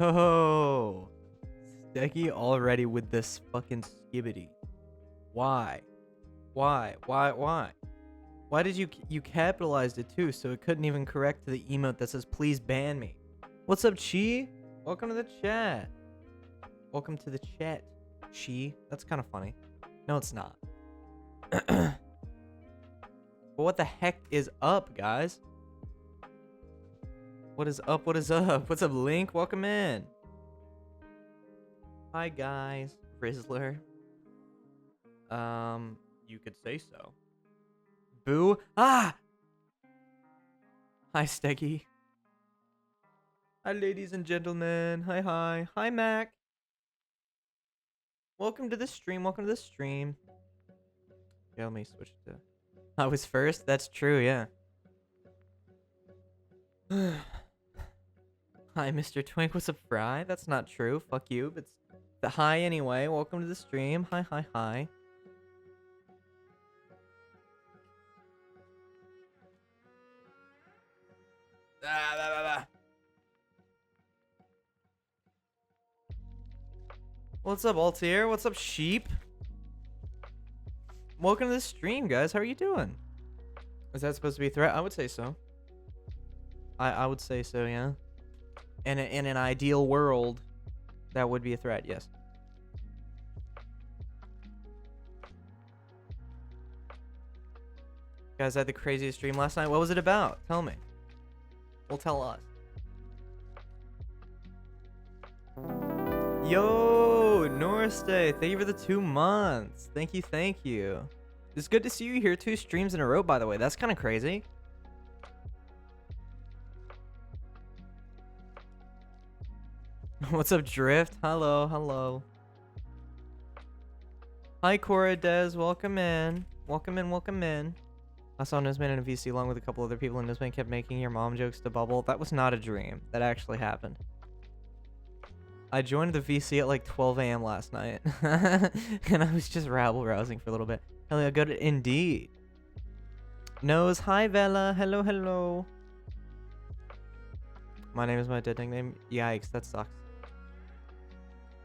Oh, Steggy already with this fucking skibbity. Why? Why? Why did you capitalized it too, so it couldn't even correct to the emote that says please ban me? What's up, Chi? Welcome to the chat. Welcome to the chat, Chi. That's kind of funny. No, it's not. But what the heck is up, guys? What is up? What is up? What's up, Link? Welcome in. Hi, guys. Rizzler. You could say so. Boo. Ah! Hi, Steggy. Hi, ladies and gentlemen. Hi. Hi, Mac. Welcome to the stream. Yeah, let me switch it to... I was first? That's true, yeah. Hi, Mr. Twink. What's up, Fry? That's not true. Fuck you. But hi anyway. Welcome to the stream. Hi. What's up, Altier? What's up, Sheep? Welcome to the stream, guys. How are you doing? Is that supposed to be a threat? I would say so. I would say so, yeah. In an ideal world, that would be a threat, yes. You guys had the craziest stream last night. What was it about? Tell me. Well, tell us. Yo, Norstay, thank you for the 2 months. Thank you. It's good to see you here 2 streams in a row, by the way. That's kind of crazy. What's up, Drift? Hello. Hi, Cora Des. Welcome in. I saw Newsman in a VC along with a couple other people, and Newsman kept making your mom jokes to Bubble. That was not a dream. That actually happened. I joined the VC at like 12 a.m. last night, and I was just rabble-rousing for a little bit. Hell yeah, good indeed. Nose, hi, Vela. Hello. My name is my dead nickname. Yikes, that sucks.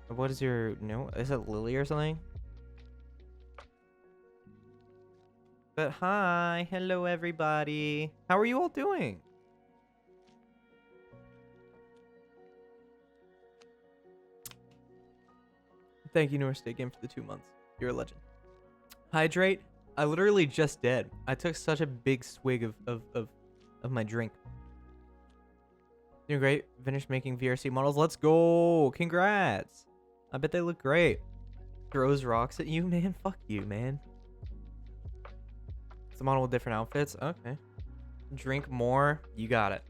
What is your... No? Is it Lily or something? But hi. Hello, everybody. How are you all doing? Thank you, North State Game, for the 2 months. You're a legend. Hydrate. I literally just did. I took such a big swig of my drink. Doing great. Finished making VRC models. Let's go. Congrats. I bet they look great. Throws rocks at you, man. Fuck you, man. It's a model with different outfits. Okay. Drink more. You got it.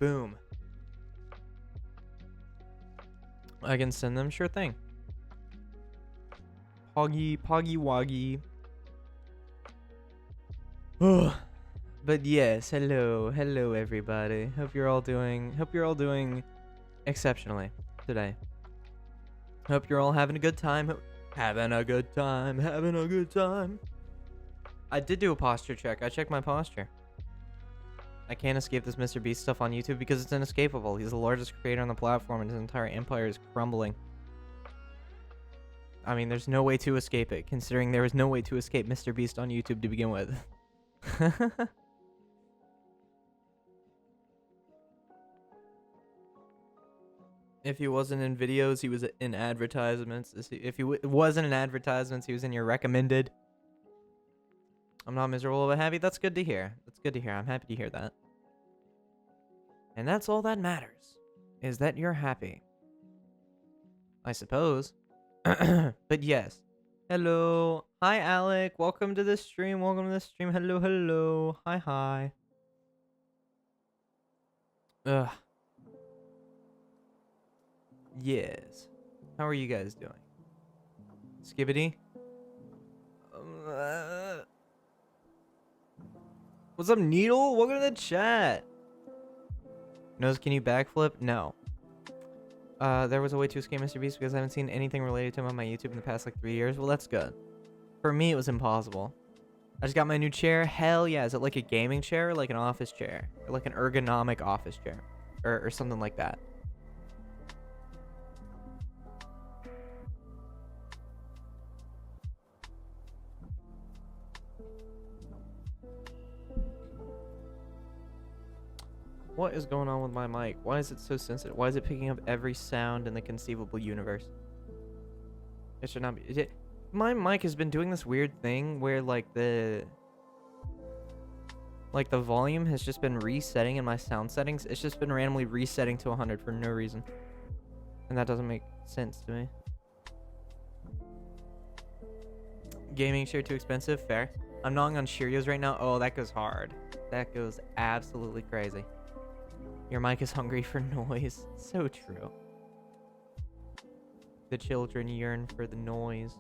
Boom. I can send them. Sure thing. Poggy woggy. But yes, hello everybody. Hope you're all doing exceptionally today. Hope you're all having a good time. Having a good time. I did do a posture check. I checked my posture. I can't escape this Mr. Beast stuff on YouTube because it's inescapable. He's the largest creator on the platform and his entire empire is crumbling. I mean, there's no way to escape it, considering there was no way to escape Mr. Beast on YouTube to begin with. If he wasn't in videos, he was in advertisements. If he wasn't in advertisements, he was in your recommended. I'm not miserable but happy. That's good to hear. I'm happy to hear that. And that's all that matters, is that you're happy. I suppose. But yes. Hello. Hi, Alec. Welcome to the stream. Hello. Hi. Ugh. Yes. How are you guys doing? Skibbity? What's up, Needle? Welcome to the chat. Nose, can you backflip? No. There was a way to escape Mr. Beast because I haven't seen anything related to him on my YouTube in the past like 3 years. Well, that's good. For me, it was impossible. I just got my new chair. Hell yeah. Is it like a gaming chair or like an office chair? Or like an ergonomic office chair? Or something like that. What is going on with my mic? Why is it so sensitive? Why is it picking up every sound in the conceivable universe? It should not be. My mic has been doing this weird thing where like the volume has just been resetting in my sound settings. It's just been randomly resetting to 100 for no reason. And that doesn't make sense to me. Gaming chair too expensive? Fair. I'm gnawing on Cheerios right now. Oh, that goes hard. That goes absolutely crazy. Your mic is hungry for noise. So true. The children yearn for the noise.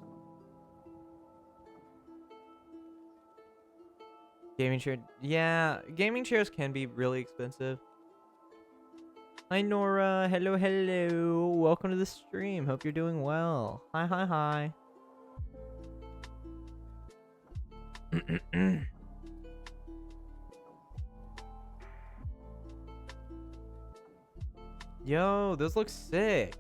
Gaming chair. Yeah, gaming chairs can be really expensive. Hi, Nora. Hello, hello. Welcome to the stream. Hope you're doing well. Hi, hi, hi. Yo, those look sick.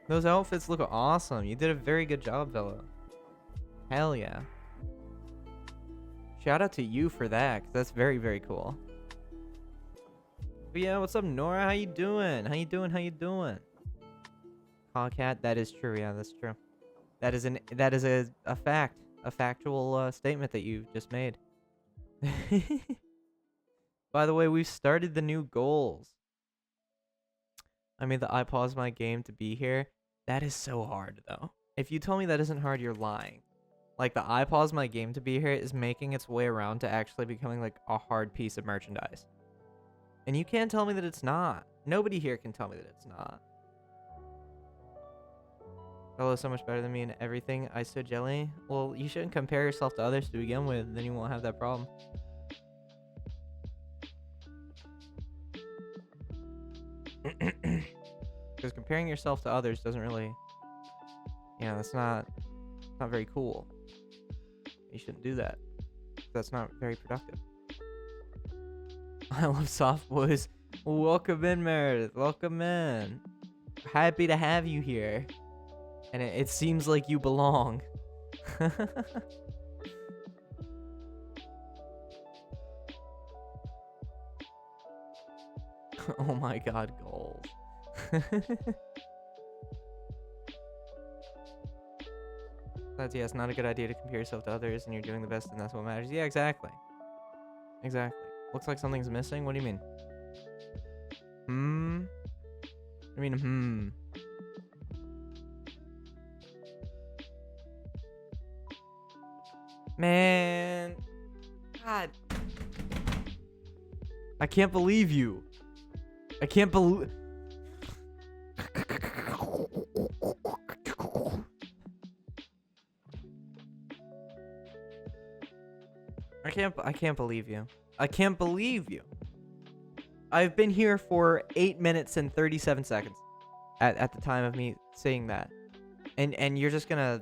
Those outfits look awesome. You did a very good job, Velo. Hell yeah. Shout out to you for that, 'cause that's very, very cool. But yeah, what's up, Nora? How you doing? How you doing? How you doing? Cat, that is true. Yeah, that's true. That is a fact, a factual statement that you just made. By the way, we've started the new goals. I made the I pause my game to be here. That is so hard, though. If you tell me that isn't hard, you're lying. Like, the I pause my game to be here is making its way around to actually becoming, like, a hard piece of merchandise. And you can't tell me that it's not. Nobody here can tell me that it's not. Bella's so much better than me in everything. ISO jelly. Well, you shouldn't compare yourself to others to begin with. Then you won't have that problem. Because comparing yourself to others doesn't really... Yeah, that's not very cool. You shouldn't do that. That's not very productive. I love soft boys. Welcome in, Meredith. Welcome in. Happy to have you here. And it seems like you belong. Oh my god, gold. That's, yeah, it's not a good idea to compare yourself to others, and you're doing the best, and that's what matters. Yeah, exactly. Exactly. Looks like something's missing? What do you mean? I mean, Man. God. I can't believe you. I can't believe... I can't believe you. I can't believe you. I've been here for 8 minutes and 37 seconds at the time of me saying that. And you're just gonna...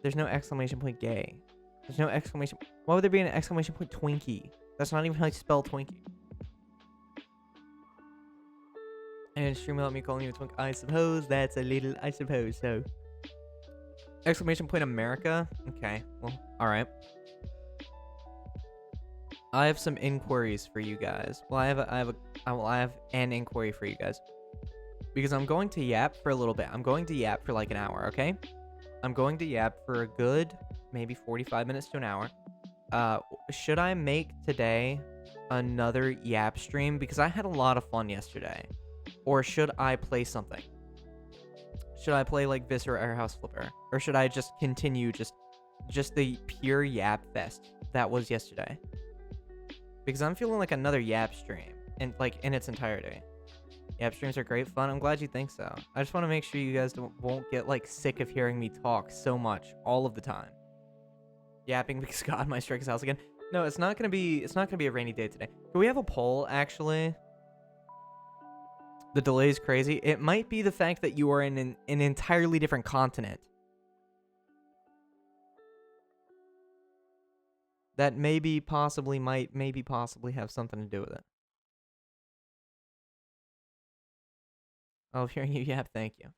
There's no exclamation point gay. There's no exclamation... Why would there be an exclamation point Twinkie? That's not even how you spell Twinkie. And stream without me calling you a twink. I suppose that's a little... I suppose so. Exclamation point America? Okay. Well, alright. I have some inquiries for you guys. Well, I have an inquiry for you guys. Because I'm going to yap for a little bit. I'm going to yap for like an hour, okay? I'm going to yap for a good maybe 45 minutes to an hour. Should I make today another yap stream? Because I had a lot of fun yesterday. Or should I play something? Should I play like Viscera Airhouse Flipper? Or should I just continue just the pure yap fest that was yesterday? Because I'm feeling like another yap stream in its entirety. Yap streams are great fun. I'm glad you think so. I just want to make sure you guys won't get like sick of hearing me talk so much all of the time. Yapping because God, my strike is house again. No, it's not gonna be a rainy day today. Do we have a poll actually? The delay is crazy. It might be the fact that you are in an entirely different continent. that maybe possibly have something to do with it. Oh, hearing you yap, thank you.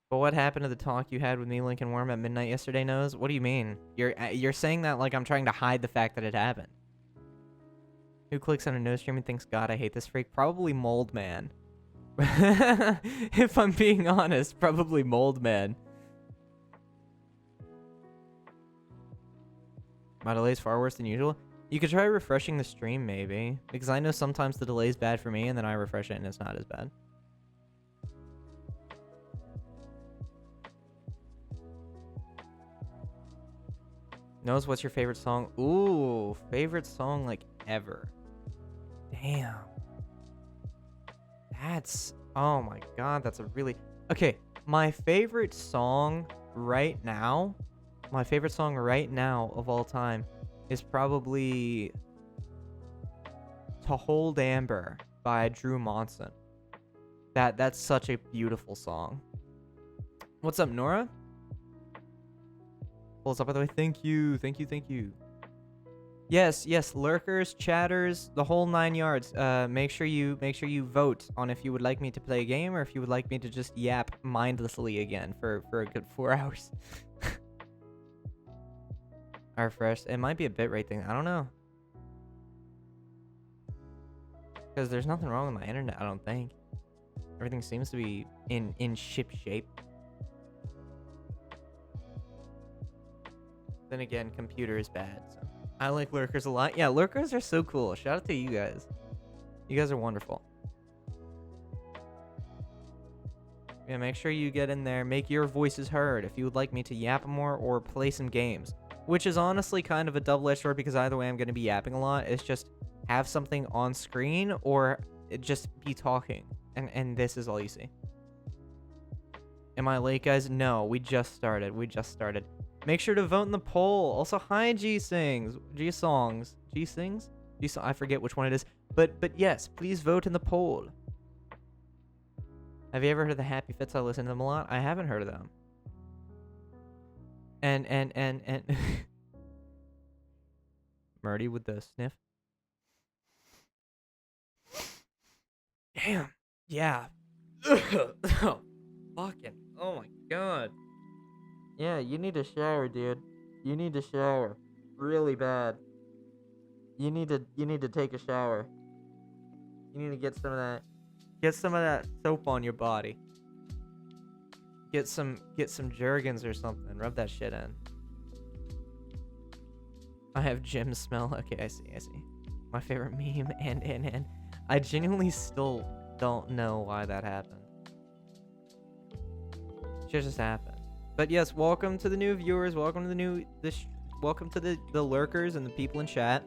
But what happened to the talk you had with me, Lincoln Worm, at midnight yesterday, Nose? What do you mean? You're saying that like I'm trying to hide the fact that it happened. Who clicks on a no stream and thinks, God, I hate this freak? Probably Mold Man. If I'm being honest, probably Mold Man. My delay's far worse than usual. You could try refreshing the stream, maybe. Because I know sometimes the delay's bad for me, and then I refresh it and it's not as bad. Knows what's your favorite song? Ooh, favorite song like ever. Damn. That's, oh my god, that's a really, okay, my favorite song right now of all time is probably To Hold Amber by Drew Monson. That's such a beautiful song. What's up, Nora? Pulls up, by the way. Thank you. Yes, lurkers, chatters, the whole 9 yards. Make sure you vote on if you would like me to play a game or if you would like me to just yap mindlessly again for a good 4 hours. Our fresh, it might be a bitrate thing. I don't know. Because there's nothing wrong with my internet, I don't think. Everything seems to be in ship shape. Then again, computer is bad, so I like lurkers a lot. Yeah, lurkers are so cool. Shout out to you guys. You guys are wonderful. Yeah, make sure you get in there. Make your voices heard if you would like me to yap more or play some games. Which is honestly kind of a double-edged sword because either way I'm going to be yapping a lot. It's just have something on screen or just be talking. And this is all you see. Am I late, guys? No, we just started. Make sure to vote in the poll. Also, hi, G-Sings. G-Songs. G-Sings? I forget which one it is. But yes, please vote in the poll. Have you ever heard of the Happy Fits? I listen to them a lot. I haven't heard of them. And Murdy with the sniff. Damn. Yeah. Oh, fucking. Oh my god. Yeah, you need a shower, dude. You need a shower. Really bad. You need to take a shower. You need to get some of that. Get some of that soap on your body. Get some Jergens or something. Rub that shit in. I have gym smell. Okay, I see. My favorite meme and I genuinely still don't know why that happened. Shit just happened. But yes, welcome to the new viewers. Welcome to welcome to the lurkers and the people in chat.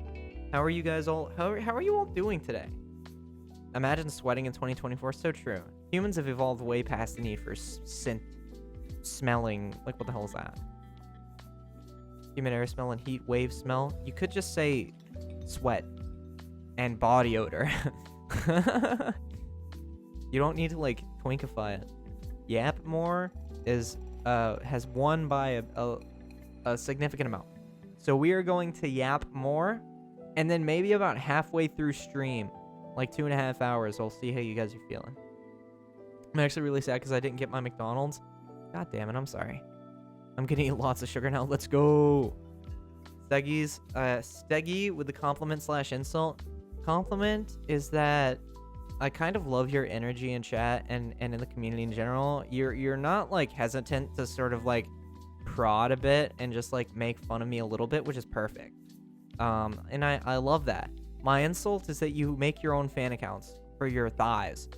How are you guys all? How are you all doing today? Imagine sweating in 2024. So true. Humans have evolved way past the need for scent smelling. Like, what the hell is that? Humid air smell and heat wave smell. You could just say sweat and body odor. You don't need to like twinkify it. Yap more is has won by a significant amount. So we are going to yap more, and then maybe about halfway through stream, like 2.5 hours, I'll see how you guys are feeling. I'm actually really sad because I didn't get my McDonald's. God damn it, I'm sorry. I'm gonna eat lots of sugar now. Let's go. Steggy with the compliment / insult. Compliment is that I kind of love your energy in chat and in the community in general. You're not like hesitant to sort of like prod a bit and just like make fun of me a little bit, which is perfect. And I love that. My insult is that you make your own fan accounts for your thighs.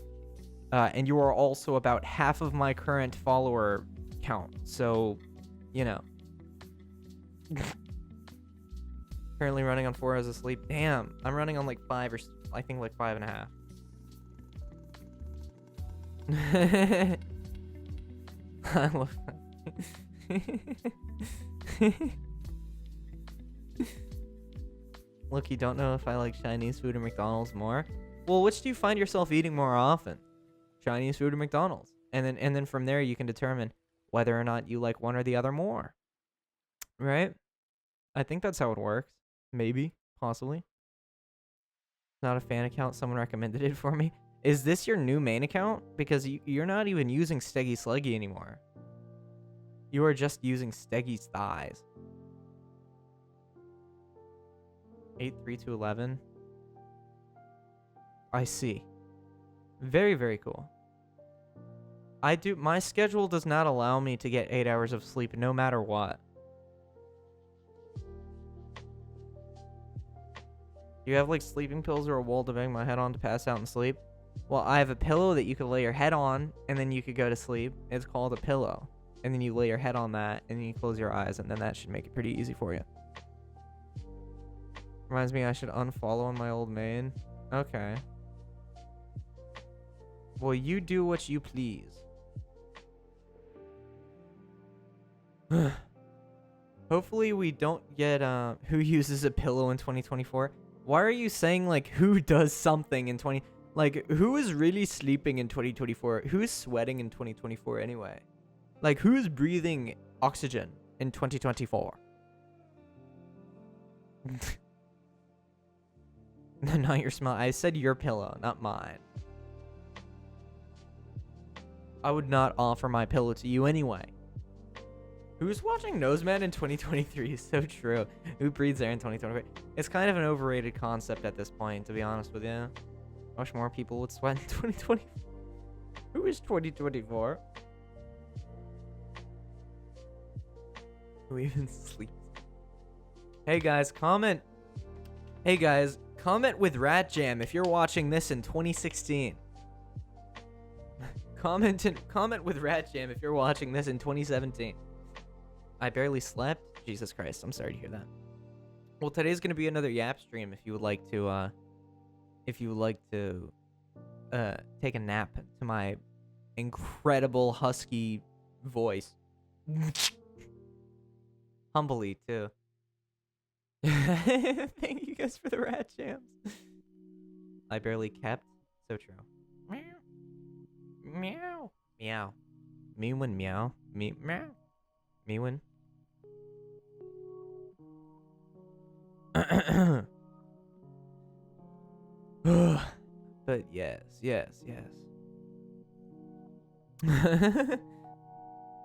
And you are also about half of my current follower count. So, you know. Currently running on 4 hours of sleep. Damn, I'm running on like 5 or I think like 5.5. I love that. Look, you don't know if I like Chinese food or McDonald's more. Well, which do you find yourself eating more often? Chinese food or McDonald's? And then from there you can determine whether or not you like one or the other more. Right? I think that's how it works. Maybe. Possibly. Not a fan account. Someone recommended it for me. Is this your new main account? Because you're not even using Steggy Sluggy anymore. You are just using Steggy's thighs. 8-3-2-11. I see. Very, very cool. My schedule does not allow me to get 8 hours of sleep no matter what. Do you have like sleeping pills or a wall to bang my head on to pass out and sleep? Well, I have a pillow that you could lay your head on and then you could go to sleep. It's called a pillow. And then you lay your head on that and then you close your eyes and then that should make it pretty easy for you. Reminds me I should unfollow on my old main. Okay. Well, you do what you please. Hopefully we don't get who uses a pillow in 2024. Why are you saying like who does something in like who is really sleeping in 2024? Who's sweating in 2024 anyway? Like who's breathing oxygen in 2024? Not your smile. I said your pillow, not mine. I would not offer my pillow to you anyway. Who's watching Noseman in 2023 is so true. Who breathes air in 2023? It's kind of an overrated concept at this point, to be honest with you. I wish more people would sweat in 2020. Who is 2024? Who even sleeps? Hey guys, comment. Hey guys, comment with Rat Jam if you're watching this in 2016. Comment with Rat Jam if you're watching this in 2017. I barely slept. Jesus Christ, I'm sorry to hear that. Well, today's gonna be another Yap stream. If you would like to, take a nap to my incredible husky voice, humbly too. Thank you guys for the Rat Jams. I barely kept. So true. Meow. Meow. Meow. Mewin meow. Meow. Mewin. But yes.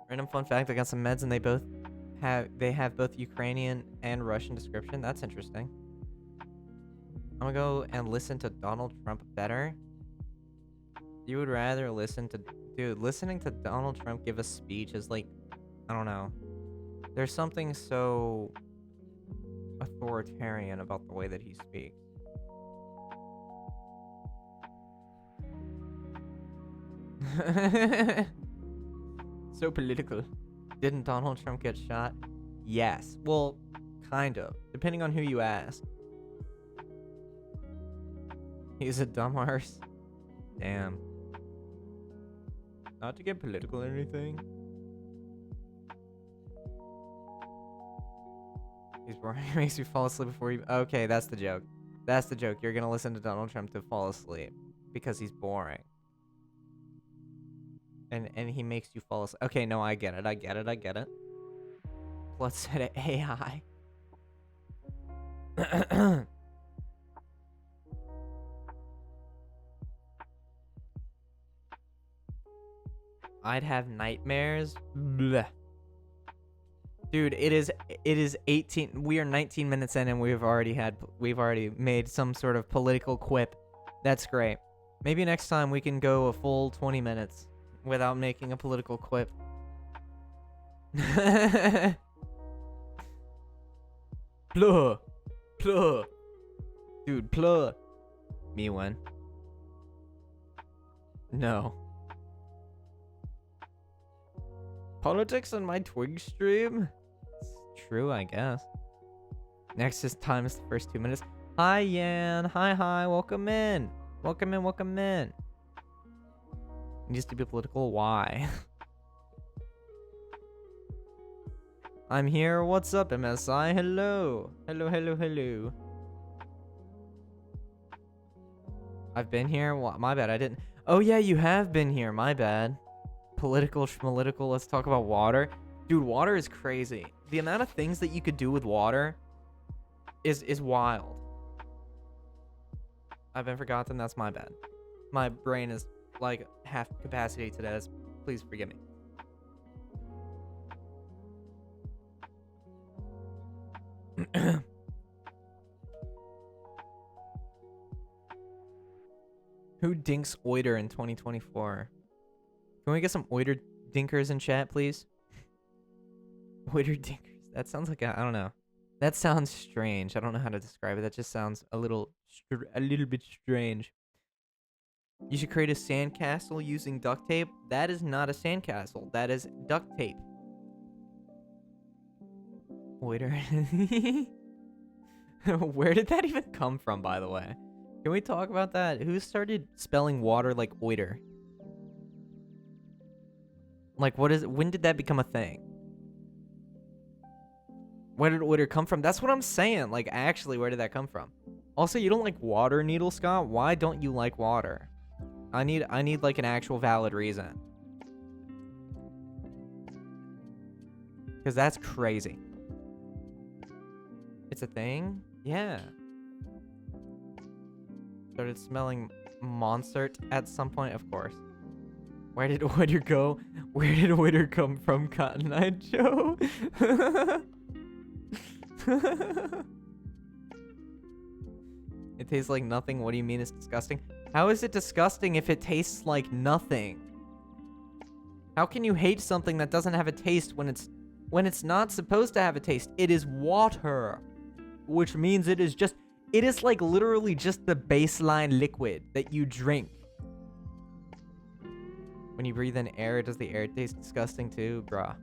Random fun fact, I got some meds and they have both Ukrainian and Russian description. That's interesting. I'm gonna go and listen to Donald Trump better. You would rather listen to... Dude, listening to Donald Trump give a speech is like... I don't know. There's something so authoritarian about the way that he speaks. So political. Didn't Donald Trump get shot? Yes. Well, kind of. Depending on who you ask. He's a dumb arse. Damn. Not to get political or anything. He's boring. He makes you fall asleep before you... Okay, that's the joke. That's the joke. You're gonna listen to Donald Trump to fall asleep. Because he's boring. And he makes you fall asleep. Okay, no, I get it. Let's set it AI. I'd have nightmares. Blech. Dude, it is 18. We are 19 minutes in and we've already made some sort of political quip. That's great. Maybe next time we can go a full 20 minutes without making a political quip. Pluh. Dude, pluh. Me when? No. Politics on my Twig stream? It's true, I guess. Next is time is the first 2 minutes. Hi, Yan. Hi. Welcome in. Welcome in. It needs to be political. Why? I'm here. What's up, MSI? Hello. Hello. I've been here. What? My bad. I didn't. Oh, yeah, you have been here. My bad. Political, schmalitical. Let's talk about water. Dude, water is crazy. The amount of things that you could do with water is wild. I've been forgotten. That's my bad. My brain is like half capacity today. Please forgive me. Who dinks Oiter in 2024? Can we get some Oiter dinkers in chat, please? Oiter dinkers. That sounds like I don't know. That sounds strange. I don't know how to describe it. That just sounds a little bit strange. You should create a sandcastle using duct tape. That is not a sandcastle. That is duct tape. Oiter. Where did that even come from, by the way? Can we talk about that? Who started spelling water like oiter? Like, when did that become a thing? Where did oiter come from? That's what I'm saying. Like, actually, where did that come from? Also, you don't like water, Needle Scott? Why don't you like water? I need like an actual valid reason. Because that's crazy. It's a thing? Yeah. Started smelling Monsert at some point, of course. Where did Oiter go? Where did Oiter come from, Cotton Eye Joe? It tastes like nothing. What do you mean it's disgusting? How is it disgusting if it tastes like nothing? How can you hate something that doesn't have a taste when it's not supposed to have a taste? It is water, which means it is like literally just the baseline liquid that you drink. When you breathe in air, does the air taste disgusting too? Bruh.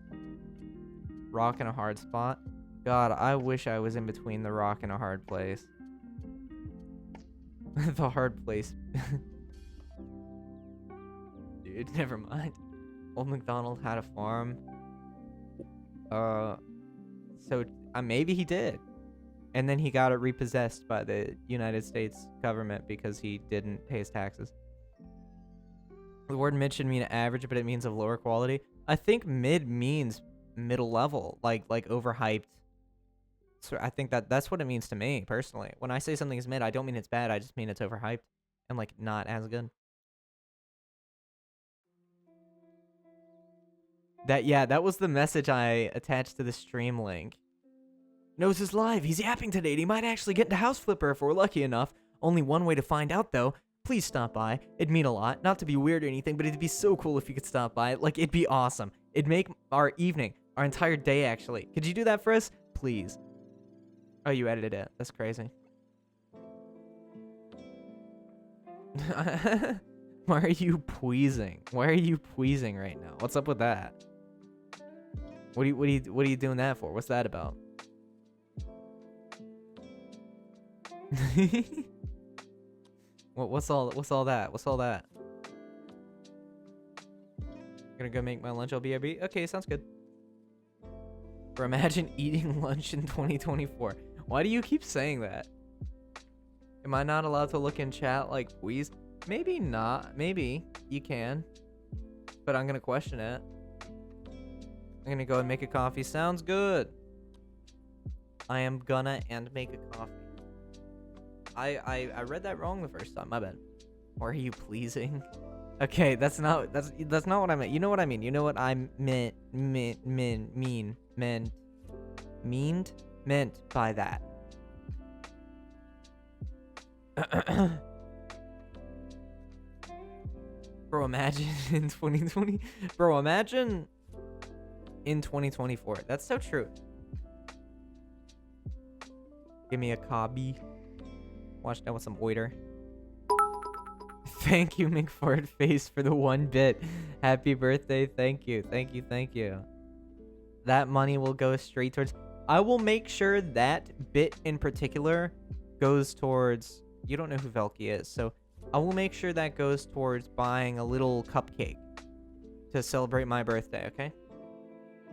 Rock in a hard spot? God, I wish I was in between the rock and a hard place. The hard place. Dude, never mind. Old MacDonald had a farm. So maybe he did. And then he got it repossessed by the United States government because he didn't pay his taxes. The word mid should mean average, but it means of lower quality. I think mid means middle level, like overhyped. So I think that's what it means to me, personally. When I say something is mid, I don't mean it's bad. I just mean it's overhyped and like not as good. That was the message I attached to the stream link. Knows his live. He's yapping today, and he might actually get into House Flipper if we're lucky enough. Only one way to find out, though. Please stop by. It'd mean a lot. Not to be weird or anything, but it'd be so cool if you could stop by. Like, it'd be awesome. It'd make our evening, our entire day, actually. Could you do that for us? Please. Oh, you edited it. That's crazy. Why are you pleasing? Why are you pleasing right now? What's up with that? What are you doing that for? What's that about? What's all that? What's all that? Gonna go make my lunch. I'll BRB. Okay, sounds good. Or imagine eating lunch in 2024. Why do you keep saying that? Am I not allowed to look in chat like please? Maybe not. Maybe you can. But I'm gonna question it. I'm gonna go and make a coffee. Sounds good. I am gonna make a coffee. I read that wrong the first time. My bad. Or are you pleasing? Okay, that's not what I meant. You know what I mean. You know what I meant by that. Bro, imagine in 2020. Bro, imagine in 2024. That's so true. Give me a cobby. Watch that with some oiter. Thank you, McFart Face, for the 1 bit. Happy birthday. Thank you. Thank you. Thank you. That money will go straight towards... I will make sure that bit in particular goes towards... You don't know who Velky is, so I will make sure that goes towards buying a little cupcake to celebrate my birthday, okay?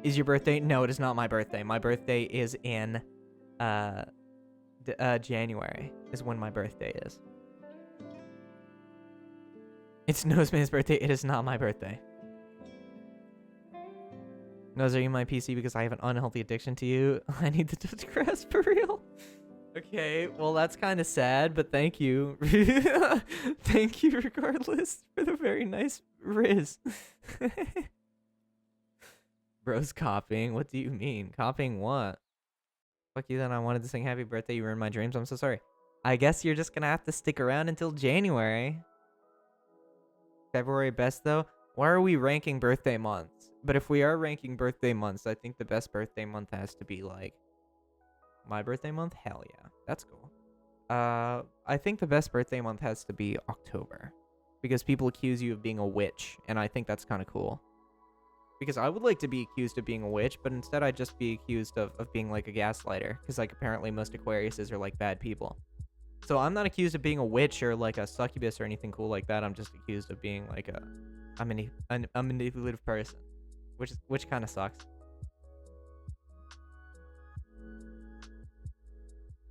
Is your birthday? No, it is not my birthday. My birthday is in January is when my birthday is. It's Noseman's birthday. It is not my birthday. Nose, are you my PC because I have an unhealthy addiction to you? I need the touch grass for real. Okay, well that's kind of sad, but thank you. Thank you regardless for the very nice Riz. Bro's copying. What do you mean? Copying what? Fuck you then. I wanted to sing happy birthday. You ruined my dreams. I'm so sorry. I guess you're just gonna have to stick around until January. February best though? Why are we ranking birthday months? But if we are ranking birthday months, I think the best birthday month has to be like my birthday month. Hell yeah, that's cool. I think the best birthday month has to be October because people accuse you of being a witch, and I think that's kind of cool. Because I would like to be accused of being a witch, but instead I'd just be accused of being like a gaslighter, because like apparently most Aquariuses are like bad people. So I'm not accused of being a witch or like a succubus or anything cool like that. I'm just accused of being like a manipulative person, which kind of sucks.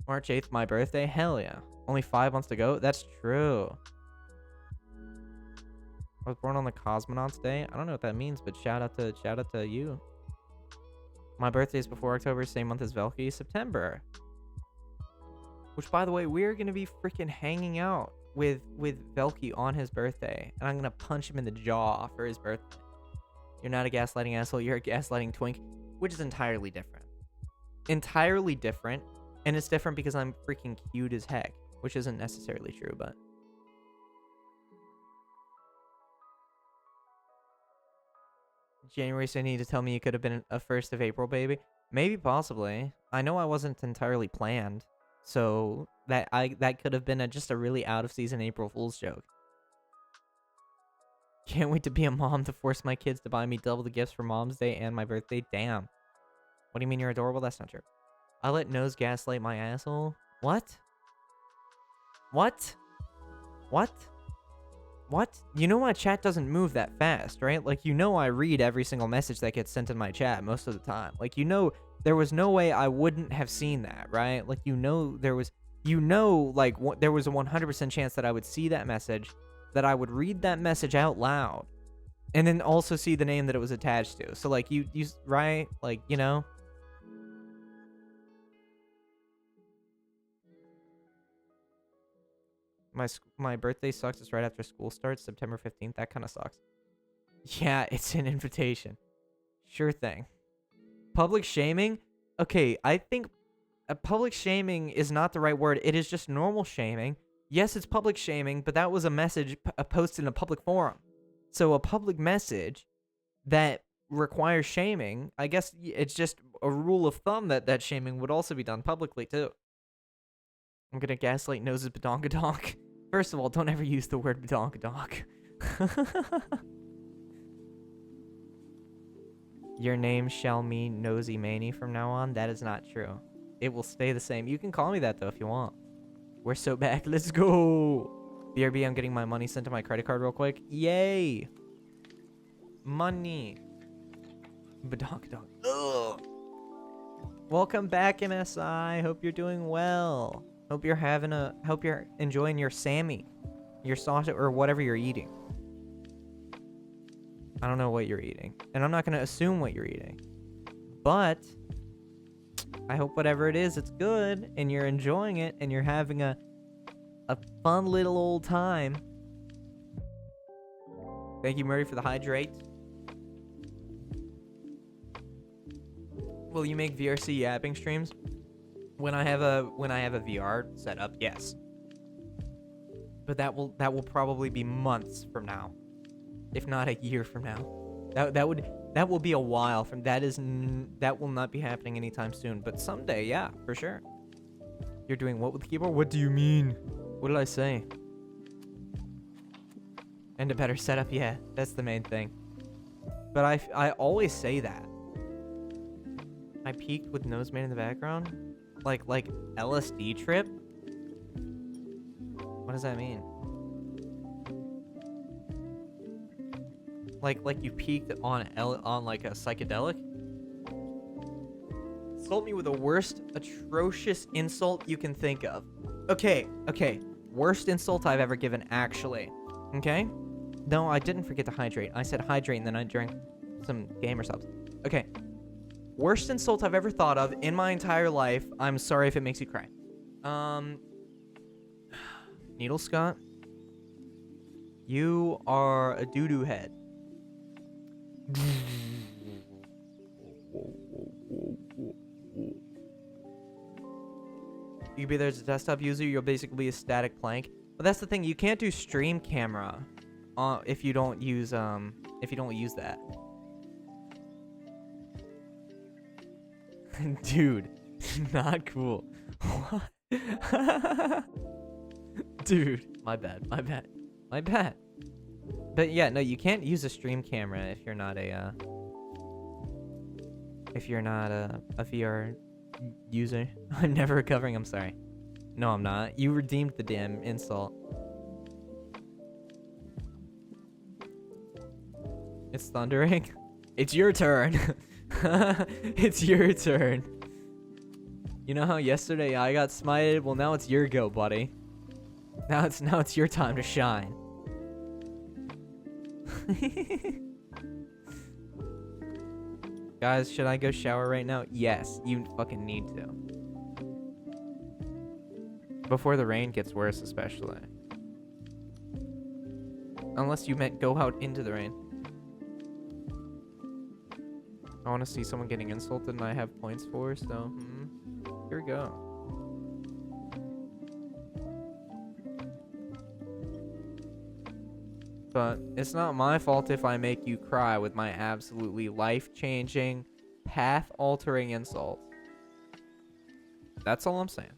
March 8th, my birthday? Hell yeah. Only 5 months to go? That's true. I was born on the Cosmonauts Day. I don't know what that means, but shout out to you. My birthday is before October, same month as Velky, September. Which, by the way, we're gonna be freaking hanging out with Velky on his birthday, and I'm gonna punch him in the jaw for his birthday. You're not a gaslighting asshole. You're a gaslighting twink, which is entirely different. Entirely different, and it's different because I'm freaking cute as heck, which isn't necessarily true, but. January, so you need to tell me you could have been a 1st of April baby. Maybe, possibly. I know I wasn't entirely planned, so that could have been just a really out of season April Fool's joke. Can't wait to be a mom to force my kids to buy me double the gifts for Mom's Day and my birthday. Damn. What do you mean you're adorable? That's not true. I let Nose gaslight my asshole. What? What? What? What? You know my chat doesn't move that fast, right? Like, you know I read every single message that gets sent in my chat most of the time. Like, you know there was no way I wouldn't have seen that, right? Like, you know there was... You know, like, there was a 100% chance that I would see that message, that I would read that message out loud, and then also see the name that it was attached to. So, like, you right? Like, you know? My birthday sucks. It's right after school starts, September 15th. That kind of sucks. Yeah, it's an invitation. Sure thing. Public shaming? Okay, I think public shaming is not the right word. It is just normal shaming. Yes, it's public shaming, but that was a message posted in a public forum. So a public message that requires shaming, I guess it's just a rule of thumb that shaming would also be done publicly too. I'm gonna gaslight Noses badonkadonk. First of all, don't ever use the word badonkadonk. Your name shall mean Nosy Manny from now on. That is not true. It will stay the same. You can call me that though if you want. We're so back. Let's go. BRB, I'm getting my money sent to my credit card real quick. Yay. Money. Badonkadonk. Ugh. Welcome back, MSI. Hope you're doing well. Hope you're enjoying your Sammy, your sausage, or whatever you're eating. I don't know what you're eating, and I'm not gonna assume what you're eating, but I hope whatever it is, it's good, and you're enjoying it, and you're having a fun little old time. Thank you, Murray, for the hydrate. Will you make VRC yapping streams? When I have a VR set up, yes. But that will probably be months from now, if not a year from now. That will be a while from that will not be happening anytime soon. But someday, yeah, for sure. You're doing what with the keyboard? What do you mean? What did I say? And a better setup, yeah, that's the main thing. But I always say that. I peaked with Noseman in the background. Like LSD trip? What does that mean? Like you peaked on like a psychedelic? Insult me with the worst atrocious insult you can think of. Okay. Worst insult I've ever given, actually. Okay? No, I didn't forget to hydrate. I said hydrate and then I drank some gamer subs. Okay. Worst insult I've ever thought of in my entire life. I'm sorry if it makes you cry. Um, Needle Scott, you are a doo-doo head. You can be there as a desktop user. You'll basically be a static plank. But that's the thing. You can't do stream camera, if you don't use that. Dude, not cool. What? Dude, my bad. But yeah, no, you can't use a stream camera if you're not a VR user. I'm never recovering, I'm sorry. No, I'm not. You redeemed the damn insult. It's thundering. It's your turn. It's your turn. You know how yesterday I got smited? Well, now it's your go, buddy. Now it's your time to shine. Guys, should I go shower right now? Yes, you fucking need to. Before the rain gets worse, especially. Unless you meant go out into the rain. I want to see someone getting insulted and I have points for, so here we go. But it's not my fault if I make you cry with my absolutely life-changing, path-altering insult. That's all I'm saying.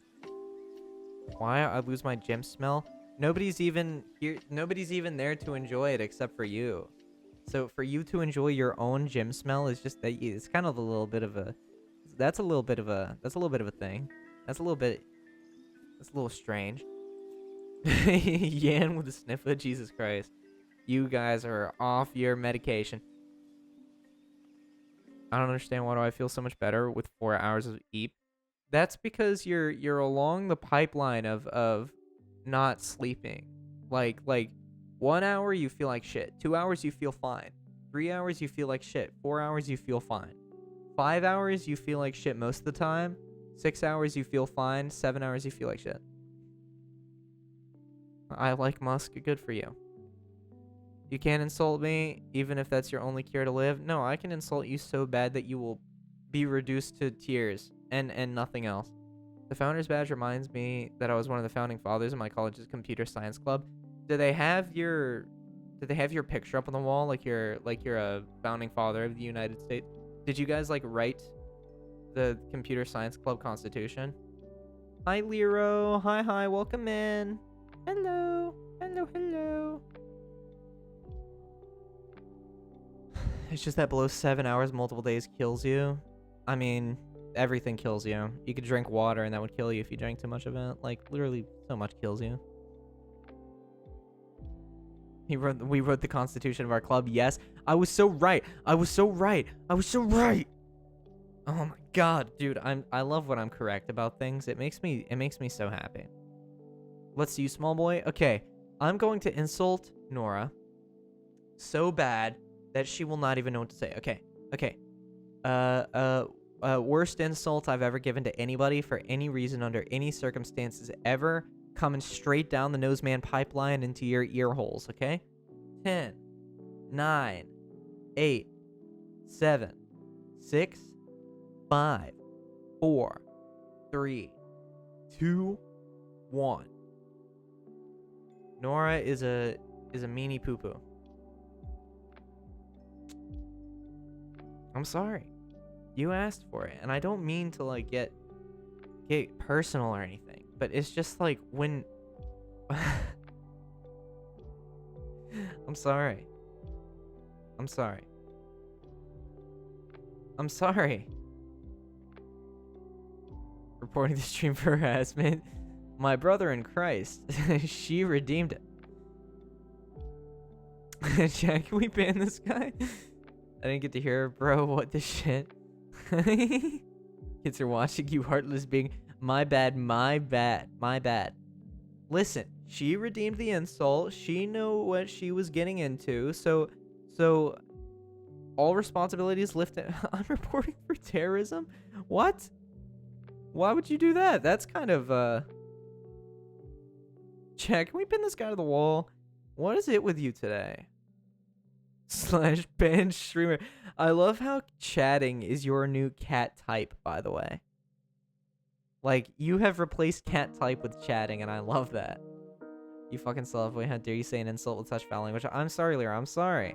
Why I lose my gym smell? Nobody's even here. Nobody's even there to enjoy it except for you. So for you to enjoy your own gym smell is just that it's kind of a little bit of a. That's a little bit of a thing. That's a little strange. Yan with a sniffer. Jesus Christ. You guys are off your medication. I don't understand why do I feel so much better with 4 hours of EAP. That's because you're along the pipeline of not sleeping. Like 1 hour you feel like shit. 2 hours you feel fine. 3 hours you feel like shit. 4 hours you feel fine. 5 hours you feel like shit most of the time. 6 hours you feel fine. 7 hours you feel like shit. I like Musk. Good for you. You can't insult me, even if that's your only cure to live. No, I can insult you so bad that you will be reduced to tears and nothing else. The Founders Badge reminds me that I was one of the founding fathers of my college's computer science club. Do they have your picture up on the wall like you're a founding father of the United States? Did you guys like write the computer science club constitution? Hi Lero. Hi, welcome in. Hello. It's just that below 7 hours multiple days kills you. I mean, everything kills you. You could drink water and that would kill you if you drank too much of it. Like, literally, so much kills you. We wrote the constitution of our club. Yes, I was so right. Oh my god, dude, I love when I'm correct about things. It makes me so happy. Let's see you, small boy. Okay, I'm going to insult Nora so bad that she will not even know what to say. Okay. Worst insult I've ever given to anybody for any reason under any circumstances ever, coming straight down the noseman pipeline into your ear holes, okay? 10, 9, 8, 7, 6, 5, 4, 3, 2, 1. Nora is a meanie poo-poo. I'm sorry. You asked for it, and I don't mean to like get personal or anything, but it's just like when I'm sorry. Reporting the stream for harassment. My brother in Christ. She redeemed it. Jack, can we ban this guy? I didn't get to hear it, bro. What the shit? Kids are watching you, heartless being. My bad. Listen, she redeemed the insult. She knew what she was getting into. So all responsibility is lifted. I'm reporting for terrorism? What? Why would you do that? That's kind of Chat, can we pin this guy to the wall? What is it with you today? / banned streamer. I love how chatting is your new cat type, by the way. Like, you have replaced cat type with chatting, and I love that. You fucking self-way. How dare you say an insult with such foul language? I'm sorry, Lyra. I'm sorry.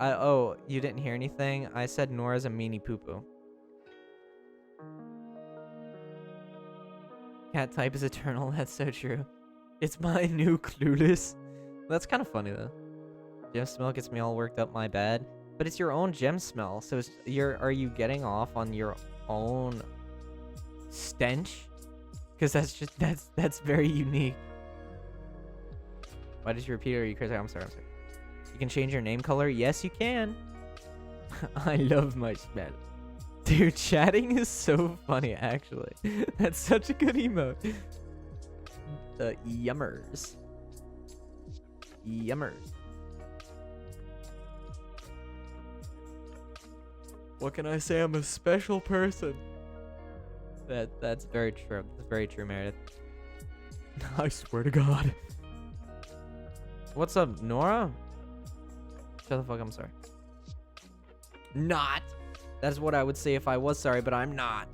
Oh, you didn't hear anything? I said Nora's a meanie poo-poo. Cat type is eternal. That's so true. It's my new Clueless. That's kind of funny, though. Gem smell gets me all worked up, my bad. But it's your own gem smell, so are you getting off on your own stench? Because that's very unique. Why did you repeat it? Are you crazy? I'm sorry. You can change your name color? Yes, you can. I love my smell. Dude, chatting is so funny, actually. That's such a good emote. The yummers. Yummers. What can I say? I'm a special person. That's very true. That's very true, Meredith. I swear to God. What's up, Nora? Shut the fuck up, I'm sorry. Not. That's what I would say if I was sorry, but I'm not.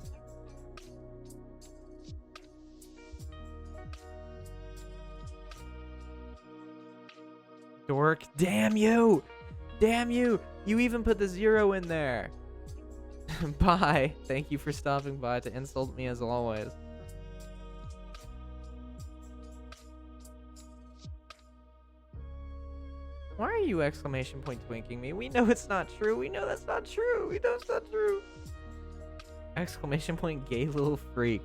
Dork. Damn you. Damn you. You even put the 0 in there. Bye. Thank you for stopping by to insult me as always. Why are you exclamation point twinking me? We know it's not true. We know that's not true. We know it's not true. Exclamation point gay little freak.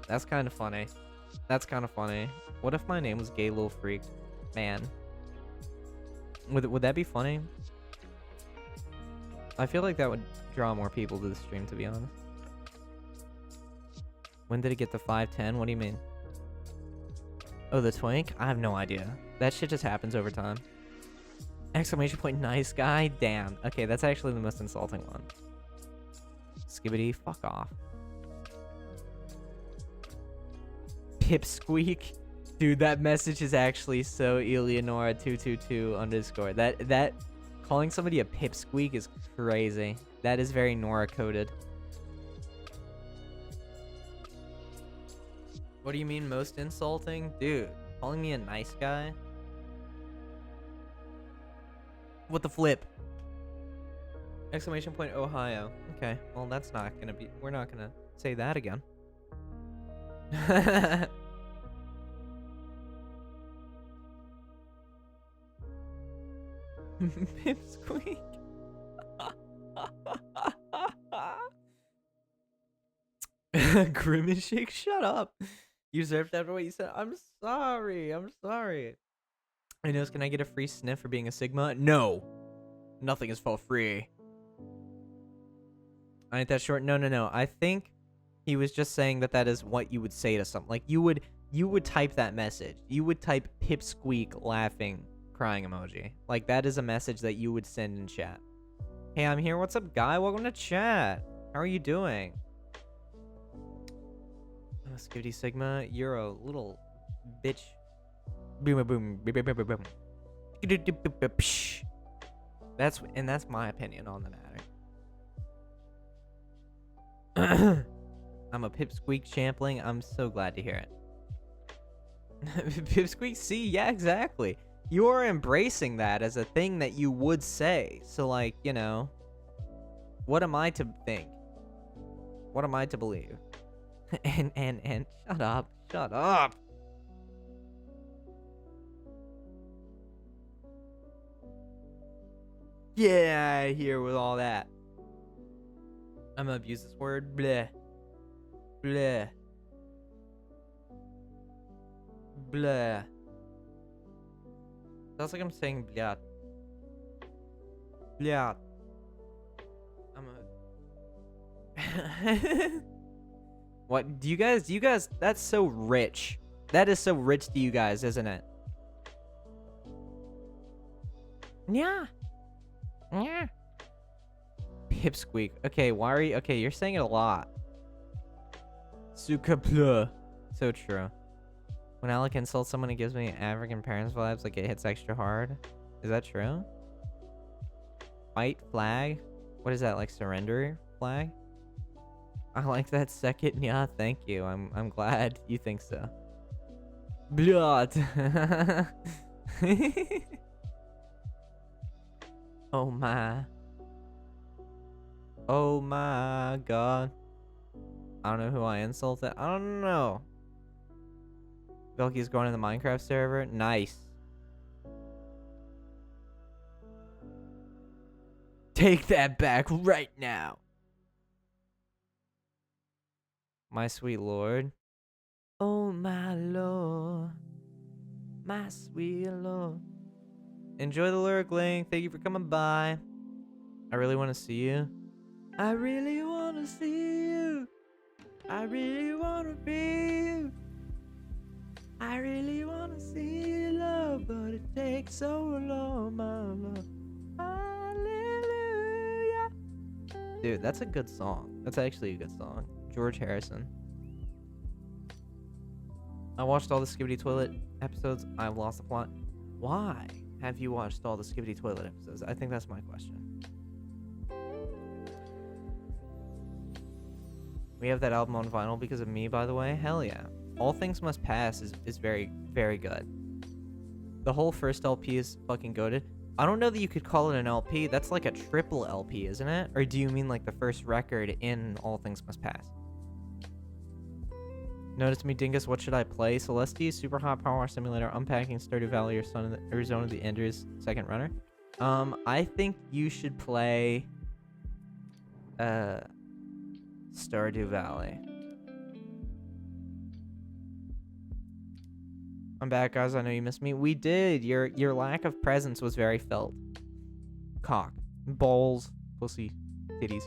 That's kind of funny. That's kind of funny. What if my name was gay little freak? Man. Would that be funny? I feel like that would draw more people to the stream, to be honest. When did it get to 510? What do you mean? Oh, the twink? I have no idea. That shit just happens over time. Exclamation point nice guy? Damn. Okay, that's actually the most insulting one. Skibbity, fuck off. Pipsqueak? Dude, that message is actually so Eleonora222 _ That calling somebody a pipsqueak is crazy. That is very Nora coded. What do you mean most insulting? Dude, calling me a nice guy? What the flip? Exclamation point Ohio. Okay, well that's not gonna be, we're not gonna say that again. Pipsqueak. Grimace Shake, shut up. You deserved after what you said. I'm sorry. I'm sorry. I know. Can I get a free sniff for being a Sigma? No. Nothing is for free. I ain't that short. No. I think he was just saying that is what you would say to something. Like you would type that message. You would type pipsqueak laughing crying emoji. Like that is a message that you would send in chat. Hey, I'm here. What's up, guy? Welcome to chat. How are you doing? Oh, Skitty Sigma, you're a little bitch. Boom, boom, boom, boom, boom, boom. That's my opinion on the matter. I'm a pipsqueak champling. I'm so glad to hear it. Pipsqueak, see, yeah, exactly. You're embracing that as a thing that you would say. So, like, you know, what am I to think? What am I to believe? and shut up. Shut up. Yeah, here with all that. I'm gonna abuse this word. Bleh. Bleh. Bleh. Sounds like I'm saying blyat. Blyat. I'm a... What? Do you guys, that's so rich. That is so rich to you guys, isn't it? Yeah. Yeah. Pipsqueak. Okay, why are you... Okay, you're saying it a lot. Sukapleur. So true. When Alec insults someone, it gives me African parents vibes, like it hits extra hard. Is that true? White flag? What is that, like surrender flag? I like that second. Yeah, thank you. I'm glad you think so. Blood. Oh my. Oh my god. I don't know who I insulted. I don't know. Bilky's going to the Minecraft server. Nice. Take that back right now. My sweet lord. Oh my lord. My sweet lord. Enjoy the lyric link. Thank you for coming by. I really want to see you. I really want to see you. I really want to be you. I really want to see you, love, but it takes so long, my love. Hallelujah. Dude, that's a good song. That's actually a good song. George Harrison. I watched all the Skibidi Toilet episodes. I've lost the plot. Why have you watched all the Skibidi Toilet episodes? I think that's my question. We have that album on vinyl because of me, by the way. Hell yeah. All Things Must Pass is very, very good. The whole first LP is fucking goated. I don't know that you could call it an LP. That's like a triple LP, isn't it? Or do you mean like the first record in All Things Must Pass? Notice me, Dingus. What should I play? Celeste, Super Hot Power Simulator, Unpacking, Stardew Valley, or Son of the Arizona the Enders, Second Runner. I think you should play Stardew Valley. I'm back, guys. I know you missed me. We did. Your lack of presence was very felt. Cock, balls, pussy, titties.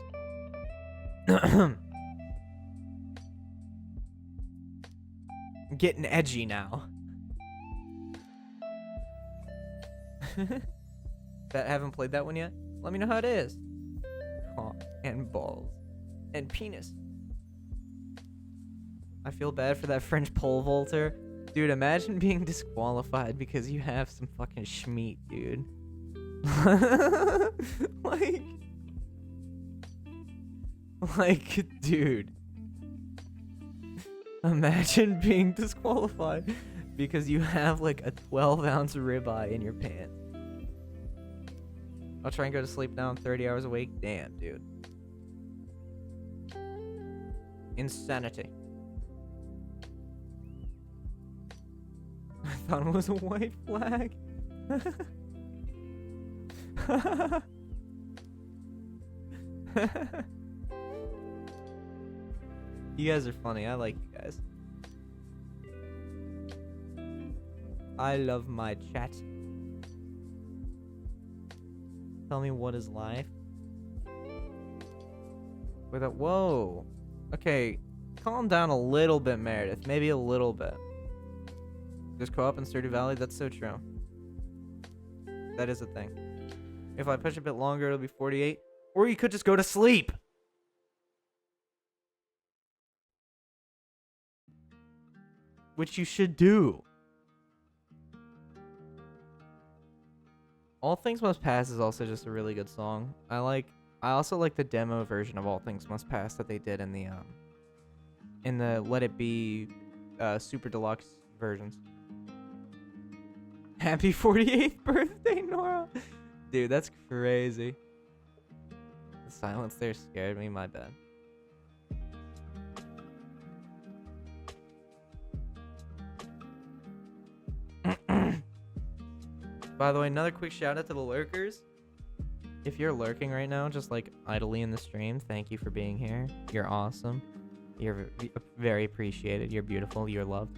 Getting edgy now. That haven't played that one yet? Let me know how it is. Cock and balls and penis. I feel bad for that French pole vaulter. Dude, imagine being disqualified because you have some fucking schmeat, dude. like, dude. Imagine being disqualified because you have like a 12-ounce ribeye in your pants. I'll try and go to sleep now. I'm 30 hours awake. Damn, dude. Insanity. I thought it was a white flag. You guys are funny. I like you guys. I love my chat. Tell me, what is life? Without, whoa. Okay, calm down a little bit, Meredith. Maybe a little bit. Just co-op in Stardew Valley? That's so true. That is a thing. If I push a bit longer, it'll be 48. Or you could just go to sleep. Which you should do. All Things Must Pass is also just a really good song. I also like the demo version of All Things Must Pass that they did in the Let It Be Super Deluxe versions. Happy 48th birthday, Nora. Dude, that's crazy. The silence there scared me, my bad. By the way, another quick shout out to the lurkers. If you're lurking right now, just like idly in the stream, thank you for being here. You're awesome. You're very appreciated. You're beautiful. You're loved.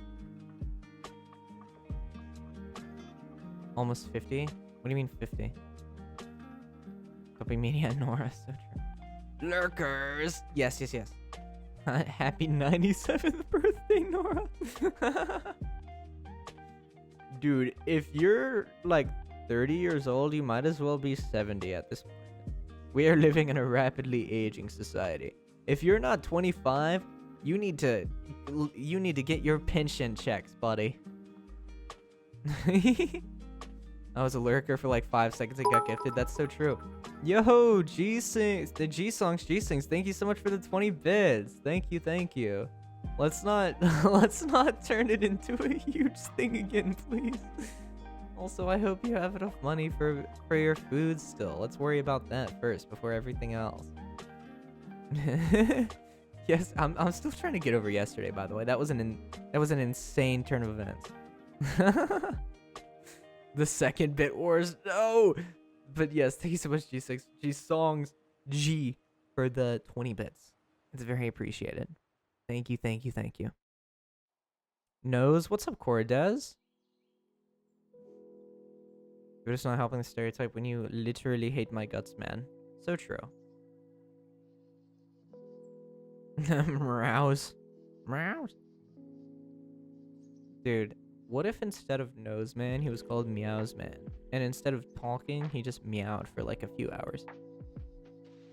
Almost 50? What do you mean 50? Copy media, Nora. So true. Lurkers! Yes, yes, yes. Happy 97th birthday, Nora. Dude, if you're like 30 years old, you might as well be 70 at this point. We are living in a rapidly aging society. If you're not 25, You need to get your pension checks, buddy. I was a lurker for like 5 seconds and got gifted. That's so true. Yo, G-Sings, the G-Songs, G-Sings. Thank you so much for the 20 bits. Thank you. Let's not turn it into a huge thing again, please. Also, I hope you have enough money for your food still. Let's worry about that first before everything else. Yes, I'm still trying to get over yesterday, by the way. That was an insane turn of events. The second bit wars, no. But yes, thank you so much, G6, G-Songs, G, for the 20 bits. It's very appreciated. Thank you. Nose, what's up, Cordes? You're just not helping the stereotype when you literally hate my guts, man. So true. Rouse. Dude, what if instead of Nose Man, he was called Meows Man? And instead of talking, he just meowed for like a few hours.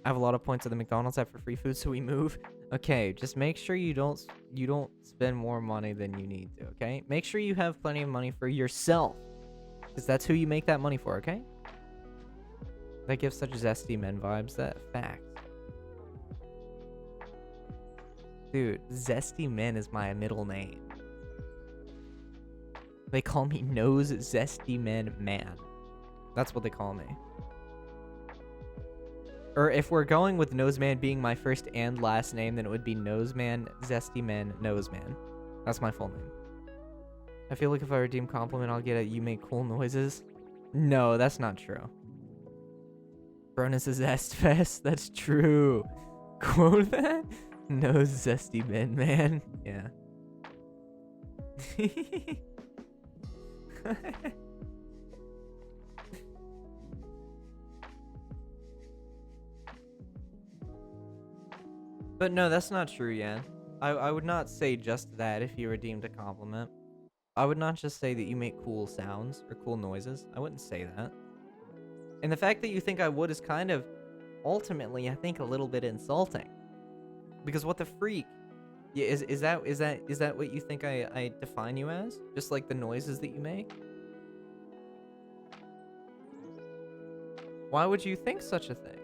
I have a lot of points at the McDonald's app for free food, so we move. Okay, just make sure you don't spend more money than you need to, okay? Make sure you have plenty of money for yourself. Because that's who you make that money for, okay? That gives such zesty men vibes. That fact. Dude, Zesty Men is my middle name. They call me Nose Zesty Men Man. That's what they call me. Or if we're going with Nose Man being my first and last name, then it would be Nose Man, Zesty Man, Nose Man. That's my full name. I feel like if I redeem compliment, I'll get a you make cool noises. No, that's not true. Bronus is Zest Fest. That's true. Quote that? Nose Zesty Men, man. Yeah. But no, that's not true, Yan. I would not say just that if you redeemed a compliment. I would not just say that you make cool sounds or cool noises. I wouldn't say that. And the fact that you think I would is kind of, ultimately, I think a little bit insulting. Because what the freak? Yeah, is that what you think I define you as? Just like the noises that you make? Why would you think such a thing?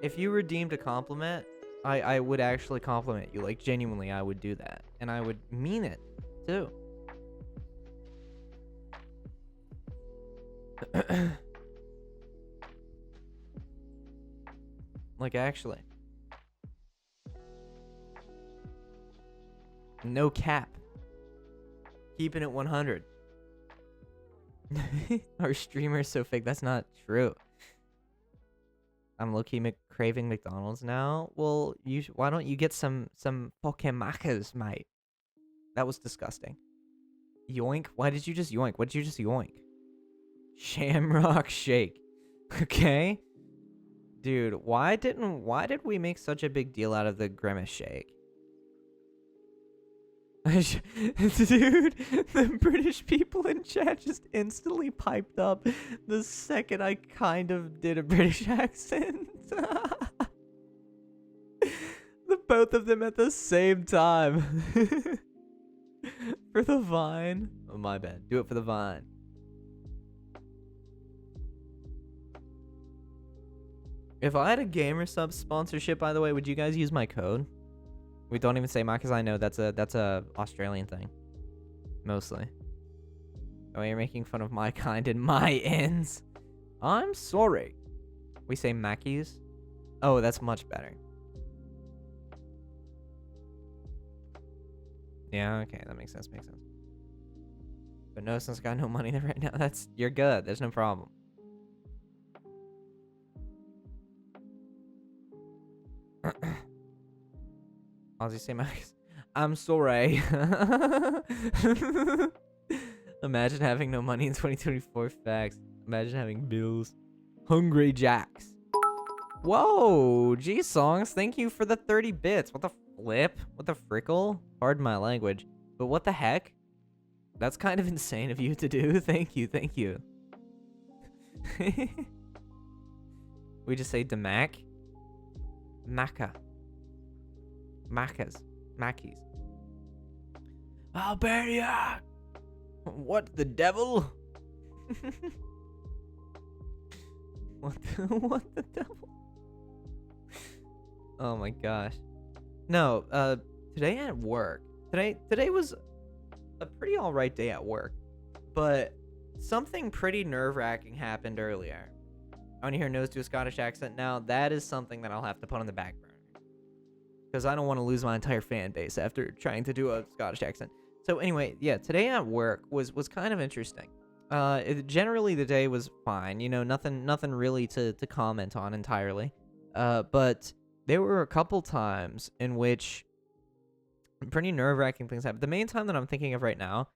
If you redeemed a compliment, I would actually compliment you. Like, genuinely, I would do that. And I would mean it, too. Like, actually. No cap. Keeping it 100. Our streamer's so fake. That's not true. I'm low-key craving McDonald's now. Well, why don't you get some Pokemacas, mate? That was disgusting. Yoink? Why did you just yoink? What did you just yoink? Shamrock Shake. Okay? Dude, why did we make such a big deal out of the Grimace Shake? Dude, the British people in chat just instantly piped up the second I kind of did a British accent. The both of them at the same time. For the Vine. Oh, my bad. Do it for the Vine. If I had a GamerSub sponsorship, by the way, would you guys use my code? We don't even say my, because I know that's a Australian thing. Mostly. Oh, you're making fun of my kind and my ends. I'm sorry. We say Mackies. Oh, that's much better. Yeah, okay, that makes sense, But no, since I got no money right now, you're good. There's no problem. Ozzy say Max. I'm sorry. Imagine having no money in 2024. Facts. Imagine having bills. Hungry Jacks. Whoa, G-Songs. Thank you for the 30 bits. What the flip? What the frickle? Pardon my language. But what the heck? That's kind of insane of you to do. Thank you. We just say Demac. Macca. Maccas. Mackies. Albania! What the devil? What the devil? Oh my gosh. No, today at work. Today was a pretty alright day at work. But something pretty nerve-wracking happened earlier. I want to hear nose to a Scottish accent. Now, that is something that I'll have to put on the back burner. Because I don't want to lose my entire fan base after trying to do a Scottish accent. So anyway, yeah, today at work was kind of interesting. Generally the day was fine, you know, nothing really to comment on entirely. But there were a couple times in which pretty nerve-wracking things happened. The main time that I'm thinking of right now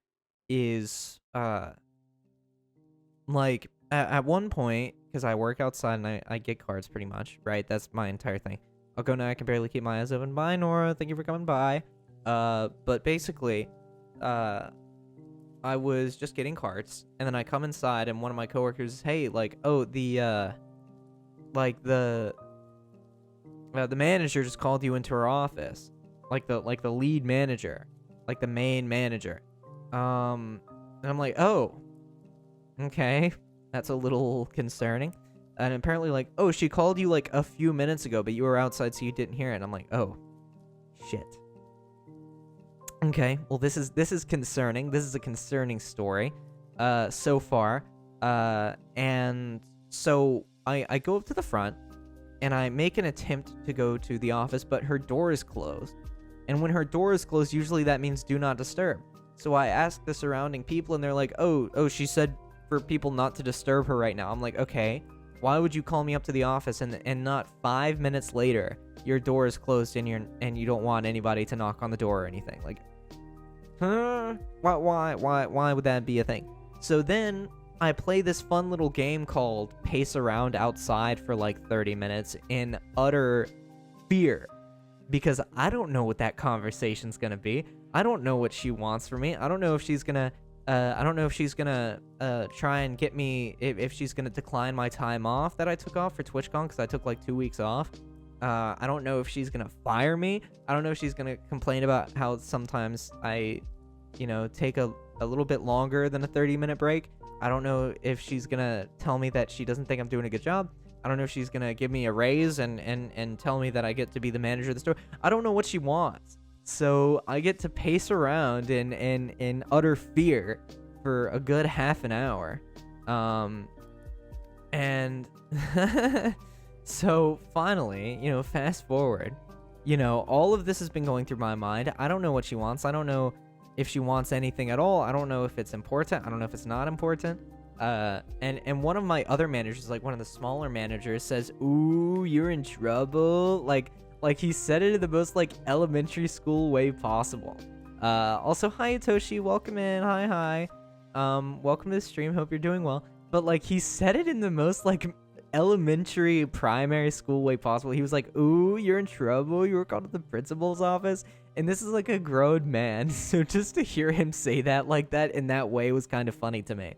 is like at one point, because I work outside and I get cards pretty much, right? That's my entire thing. I'll go now, I can barely keep my eyes open. Bye, Nora. Thank you for coming by. But basically, I was just getting carts, and then I come inside, and one of my coworkers, hey, like, oh, the manager just called you into her office, like the lead manager, like the main manager. And I'm like, oh, okay, that's a little concerning. And apparently, like, oh, she called you like a few minutes ago, but you were outside, so you didn't hear it. And I'm like, oh, shit. Okay, well, this is concerning. This is a concerning story, so far. And so I go up to the front, and I make an attempt to go to the office, but her door is closed. And when her door is closed, usually that means do not disturb. So I ask the surrounding people, and they're like, oh, she said for people not to disturb her right now. I'm like, okay, why would you call me up to the office and not 5 minutes later your door is closed and you don't want anybody to knock on the door or anything? Like, huh? Why would that be a thing? So then I play this fun little game called Pace Around Outside for like 30 minutes in utter fear, because I don't know what that conversation's gonna be. I don't know what she wants from me. I don't know if she's gonna try and get me, if she's gonna decline my time off that I took off for TwitchCon, because I took like 2 weeks off. I don't know if she's gonna fire me. I don't know if she's gonna complain about how sometimes I, take a little bit longer than a 30-minute break. I don't know if she's gonna tell me that she doesn't think I'm doing a good job. I don't know if she's gonna give me a raise and tell me that I get to be the manager of the store. I don't know what she wants. So I get to pace around in utter fear for a good half an hour. And so finally, fast forward, all of this has been going through my mind. I don't know what she wants. I don't know if she wants anything at all. I don't know if it's important. I don't know if it's not important. And one of my other managers, like one of the smaller managers, says, "Ooh, you're in trouble." Like he said it in the most like elementary school way possible. Also, hi Itoshi, welcome in. Hi. Welcome to the stream. Hope you're doing well. But like he said it in the most like elementary primary school way possible. He was like, "Ooh, you're in trouble. You were called to the principal's office." And this is like a grown man. So just to hear him say that like that in that way was kind of funny to me.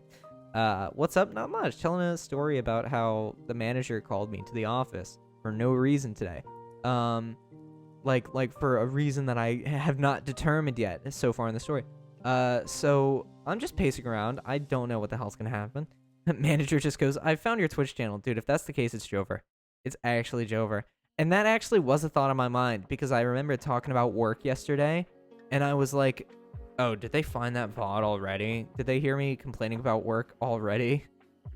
What's up? Not much. Telling a story about how the manager called me to the office for no reason today. Like for a reason that I have not determined yet so far in the story. So I'm just pacing around. I don't know what the hell's gonna happen. Manager just goes, "I found your Twitch channel." Dude, if that's the case, it's Jover. It's actually Jover. And that actually was a thought in my mind, because I remember talking about work yesterday, and I was like, oh, did they find that VOD already? Did they hear me complaining about work already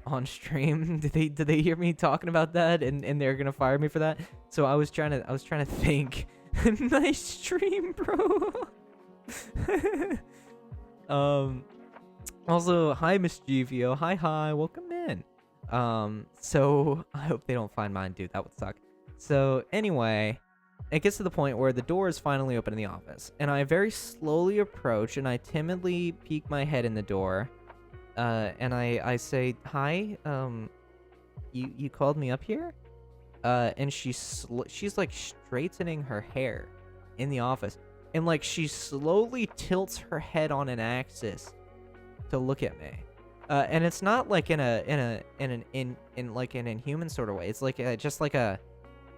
on stream? Did they hear me talking about that and they're gonna fire me for that? So I was trying to think. Nice stream, bro. Also, hi Mischievio. Hi, welcome in. So I hope they don't find mine, dude. That would suck. So anyway, it gets to the point where the door is finally open in the office, and I very slowly approach and I timidly peek my head in the door, and I say, "Hi, you called me up here?" And she's like straightening her hair in the office, and like she slowly tilts her head on an axis to look at me. And it's not like in like an inhuman sort of way. It's like just like a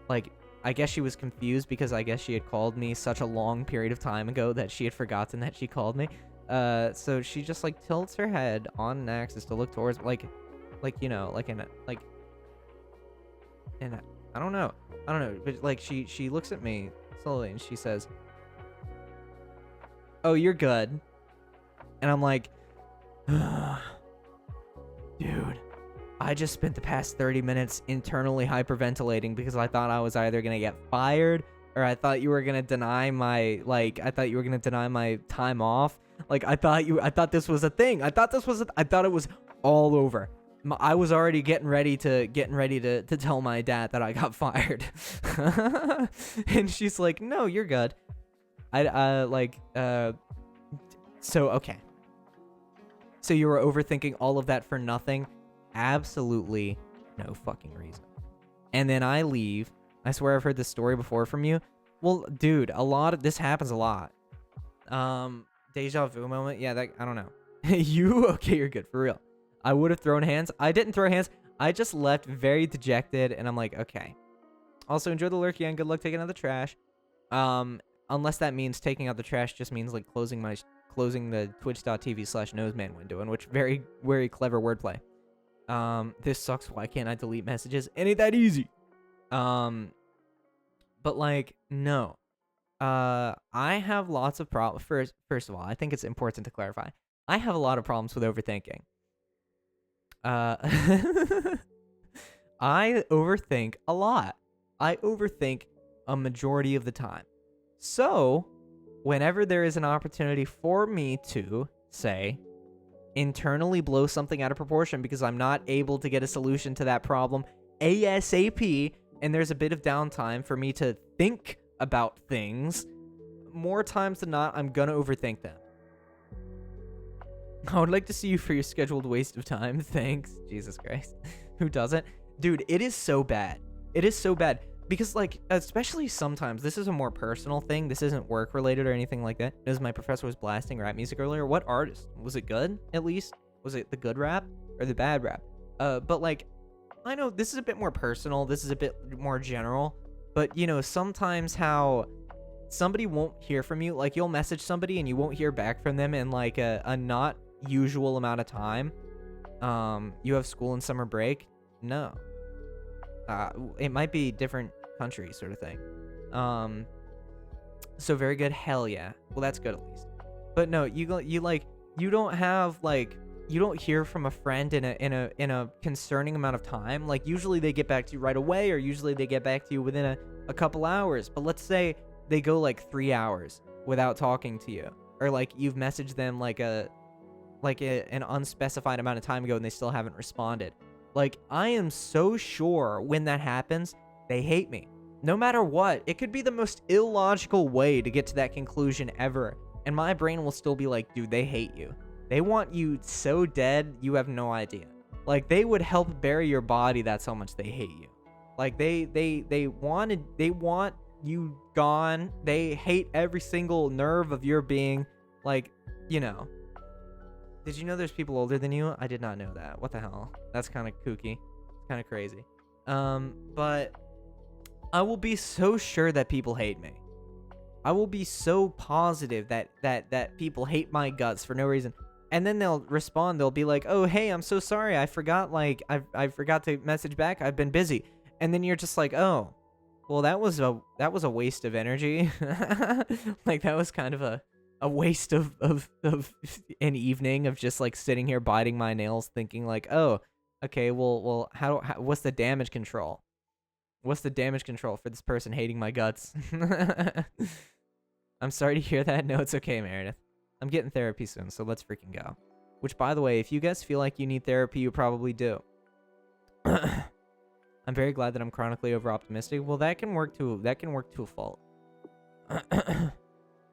like I guess she was confused because I guess she had called me such a long period of time ago that she had forgotten that she called me. So she just like tilts her head on an axis to look towards like you know like in a like in a, I don't know, but like she looks at me slowly and she says, "Oh, you're good," and I'm like, dude. I just spent the past 30 minutes internally hyperventilating because I thought I was either going to get fired or I thought you were going to deny my, I thought you were going to deny my time off. Like, I thought this was a thing. I thought it was all over. I was already getting ready to tell my dad that I got fired. And she's like, no, you're good. So, okay. So you were overthinking all of that for nothing? Absolutely no fucking reason. And then I leave. I swear I've heard this story before from you. Well, dude, this happens a lot. Deja vu moment. Yeah, I don't know. Okay, you're good, for real. I would have thrown hands. I didn't throw hands. I just left very dejected, and I'm like, okay. Also, enjoy the lurky and good luck taking out the trash. Unless that means taking out the trash just means like closing the twitch.tv/noseman window, in which very, very clever wordplay. This sucks. Why can't I delete messages? It ain't that easy. But like, no. I have lots of problems. First of all, I think it's important to clarify. I have a lot of problems with overthinking. I overthink a lot. I overthink a majority of the time. So, whenever there is an opportunity for me to, say, internally blow something out of proportion because I'm not able to get a solution to that problem ASAP, and there's a bit of downtime for me to think about things, more times than not, I'm gonna overthink them. I would like to see you for your scheduled waste of time. Thanks. Jesus Christ. Who doesn't? Dude, it is so bad. It is so bad. Because, like, especially sometimes, this is a more personal thing. This isn't work-related or anything like that. As my professor was blasting rap music earlier. What artist? Was it good, at least? Was it the good rap or the bad rap? But, like, I know this is a bit more personal. This is a bit more general. But, you know, sometimes how somebody won't hear from you. Like, you'll message somebody and you won't hear back from them in, like, a not usual amount of time. You have school and summer break? No. It might be different countries, sort of thing. So very good. Hell yeah. Well, that's good at least. But no, you don't have like, you don't hear from a friend in a concerning amount of time. Like, usually they get back to you right away, or usually they get back to you within a couple hours. But let's say they go like 3 hours without talking to you, or like you've messaged them like an unspecified amount of time ago and they still haven't responded. Like, I am so sure when that happens, they hate me. No matter what, it could be the most illogical way to get to that conclusion ever, and my brain will still be like, dude, they hate you. They want you so dead, you have no idea. Like, they would help bury your body, that's how much they hate you. Like, they want you gone. They hate every single nerve of your being. Like, you know. Did you know there's people older than you? I did not know that. What the hell? That's kind of kooky. Kind of crazy. But I will be so sure that people hate me. I will be so positive that people hate my guts for no reason. And then they'll respond. They'll be like, "Oh, hey, I'm so sorry. I forgot. Like, I forgot to message back. I've been busy." And then you're just like, "Oh, well, that was a waste of energy." Like, that was kind of a waste of an evening of just like sitting here biting my nails, thinking like, "Oh, okay, well, how what's the damage control? What's the damage control for this person hating my guts?" I'm sorry to hear that. No, it's okay, Meredith. I'm getting therapy soon, so let's freaking go. Which, by the way, if you guys feel like you need therapy, you probably do. I'm very glad that I'm chronically over-optimistic. Well, that can work to a fault.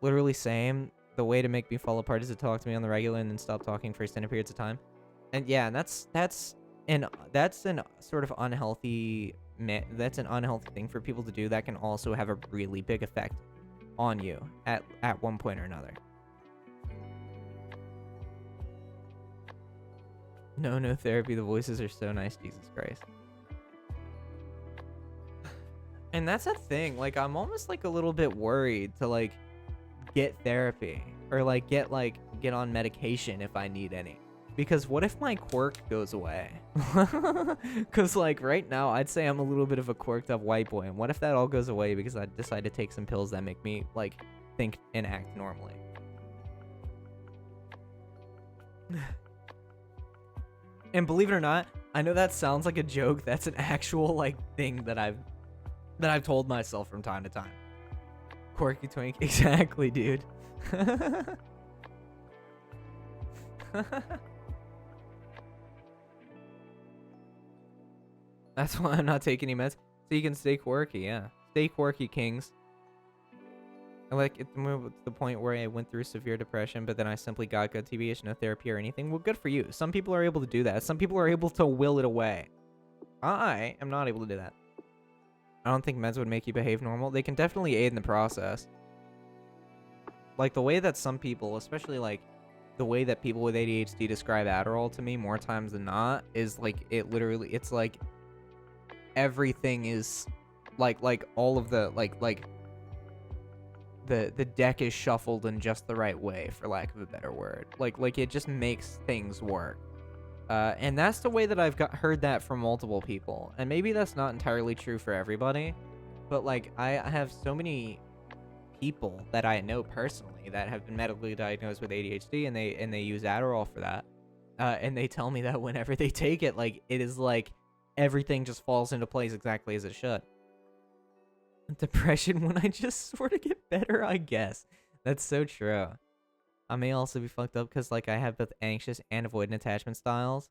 Literally same. The way to make me fall apart is to talk to me on the regular and then stop talking for extended periods of time. And yeah, that's an sort of unhealthy thing for people to do. That can also have a really big effect on you at one point or another. No therapy. The voices are so nice. Jesus Christ. And that's a thing. Like, I'm almost like a little bit worried to like get therapy or like get on medication if I need any. Because what if my quirk goes away? Because like right now, I'd say I'm a little bit of a quirked up white boy. And what if that all goes away because I decide to take some pills that make me like think and act normally? And believe it or not, I know that sounds like a joke. That's an actual like thing that I've told myself from time to time. Quirky twink. Exactly, dude. That's why I'm not taking any meds. So you can stay quirky, yeah. Stay quirky, kings. I like it to the point where I went through severe depression, but then I simply got good TBH, no therapy or anything. Well, good for you. Some people are able to do that. Some people are able to will it away. I am not able to do that. I don't think meds would make you behave normal. They can definitely aid in the process. Like the way that some people, especially like the way that people with ADHD describe Adderall to me more times than not is like it's like everything is like all of the the deck is shuffled in just the right way, for lack of a better word. Like it just makes things work. And that's the way that I've heard that from multiple people. And maybe that's not entirely true for everybody, but like I have so many people that I know personally that have been medically diagnosed with ADHD, and they use Adderall for that. And they tell me that whenever they take it, like it is like everything just falls into place exactly as it should. Depression when I just sort of get better, I guess. That's so true. I may also be fucked up because like I have both anxious and avoidant attachment styles.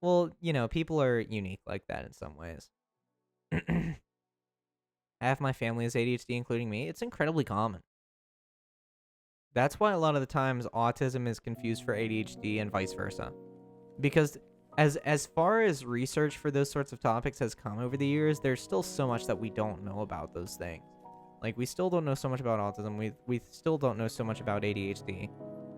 Well, you know, people are unique like that in some ways. Half my family is ADHD, including me. It's incredibly common. That's why a lot of the times autism is confused for ADHD and vice versa. Because as far as research for those sorts of topics has come over the years, there's still so much that we don't know about those things. Like, we still don't know so much about autism. We still don't know so much about ADHD.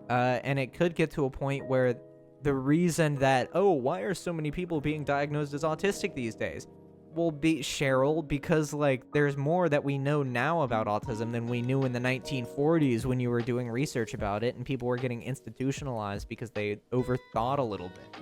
And it could get to a point where the reason that, oh, why are so many people being diagnosed as autistic these days? Will be, Cheryl, because, like, there's more that we know now about autism than we knew in the 1940s when you were doing research about it and people were getting institutionalized because they overthought a little bit.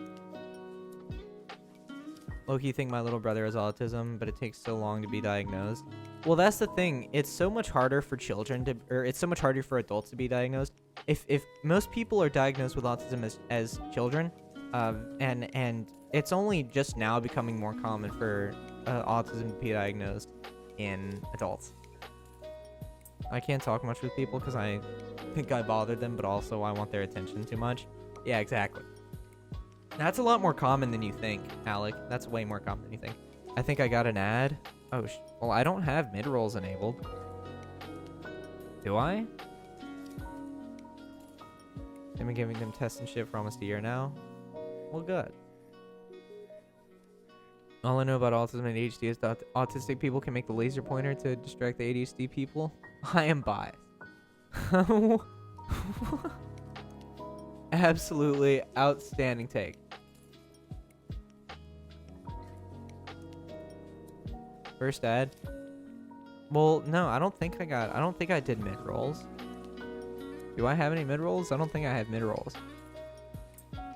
Low-key think my little brother has autism, but it takes so long to be diagnosed. Well, that's the thing. It's so much harder for children to, or it's so much harder for adults to be diagnosed. If most people are diagnosed with autism as children, and it's only just now becoming more common for autism to be diagnosed in adults. I can't talk much with people because I think I bother them, but also I want their attention too much. Yeah, exactly. That's a lot more common than you think, Alec. That's way more common than you think. I think I got an ad. Oh, well, I don't have mid-rolls enabled. Do I? I've been giving them tests and shit for almost a year now. Well, good. All I know about autism and ADHD is that autistic people can make the laser pointer to distract the ADHD people. I am biased. Absolutely outstanding take. First ad. Well, no, I don't think I did mid-rolls. Do I have any mid-rolls? I don't think I had mid-rolls.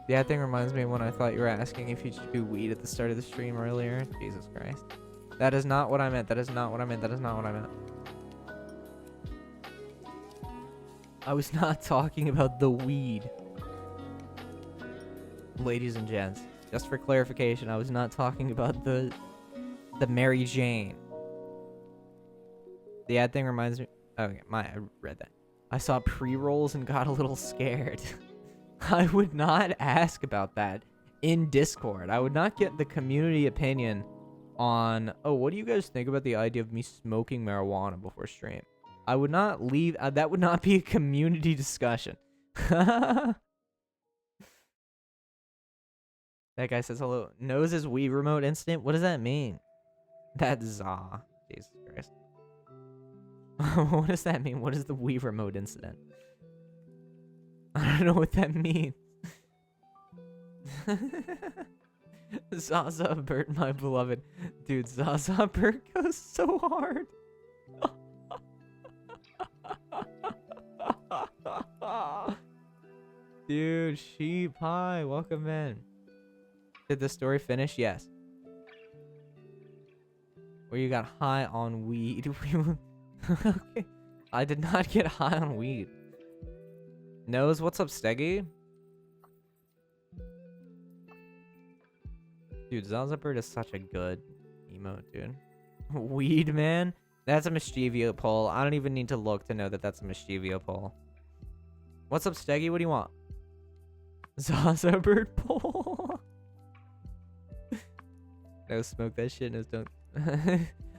The ad thing reminds me of when I thought you were asking if you should do weed at the start of the stream earlier. Jesus Christ. That is not what I meant. That is not what I meant. That is not what I meant. I was not talking about the weed. Ladies and gents, just for clarification, I was not talking about the Mary Jane. The ad thing reminds me... Okay, I read that. I saw pre-rolls and got a little scared. I would not ask about that in Discord. I would not get the community opinion on, oh, what do you guys think about the idea of me smoking marijuana before stream? I would not leave... that would not be a community discussion. That guy says hello. Knows his Wii remote incident? What does that mean? That's Za. Jesus Christ. What does that mean? What is the Wii remote incident? I don't know what that means. Zaza Bert, my beloved. Dude, Zaza Bert goes so hard. Dude, sheep, hi, welcome in. Did the story finish? Yes. Where you got high on weed. Okay. I did not get high on weed. Nose, what's up, Steggy? Dude, Zaza Bird is such a good emote, dude. Weed, man? That's a Mischievio poll. I don't even need to look to know that that's a Mischievio poll. What's up, Steggy? What do you want? Zaza Bird poll. No, smoke that shit. No, don't.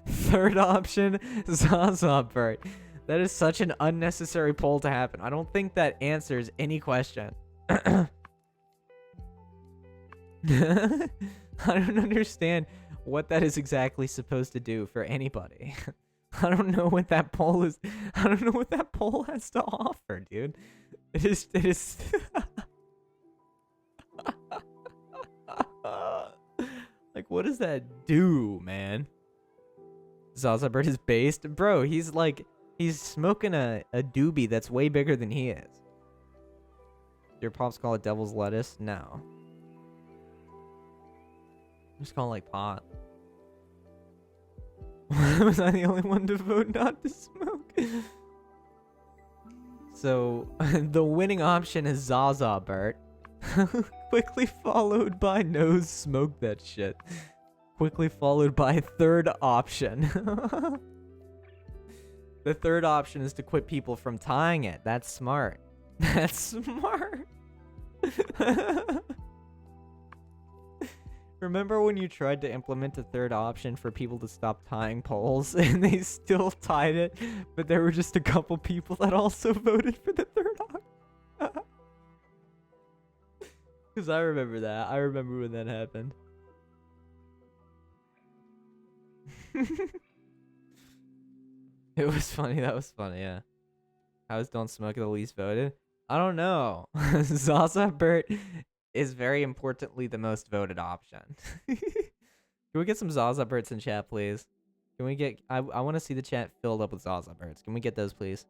Third option, Zaza Bird. That is such an unnecessary poll to happen. I don't think that answers any question. I don't understand what that is exactly supposed to do for anybody. I don't know what that poll is. I don't know what that poll has to offer, dude. It is like, what does that do, man? Zaza Bird is based. Bro, he's smoking a doobie that's way bigger than he is. Your pops call it devil's lettuce? No. I'm just calling like pot. Was I the only one to vote not to smoke? So, the winning option is Zaza Bert. Quickly followed by Nose Smoke That Shit. Quickly followed by third option. The third option is to quit people from tying it. That's smart. That's smart. Remember when you tried to implement a third option for people to stop tying polls and they still tied it, but there were just a couple people that also voted for the third option? Because I remember that. I remember when that happened. It was funny. That was funny, yeah. How is Don't Smoke the least voted? I don't know. Zaza Bert is very importantly the most voted option. Can we get some Zaza Berts in chat, please? Can we get... I want to see the chat filled up with Zaza Berts. Can we get those, please?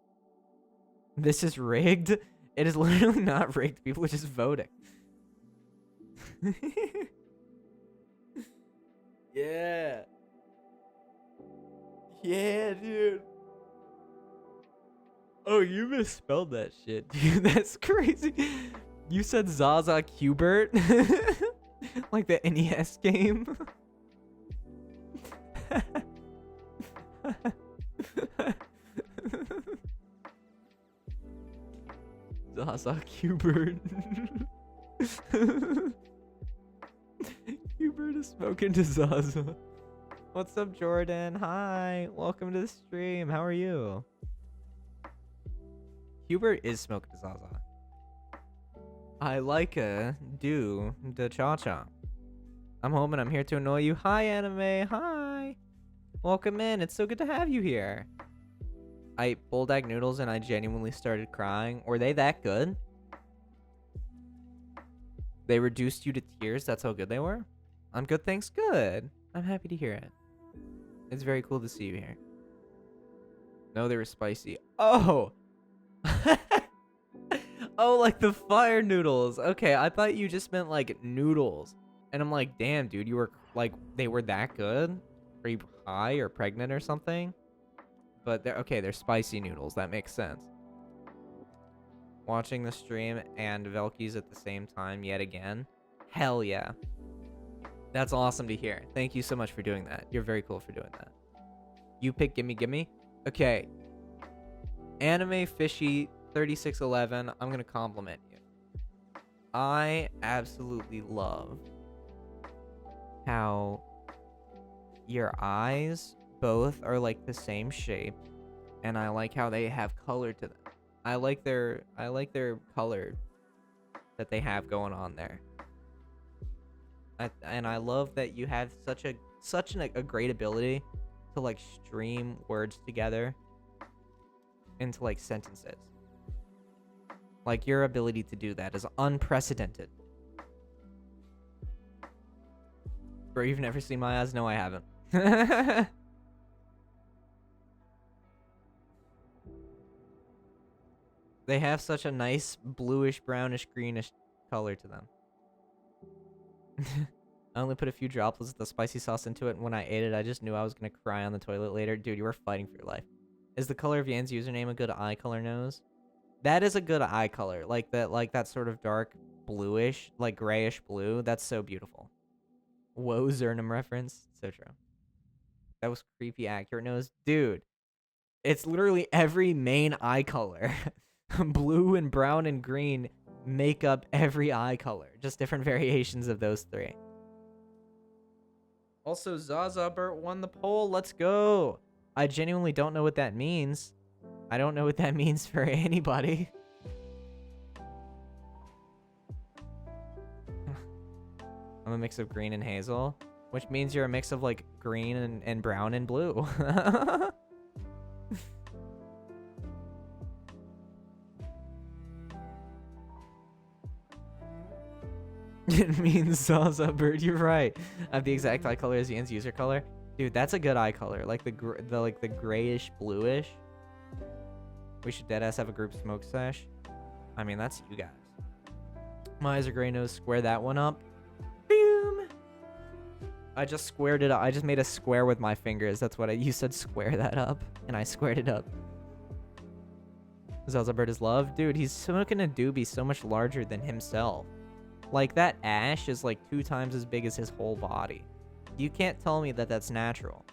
This is rigged? It is literally not rigged. People are just voting. Yeah. Yeah, dude. Oh, you misspelled that shit, dude. That's crazy. You said Zaza Qbert? Like the NES game? Zaza Qbert. Qbert is smoking to Zaza. What's up, Jordan? Hi. Welcome to the stream. How are you? Hubert is smoking to Zaza. I like do the cha-cha. I'm home and I'm here to annoy you. Hi, Anime. Hi. Welcome in. It's so good to have you here. I ate bulldog noodles and I genuinely started crying. Were they that good? They reduced you to tears? That's how good they were? I'm good, thanks. Good. I'm happy to hear it. It's very cool to see you here. No, they were spicy. Oh! Oh, like the fire noodles. Okay, I thought you just meant like noodles. And I'm like, damn, dude, you were like, they were that good? Are you high or pregnant or something? But they're okay, they're spicy noodles. That makes sense. Watching the stream and Velky's at the same time yet again. Hell yeah. That's awesome to hear. Thank you so much for doing that. You're very cool for doing that. You pick Gimme Gimme? Okay. Anime Fishy 3611, I'm gonna compliment you. I absolutely love how your eyes both are like the same shape, and I like how they have color to them. I like their color that they have going on there. And I love that you have such a great ability to like stream words together into like sentences. Like your ability to do that is unprecedented. Bro, you've never seen my eyes? No, I haven't. They have such a nice bluish, brownish, greenish color to them. I only put a few droplets of the spicy sauce into it, and when I ate it, I just knew I was gonna cry on the toilet later. Dude, you were fighting for your life. Is the color of Yan's username a good eye color nose? That is a good eye color. Like that sort of dark bluish, like grayish blue. That's so beautiful. Whoa, Zernum reference. So true. That was creepy accurate nose. Dude, it's literally every main eye color. Blue and brown and green make up every eye color. Just different variations of those three. Also, Zaza Bert won the poll. Let's go. I genuinely don't know what that means. I don't know what that means for anybody. I'm a mix of green and hazel, which means you're a mix of like green and brown and blue. It means Zaza Bird. You're right. I have the exact eye color as Yan's user color. Dude, that's a good eye color. Like the grayish bluish. We should deadass have a group smoke sesh. I mean, that's you guys. My eyes are gray nose. Square that one up. Boom. I just squared it up. I just made a square with my fingers. That's what you said. Square that up, and I squared it up. Zaza Bird is love, dude. He's smoking a doobie so much larger than himself. Like, that ash is like 2 times as big as his whole body. You can't tell me that that's natural.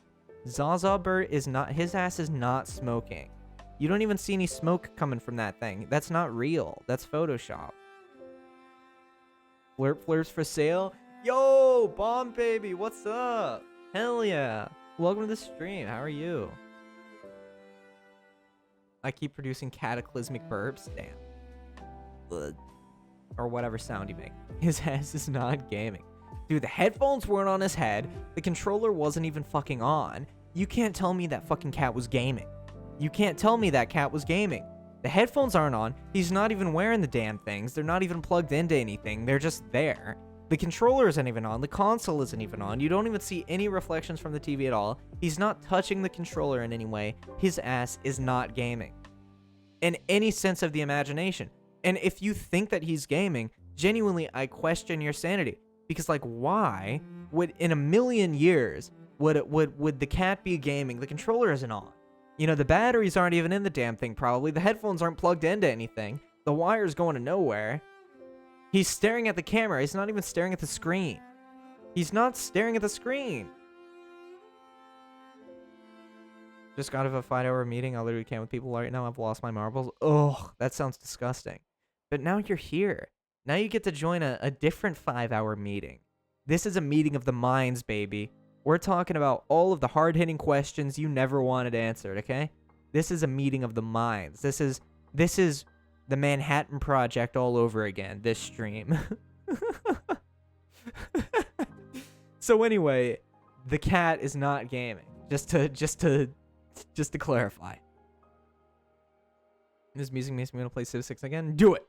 Zaza Bert is not... His ass is not smoking. You don't even see any smoke coming from that thing. That's not real. That's Photoshop. Flirp flirps for sale? Yo, Bomb Baby, what's up? Hell yeah. Welcome to the stream. How are you? I keep producing cataclysmic burps. Damn. Ugh. Or whatever sound you make. His ass is not gaming. Dude, the headphones weren't on his head. The controller wasn't even fucking on. You can't tell me that fucking cat was gaming. You can't tell me that cat was gaming. The headphones aren't on. He's not even wearing the damn things. They're not even plugged into anything. They're just there. The controller isn't even on. The console isn't even on. You don't even see any reflections from the TV at all. He's not touching the controller in any way. His ass is not gaming. In any sense of the imagination. And if you think that he's gaming, genuinely, I question your sanity. Because, like, why would, in a million years, would the cat be gaming? The controller isn't on. You know, the batteries aren't even in the damn thing, probably. The headphones aren't plugged into anything. The wire's going to nowhere. He's staring at the camera. He's not even staring at the screen. He's not staring at the screen. Just got out of a 5-hour meeting. I literally can't with people right now. I've lost my marbles. Ugh, that sounds disgusting. But now you're here. Now you get to join a different 5-hour meeting. This is a meeting of the minds, baby. We're talking about all of the hard-hitting questions you never wanted answered, okay? This is a meeting of the minds. This is the Manhattan Project all over again, this stream. So anyway, the cat is not gaming. Just to clarify. This music makes me want to play Civ 6 again. Do it.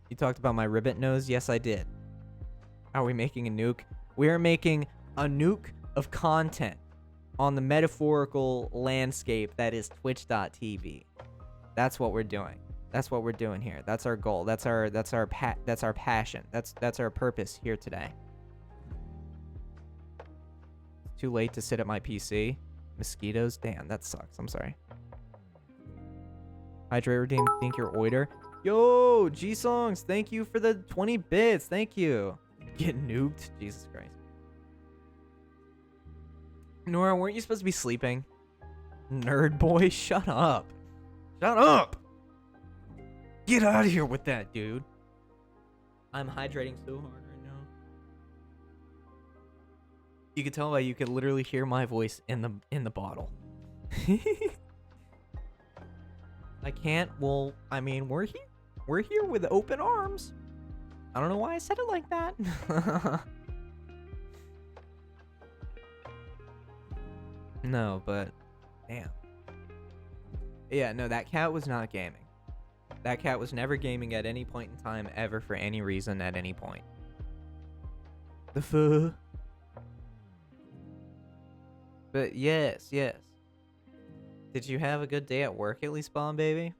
You talked about my ribbit nose? Yes, I did. Are we making a nuke? We are making a nuke of content on the metaphorical landscape that is Twitch.tv. That's what we're doing. That's what we're doing here. That's our goal. That's our passion. That's our purpose here today. It's too late to sit at my PC. Mosquitoes? Damn, that sucks. I'm sorry. Hydrate Redeem, think you're oider. Yo, G-Songs, thank you for the 20 bits. Thank you. Get nuked? Jesus Christ. Nora, weren't you supposed to be sleeping? Nerd boy, shut up. Shut up. Get out of here with that, dude. I'm hydrating so hard right now. You can tell by you can literally hear my voice in the bottle. I can't. Well, I mean, we're here. We're here with open arms. I don't know why I said it like that. No, but damn. Yeah, no, that cat was not gaming. That cat was never gaming at any point in time ever for any reason at any point. The fuck? But yes. Did you have a good day at work at least, Bomb Baby?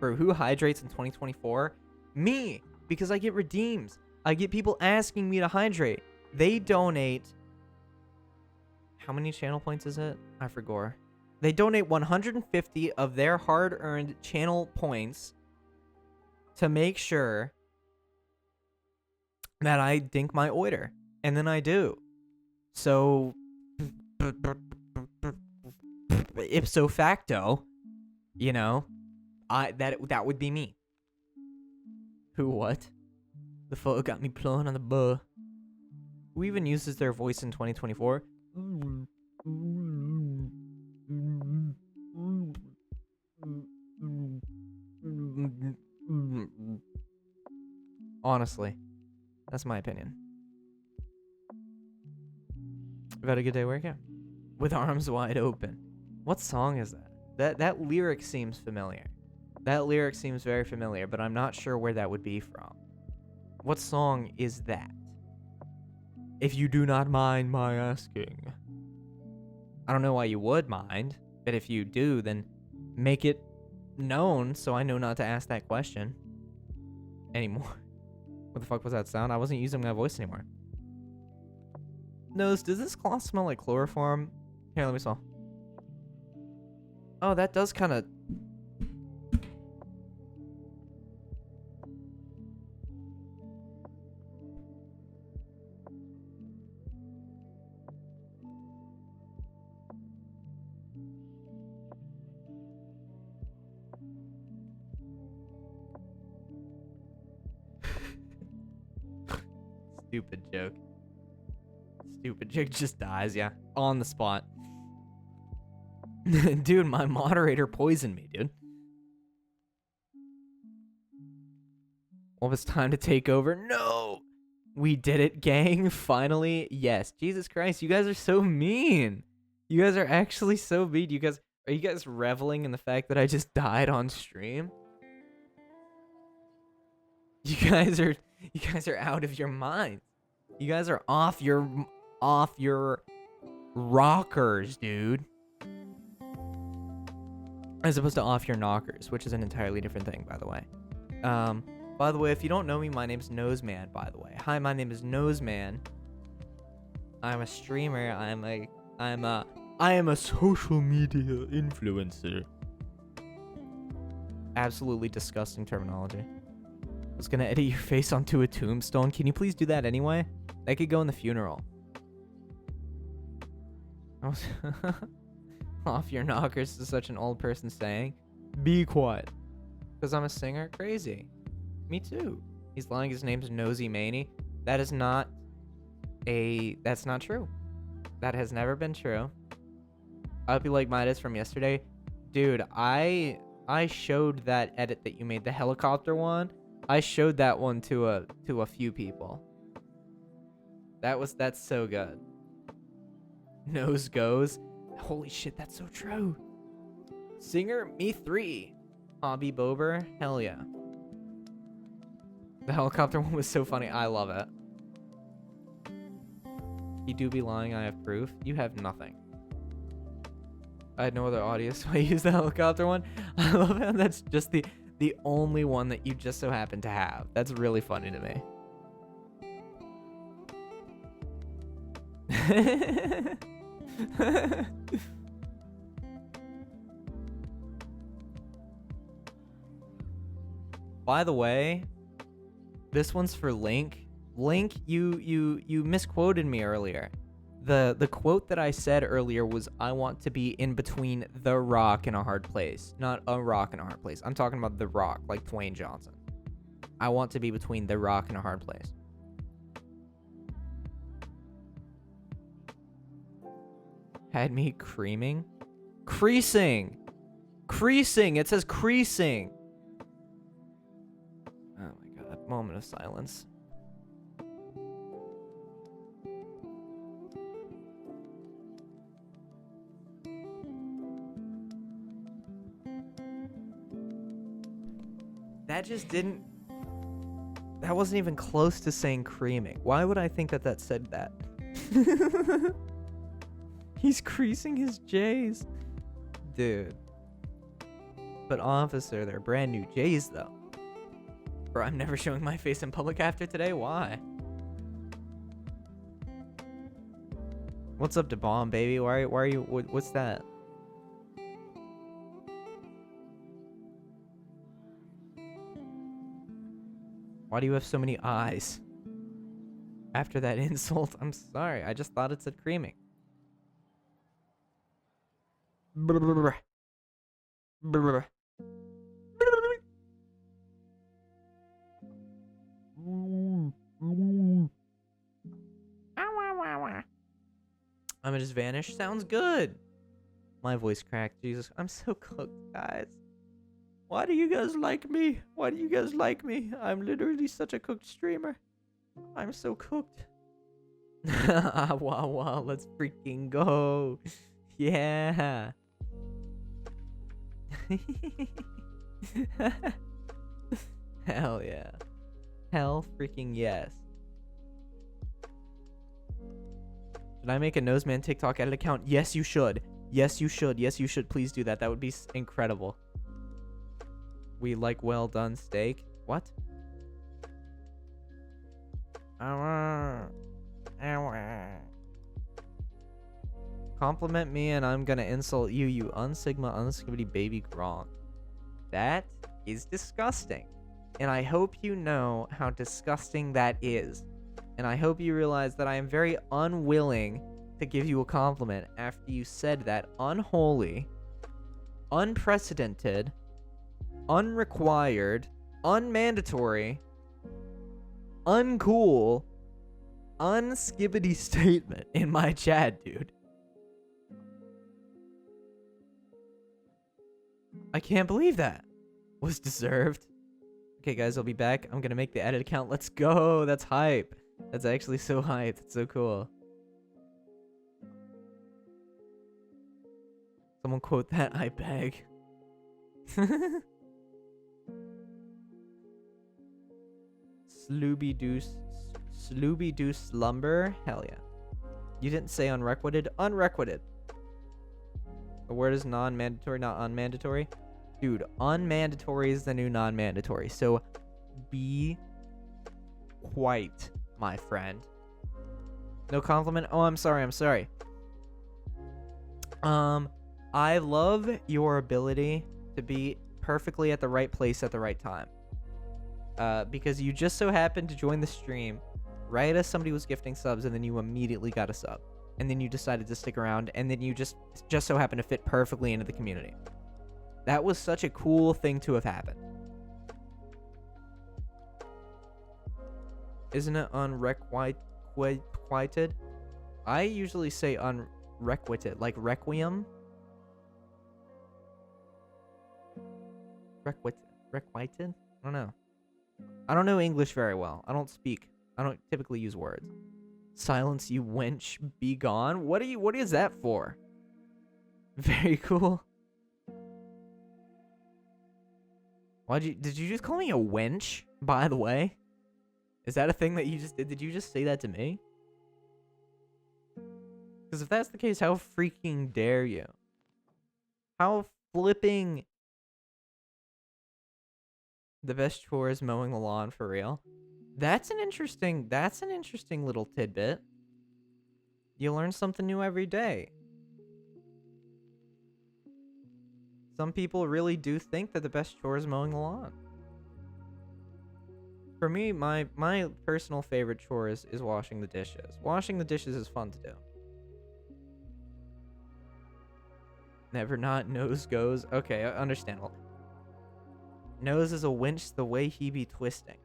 Bro, who hydrates in 2024? Me! Because I get redeems. I get people asking me to hydrate. They donate... How many channel points is it? I forgot. They donate 150 of their hard-earned channel points to make sure that I dink my order. And then I do. So... ipso facto, you know, that would be me. Who what? The photo got me blowing on the buh. Who even uses their voice in 2024? Honestly, that's my opinion. You've had a good day working? With arms wide open. What song is that? That lyric seems familiar. That lyric seems very familiar, but I'm not sure where that would be from. What song is that? If you do not mind my asking. I don't know why you would mind, but if you do, then make it known so I know not to ask that question anymore. What the fuck was that sound? I wasn't using my voice anymore. Nose, does this cloth smell like chloroform? Here, let me smell. Oh, that does kind of... Stupid joke. Stupid joke just dies, yeah. On the spot. Dude, my moderator poisoned me, dude. Well, it's time to take over. No! We did it, gang. Finally. Yes. Jesus Christ, you guys are so mean. You guys are actually so mean. Are you guys reveling in the fact that I just died on stream? You guys are out of your minds. You guys are off your rockers, dude. As opposed to off your knockers, which is an entirely different thing, by the way. By the way, if you don't know me, my name's Noseman, by the way. Hi, my name is Noseman. I'm a streamer. I am a social media influencer. Absolutely disgusting terminology. I was gonna edit your face onto a tombstone. Can you please do that anyway? That could go in the funeral. Off your knockers is such an old person saying. Be quiet. Because I'm a singer? Crazy. Me too. He's lying. His name's Nosy Maney. That's not true. That has never been true. I'll be like Midas from yesterday. Dude, I showed that edit that you made, the helicopter one. I showed that one to a few people. That's so good. Nose goes. Holy shit, that's so true. Singer, me 3. Hobby Bober, hell yeah. The helicopter one was so funny. I love it. You do be lying, I have proof. You have nothing. I had no other audio, so I used the helicopter one. I love how that's just the only one that you just so happen to have. That's really funny to me. By the way, this one's for Link. Link, you misquoted me earlier. The quote that I said earlier was, I want to be in between the rock and a hard place. Not a rock and a hard place. I'm talking about the rock, like Dwayne Johnson. I want to be between the rock and a hard place. Had me creaming? Creasing! Creasing! It says creasing! Oh my god. Moment of silence. That wasn't even close to saying creaming. Why would I think that that said that? He's creasing his J's. Dude. But officer, they're brand new J's though. Bro, I'm never showing my face in public after today. Why? What's up to bomb, baby? Why are you, what's that? Why do you have so many eyes? After that insult, I'm sorry. I just thought it said creaming. Brr. Brr. I'ma just vanish. Sounds good. My voice cracked. Jesus, I'm so cooked, guys. Why do you guys like me? Why do you guys like me? I'm literally such a cooked streamer. I'm so cooked. Wow, let's freaking go. Yeah. Hell yeah. Hell freaking yes. Should I make a Noseman TikTok edit account? Yes, you should. Yes, you should. Yes, you should. Please do that. That would be incredible. We like well done steak. What? Compliment me and I'm gonna insult you, you unsigma unskibbity baby Gronk. That is disgusting. And I hope you know how disgusting that is. And I hope you realize that I am very unwilling to give you a compliment after you said that unholy, unprecedented, unrequired, unmandatory, uncool, unskibbity statement in my chat, dude. I can't believe that was deserved. Okay, guys, I'll be back. I'm gonna make the edit account. Let's go. That's hype. That's actually so hype. It's so cool. Someone quote that, I beg. Slooby-doo slumber? Hell yeah. You didn't say unrequited? Unrequited. The word is non-mandatory, not unmandatory. Dude, unmandatory is the new non-mandatory. So be quite, my friend. No compliment? Oh, I'm sorry. I love your ability to be perfectly at the right place at the right time. Because you just so happened to join the stream right as somebody was gifting subs, and then you immediately got a sub. And then you decided to stick around, and then you just so happened to fit perfectly into the community. That was such a cool thing to have happened. Isn't it unrequited? I usually say unrequited, like requiem. Requited? I don't know. I don't know English very well. I don't typically use words. Silence, you wench, be gone. What is that for? Very cool. Did you just call me a wench, by the way? Is that a thing that you just did? Did you just say that to me? Because if that's the case, how freaking dare you? How flipping... The best chore is mowing the lawn, for real. That's an interesting little tidbit. You learn something new every day. Some people really do think that the best chore is mowing the lawn. For me, my personal favorite chore is washing the dishes. Washing the dishes is fun to do. Never not nose goes. Okay, understandable. Nose is a winch the way he be twisting.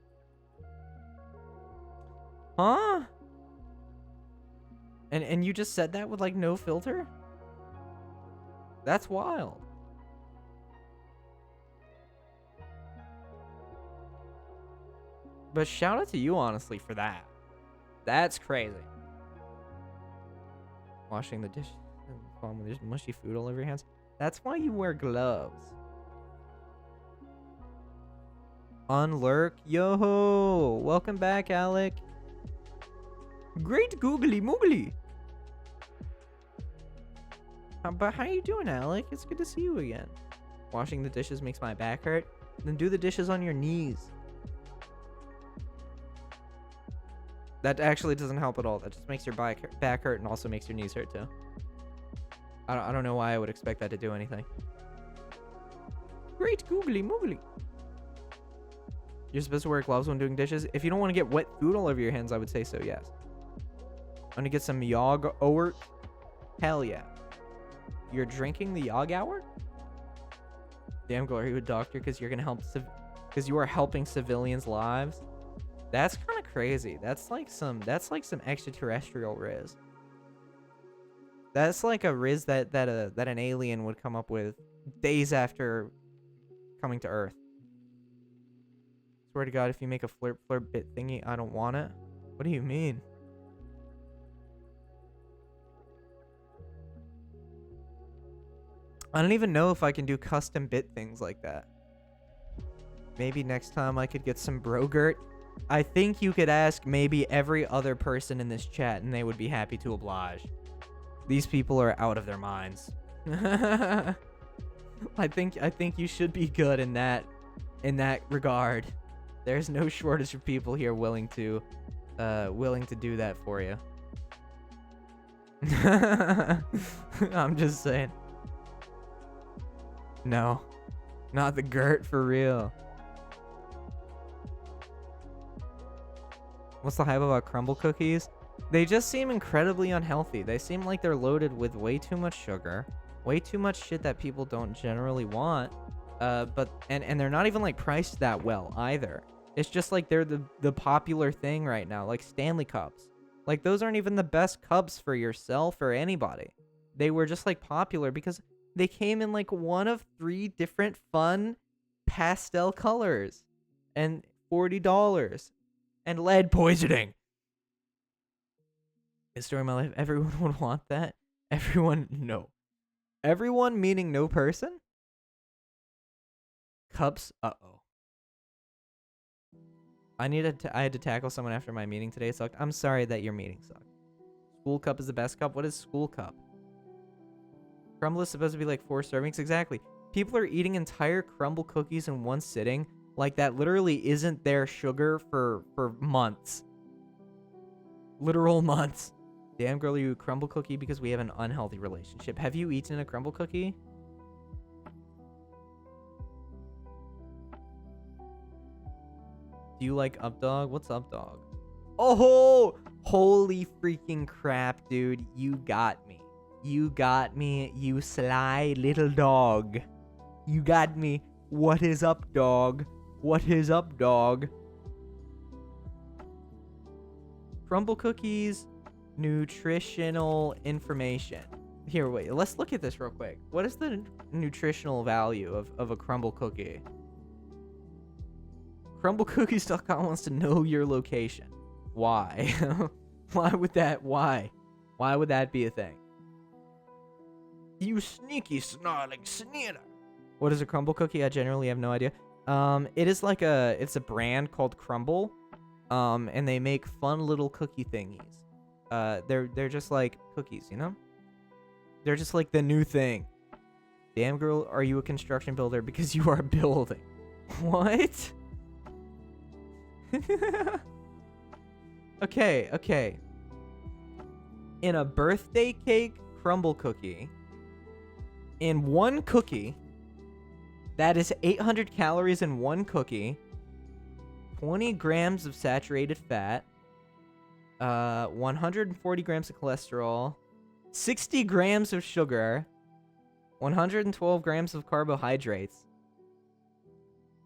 Huh? And you just said that with like no filter? That's wild. But shout out to you, honestly, for that. That's crazy. Washing the dishes. When there's mushy food all over your hands. That's why you wear gloves. Unlurk. Yo, welcome back, Alec. Great googly moogly. But how you doing, Alec? It's good to see you again. Washing the dishes makes my back hurt. Then do the dishes on your knees. That actually doesn't help at all. That just makes your back hurt and also makes your knees hurt too. I don't know why I would expect that to do anything. Great googly moogly. You're supposed to wear gloves when doing dishes. If you don't want to get wet food all over your hands, I would say so, yes. I'm gonna get some Yog Owert. Hell yeah. You're drinking the Yog Hour? Damn, girl, are you a doctor? Because you're gonna help, because you are helping civilians' lives. That's kind of crazy. That's like some extraterrestrial riz. That's like a riz that an alien would come up with days after coming to Earth. Swear to God, if you make a flirt bit thingy, I don't want it. What do you mean? I don't even know if I can do custom bit things like that. Maybe next time I could get some Brogurt. I think you could ask maybe every other person in this chat and they would be happy to oblige. These people are out of their minds. I think you should be good in that regard. There's no shortage of people here willing to do that for you. I'm just saying. No. Not the Gert for real. What's the hype about crumble cookies? They just seem incredibly unhealthy. They seem like they're loaded with way too much sugar, way too much shit that people don't generally want. But they're not even like priced that well either. It's just like they're the popular thing right now, like Stanley Cups. Like those aren't even the best cups for yourself or anybody. They were just like popular because they came in like one of 3 different fun pastel colors and $40 and lead poisoning. The story of my life. Everyone would want that. Everyone, no. Everyone meaning no person? Cups, uh-oh. I had to tackle someone after my meeting today. It sucked. I'm sorry that your meeting sucked. School cup is the best cup. What is school cup? Crumble is supposed to be like 4 servings. Exactly. People are eating entire crumble cookies in one sitting. Like that literally isn't their sugar for months. Literal months. Damn, girl, are you a crumble cookie? Because we have an unhealthy relationship. Have you eaten a crumble cookie? Do you like Up Dog? What's Up Dog? Oh, holy freaking crap, dude. You got me. You got me, you sly little dog. You got me. What is up, dog? What is up, dog? Crumble cookies, nutritional information. Here, wait, let's look at this real quick. What is the nutritional value of a crumble cookie? Crumblecookies.com wants to know your location. Why? Why would that be a thing? You sneaky, snarling sneaker. What is a crumble cookie? I generally have no idea. It is like it's a brand called Crumble. And they make fun little cookie thingies. They're just like cookies, you know? They're just like the new thing. Damn, girl, are you a construction builder? Because you are building. What? Okay. In a birthday cake crumble cookie, in one cookie, that is 800 calories in one cookie, 20 grams of saturated fat, 140 grams of cholesterol, 60 grams of sugar, 112 grams of carbohydrates,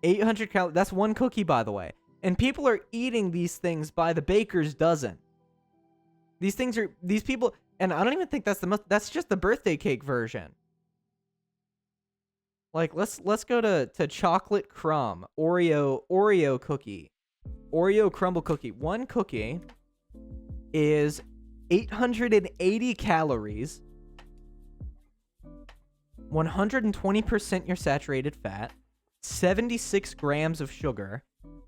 800 calories. That's one cookie, by the way. And people are eating these things by the baker's dozen. These people, and I don't even think that's just the birthday cake version. Like, let's go to chocolate crumb, Oreo cookie, Oreo crumble cookie. One cookie is 880 calories, 120% your saturated fat, 76 grams of sugar,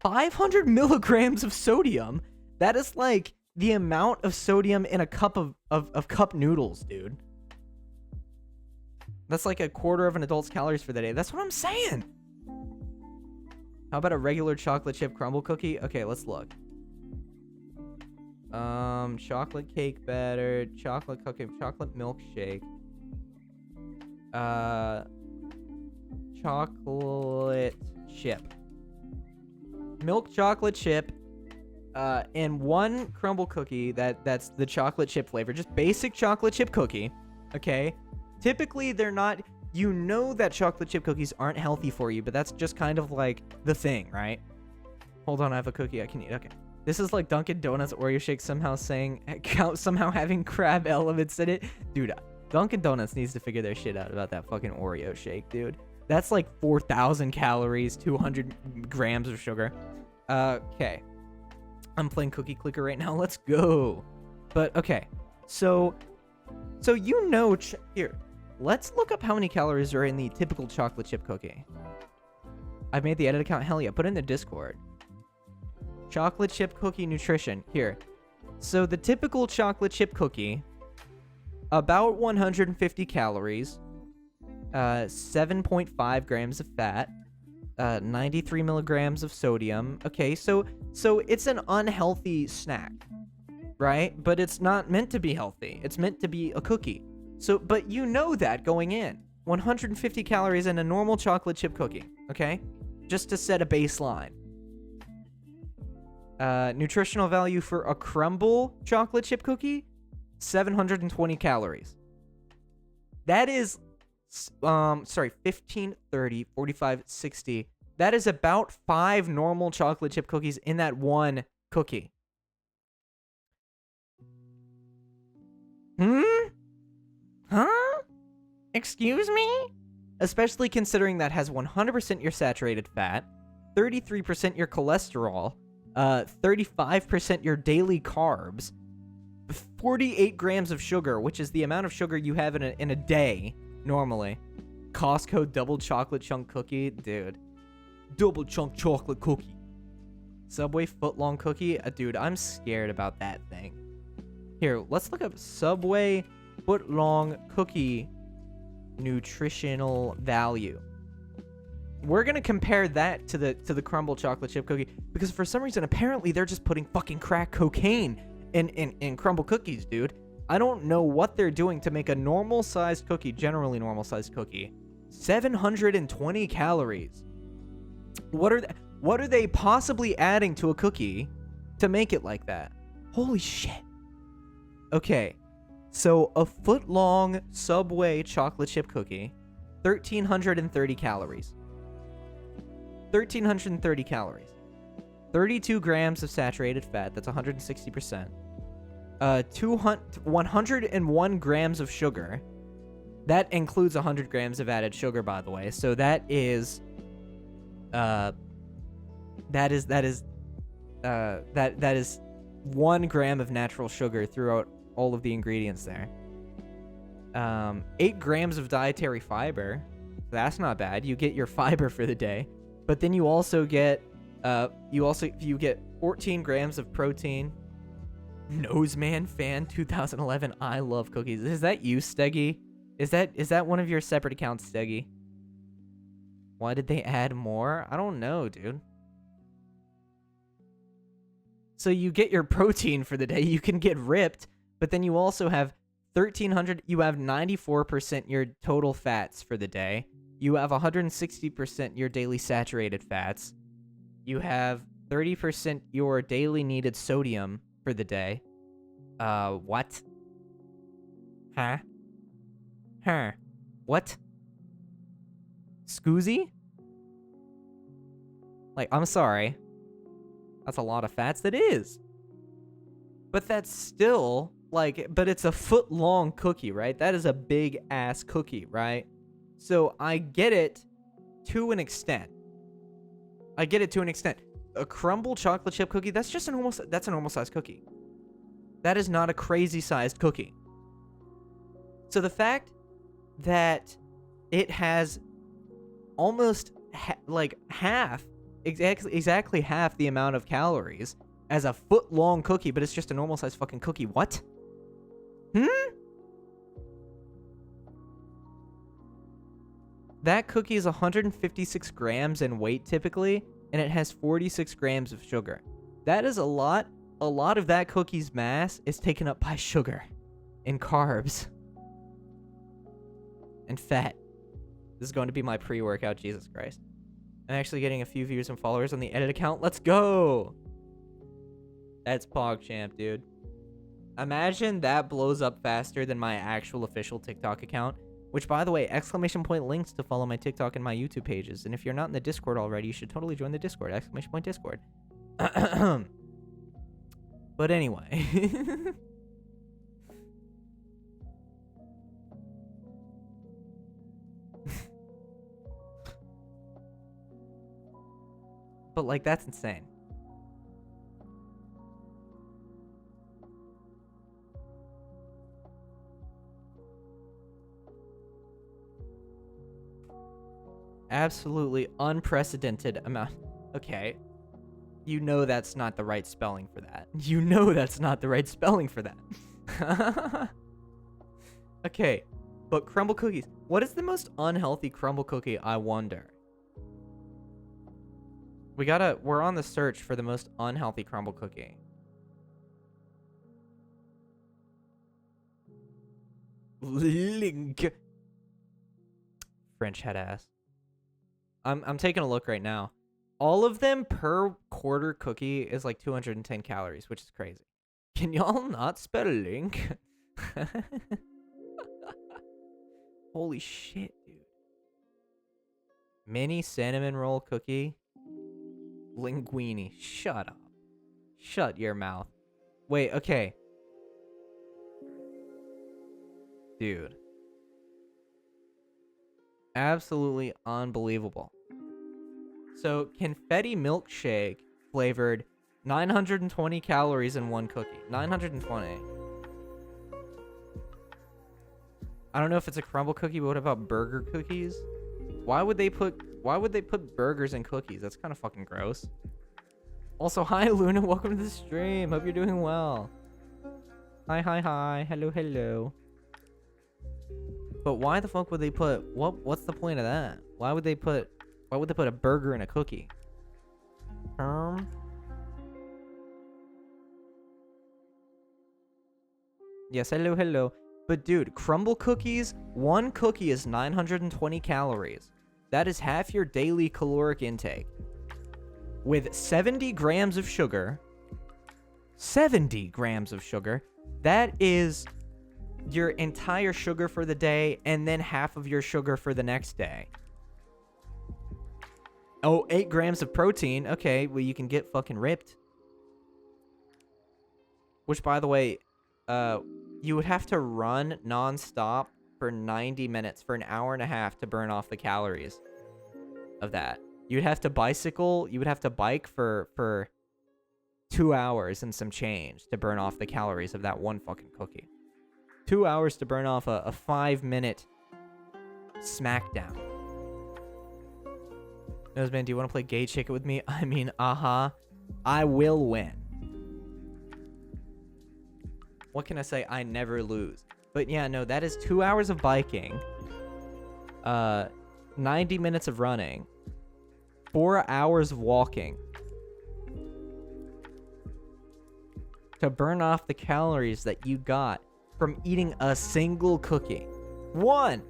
500 milligrams of sodium. That is like the amount of sodium in a cup of cup noodles, dude. That's like a quarter of an adult's calories for the day. That's what I'm saying. How about a regular chocolate chip crumble cookie? Okay, let's look. Chocolate cake batter, chocolate cookie, chocolate milkshake. Chocolate chip. Milk chocolate chip. And one crumble cookie that's the chocolate chip flavor. Just basic chocolate chip cookie. Okay? Typically, they're not... You know that chocolate chip cookies aren't healthy for you, but that's just kind of like the thing, right? Hold on, I have a cookie I can eat. Okay. This is like Dunkin' Donuts Oreo shake somehow having crab elements in it. Dude, Dunkin' Donuts needs to figure their shit out about that fucking Oreo shake, dude. That's like 4,000 calories, 200 grams of sugar. Okay. I'm playing Cookie Clicker right now. Let's go. But, okay. So you know... Here. Let's look up how many calories are in the typical chocolate chip cookie. I've made the edit account. Hell yeah. Put it in the Discord. Chocolate chip cookie nutrition. Here. So the typical chocolate chip cookie, about 150 calories, 7.5 grams of fat, 93 milligrams of sodium. Okay, so it's an unhealthy snack, right? But it's not meant to be healthy. It's meant to be a cookie. So, but you know that going in. 150 calories in a normal chocolate chip cookie, okay? Just to set a baseline. Nutritional value for a crumble chocolate chip cookie, 720 calories. That is, 15, 30, 45, 60. That is about 5 normal chocolate chip cookies in that one cookie. Huh? Excuse me? Especially considering that has 100% your saturated fat, 33% your cholesterol, 35% your daily carbs, 48 grams of sugar, which is the amount of sugar you have in a day normally. Costco double chocolate chunk cookie, dude. Double chunk chocolate cookie. Subway footlong cookie, dude, I'm scared about that thing. Here, let's look up Subway footlong cookie nutritional value. We're gonna compare that to the crumble chocolate chip cookie because for some reason apparently they're just putting fucking crack cocaine in crumble cookies, dude. I don't know what they're doing to make a normal sized cookie, generally normal sized cookie, 720 calories. What are they possibly adding to a cookie to make it like that? Holy shit. Okay. So a foot long Subway chocolate chip cookie, 1,330 calories. 1,330 calories. 32 grams of saturated fat, that's 160%. 101 grams of sugar. That includes 100 grams of added sugar, by the way. So that is 1 gram of natural sugar throughout all of the ingredients there. 8 grams of dietary fiber. That's not bad. You get your fiber for the day. But then you also get you get 14 grams of protein. Noseman Fan 2011. I love cookies. Is that you, Steggy? Is that one of your separate accounts, Steggy? Why did they add more? I don't know, dude. So you get your protein for the day. You can get ripped, but then you also have 1,300. You have 94% your total fats for the day. You have 160% your daily saturated fats. You have 30% your daily needed sodium for the day. What? Huh? What? Scoozy? Like, I'm sorry. That's a lot of fats. That is. But that's still, like, but it's a foot long cookie, right? That is a big ass cookie, right? So I get it to an extent. A crumble chocolate chip cookie, that's a normal sized cookie. That is not a crazy sized cookie. So the fact that it has almost like half exactly half the amount of calories as a foot-long cookie, but it's just a normal-sized fucking cookie. What? That cookie is 156 grams in weight typically, and it has 46 grams of sugar. That is a lot. A lot of that cookie's mass is taken up by sugar and carbs and fat. This is going to be my pre-workout, Jesus Christ. I'm actually getting a few views and followers on the edit account. Let's go! That's PogChamp, dude. Imagine that blows up faster than my actual official TikTok account. Which, by the way, ! Links to follow my TikTok and my YouTube pages. And if you're not in the Discord already, you should totally join the Discord. ! Discord. But anyway. But, like, that's insane. Absolutely unprecedented amount. Okay. You know that's not the right spelling for that. You know that's not the right spelling for that. Okay. But crumble cookies. What is the most unhealthy crumble cookie, I wonder? We're on the search for the most unhealthy crumble cookie. Link. French head ass. I'm taking a look right now. All of them per quarter cookie is like 210 calories, which is crazy. Can y'all not spell link? Holy shit, dude. Mini cinnamon roll cookie. Linguini. Shut up. Shut your mouth. Wait, okay. Dude. Absolutely unbelievable. So, confetti milkshake flavored 920 calories in one cookie. 920. I don't know if it's a crumble cookie, but what about burger cookies? Why would they put burgers in cookies? That's kind of fucking gross. Also, hi Luna, welcome to the stream. Hope you're doing well. Hi. Hello. But why the fuck would they put what's the point of that? Why would they put a burger in a cookie? Yes, hello. But dude, crumble cookies, one cookie is 920 calories. That is half your daily caloric intake. With 70 grams of sugar. 70 grams of sugar. That is your entire sugar for the day and then half of your sugar for the next day. Oh, 8 grams of protein. Okay, well, you can get fucking ripped. Which, by the way, you would have to run nonstop for 90 minutes, for an hour and a half to burn off the calories of that. You'd have to bicycle. You would have to bike for 2 hours and some change to burn off the calories of that one fucking cookie. 2 hours to burn off a 5-minute smackdown. Nosman, do you want to play Gay Chicken with me? I mean, I will win. What can I say? I never lose. But yeah, no, that is 2 hours of biking. 90 minutes of running. 4 hours of walking. To burn off the calories that you got from eating a single cookie. One!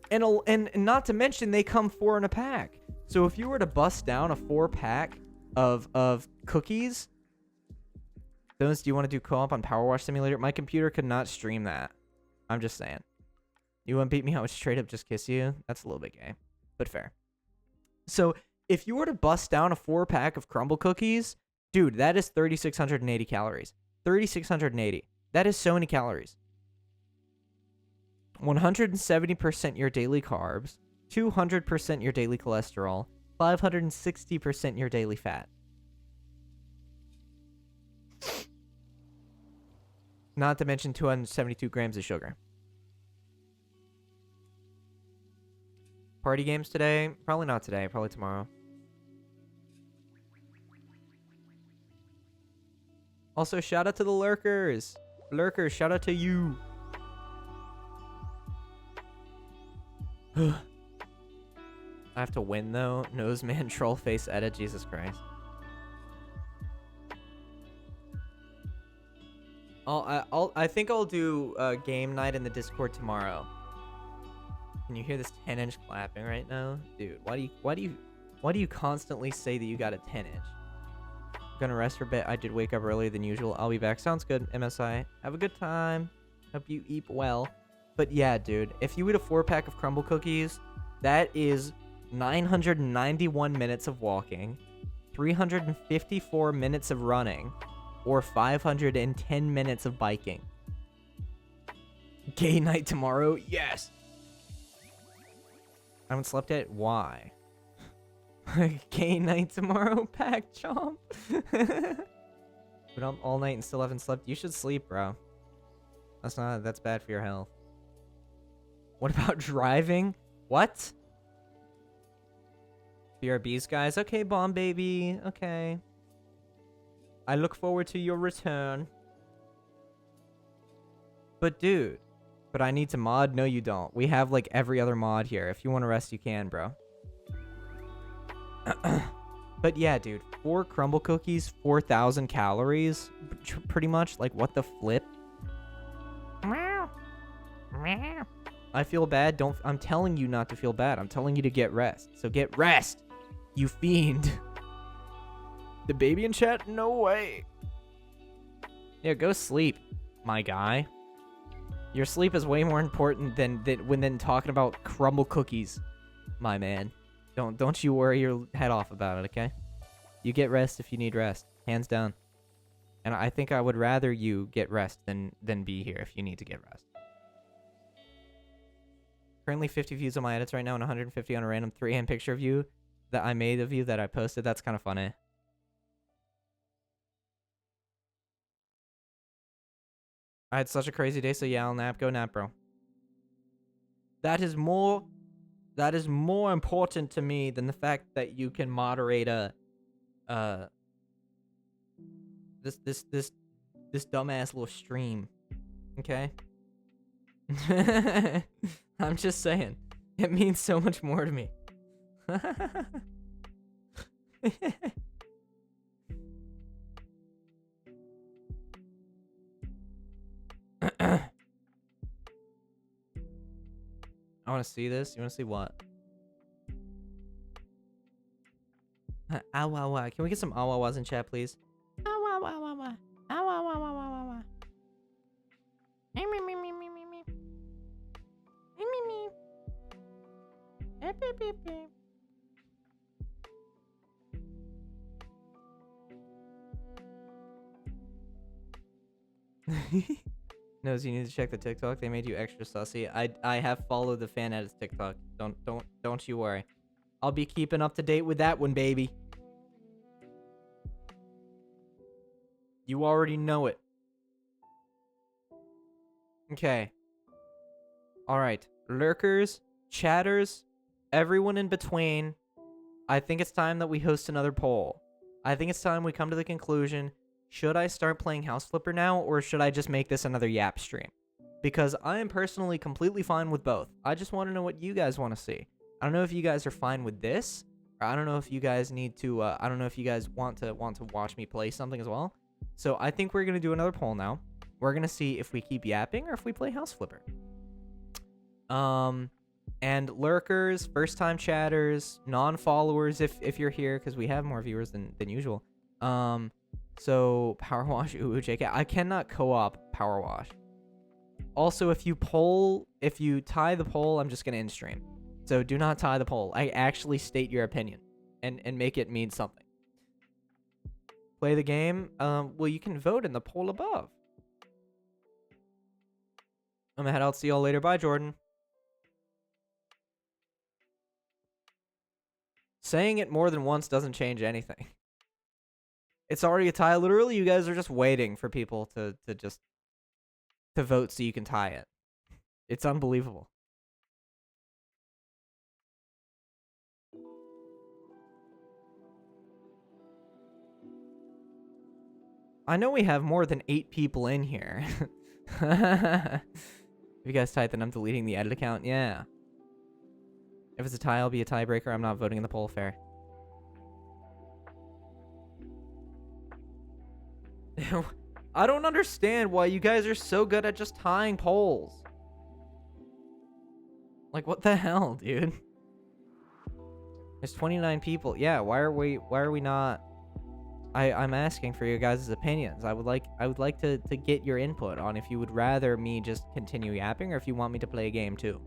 And not to mention, they come 4 in a pack. So if you were to bust down a 4-pack of cookies... do you want to do co-op on Power Wash Simulator? My computer could not stream that. I'm just saying. You want to beat me? I would straight up just kiss you? That's a little bit gay, but fair. So if you were to bust down a 4-pack of crumble cookies, dude, that is 3,680 calories. 3,680. That is so many calories. 170% your daily carbs, 200% your daily cholesterol, 560% your daily fat. Not to mention 272 grams of sugar. Party games today? Probably not today. Probably tomorrow. Also, shout out to the lurkers. Lurkers, shout out to you. I have to win though. Noseman troll face edit. Jesus Christ. I think I'll do game night in the Discord tomorrow. Can you hear this 10-inch clapping right now, dude? Why do you constantly say that you got a 10-inch? Gonna rest for a bit. I did wake up earlier than usual. I'll be back. Sounds good. MSI. Have a good time. Hope you eat well. But yeah, dude, if you eat a 4-pack of crumble cookies, that is 991 minutes of walking, 354 minutes of running, or 510 minutes of biking. Gay night tomorrow? Yes. I haven't slept yet. Why? Gay night tomorrow, pack chomp. But I'm all night and still haven't slept. You should sleep, bro. That's bad for your health. What about driving? What? BRBs, guys. Okay, bomb baby. Okay. I look forward to your return. But dude, but I need to mod? No, you don't. We have like every other mod here. If you want to rest, you can, bro. But yeah, dude, 4 crumble cookies, 4,000 calories, pretty much. Like, what the flip? I feel bad. I'm telling you not to feel bad. I'm telling you to get rest. So get rest, you fiend. The baby in chat? No way. Yeah, go sleep, my guy. Your sleep is way more important than talking about crumble cookies, my man. Don't you worry your head off about it, okay? You get rest if you need rest, hands down. And I think I would rather you get rest than be here if you need to get rest. Currently 50 views on my edits right now and 150 on a random 3M picture of you that I made of you that I posted. That's kind of funny. I had such a crazy day, so yeah, I'll nap. Go nap, bro. That is more important to me than the fact that you can moderate this dumbass little stream. Okay? I'm just saying. It means so much more to me. I want to see this. You want to see what? Awawa. Can we get some awawas in chat, please? Awawawawa. Awawawawa. Me me me me me me me. Me me me. Beep beep beep beep. Knows you need to check the TikTok. They made you extra sussy. I have followed the fan edits TikTok. Don't you worry. I'll be keeping up to date with that one, baby. You already know it. Okay. All right. Lurkers, chatters, everyone in between. I think it's time that we host another poll. I think it's time we come to the conclusion. Should I start playing House Flipper now, or should I just make this another Yap stream? Because I am personally completely fine with both. I just want to know what you guys want to see. I don't know if you guys are fine with this, or I don't know if you guys need to. I don't know if you guys want to watch me play something as well. So I think we're gonna do another poll now. We're gonna see if we keep yapping or if we play House Flipper. And lurkers, first-time chatters, non-followers, if you're here, because we have more viewers than usual. So Power Wash, ooh, JK. I cannot co-op Power Wash. Also, if you tie the poll, I'm just gonna end stream. So do not tie the poll. I actually state your opinion and make it mean something. Play the game. Well, you can vote in the poll above. I'm gonna head out. See y'all later. Bye, Jordan. Saying it more than once doesn't change anything. It's already a tie. Literally, you guys are just waiting for people to vote so you can tie it. It's unbelievable. I know we have more than 8 people in here. If you guys type, then I'm deleting the edit account. Yeah. If it's a tie, I'll be a tiebreaker. I'm not voting in the poll. Fair. I don't understand why you guys are so good at just tying polls. Like, what the hell, dude? There's 29 people. Yeah, why are we not... I'm asking for your guys' opinions. I would like to get your input on if you would rather me just continue yapping or if you want me to play a game too.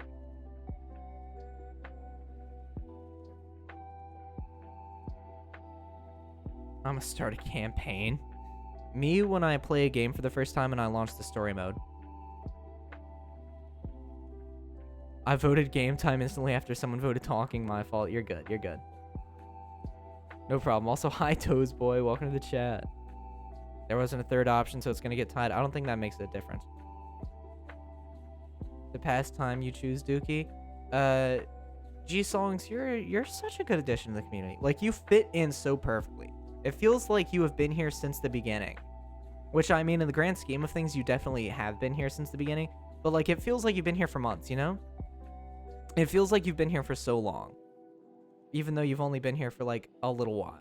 I'm gonna start a campaign. Me when I play a game for the first time and I launch the story mode. I voted game time instantly after someone voted talking. My fault. You're good. You're good. No problem. Also, hi, Toes Boy. Welcome to the chat. There wasn't a third option, so it's going to get tied. I don't think that makes a difference. The past time you choose Dookie. G-Songs, you're such a good addition to the community. Like, you fit in so perfectly. It feels like you have been here since the beginning. Which, I mean, in the grand scheme of things, you definitely have been here since the beginning. But, like, it feels like you've been here for months, you know? It feels like you've been here for so long. Even though you've only been here for, like, a little while.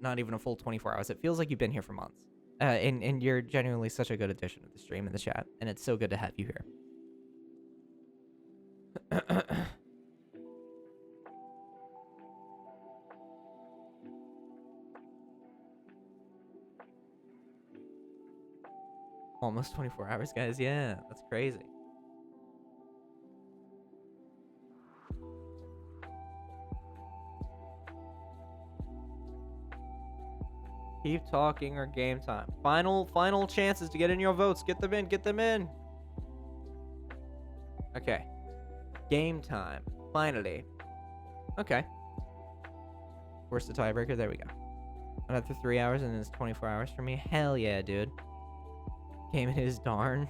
Not even a full 24 hours. It feels like you've been here for months. And you're genuinely such a good addition to the stream and the chat. And it's so good to have you here. Almost 24 hours, guys. Yeah, that's crazy. Keep talking or game time. Final chances to get in your votes. Get them in. Get them in. Okay. Game time. Finally. Okay. Where's the tiebreaker? There we go. Another 3 hours and it's 24 hours for me. Hell yeah, dude. Game it is, darn.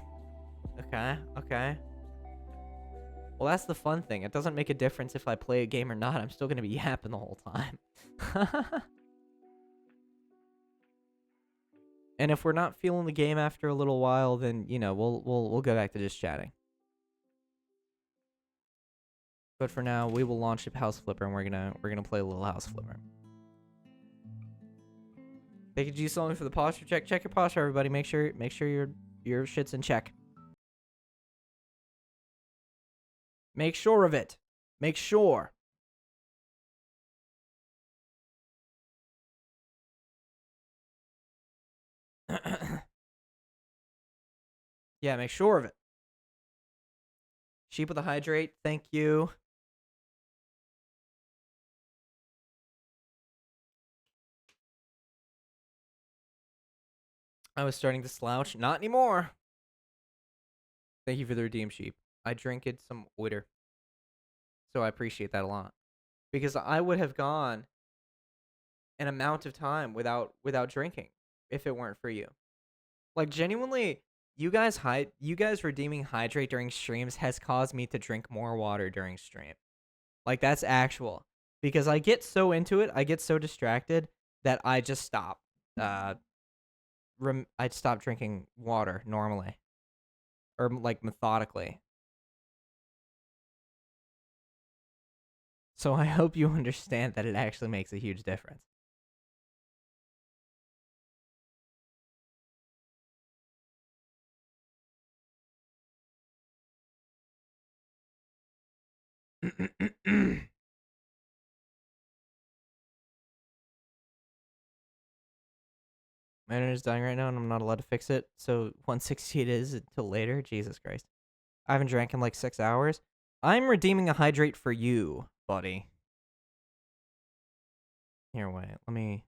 Okay. Okay. Well, that's the fun thing. It doesn't make a difference if I play a game or not. I'm still going to be yapping the whole time. And if we're not feeling the game after a little while, then, you know, we'll go back to just chatting. But for now, we will launch a House Flipper, and we're gonna play a little House Flipper. Thank you, G-Song, for the posture check. Check your posture, everybody. Make sure your shit's in check. Make sure of it. Make sure. Yeah, make sure of it. Sheep with a hydrate. Thank you. I was starting to slouch. Not anymore. Thank you for the redeem, Sheep. I drank it some water. So I appreciate that a lot. Because I would have gone an amount of time without drinking if it weren't for you. Like, genuinely, you guys redeeming hydrate during streams has caused me to drink more water during stream. Like, that's actual. Because I get so into it, I get so distracted that I just stop. I'd stop drinking water normally. Or, like, methodically. So I hope you understand that it actually makes a huge difference. My internet's dying right now and I'm not allowed to fix it. So 160 it is until later. Jesus Christ. I haven't drank in like 6 hours. I'm redeeming a hydrate for you, buddy. Here, wait. Let me...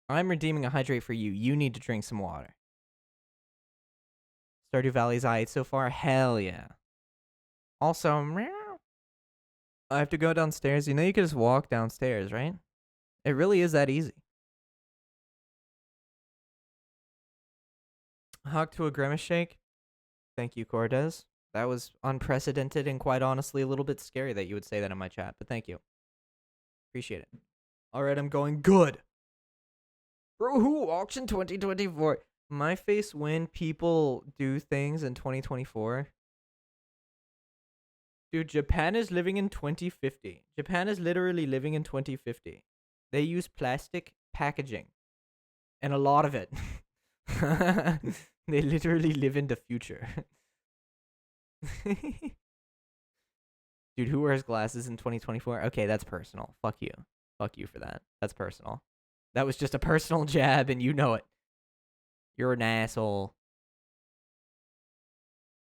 I'm redeeming a hydrate for you. You need to drink some water. Stardew Valley's I ate so far? Hell yeah. Also, I have to go downstairs. You know you can just walk downstairs, right? It really is that easy. Hawk to a Grimace Shake. Thank you, Cortez. That was unprecedented and quite honestly a little bit scary that you would say that in my chat, but thank you. Appreciate it. Alright, I'm going good. Bro, who auction 2024? My face when people do things in 2024. Dude, Japan is living in 2050. Japan is literally living in 2050. They use plastic packaging. And a lot of it. They literally live in the future. Dude, who wears glasses in 2024? Okay, that's personal. Fuck you. Fuck you for that. That's personal. That was just a personal jab and you know it. You're an asshole.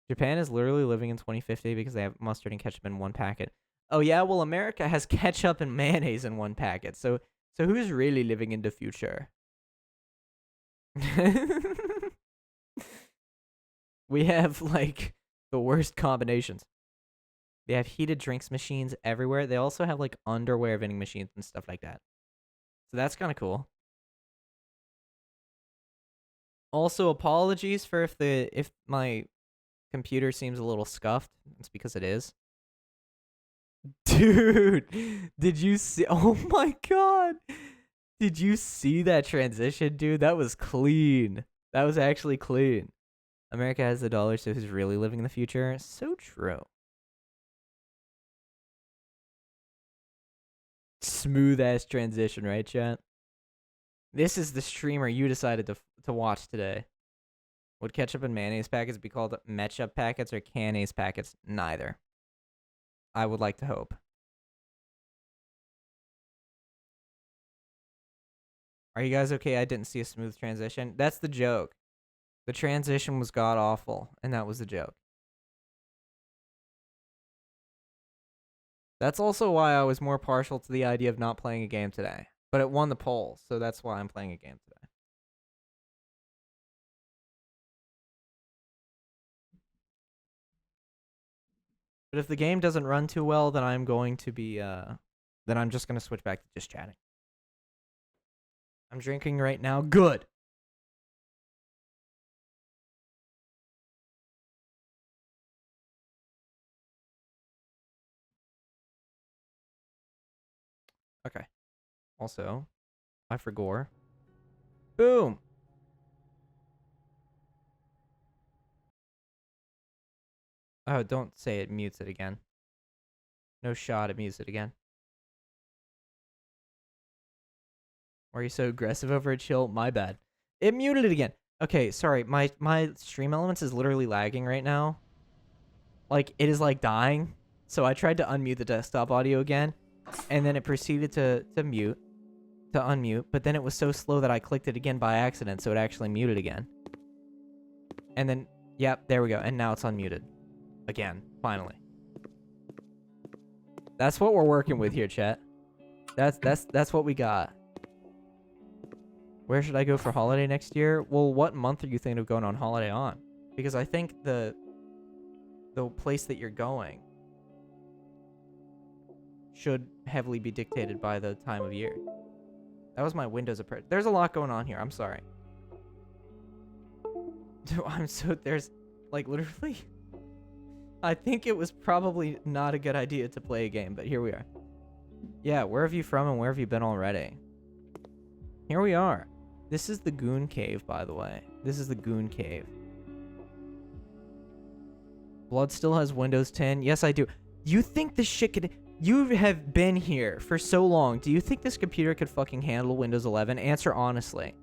Japan is literally living in 2050 because they have mustard and ketchup in one packet. Oh yeah, well America has ketchup and mayonnaise in one packet. So who's really living in the future? We have like the worst combinations. They have heated drinks machines everywhere. They also have like underwear vending machines and stuff like that. So that's kind of cool. Also, apologies for if my computer seems a little scuffed. It's because it is. Dude, did you see? Oh my god. Did you see that transition, dude? That was clean. That was actually clean. America has the dollar, so who's really living in the future? So true. Smooth ass transition, right, chat? This is the streamer you decided to watch today. Would ketchup and mayonnaise packets be called metchup packets or canaise packets? Neither. I would like to hope. Are you guys okay? I didn't see a smooth transition. That's the joke. The transition was god awful, and that was the joke. That's also why I was more partial to the idea of not playing a game today. But it won the poll, so that's why I'm playing a game today. But if the game doesn't run too well, then I'm going to be, then I'm just going to switch back to just chatting. I'm drinking right now. Good. Okay. Also, I forgot. Boom. Oh, don't say it mutes it again. No shot, it mutes it again. Why are you so aggressive over it, chill? My bad. It muted it again. Okay, sorry. My Stream Elements is literally lagging right now. Like, it is like dying. So I tried to unmute the desktop audio again. And then it proceeded to unmute. But then it was so slow that I clicked it again by accident. So it actually muted again. And then, yep, there we go. And now it's unmuted. Again, finally. That's what we're working with here, chat. That's what we got. Where should I go for holiday next year? Well, what month are you thinking of going on holiday on? Because I think the place that you're going should heavily be dictated by the time of year. That was my Windows approach. There's a lot going on here. I'm sorry. There's like literally I think it was probably not a good idea to play a game, but here we are. Yeah, where have you from and where have you been already? Here we are. This is the Goon Cave, by the way. This is the Goon Cave. Blood still has Windows 10. Yes, I do. You think this shit could... You have been here for so long. Do you think this computer could fucking handle Windows 11? Answer honestly.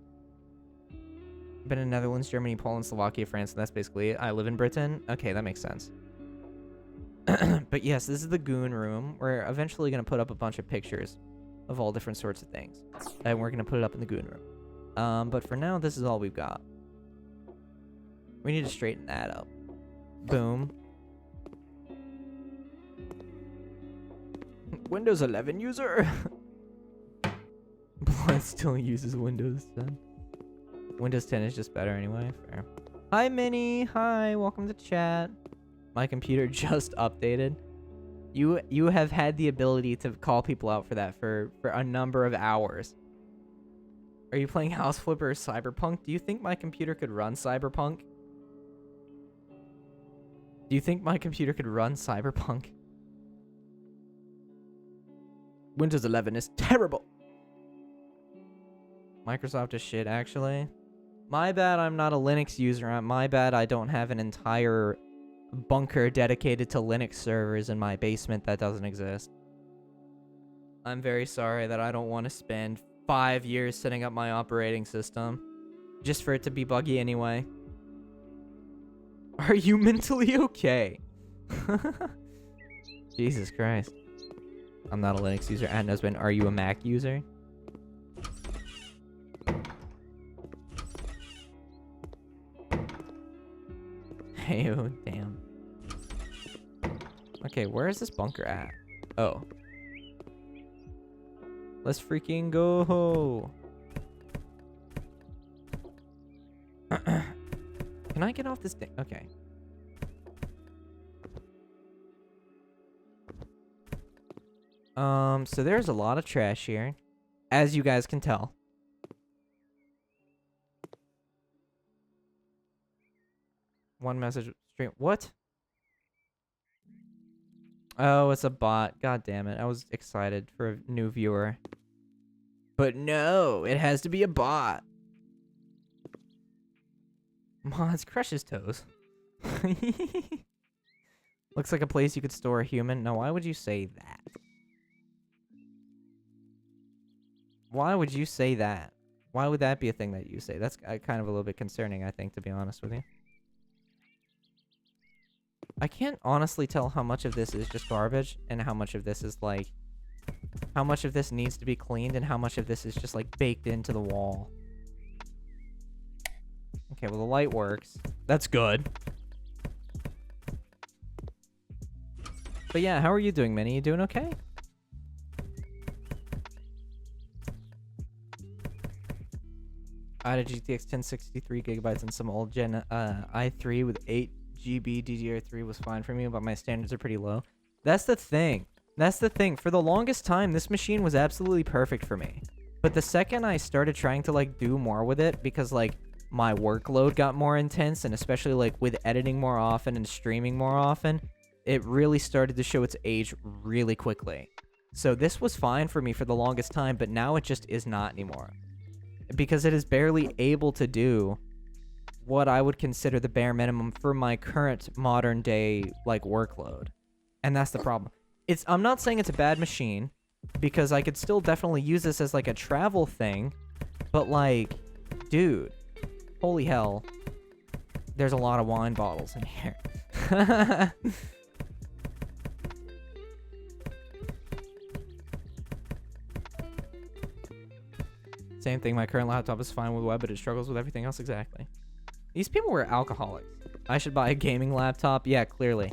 Been in Netherlands, Germany, Poland, Slovakia, France, and that's basically it. I live in Britain. Okay, that makes sense. But yes, this is the Goon Room. We're eventually going to put up a bunch of pictures of all different sorts of things. And we're going to put it up in the Goon Room. But for now, this is all we've got. We need to straighten that up. Boom. Windows 11 user. Blood still uses Windows 10. Windows 10 is just better anyway. Fair. Hi, Minnie. Hi. Welcome to chat. My computer just updated. You have had the ability to call people out for that for a number of hours. Are you playing House Flipper or Cyberpunk? Do you think my computer could run Cyberpunk? Do you think my computer could run Cyberpunk? Windows 11 is terrible. Microsoft is shit, actually. My bad I'm not a Linux user. My bad I don't have an entire bunker dedicated to Linux servers in my basement that doesn't exist. I'm very sorry that I don't want to spend 5 years setting up my operating system just for it to be buggy anyway. Are you mentally okay? Jesus Christ. I'm not a Linux user. And husband, are you a Mac user? Hey, oh, damn. Okay, where is this bunker at? Oh. Let's freaking go. Can I get off this thing? Okay. So there's a lot of trash here, as you guys can tell. One message stream. What? Oh, it's a bot. God damn it. I was excited for a new viewer. But no, it has to be a bot. Mods, crush his toes. Looks like a place you could store a human. No, why would you say that? Why would you say that? Why would that be a thing that you say? That's kind of a little bit concerning, I think, to be honest with you. I can't honestly tell how much of this is just garbage and how much of this is like... How much of this needs to be cleaned and how much of this is just like baked into the wall. Okay, well the light works. That's good. But yeah, how are you doing, Minnie? You doing okay? I had a GTX 1063 gigabytes and some old Gen i3 with 8 GB DDR3 was fine for me, but my standards are pretty low. That's the thing. That's the thing. For the longest time, this machine was absolutely perfect for me. But the second I started trying to like do more with it, because like my workload got more intense, and especially like with editing more often and streaming more often, it really started to show its age really quickly. So this was fine for me for the longest time, but now it just is not anymore. Because it is barely able to do what I would consider the bare minimum for my current modern day like workload. And that's the problem. I'm not saying it's a bad machine, because I could still definitely use this as like a travel thing, but like, dude, holy hell, there's a lot of wine bottles in here. Same thing, my current laptop is fine with web, but it struggles with everything else. Exactly. These people were alcoholics. I should buy a gaming laptop? Yeah, clearly.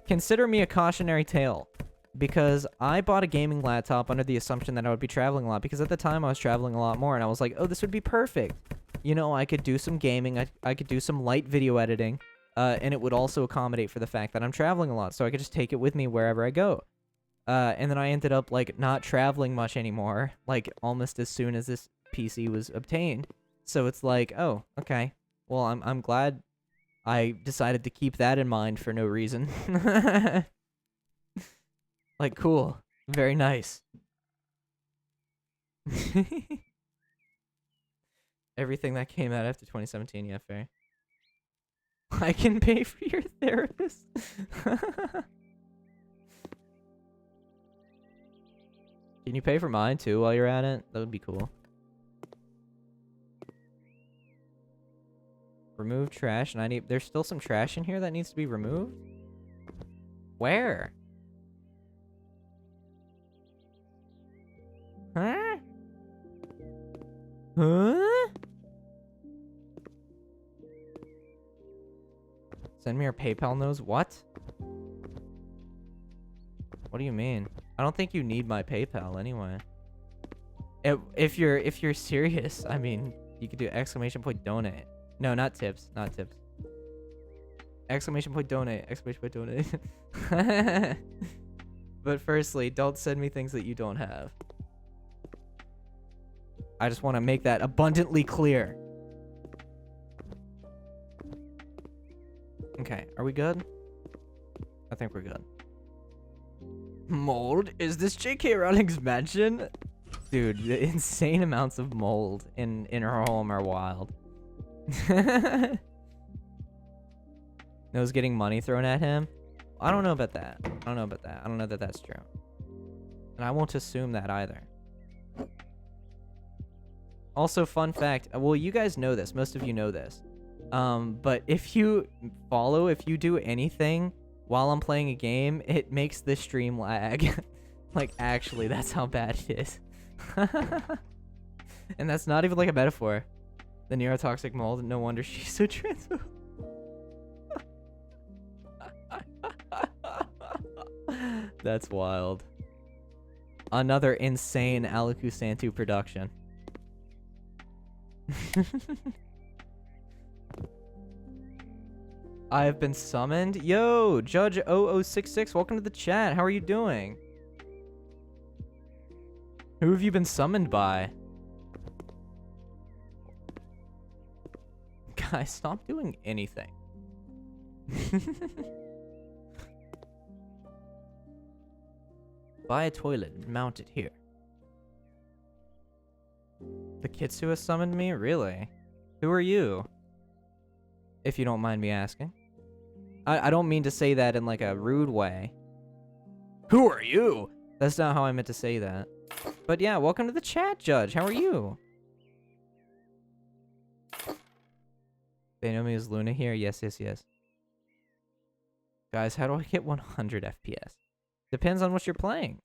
Consider me a cautionary tale, because I bought a gaming laptop under the assumption that I would be traveling a lot, because at the time I was traveling a lot more, and I was like, oh, this would be perfect. You know, I could do some gaming, I could do some light video editing, and it would also accommodate for the fact that I'm traveling a lot, so I could just take it with me wherever I go. And then I ended up, like, not traveling much anymore, like, almost as soon as this PC was obtained. So it's like, oh, okay. Well, I'm glad I decided to keep that in mind for no reason. Like, cool. Very nice. Everything that came out after 2017, yeah, fair. I can pay for your therapist. Can you pay for mine too while you're at it? That would be cool. Remove trash, and there's still some trash in here that needs to be removed? Where? Huh? Huh? Send me your PayPal knows what? What do you mean? I don't think you need my PayPal anyway. If you're serious, I mean, you could do !donate. No, not tips, not tips. !donate, !donate. But firstly, don't send me things that you don't have. I just want to make that abundantly clear. Okay, are we good? I think we're good. Mold? Is this J.K. Rowling's mansion? Dude, the insane amounts of mold in her home are wild. Noah's getting money thrown at him? I don't know about that. I don't know about that. I don't know that that's true. And I won't assume that either. Also, fun fact. Well, you guys know this. Most of you know this. But if you do anything while I'm playing a game, it makes the stream lag. Like, actually, that's how bad it is. And that's not even like a metaphor. The neurotoxic mold, no wonder she's so transphobic. That's wild. Another insane Aliku Santu production. I have been summoned. Yo, Judge 0066, welcome to the chat. How are you doing? Who have you been summoned by? Guys, stop doing anything. Buy a toilet and mount it here. The Kitsu has summoned me? Really? Who are you? If you don't mind me asking. I don't mean to say that in like a rude way. Who are you? That's not how I meant to say that. But yeah, welcome to the chat, Judge. How are you? They know me as Luna here? Yes, yes, yes. Guys, how do I get 100 FPS? Depends on what you're playing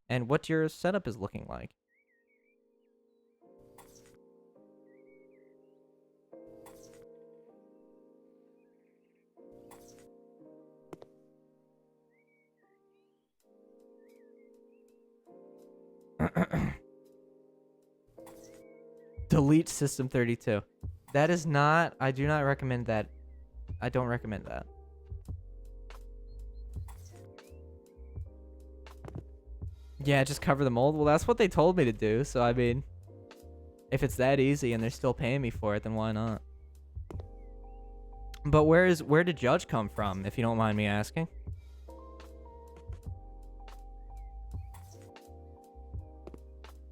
and what your setup is looking like. Delete System 32. That is not... I do not recommend that. I don't recommend that. Yeah, just cover the mold. Well, that's what they told me to do. So, I mean, if it's that easy and they're still paying me for it, then why not? But where did Judge come from, if you don't mind me asking?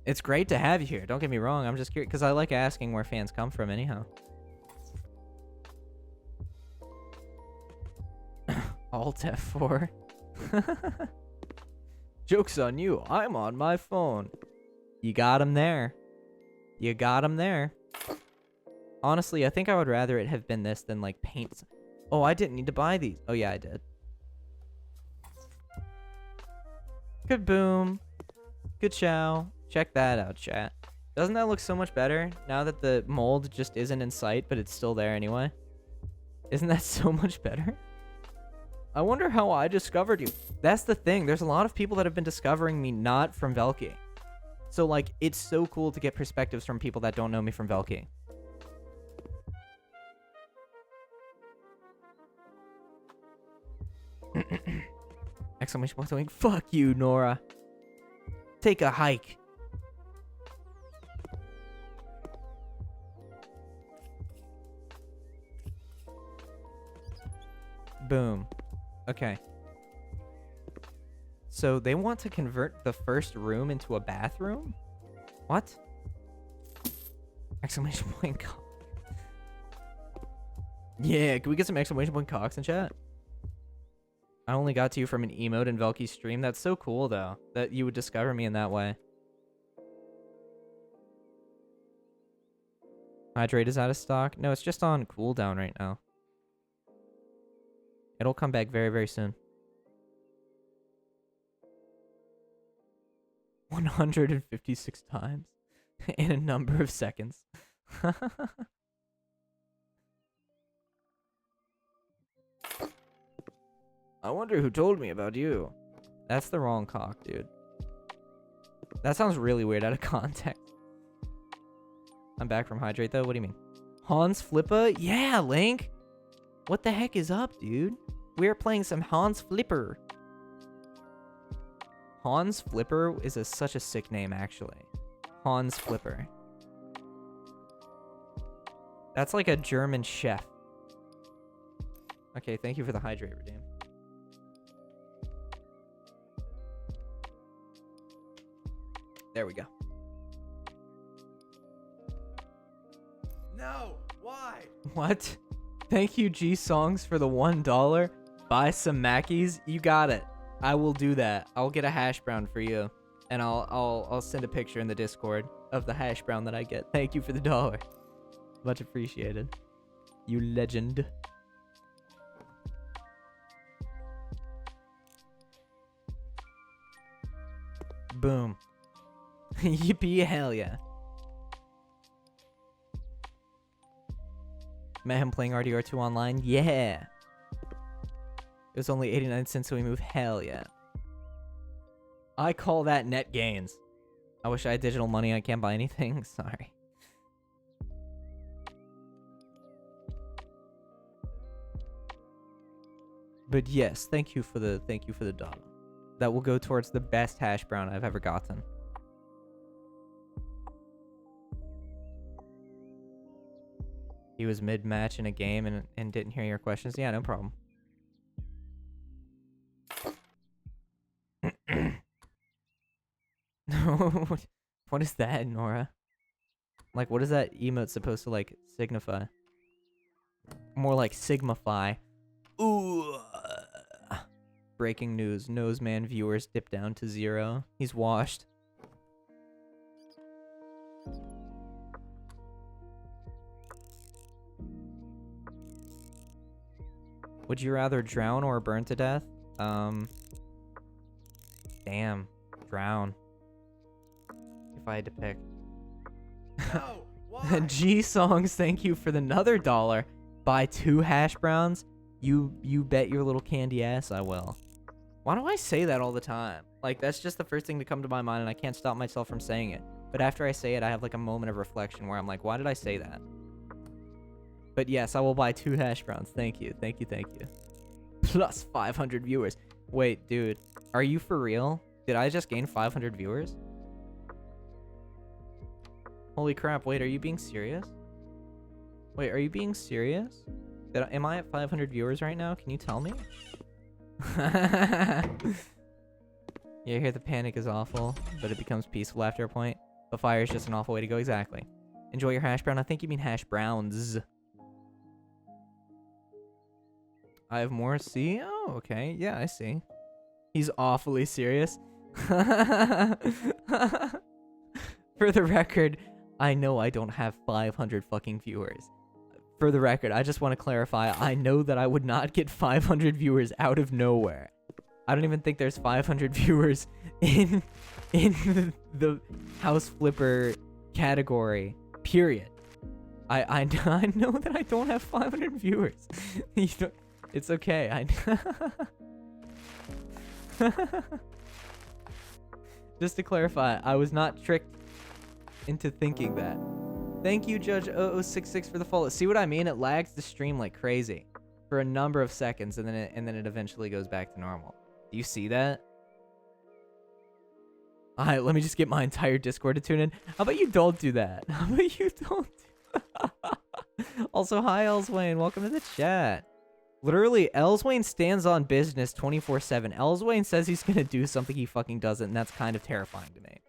It's great to have you here. Don't get me wrong. I'm just curious because I like asking where fans come from anyhow. Alt F4. Joke's on you. I'm on my phone. You got him there. You got him there. Honestly, I think I would rather it have been this than like paint. Oh, I didn't need to buy these. Oh, yeah, I did. Good boom. Good chow. Check that out, chat. Doesn't that look so much better now that the mold just isn't in sight, but it's still there anyway? Isn't that so much better? I wonder how I discovered you. That's the thing. There's a lot of people that have been discovering me not from Velky. So, like, it's so cool to get perspectives from people that don't know me from Velky. Exclamation point something. Fuck you, Nora. Take a hike. Boom. Okay. So they want to convert the first room into a bathroom? What? Exclamation point cock. Yeah, can we get some exclamation point cocks in chat? I only got to you from an emote in Velky's stream. That's so cool, though, that you would discover me in that way. Hydrate is out of stock. No, it's just on cooldown right now. It'll come back very, very soon. 156 times in a number of seconds. I wonder who told me about you. That's the wrong cock, dude. That sounds really weird out of context. I'm back from Hydrate, though. What do you mean? Hans Flipper? Yeah, Link. What the heck is up, dude? We're playing some Hans Flipper. Hans Flipper is such a sick name, actually. Hans Flipper. That's like a German chef. Okay, thank you for the Hydrate redeem. There we go. No, why? What? Thank you, G Songs, for the $1. Buy some Mackies. You got it. I will do that. I'll get a hash brown for you, and I'll send a picture in the Discord of the hash brown that I get. Thank you for the $1. Much appreciated. You legend. Boom. Yippee, hell yeah. Met him playing RDR2 online? Yeah. It was only 89 cents, so we moved. Hell yeah. I call that net gains. I wish I had digital money. I can't buy anything. Sorry. But yes, thank you for the $1. That will go towards the best hash brown I've ever gotten. He was mid-match in a game and didn't hear your questions. Yeah, no problem. What is that, Nora? Like, what is that emote supposed to, like, signify? More like signify. Ooh. Breaking news. Noseman viewers dip down to 0. He's washed. Would you rather drown or burn to death? Damn. Drown. If I had to pick. No, why? G Songs, thank you for another $1. Buy 2 hash browns. You bet your little candy ass I will. Why do I say that all the time? Like, that's just the first thing to come to my mind, and I can't stop myself from saying it. But after I say it, I have like a moment of reflection where I'm like, why did I say that? But yes, I will buy 2 hash browns. Thank you. Thank you. Thank you. Plus 500 viewers. Wait, dude. Are you for real? Did I just gain 500 viewers? Holy crap. Wait, are you being serious? Wait, are you being serious? Am I at 500 viewers right now? Can you tell me? Yeah, here the panic is awful, but it becomes peaceful after a point. But fire is just an awful way to go. Exactly. Enjoy your hash brown. I think you mean hash browns. I have more. See? Oh, okay. Yeah, I see. He's awfully serious. For the record, I know I don't have 500 fucking viewers. For the record, I just want to clarify, I know that I would not get 500 viewers out of nowhere. I don't even think there's 500 viewers in the House Flipper category, period. I know that I don't have 500 viewers. You know, it's okay. Just to clarify, I was not tricked into thinking that. Thank you, Judge0066, for the follow. See what I mean? It lags the stream like crazy for a number of seconds, and then it eventually goes back to normal. Do you see that? Alright, let me just get my entire Discord to tune in. How about you don't do that? How about you don't do Also, hi, Elswayne. Welcome to the chat. Literally, Elswayne stands on business 24/7. Elswayne says he's gonna do something he fucking doesn't, and that's kind of terrifying to me.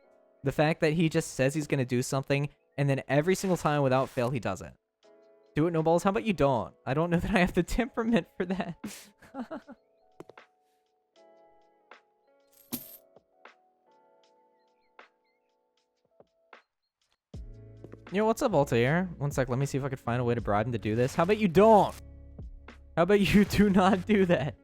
The fact that he just says he's gonna do something, and then every single time without fail, he doesn't. Do it, no balls. How about you don't? I don't know that I have the temperament for that. Yo, what's up, Altair? One sec, let me see if I can find a way to bribe him to do this. How about you don't? How about you do not do that?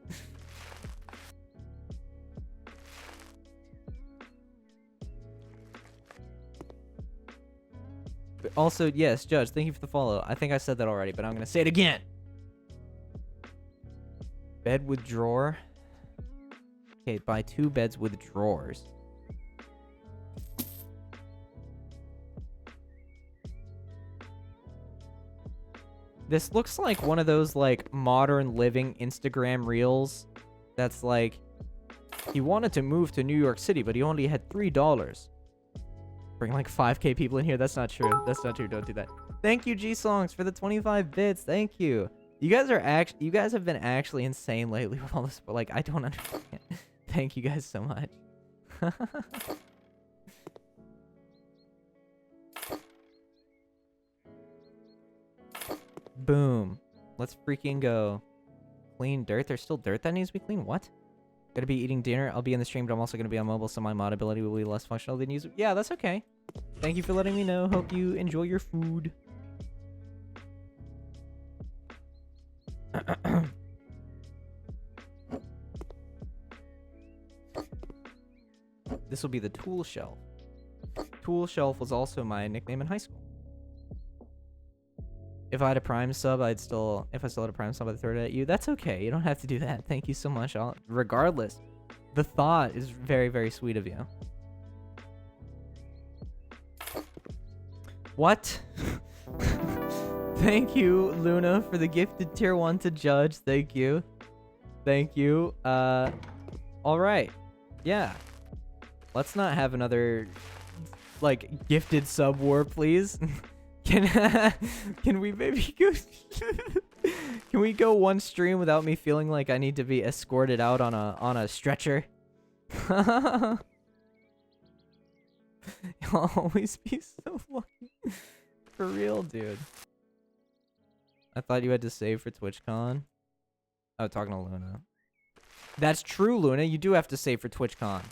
But also, yes, Judge, thank you for the follow. I think I said that already, but I'm going to say it again. Bed with drawer. Okay, buy 2 beds with drawers. This looks like one of those, like, modern living Instagram reels that's like, he wanted to move to New York City, but he only had $3. Bring like 5k people in here. That's not true. That's not true. Don't do that. Thank you, G Songs, for the 25 bits. Thank you. You guys have been actually insane lately with all this, but like, I don't understand. Thank you guys so much. Boom. Let's freaking go. Clean dirt. There's still dirt that needs to be cleaned. What? Gonna be eating dinner. I'll be in the stream, but I'm also gonna be on mobile, so my mod ability will be less functional than usual. Yeah, that's okay. Thank you for letting me know. Hope you enjoy your food. This will be the tool shelf. Tool shelf was also my nickname in high school. If I had a Prime sub, if I still had a Prime sub, I'd throw it at you. That's okay. You don't have to do that. Thank you so much. Regardless, the thought is very, very sweet of you. What? Thank you, Luna, for the gifted tier 1 to judge. Thank you. Thank you. All right. Yeah. Let's not have another, like, gifted sub war, please. Can we maybe go? Can we go one stream without me feeling like I need to be escorted out on a stretcher? You'll always be so lucky. For real, dude. I thought you had to save for TwitchCon. Oh, talking to Luna. That's true, Luna. You do have to save for TwitchCon.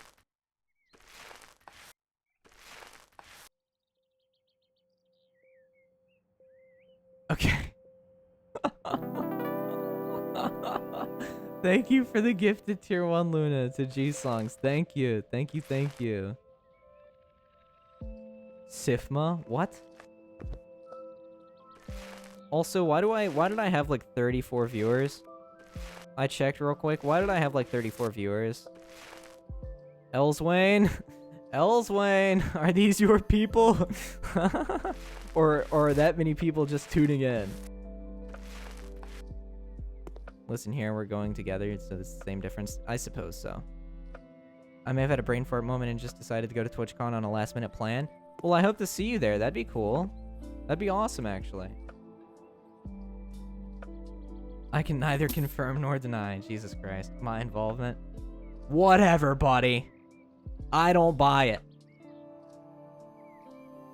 Okay. Thank you for the gifted tier 1, Luna, to G-Songs. Thank you. Thank you, thank you. Sifma? What? Also, why did I have like 34 viewers? I checked real quick. Why did I have like 34 viewers? Elswayne? Elswayne, are these your people? or are that many people just tuning in? Listen here, we're going together, so it's the same difference. I suppose so. I may have had a brain fart moment and just decided to go to TwitchCon on a last minute plan. Well, I hope to see you there. That'd be cool. That'd be awesome, actually. I can neither confirm nor deny. Jesus Christ. My involvement. Whatever, buddy. I don't buy it.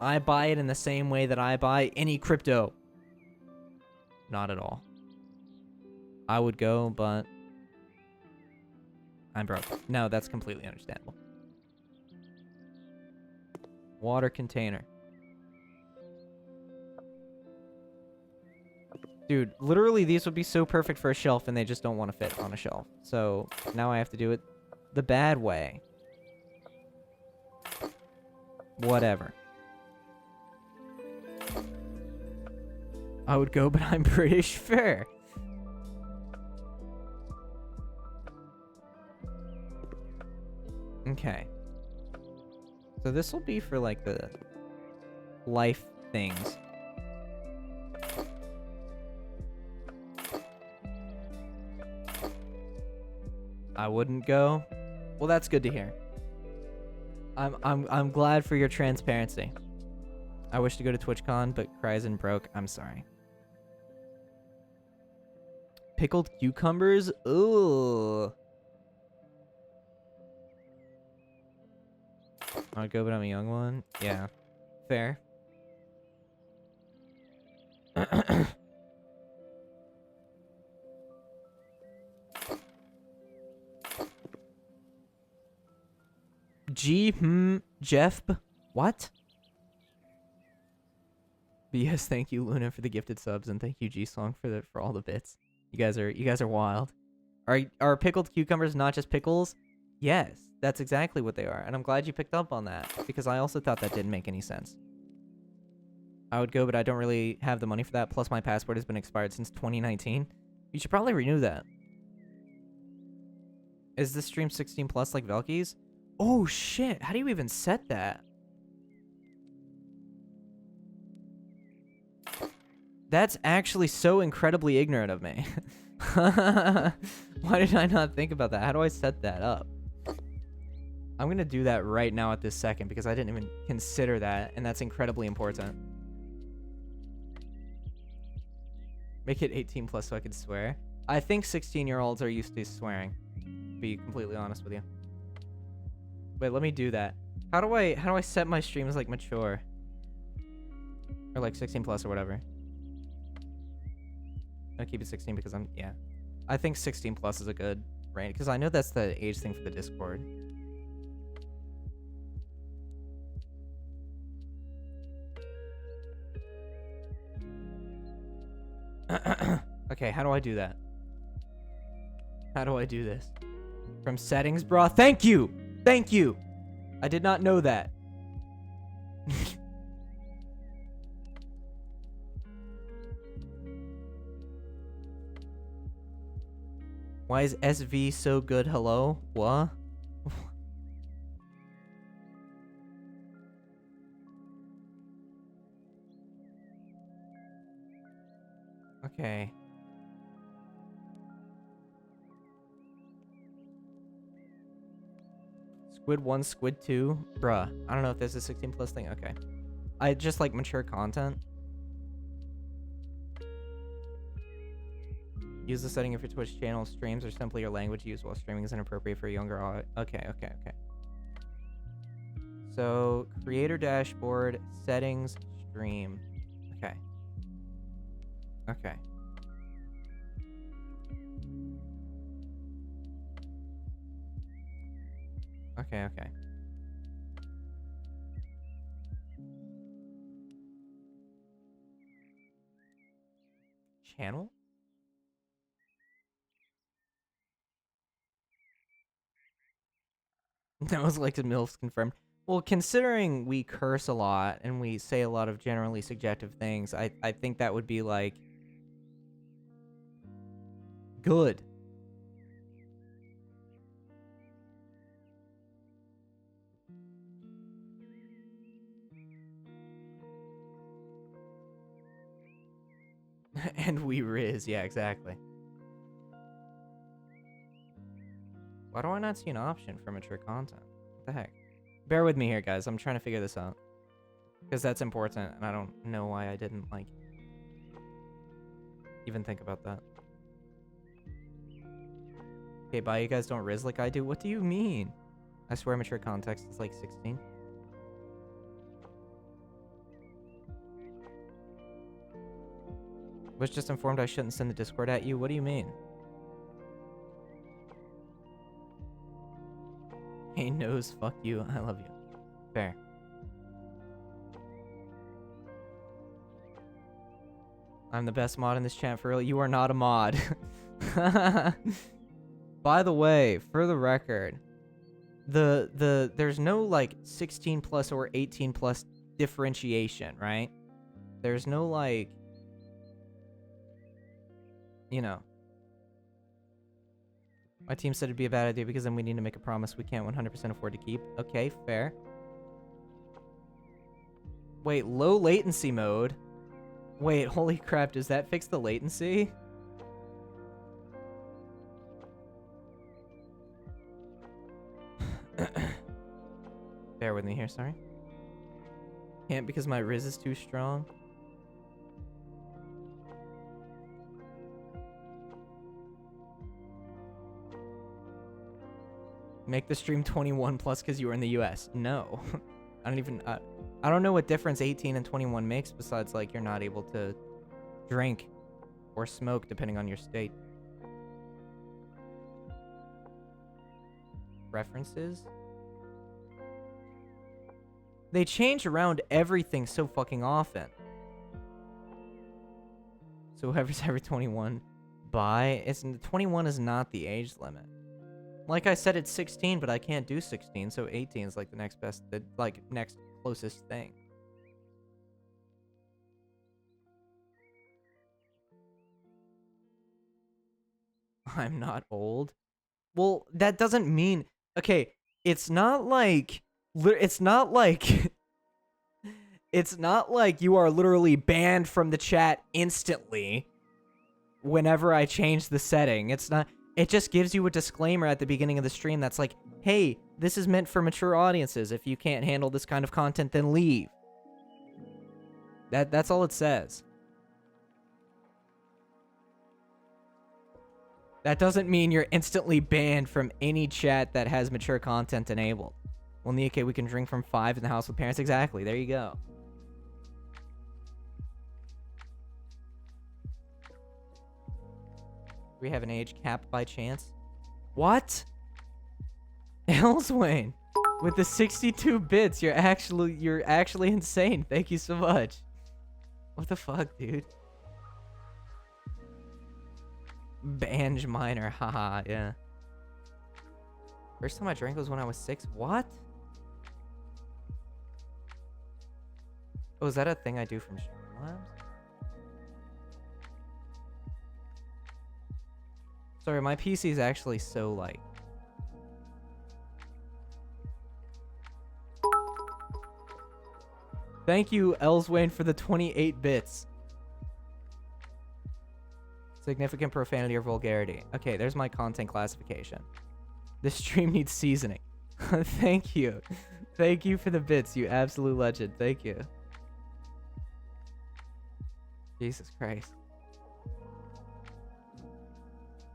I buy it in the same way that I buy any crypto. Not at all. I would go, but I'm broke. No, that's completely understandable. Water container. Dude, literally these would be so perfect for a shelf and they just don't want to fit on a shelf. So now I have to do it the bad way. Whatever. I would go, but I'm British. Fair. Okay. So this will be for like the life things. I wouldn't go. Well, that's good to hear. I'm glad for your transparency. I wish to go to TwitchCon, but Kryzen broke. I'm sorry. Pickled cucumbers? Ooh. I'd go, but I'm a young one. Yeah. Fair. Jeff. What? But yes, thank you, Luna, for the gifted subs, and thank you, G-Song, for all the bits. You guys are wild. Are pickled cucumbers not just pickles? Yes, that's exactly what they are, and I'm glad you picked up on that, because I also thought that didn't make any sense. I would go, but I don't really have the money for that, plus my passport has been expired since 2019. You should probably renew that. Is this stream 16 plus like Velky's? Oh shit, how do you even set that? That's actually so incredibly ignorant of me. Why did I not think about that? How do I set that up? I'm gonna do that right now at this second because I didn't even consider that, and that's incredibly important. Make it 18 plus so I can swear. I think 16-year-olds are used to swearing, to be completely honest with you. Wait, let me do that. How do I set my streams like mature? Or like 16 plus or whatever. I'll keep it 16 because yeah. I think 16 plus is a good range because I know that's the age thing for the Discord. Okay, how do I do that? How do I do this? From settings, bro. Thank you! Thank you! I did not know that. Why is SV so good? Hello? What? Okay. Squid 1, Squid 2? Bruh. I don't know if there's a 16 plus thing. Okay. I just like mature content. Use the setting if your Twitch channel streams or simply your language used while streaming is inappropriate for a younger audience. Okay. So, creator dashboard, settings, stream. Okay. Okay. Channel? That was like the MILFs confirmed. Well, considering we curse a lot and we say a lot of generally subjective things, I think that would be like good. And we riz, yeah, exactly. Why do I not see an option for mature content? What the heck? Bear with me here, guys. I'm trying to figure this out. Because that's important, and I don't know why I didn't, like, even think about that. Okay, bye. You guys don't riz like I do. What do you mean? I swear mature context is, like, 16. Was just informed I shouldn't send the Discord at you. What do you mean? Hey, nose, fuck you. I love you. Fair. I'm the best mod in this chat for real. You are not a mod. By the way, for the record, there's no like 16 plus or 18 plus differentiation, right? There's no like, you know. My team said it'd be a bad idea because then we need to make a promise we can't 100% afford to keep. Okay, fair. Wait, low latency mode? Wait, holy crap, does that fix the latency? Bear with me here, sorry. Can't because my Riz is too strong. Make the stream 21 plus because you were in the US. No. I don't know what difference 18 and 21 makes besides like you're not able to drink or smoke depending on your state. Preferences? They change around everything so fucking often. So whoever's ever 21, bye. 21 is not the age limit. Like I said, it's 16, but I can't do 16, so 18 is like the next best, next closest thing. I'm not old. Well, that doesn't mean... Okay, it's not like... It's not like... It's not like you are literally banned from the chat instantly whenever I change the setting. It's not... It just gives you a disclaimer at the beginning of the stream that's like, hey, this is meant for mature audiences. If you can't handle this kind of content, then leave. That's all it says. That doesn't mean you're instantly banned from any chat that has mature content enabled. Well, Niake, we can drink from 5 in the house with parents. Exactly. There you go. we have an age cap by chance? What? Elswayne, with the 62 bits, you're actually insane. Thank you so much. What the fuck, dude? Banj Minor, haha, yeah. First time I drank was when I was 6. What? Oh, is that a thing I do from Streamlabs? Sorry, my PC is actually so light. Thank you, Elswayne, for the 28 bits. Significant profanity or vulgarity. Okay, there's my content classification. This stream needs seasoning. Thank you. Thank you for the bits, you absolute legend. Thank you. Jesus Christ.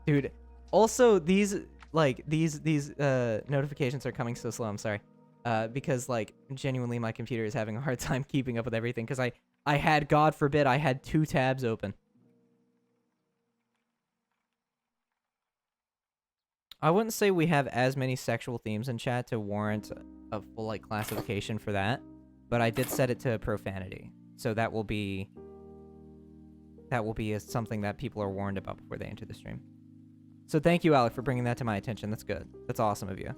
Dude, also these notifications are coming so slow. I'm sorry. Because like genuinely my computer is having a hard time keeping up with everything because I had, God forbid, I had 2 tabs open. I wouldn't say we have as many sexual themes in chat to warrant a full like classification for that, but I did set it to profanity. So that will be something that people are warned about before they enter the stream. So thank you, Alec, for bringing that to my attention. That's good. That's awesome of you.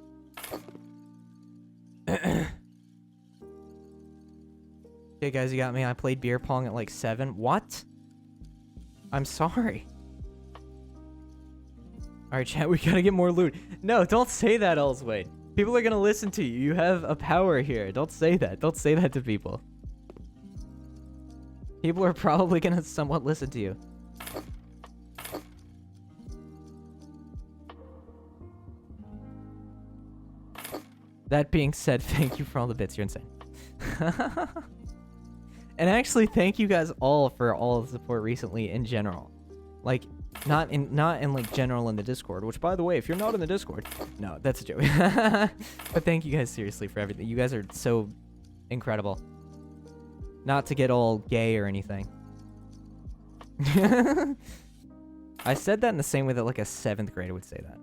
Okay, guys, you got me. I played beer pong at like 7. What? I'm sorry. Alright, chat, we gotta get more loot. No, don't say that, Elswayne. People are gonna listen to you. You have a power here. Don't say that. Don't say that to people. People are probably gonna somewhat listen to you. That being said, thank you for all the bits. You're insane. And actually, thank you guys all for all the support recently in general. Like, not in like general in the Discord, which by the way, if you're not in the Discord, no, that's a joke. But thank you guys seriously for everything. You guys are so incredible. Not to get all gay or anything. I said that in the same way that like a 7th grader would say that.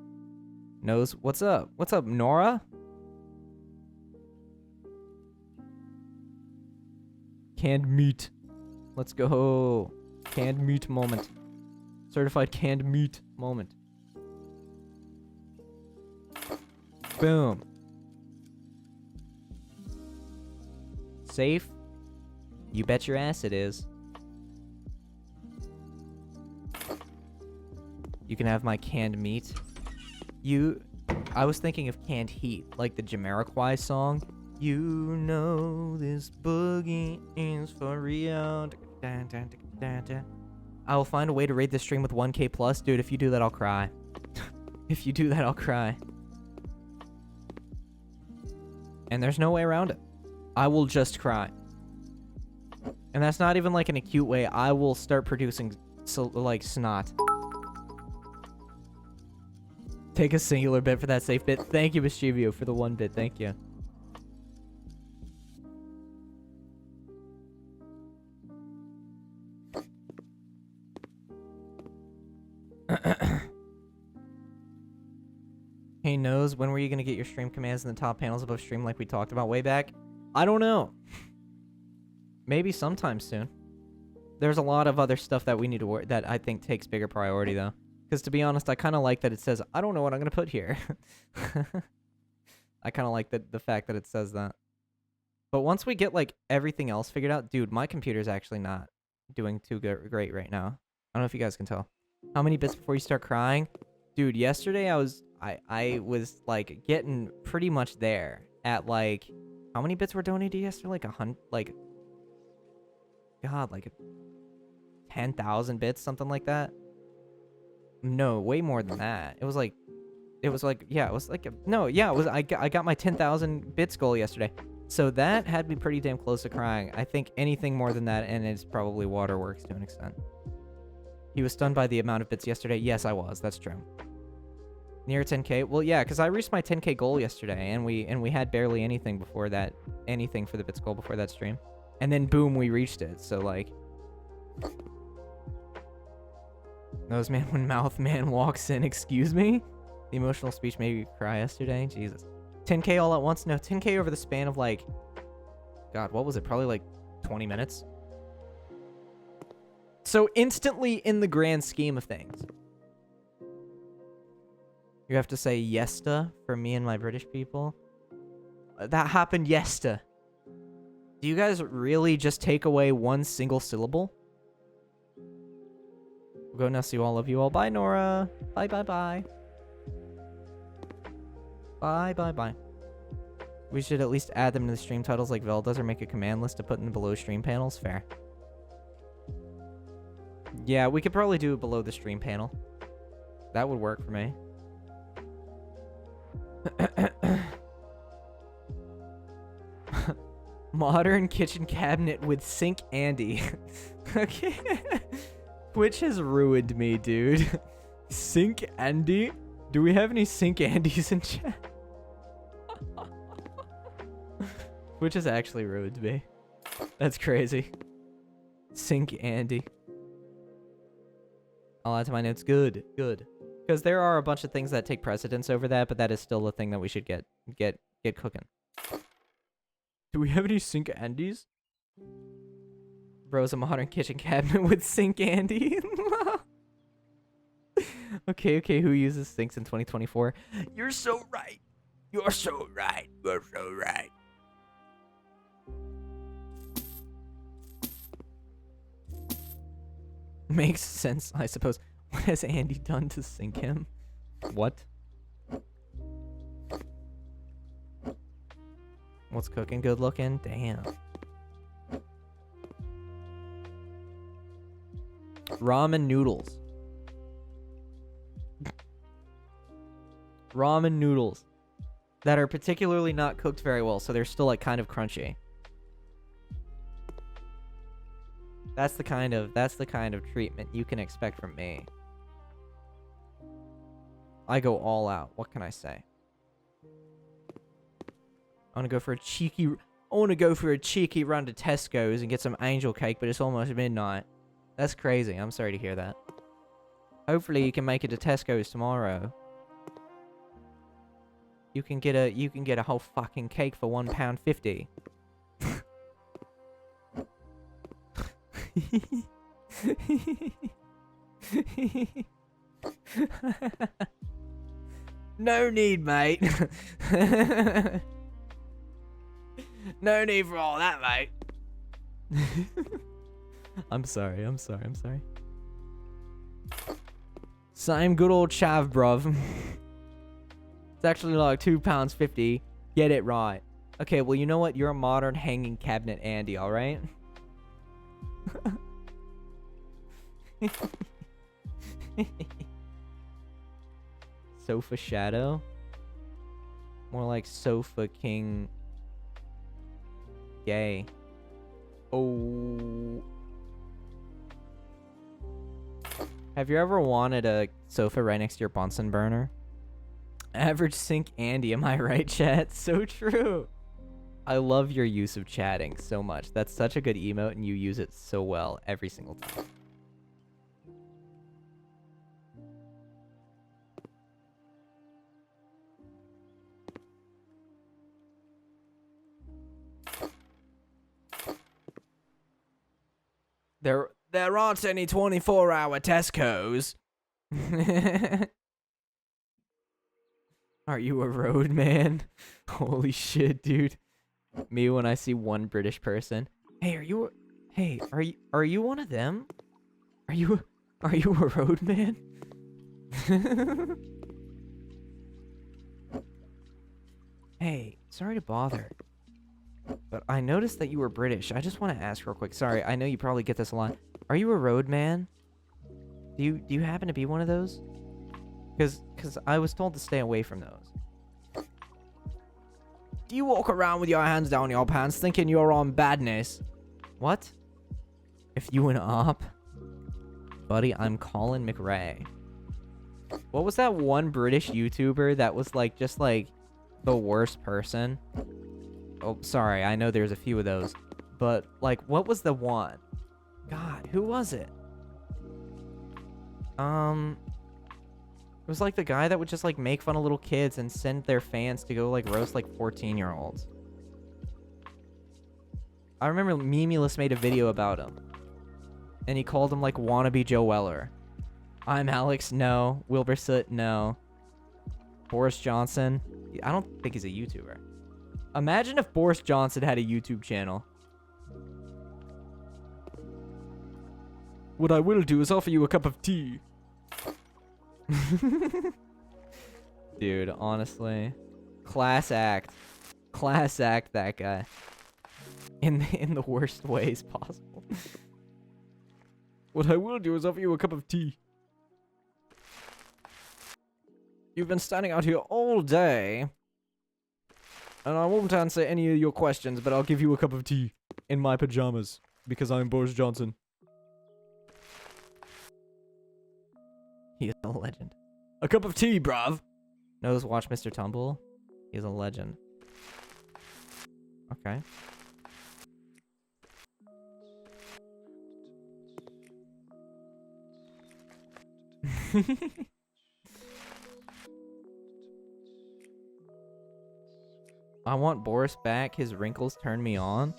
Nose, what's up? What's up, Nora? Canned meat. Let's go. Canned meat moment. Certified canned meat moment. Boom. Safe? You bet your ass it is. You can have my canned meat. I was thinking of canned heat, like the Jamiroquai song. You know this boogie is for real. I will find a way to raid this stream with 1K plus. Dude, if you do that, I'll cry. If you do that, I'll cry. And there's no way around it. I will just cry. And that's not even like in a cute way. I will start producing like snot. Take a singular bit for that safe bit. Thank you, Mischivio, for the 1 bit. Thank you. Hey, Nose, when were you going to get your stream commands in the top panels above stream like we talked about way back? I don't know. Maybe sometime soon. There's a lot of other stuff that we need to work that I think takes bigger priority, though. Because to be honest, I kind of like that it says, I don't know what I'm going to put here. I kind of like the fact that it says that. But once we get, like, everything else figured out, dude, my computer's actually not doing too great right now. I don't know if you guys can tell. How many bits before you start crying? Dude, yesterday I was like getting pretty much there at like, how many bits were donated yesterday? Like 100, like, God, like 10,000 bits, something like that. No, way more than that. It was like, yeah, it was like, I got my 10,000 bits goal yesterday. So that had me pretty damn close to crying. I think anything more than that, and it's probably Waterworks to an extent. He was stunned by the amount of bits yesterday. Yes, I was. That's true. Near 10K? Well, yeah, because I reached my 10K goal yesterday, and we had barely anything before that, anything for the bits goal before that stream. And then, boom, we reached it. So, like... Nose man when mouth man walks in. Excuse me? The emotional speech made me cry yesterday. Jesus. 10K all at once? No, 10K over the span of like... God, what was it? Probably like 20 minutes? So instantly in the grand scheme of things. You have to say yesta for me and my British people. That happened yesta. Do you guys really just take away one single syllable? We'll go now see all of you all. Bye, Nora. Bye, bye, bye. Bye, bye, bye. We should at least add them to the stream titles like Vel does, or make a command list to put in the below stream panels. Fair. Yeah, we could probably do it below the stream panel. That would work for me. Modern kitchen cabinet with sink Andy. Okay. Twitch has ruined me, dude. Sink Andy? Do we have any sink Andys in chat? Twitch has actually ruined me. That's crazy. Sink Andy. I'll add to my notes. Good, good. Because there are a bunch of things that take precedence over that, but that is still the thing that we should get cooking. Do we have any sink Andys? Bro's a modern kitchen cabinet with sink Andy. Okay, who uses sinks in 2024? You're so right. You're so right. You're so right. Makes sense, I suppose. What has Andy done to sink him? What? What's cooking? Good looking? Damn. Ramen noodles. Ramen noodles that are particularly not cooked very well, so they're still like kind of crunchy. That's the kind of treatment you can expect from me. I go all out. What can I say? I want to go for a cheeky run to Tesco's and get some angel cake, but it's almost midnight. That's crazy. I'm sorry to hear that. Hopefully you can make it to Tesco's tomorrow. You can get a whole fucking cake for £1.50. No need, mate. No need for all that, mate. I'm sorry. Same good old chav, bruv. It's actually like £2.50. Get it right. Okay, well, you know what? You're a modern hanging cabinet Andy, alright? Sofa Shadow? More like Sofa King Gay. Oh. Have you ever wanted a sofa right next to your Bunsen burner? Average sink Andy, am I right, chat? So true. I love your use of chatting so much. That's such a good emote, and you use it so well every single time. There aren't any 24-hour Tesco's. Are you a road man? Holy shit, dude. Me when I see one British person. Hey, are you one of them? Are you a road man? Hey, sorry to bother, but I noticed that you were British. I just want to ask real quick. Sorry, I know you probably get this a lot. Are you a road man? Do you happen to be one of those? Because I was told to stay away from those. Do you walk around with your hands down your pants thinking you're on badness? What? If you an op? Buddy, I'm Colin McRae. What was that one British YouTuber that was like just like the worst person? Oh, sorry, I know there's a few of those. But like, what was the one? God, who was it? It was like the guy that would just like make fun of little kids and send their fans to go like roast like 14-year-olds. I remember Memulus made a video about him. And he called him like wannabe Joe Weller. I'm Alex, no. Wilbur Soot, no. Boris Johnson. I don't think he's a YouTuber. Imagine if Boris Johnson had a YouTube channel. What I will do is offer you a cup of tea. Dude, honestly. Class act. Class act, that guy. In the worst ways possible. What I will do is offer you a cup of tea. You've been standing out here all day. And I won't answer any of your questions, but I'll give you a cup of tea. In my pajamas. Because I'm Boris Johnson. He is a legend. A cup of tea, bruv. Knows Watch Mr. Tumble. He's a legend. Okay. I want Boris back. His wrinkles turn me on.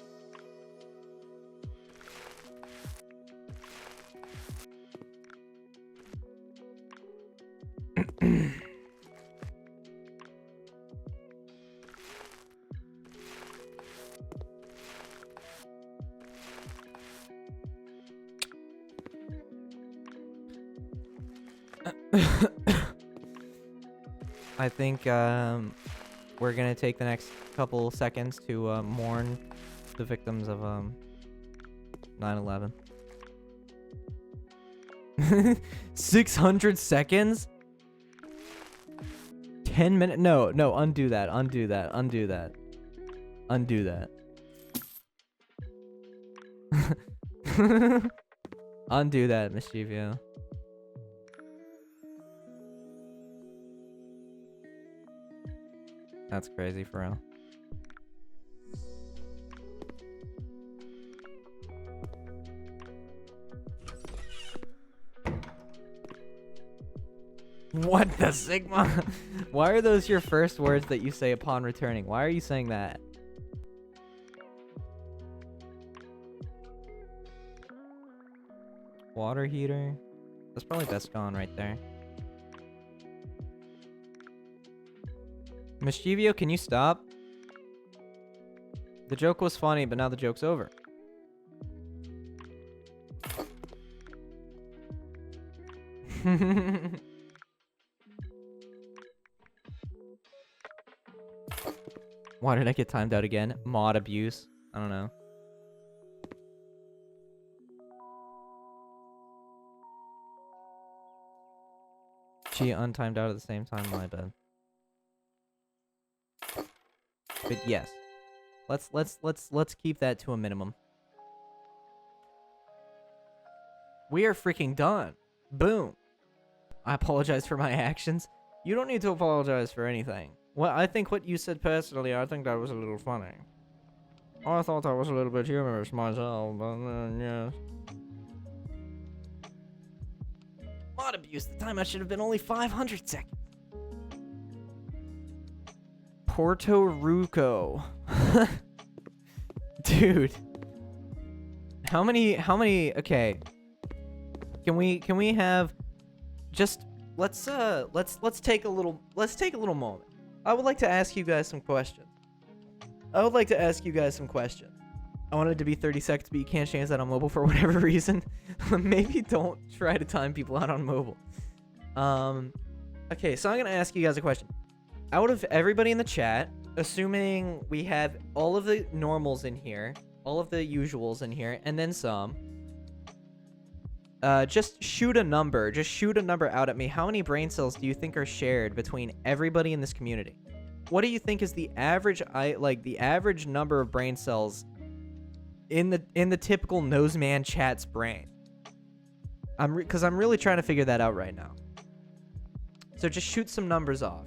I think we're gonna take the next couple seconds to mourn the victims of 9/11. 600 seconds? 10 minutes? No, undo that. Undo that. Undo that, Mischievio. That's crazy for real. What the Sigma? Why are those your first words that you say upon returning? Why are you saying that? Water heater? That's probably best gone right there. Mischievio, can you stop? The joke was funny, but now the joke's over. Why did I get timed out again? Mod abuse. I don't know. She untimed out at the same time, my bad. But yes. Let's keep that to a minimum. We are freaking done. Boom. I apologize for my actions. You don't need to apologize for anything. Well, I think what you said personally, I think that was a little funny. I thought that was a little bit humorous myself, but yeah. Mod abuse. The timeout should have been only 500 seconds. Puerto Rico. Dude. How many, okay. Can we have just, let's take a little moment. I would like to ask you guys some questions. I want it to be 30 seconds, but you can't change that on mobile for whatever reason. Maybe don't try to time people out on mobile. Okay, so I'm gonna ask you guys a question. Out of everybody in the chat, assuming we have all of the normals in here, all of the usuals in here, and then some, just shoot a number. Just shoot a number out at me. How many brain cells do you think are shared between everybody in this community? What do you think is the average, the average number of brain cells in the typical Noseman chat's brain? Because I'm really trying to figure that out right now. So just shoot some numbers off.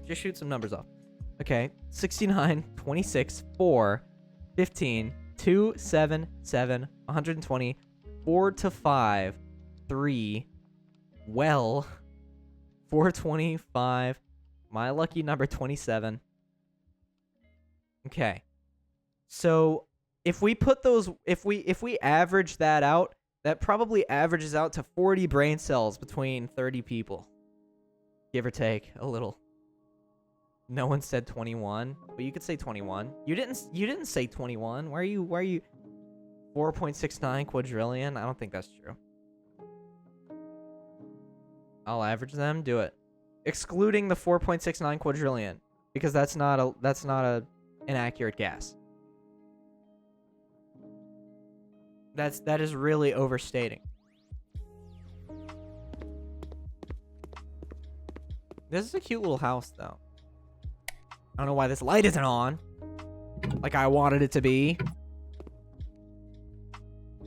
Okay, 69, 26, 4, 15, 2, 7, 7, 120, 4 to 5, 3, Well, 425. My lucky number 27. Okay. So if we put those, if we average that out, that probably averages out to 40 brain cells between 30 people. Give or take a little. No one said 21, but you could say 21. You didn't say 21. Why are you 4.69 quadrillion? I don't think that's true. I'll average them. Do it. Excluding the 4.69 quadrillion, because that's not an accurate guess. That is really overstating. This is a cute little house, though. I don't know why this light isn't on, like I wanted it to be.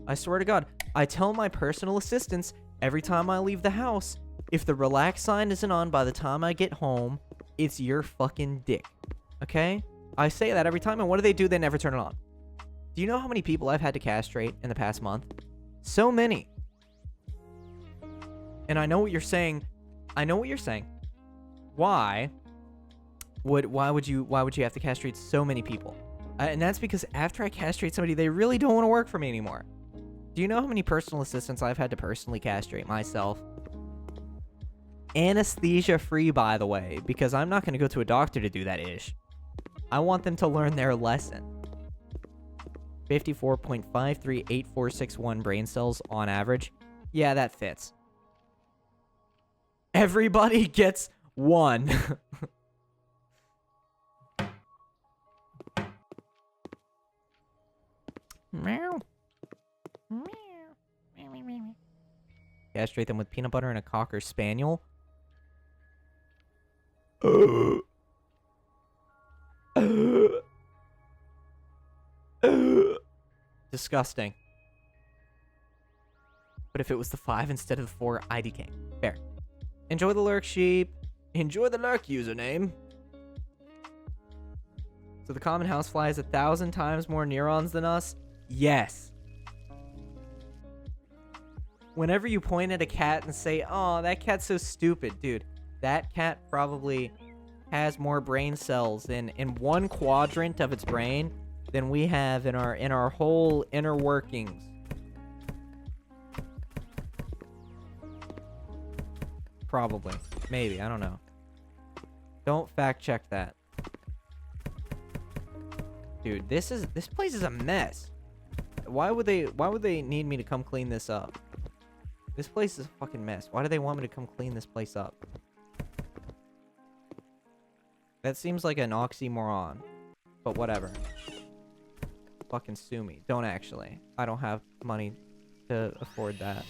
I swear to God, I tell my personal assistants every time I leave the house, if the relax sign isn't on by the time I get home, it's your fucking dick. Okay? I say that every time, and what do? They never turn it on. Do you know how many people I've had to castrate in the past month? So many. And I know what you're saying. Why would you have to castrate so many people? And that's because after I castrate somebody, they really don't want to work for me anymore. Do you know how many personal assistants I've had to personally castrate myself? Anesthesia free, by the way, because I'm not going to go to a doctor to do that ish. I want them to learn their lesson. 54.538461 brain cells on average. Yeah, that fits. Everybody gets one. Meow. Castrate them with peanut butter and a Cocker Spaniel. Disgusting. But if it was the 5 instead of the 4, IDK. Fair. Enjoy the lurk, sheep. Enjoy the lurk, username. So the common housefly has 1,000 times more neurons than us? Yes. Whenever you point at a cat and say, oh, that cat's so stupid, dude, that cat probably has more brain cells in one quadrant of its brain than we have in our whole inner workings. Probably. Maybe. I don't know. Don't fact check that. Dude, this place is a mess. Why would they need me to come clean this up? This place is a fucking mess. Why do they want me to come clean this place up? That seems like an oxymoron. But whatever. Fucking sue me. Don't actually. I don't have money to afford that.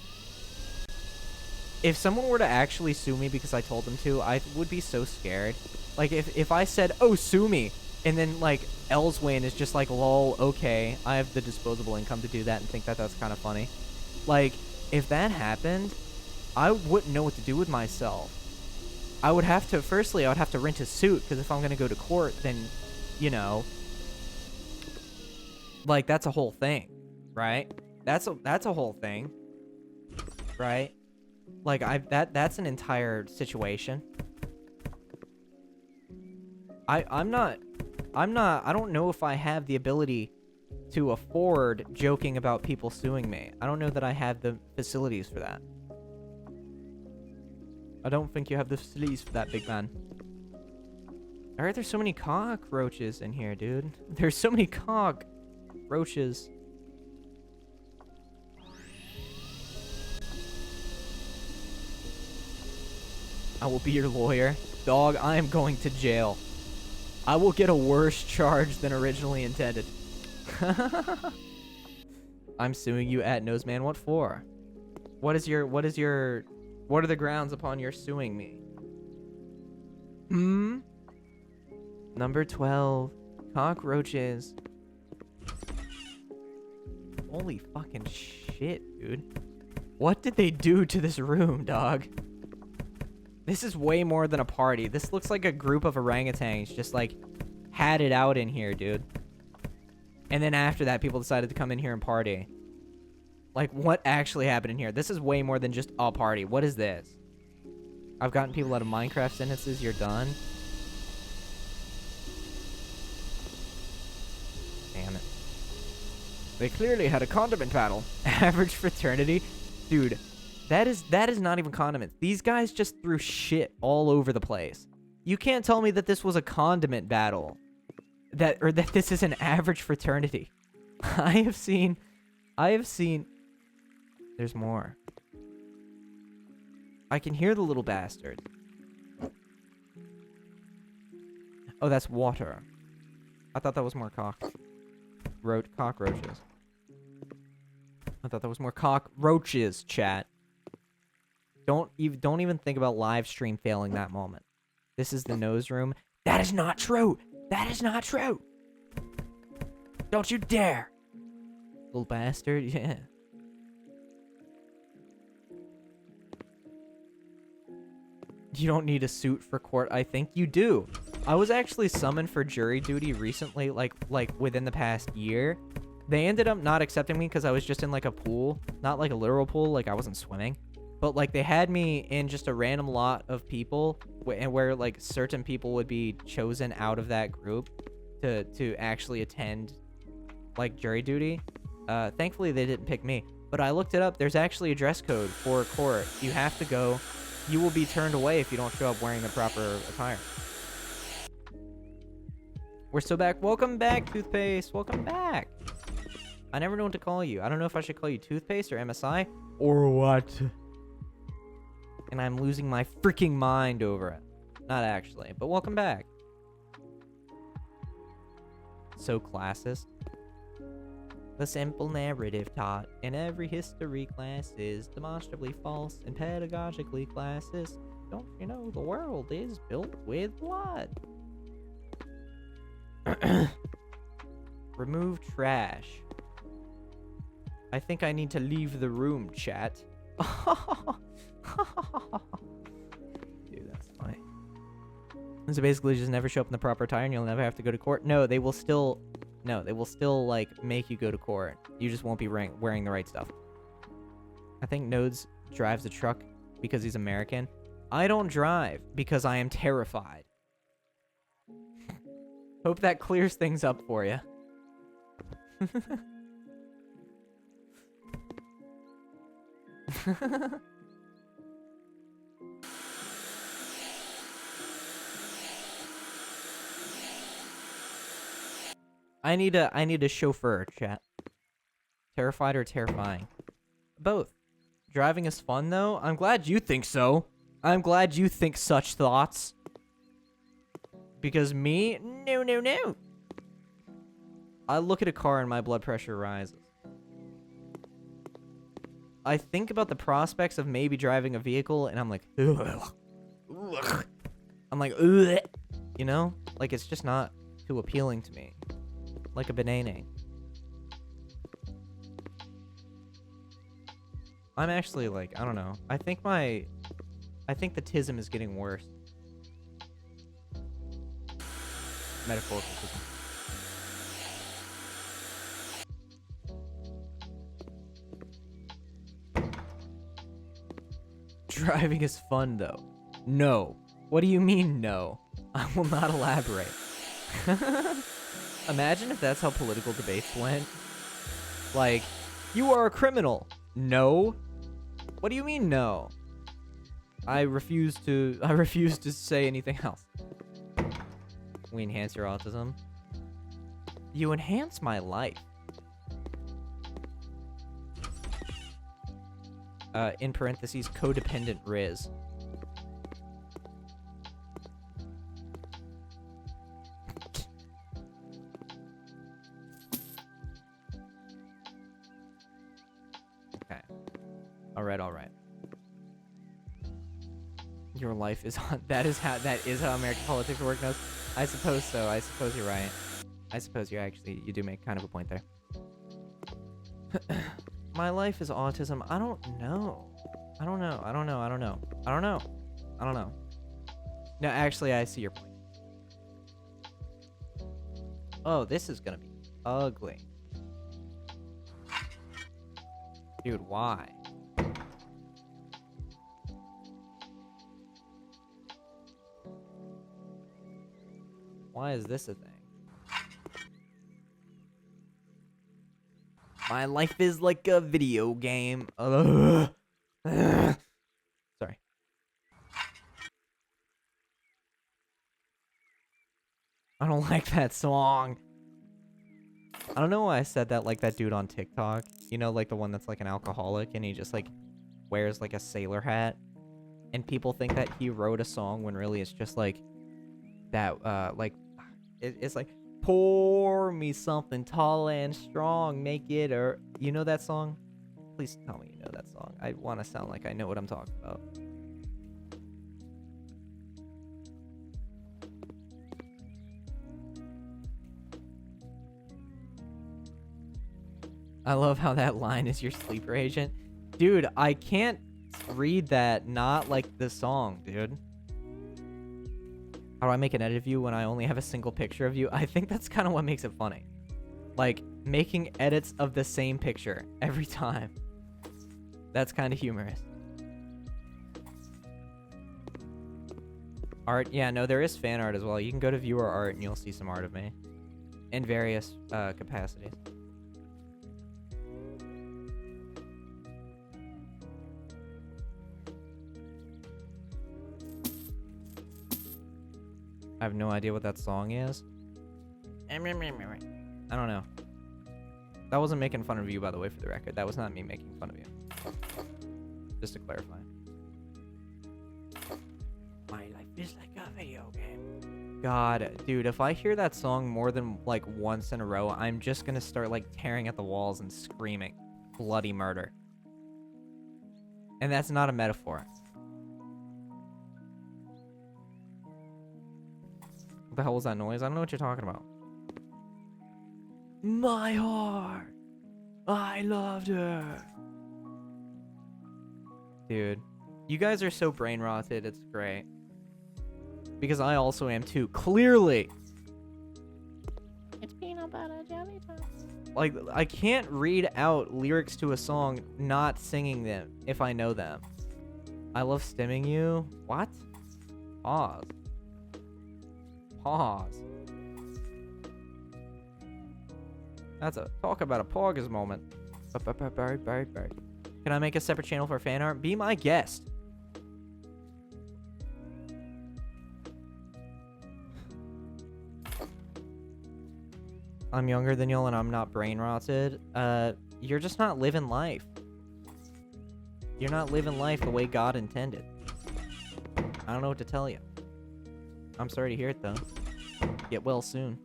If someone were to actually sue me because I told them to, I would be so scared. Like, if I said, oh, sue me, and then, like, Elswin is just like, lol, okay, I have the disposable income to do that and think that that's kind of funny. Like, if that happened, I wouldn't know what to do with myself. I would have to, firstly, I would have to rent a suit, because if I'm going to go to court, then, you know, like, that's a whole thing, right? That's a whole thing, right? Like, that's an entire situation. I don't know if I have the ability to afford joking about people suing me. I don't know that I have the facilities for that. I don't think you have the facilities for that, big man. Alright, there's so many cockroaches in here, dude. There's so many cockroaches. I will be your lawyer. Dog, I am going to jail. I will get a worse charge than originally intended. I'm suing you at Noseman. What for? What are the grounds upon your suing me? Number 12. Cockroaches. Holy fucking shit, dude. What did they do to this room, dog? This is way more than a party. This looks like a group of orangutans just, like, had it out in here, dude. And then after that, people decided to come in here and party. Like, what actually happened in here? This is way more than just a party. What is this? I've gotten people out of Minecraft sentences. You're done. Damn it. They clearly had a condiment battle. Average fraternity? Dude, that is not even condiments. These guys just threw shit all over the place. You can't tell me that this was a condiment battle. That this is an average fraternity. I have seen... There's more. I can hear the little bastard. Oh, that's water. I thought that was more cockroaches. I thought that was more cockroaches, chat. Don't even think about live stream failing that moment. This is the nose room. That is not true. That is not true. Don't you dare. Little bastard. Yeah. You don't need a suit for court. I think you do. I was actually summoned for jury duty recently, like within the past year. They ended up not accepting me because I was just in like a pool, not like a literal pool, like I wasn't swimming, but like they had me in just a random lot of people, and where like certain people would be chosen out of that group to actually attend like jury duty. Thankfully they didn't pick me, but I looked it up. There's actually a dress code for court. You have to go. You will be turned away if you don't show up wearing the proper attire. We're still back. Welcome back, Toothpaste. Welcome back. I never know what to call you. I don't know if I should call you Toothpaste or MSI or what. And I'm losing my freaking mind over it. Not actually, but welcome back. So classist. The simple narrative taught in every history class is demonstrably false and pedagogically classist. Don't you know the world is built with blood? Remove trash. I think I need to leave the room, chat. Dude, that's funny. So basically just never show up in the proper attire and you'll never have to go to court? No, they will still... No, they will still, like, make you go to court. You just won't be wearing the right stuff. I think Nodes drives a truck because he's American. I don't drive because I am terrified. Hope that clears things up for you. I need a chauffeur, chat. Terrified or terrifying? Both. Driving is fun, though. I'm glad you think so. I'm glad you think such thoughts. Because me? No, no, no. I look at a car and my blood pressure rises. I think about the prospects of maybe driving a vehicle and I'm like, ugh. Ugh. I'm like, ugh. You know? Like, it's just not too appealing to me. Like a banana. I'm actually like, I don't know. I think the tism is getting worse. Metaphorical tism. Driving is fun though. No. What do you mean no? I will not elaborate. Imagine if that's how political debates went. Like, you are a criminal. No. What do you mean no? I refuse to say anything else. We enhance your autism. You enhance my life. In parentheses, codependent Riz. Okay. All right. Your life is on. That is how American politics work. Knows. I suppose so. I suppose you're right. I suppose you do make kind of a point there. My life is autism. I don't know. No, actually, I see your point. Oh, this is gonna be ugly. Dude, why? Why is this a thing? My life is like a video game. Sorry. I don't like that song. I don't know why I said that like that dude on TikTok. You know, like the one that's like an alcoholic and he just like wears like a sailor hat. And people think that he wrote a song when really it's just like that, it's like, pour me something tall and strong, make it, or, you know that song? Please tell me you know that song. I want to sound like I know what I'm talking about. I love how that line is your sleeper agent. Dude, I can't read that not like the song, dude. How do I make an edit of you when I only have a single picture of you? I think that's kind of what makes it funny. Like, making edits of the same picture every time. That's kind of humorous. Art? Yeah, no, there is fan art as well. You can go to viewer art and you'll see some art of me. In various capacities. I have no idea what that song is. I don't know. That wasn't making fun of you, by the way, for the record. That was not me making fun of you. Just to clarify. My life is like a video game. God, dude, if I hear that song more than, like, once in a row, I'm just gonna start, like, tearing at the walls and screaming bloody murder. And that's not a metaphor. What the hell was that noise? I don't know what you're talking about. My heart. I loved her. Dude, you guys are so brain rotted. It's great. Because I also am too. Clearly. It's peanut butter jelly time. Like, I can't read out lyrics to a song not singing them if I know them. I love stimming you. What? Pause. Pause. That's a talk about a poggers moment. Can I make a separate channel for fan art? Be my guest. I'm younger than y'all and I'm not brain rotted. You're just not living life. You're not living life the way God intended. I don't know what to tell you. I'm sorry to hear it, though. Get well soon.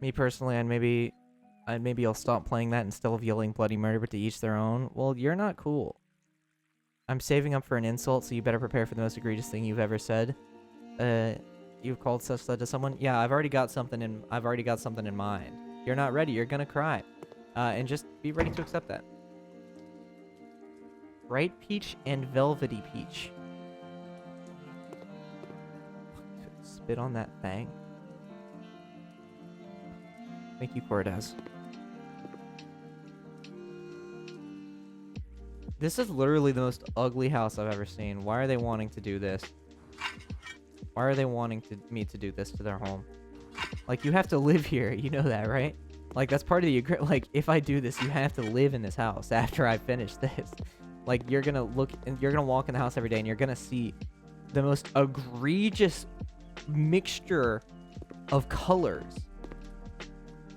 Me personally, maybe I'll stop playing that instead of yelling bloody murder, but to each their own. Well, you're not cool. I'm saving up for an insult, so you better prepare for the most egregious thing you've ever said. You've called such that to someone? Yeah, I've already got something in mind. You're not ready. You're gonna cry. And just be ready to accept that. Bright peach and velvety peach. Spit on that thing. Thank you, Cortez. This is literally the most ugly house I've ever seen. Why are they wanting to do this? Why are they wanting me to do this to their home? Like, you have to live here. You know that, right? Like, that's part of the agreement. Like, if I do this, you have to live in this house after I finish this. Like, you're gonna walk in the house every day and you're gonna see the most egregious mixture of colors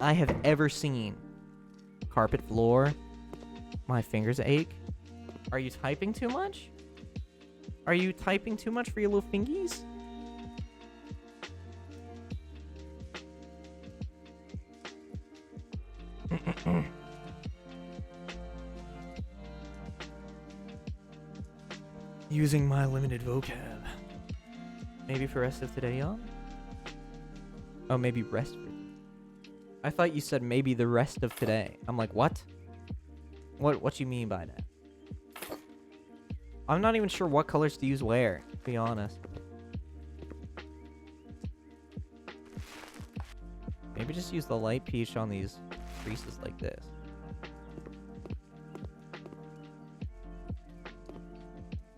I have ever seen. Carpet floor. My fingers ache. Are you typing too much? Are you typing too much for your little fingies? Using my limited vocab. Maybe for rest of today, y'all? Oh, maybe rest for... I thought you said maybe the rest of today. I'm like, what? What you mean by that? I'm not even sure what colors to use where, to be honest. Maybe just use the light peach on these creases like this.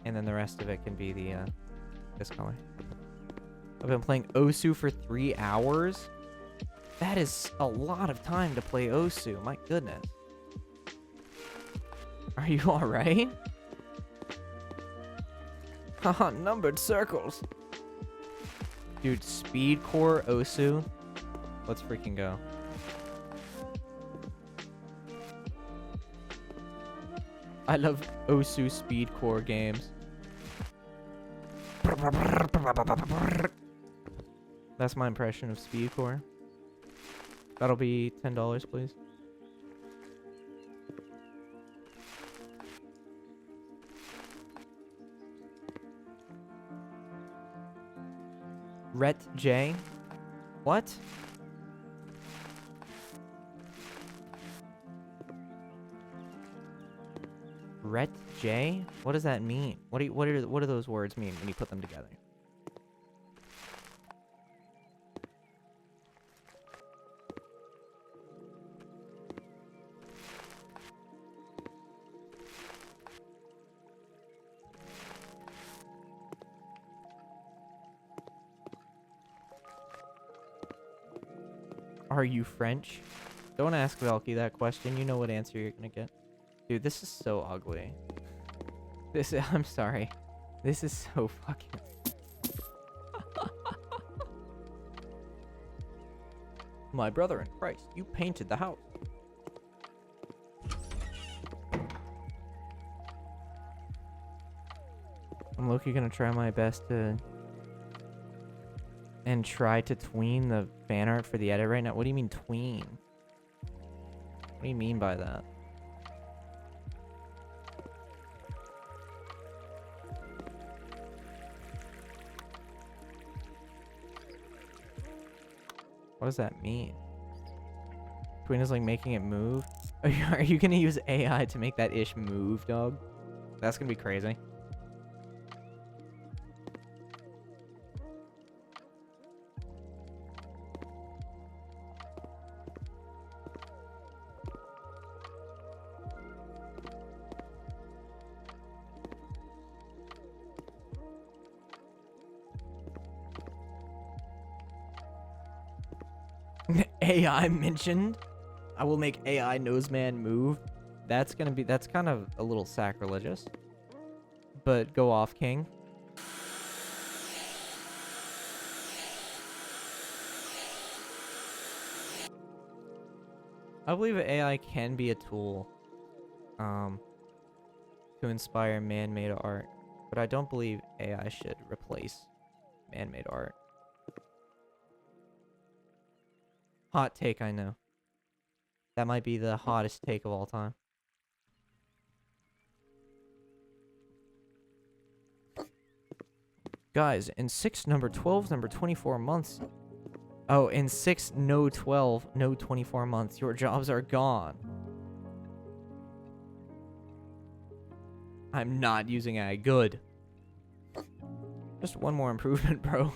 And then the rest of it can be the this color. I've been playing Osu for 3 hours. That is a lot of time to play Osu. My goodness. Are you alright? Haha, numbered circles. Dude, Speed Core Osu. Let's freaking go. I love Osu Speed Core games. That's my impression of Speed Core. That'll be $10, please. Ret J? What? Ret J? What does that mean? What do those words mean when you put them together? Are you French? Don't ask Velky that question. You know what answer you're gonna get. Dude, this is so ugly. I'm sorry. This is so fucking... My brother in Christ, you painted the house. I'm low-key gonna try my best to... and try to tween the fan art for the edit right now. What do you mean tween? What do you mean by that? What does that mean? Tween is like making it move? Are you gonna use AI to make that ish move, dog? That's gonna be crazy. AI mentioned. I will make AI Noseman move. That's kind of a little sacrilegious. But go off, King. I believe AI can be a tool to inspire man-made art, but I don't believe AI should replace man-made art. Hot take, I know. That might be the hottest take of all time. Guys, in 6 number 12 number 24 months. Oh, in 6 no 12 no 24 months, your jobs are gone. I'm not using AI. Good. Just one more improvement, bro.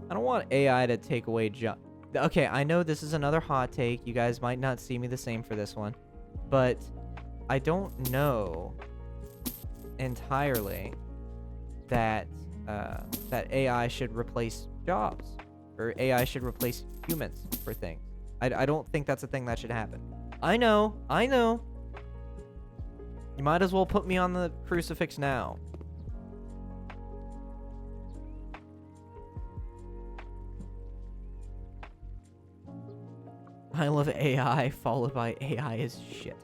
I don't want AI to take away job. Okay, I know this is another hot take. You guys might not see me the same for this one. But I don't know entirely that that AI should replace jobs. Or AI should replace humans for things. I don't think that's a thing that should happen. I know. You might as well put me on the crucifix now. I love AI, followed by AI is shit.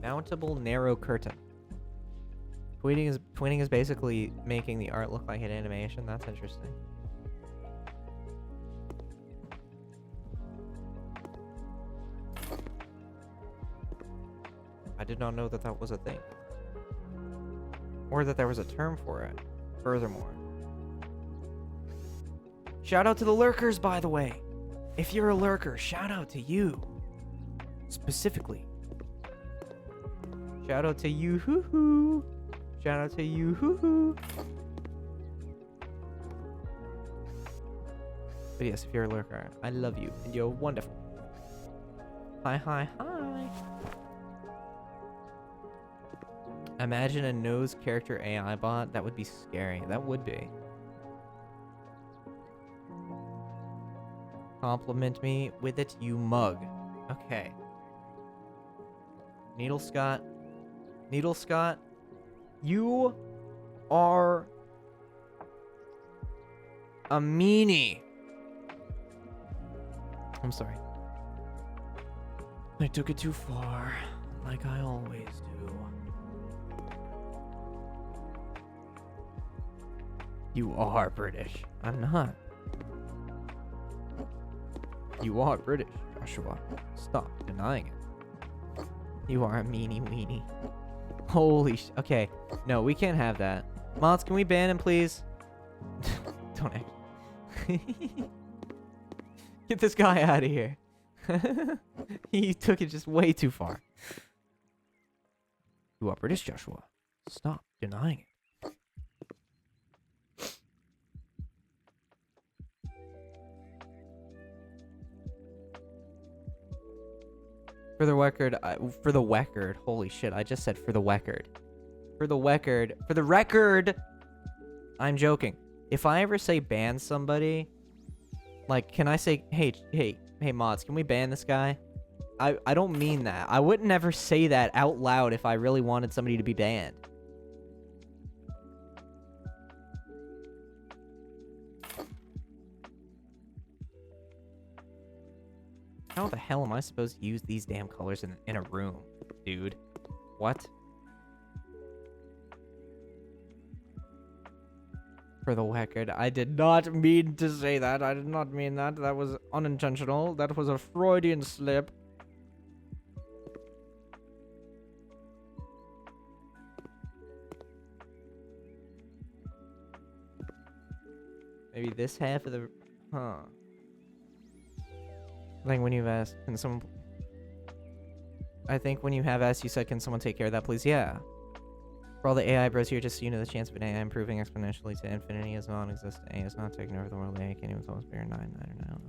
Mountable narrow curtain. Tweening is basically making the art look like an animation. That's interesting. I did not know that that was a thing. Or that there was a term for it. Furthermore. Shout out to the lurkers, by the way. If you're a lurker, shout out to you. Specifically. Shout out to you, hoo-hoo. Shout out to you, hoo-hoo. But yes, if you're a lurker, I love you, and you're wonderful. Hi, hi, hi. Imagine a nose character AI bot. That would be scary. That would be. Compliment me with it, you mug. Okay. Needle Scott. Needle Scott, you are a meanie. I'm sorry. I took it too far, like I always do. You are British. I'm not. You are British, Joshua. Stop denying it. You are a meanie weenie. Holy okay. No, we can't have that. Mods, can we ban him, please? Don't act. Get this guy out of here. He took it just way too far. You are British, Joshua. Stop denying it. For the record, holy shit, I just said for the record. For the record, I'm joking. If I ever say ban somebody, like, can I say, hey, mods, can we ban this guy? I don't mean that. I would never say that out loud if I really wanted somebody to be banned. How the hell am I supposed to use these damn colors in a room, dude? What? For the record, I did not mean to say that. I did not mean that. That was unintentional. That was a Freudian slip. Maybe this half of the... Huh. I think when you've asked, can someone... I think when you have asked, you said, can someone take care of that, please? Yeah. For all the AI bros here, just so you know, the chance of an AI improving exponentially to infinity is non-existent. AI is not taking over the world. AI can't even tell us bigger 9, I don't know.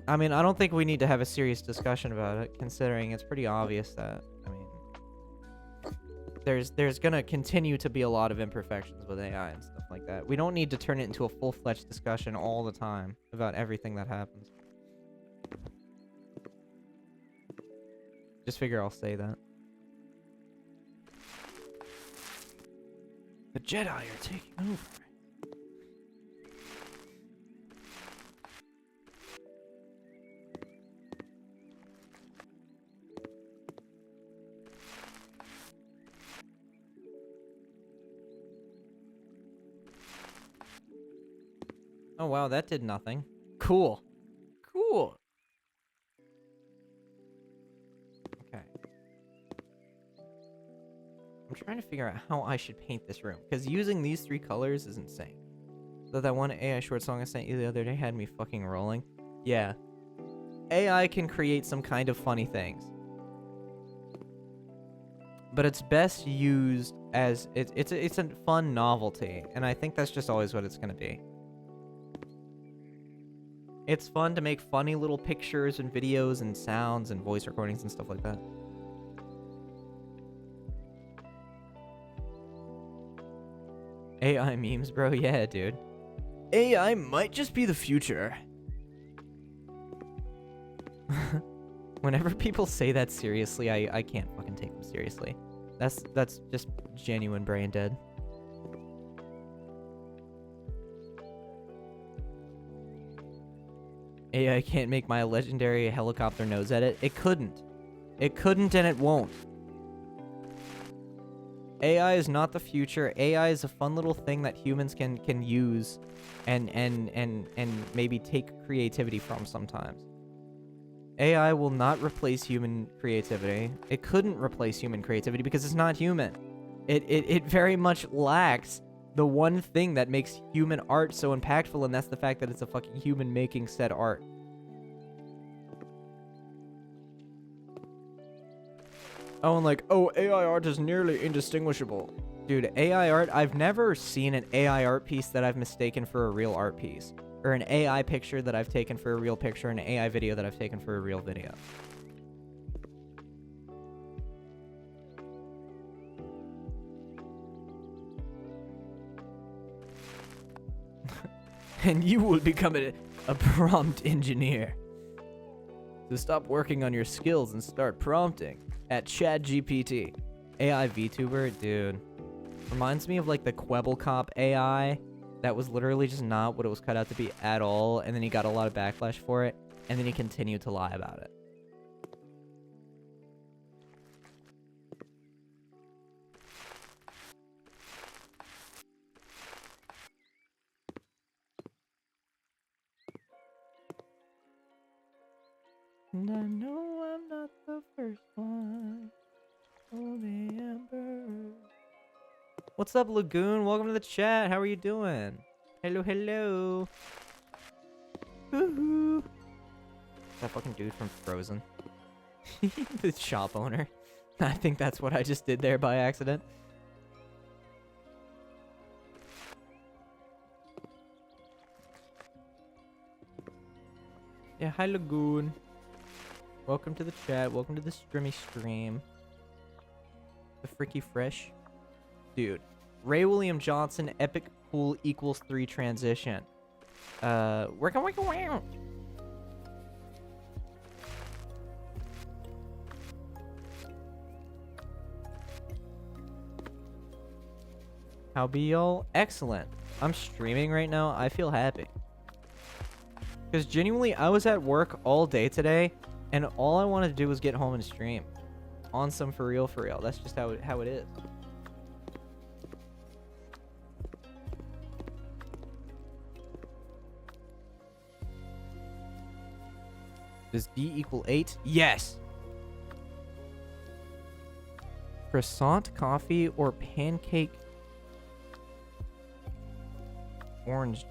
I mean, I don't think we need to have a serious discussion about it, considering it's pretty obvious that, I mean, there's gonna continue to be a lot of imperfections with AI and stuff like that. We don't need to turn it into a full-fledged discussion all the time about everything that happens. Just figure I'll say that. The Jedi are taking over. Oh wow, that did nothing. Cool. Cool. Okay. I'm trying to figure out how I should paint this room, because using these 3 colors is insane. So that one AI short song I sent you the other day had me fucking rolling. Yeah. AI can create some kind of funny things. But it's best used as... It's a fun novelty, and I think that's just always what it's going to be. It's fun to make funny little pictures and videos and sounds and voice recordings and stuff like that. AI memes, bro? Yeah, dude. AI might just be the future. Whenever people say that seriously, I can't fucking take them seriously. That's just genuine brain dead. AI can't make my legendary helicopter nose edit. It couldn't. It couldn't and it won't. AI is not the future. AI is a fun little thing that humans can use and maybe take creativity from sometimes. AI will not replace human creativity. It couldn't replace human creativity because it's not human. It very much lacks the one thing that makes human art so impactful, and that's the fact that it's a fucking human making said art. Oh, and like, oh, AI art is nearly indistinguishable. Dude, AI art, I've never seen an AI art piece that I've mistaken for a real art piece. Or an AI picture that I've taken for a real picture, and an AI video that I've taken for a real video. And you will become a prompt engineer. So stop working on your skills and start prompting at ChatGPT. AI VTuber, dude. Reminds me of like the Kwebbelkop AI. That was literally just not what it was cut out to be at all. And then he got a lot of backlash for it. And then he continued to lie about it. And I know I'm not the first one. Oh, the emperor. What's up, Lagoon? Welcome to the chat. How are you doing? Hello, hello. Woohoo. That fucking dude from Frozen. The shop owner. I think that's what I just did there by accident. Yeah, hi, Lagoon. Welcome to the chat. Welcome to the stream. The Freaky Fresh. Dude. Ray William Johnson, epic pool equals 3 transition. Working. How be y'all? Excellent. I'm streaming right now. I feel happy. Because genuinely, I was at work all day today, and all I wanted to do was get home and stream. On some for real. That's just how it is. Does D equal 8? Yes! Croissant, coffee, or pancake orange juice?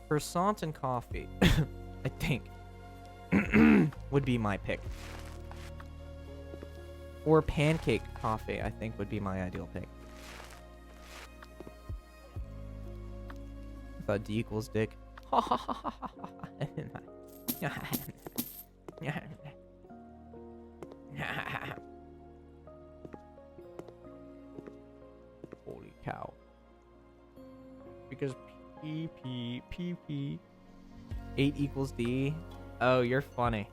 Croissant and coffee, I think, would be my pick. Or pancake coffee, I think, would be my ideal pick. I thought D equals dick. Holy cow. Because P. 8 equals D. Oh, you're funny.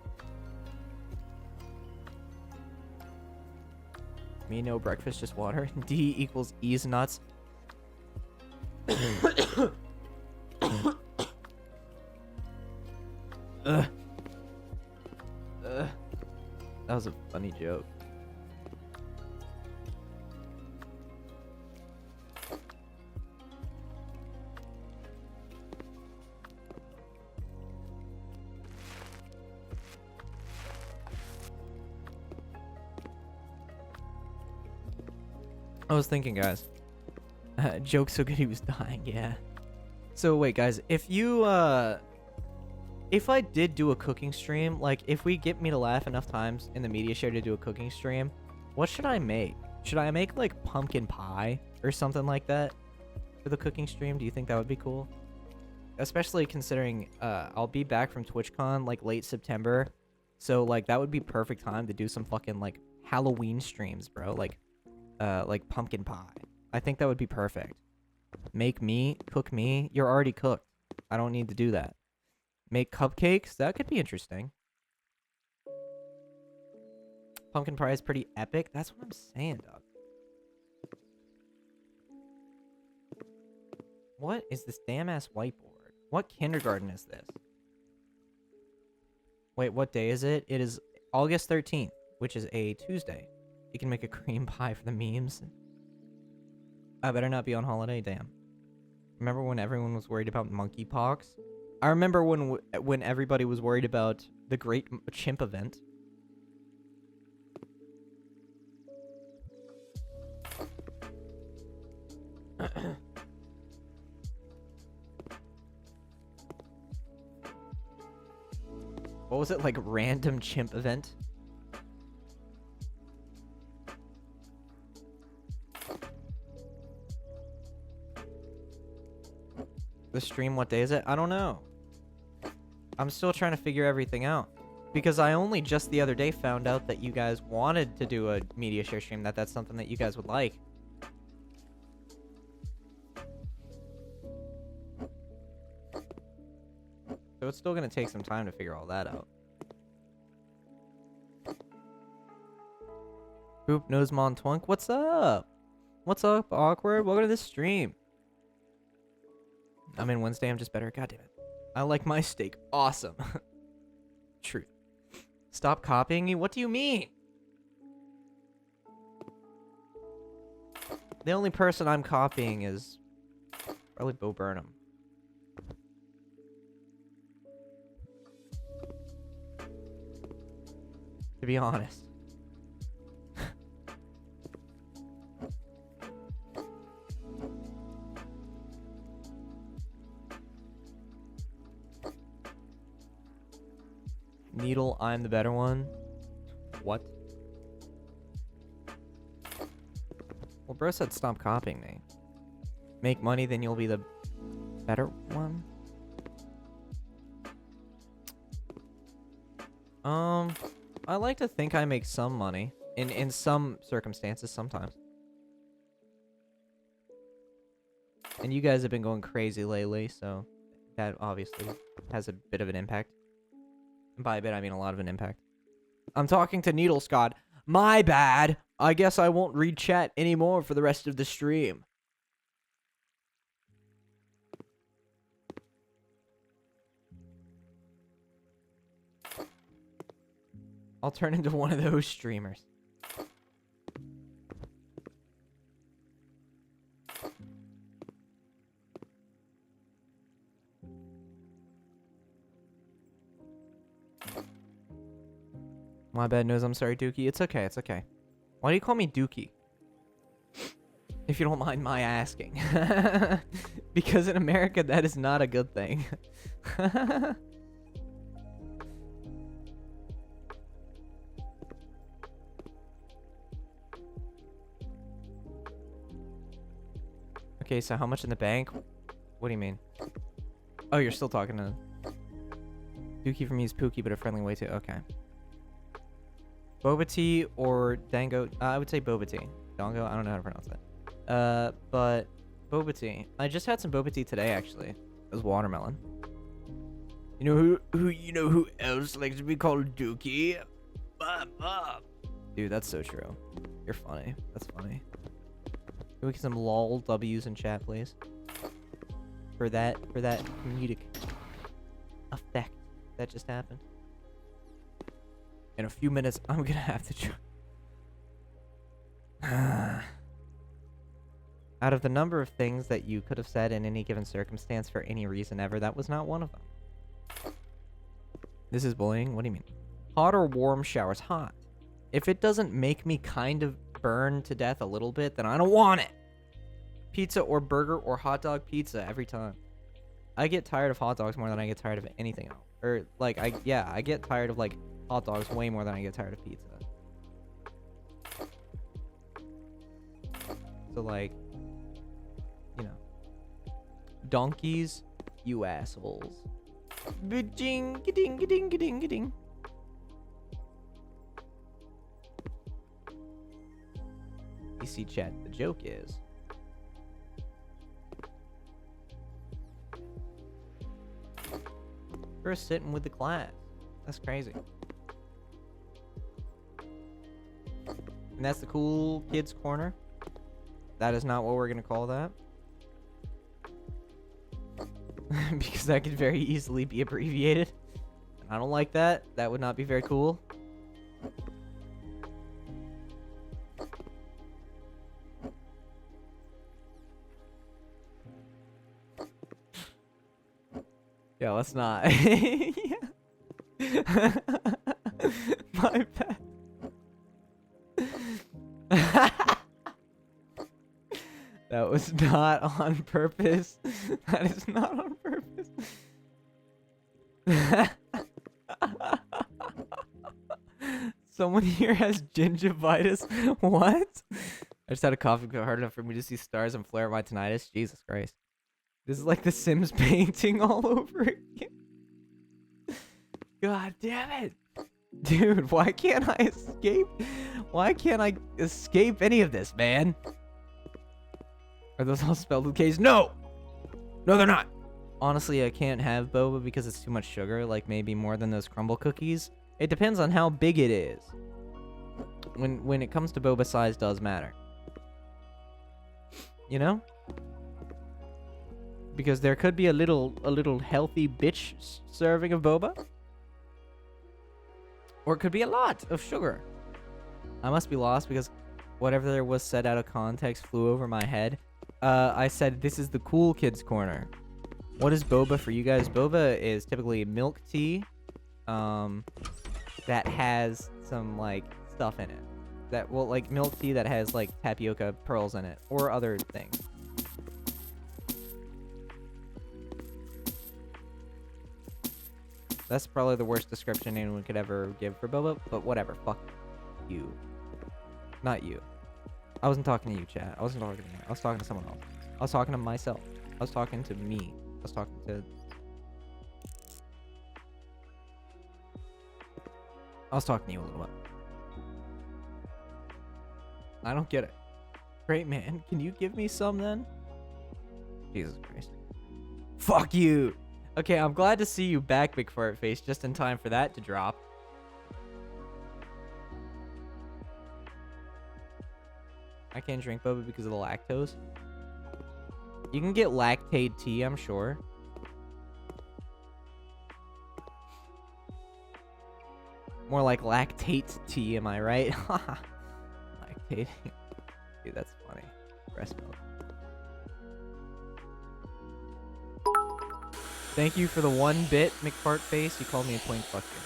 Me, no breakfast, just water. D equals E's nuts. That was a funny joke. I was thinking, guys. Joke so good he was dying, yeah. So wait, guys, if I did do a cooking stream, like if we get me to laugh enough times in the media share to do a cooking stream, what should I make? Should I make like pumpkin pie or something like that for the cooking stream? Do you think that would be cool? Especially considering I'll be back from TwitchCon like late September. So like that would be perfect time to do some fucking like Halloween streams, bro. Like pumpkin pie. I think that would be perfect. Make me, cook me. You're already cooked. I don't need to do that. Make cupcakes? That could be interesting. Pumpkin pie is pretty epic. That's what I'm saying, dog. What is this damn-ass whiteboard? What kindergarten is this? Wait, what day is it? It is August 13th, which is a Tuesday. You can make a cream pie for the memes. I better not be on holiday, damn. Remember when everyone was worried about monkeypox? I remember when everybody was worried about the Great Chimp event. What was it, like random chimp event? The stream, what day is it? I don't know. I'm still trying to figure everything out. Because I only just the other day found out that you guys wanted to do a media share stream, that's something that you guys would like. So it's still going to take some time to figure all that out. Poop Nose Twunk, what's up? What's up, Awkward? Welcome to this stream. I'm in Wednesday, I'm just better. God damn it. I like my steak. Awesome. Truth. Stop copying me? What do you mean? The only person I'm copying is probably Bo Burnham. To be honest. Needle, I'm the better one. What? Well, bro said stop copying me. Make money, then you'll be the better one? I like to think I make some money. In some circumstances, sometimes. And you guys have been going crazy lately, so that obviously has a bit of an impact. And by a bit, I mean a lot of an impact. I'm talking to Needle Scott. My bad. I guess I won't read chat anymore for the rest of the stream. I'll turn into one of those streamers. My bad, Nose. I'm sorry, Dookie. It's okay. It's okay. Why do you call me Dookie? If you don't mind my asking. Because in America, that is not a good thing. Okay, so how much in the bank? What do you mean? Oh, you're still talking to... Dookie for me is Pookie, but a friendly way to... Okay. Boba tea or Dango? I would say boba tea. Dango? I don't know how to pronounce that. But boba tea. I just had some boba tea today, actually. It was watermelon. You know who else likes to be called Dookie? Bob. Dude, that's so true. You're funny. That's funny. Can we get some lol W's in chat, please? For that comedic effect that just happened. In a few minutes, I'm gonna have to try. Out of the number of things that you could have said in any given circumstance for any reason ever, that was not one of them. This is bullying? What do you mean? Hot or warm showers? Hot. If it doesn't make me kind of burn to death a little bit, then I don't want it. Pizza or burger or hot dog pizza every time. I get tired of hot dogs more than I get tired of anything else. Or, like, I get tired of, like, hot dogs way more than I get tired of pizza. So, like, you know. Donkeys, you assholes. Ba-ding, ga-ding, ga-ding, ga-ding, ga-ding. You see, chat, the joke is... We're sitting with the class. That's crazy. And that's the cool kids corner. That is not what we're gonna call that. Because that could very easily be abbreviated. And I don't like that. That would not be very cool. Yeah, let's not. My bad. That was not on purpose. That is not on purpose. Someone here has gingivitis. What? I just had a cough hard enough for me to see stars and flare up my tinnitus. Jesus Christ. This is like the Sims painting all over again. God damn it. Dude, why can't I escape? Why can't I escape any of this, man? Are those all spelled with K's? No! No, they're not. Honestly, I can't have boba because it's too much sugar, like maybe more than those crumble cookies. It depends on how big it is. When it comes to boba, size does matter. You know? Because there could be a little healthy bitch serving of boba. Or it could be a lot of sugar. I must be lost because whatever there was said out of context flew over my head. I said this is the cool kids corner. What is boba for you guys? Boba is typically milk tea that has some like stuff in it. That well, like milk tea that has like tapioca pearls in it or other things. That's probably the worst description anyone could ever give for boba, but whatever. Fuck you. Not you. I wasn't talking to you, chat. I wasn't talking to you. I was talking to someone else. I was talking to myself. I was talking to me. I was talking to... I was talking to you a little bit. I don't get it. Great man, can you give me some then? Jesus Christ. Fuck you! Okay, I'm glad to see you back, Big Fart Face, just in time for that to drop. I can't drink boba because of the lactose. You can get lactate tea, I'm sure. More like lactate tea, am I right? Lactate. Dude, that's funny. Breast milk. Thank you for the 1 bit, McFartface. You called me a twink. Fuck you.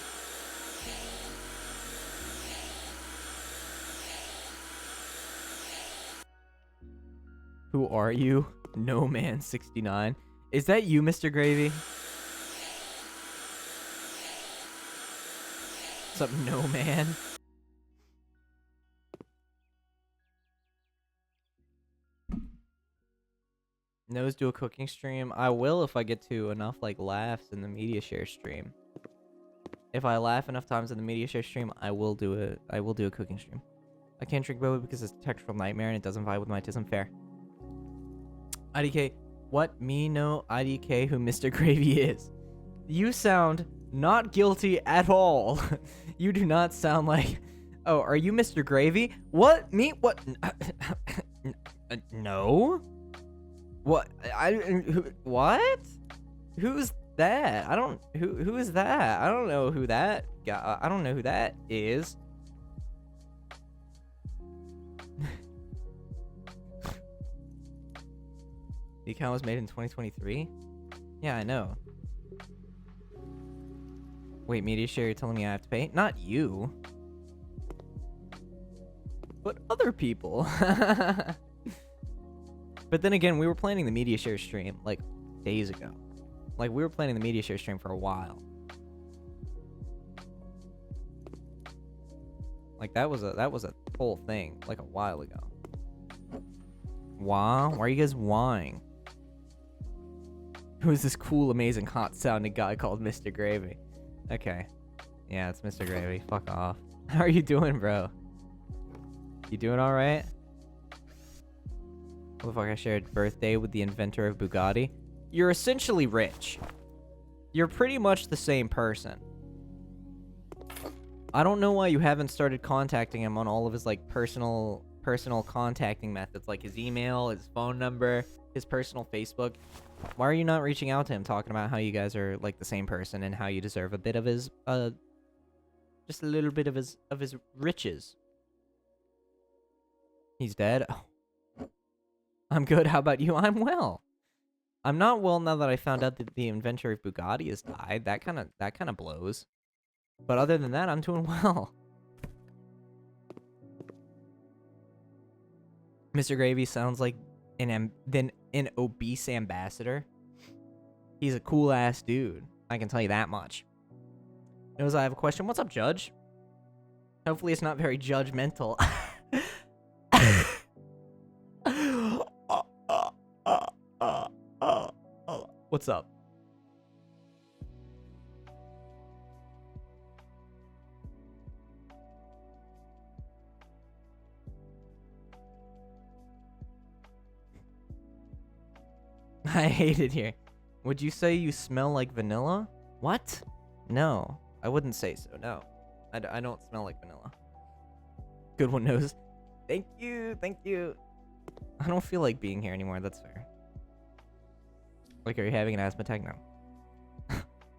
Who are you? No Man 69. Is that you, Mr. Gravy? What's up, No Man? Nose do a cooking stream. I will if I get to enough like laughs in the media share stream. If I laugh enough times in the media share stream, I will do a cooking stream. I can't drink boba because it's a textural nightmare and it doesn't vibe with my autism. Fair. IDK, what? Me know IDK who Mr. Gravy is. You sound not guilty at all. You do not sound like... Oh, are you Mr. Gravy? What? Me? What? No? What? What? Who's that? I don't... Who is that? I don't know who that guy... I don't know who that is. The account was made in 2023? Yeah, I know. Wait, media share, you're telling me I have to pay? Not you. But other people. But then again, we were planning the media share stream, like, days ago. Like, we were planning the media share stream for a while. Like, that was a whole thing, like, a while ago. Why? Why are you guys whying? Who is this cool, amazing, hot-sounding guy called Mr. Gravy? Okay. Yeah, it's Mr. Gravy. Fuck off. How are you doing, bro? You doing alright? What the fuck, I shared birthday with the inventor of Bugatti? You're essentially rich. You're pretty much the same person. I don't know why you haven't started contacting him on all of his, like, personal contacting methods, like his email, his phone number, his personal Facebook. Why are you not reaching out to him, talking about how you guys are like the same person and how you deserve a bit of his just a little bit of his riches? He's dead. Oh. I'm good. How about you? I'm well. I'm not well now that I found out that the inventor of Bugatti has died. That kind of blows. But other than that, I'm doing well. Mr. Gravy sounds like an obese ambassador. He's a cool ass dude. I can tell you that much. Knows I have a question. What's up, Judge? Hopefully it's not very judgmental. What's up? I hate it here. Would you say you smell like vanilla? What? No, I wouldn't say so. No, I don't smell like vanilla. Good one knows. Thank you, thank you. I don't feel like being here anymore. That's fair. Like, are you having an asthma attack? No.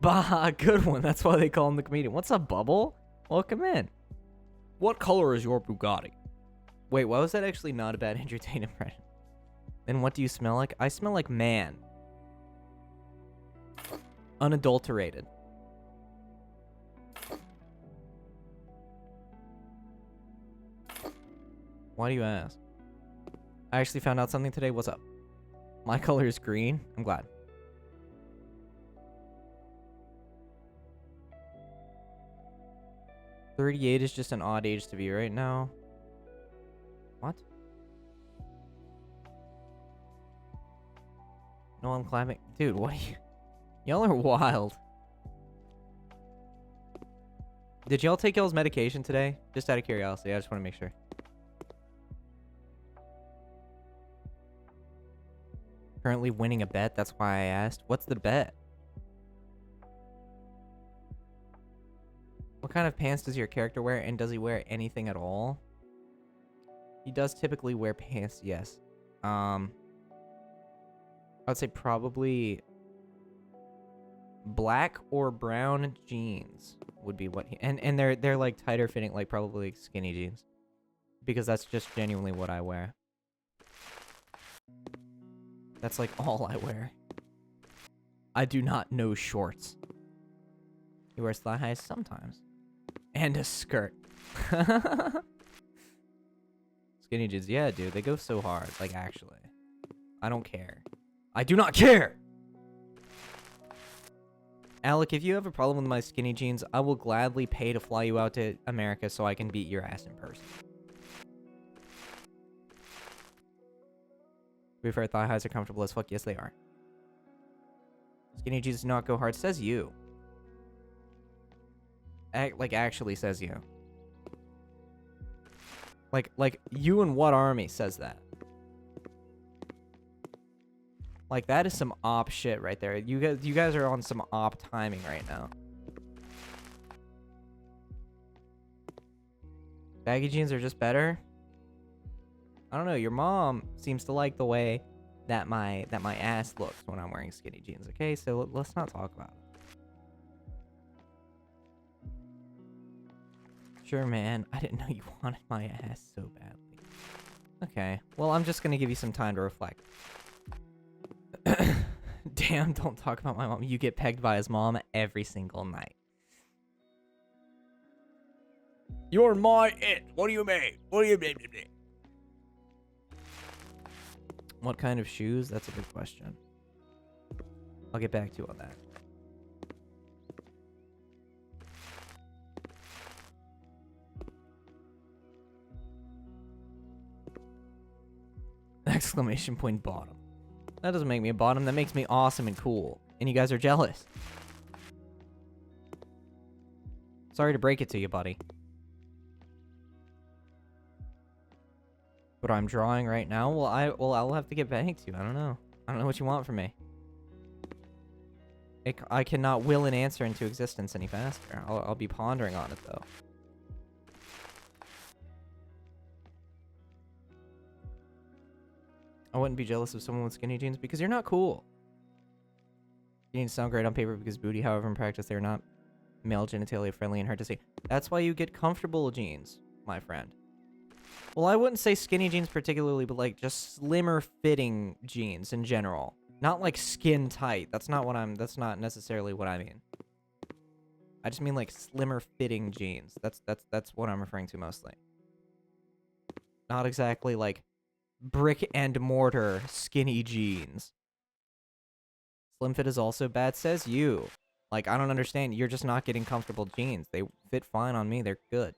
Bah, good one. That's why they call him the comedian. What's up, Bubble? Welcome in. What color is your Bugatti? Wait, why was that actually not a bad entertainment impression? Then what do you smell like? I smell like man. Unadulterated. Why do you ask? I actually found out something today. What's up? My color is green. I'm glad. $38 is just an odd age to be right now. What? No, I'm clapping. Dude, what are you... Y'all are wild. Did y'all take y'all's medication today? Just out of curiosity. I just want to make sure. Currently winning a bet. That's why I asked. What's the bet? What kind of pants does your character wear? And does he wear anything at all? He does typically wear pants, yes. I would say probably black or brown jeans would be what he... And they're like tighter fitting, like probably skinny jeans. Because that's just genuinely what I wear. That's like all I wear. I do not know shorts. He wears thigh highs sometimes. And a skirt. Skinny jeans. Yeah, dude. They go so hard. Like, actually. I don't care. I do not care! Alec, if you have a problem with my skinny jeans, I will gladly pay to fly you out to America so I can beat your ass in person. To be fair, thigh highs are comfortable as fuck. Yes, they are. Skinny jeans do not go hard. Says you. Like, actually says you. Like, you and what army says that? Like, that is some op shit right there. You guys are on some op timing right now. Baggy jeans are just better? I don't know. Your mom seems to like the way that my ass looks when I'm wearing skinny jeans. Okay, so let's not talk about it. Sure, man. I didn't know you wanted my ass so badly. Okay. Well, I'm just gonna give you some time to reflect. Damn, don't talk about my mom. You get pegged by his mom every single night. You're my it. What do you mean? What do you mean? What kind of shoes? That's a good question. I'll get back to you on that. Exclamation point bottom. That doesn't make me a bottom. That makes me awesome and cool. And you guys are jealous. Sorry to break it to you, buddy. But I'm drawing right now. Well, I'll have to get back to you. I don't know. I don't know what you want from me. I cannot will an answer into existence any faster. I'll be pondering on it though. I wouldn't be jealous of someone with skinny jeans because you're not cool. Jeans sound great on paper because booty, however, in practice, they're not male genitalia friendly and hard to see. That's why you get comfortable jeans, my friend. Well, I wouldn't say skinny jeans particularly, but like just slimmer fitting jeans in general. Not like skin tight. That's not necessarily what I mean. I just mean like slimmer fitting jeans. That's what I'm referring to mostly. Not exactly like brick and mortar skinny jeans. Slim fit is also bad, says you. Like, I don't understand. You're just not getting comfortable jeans. They fit fine on me. They're good.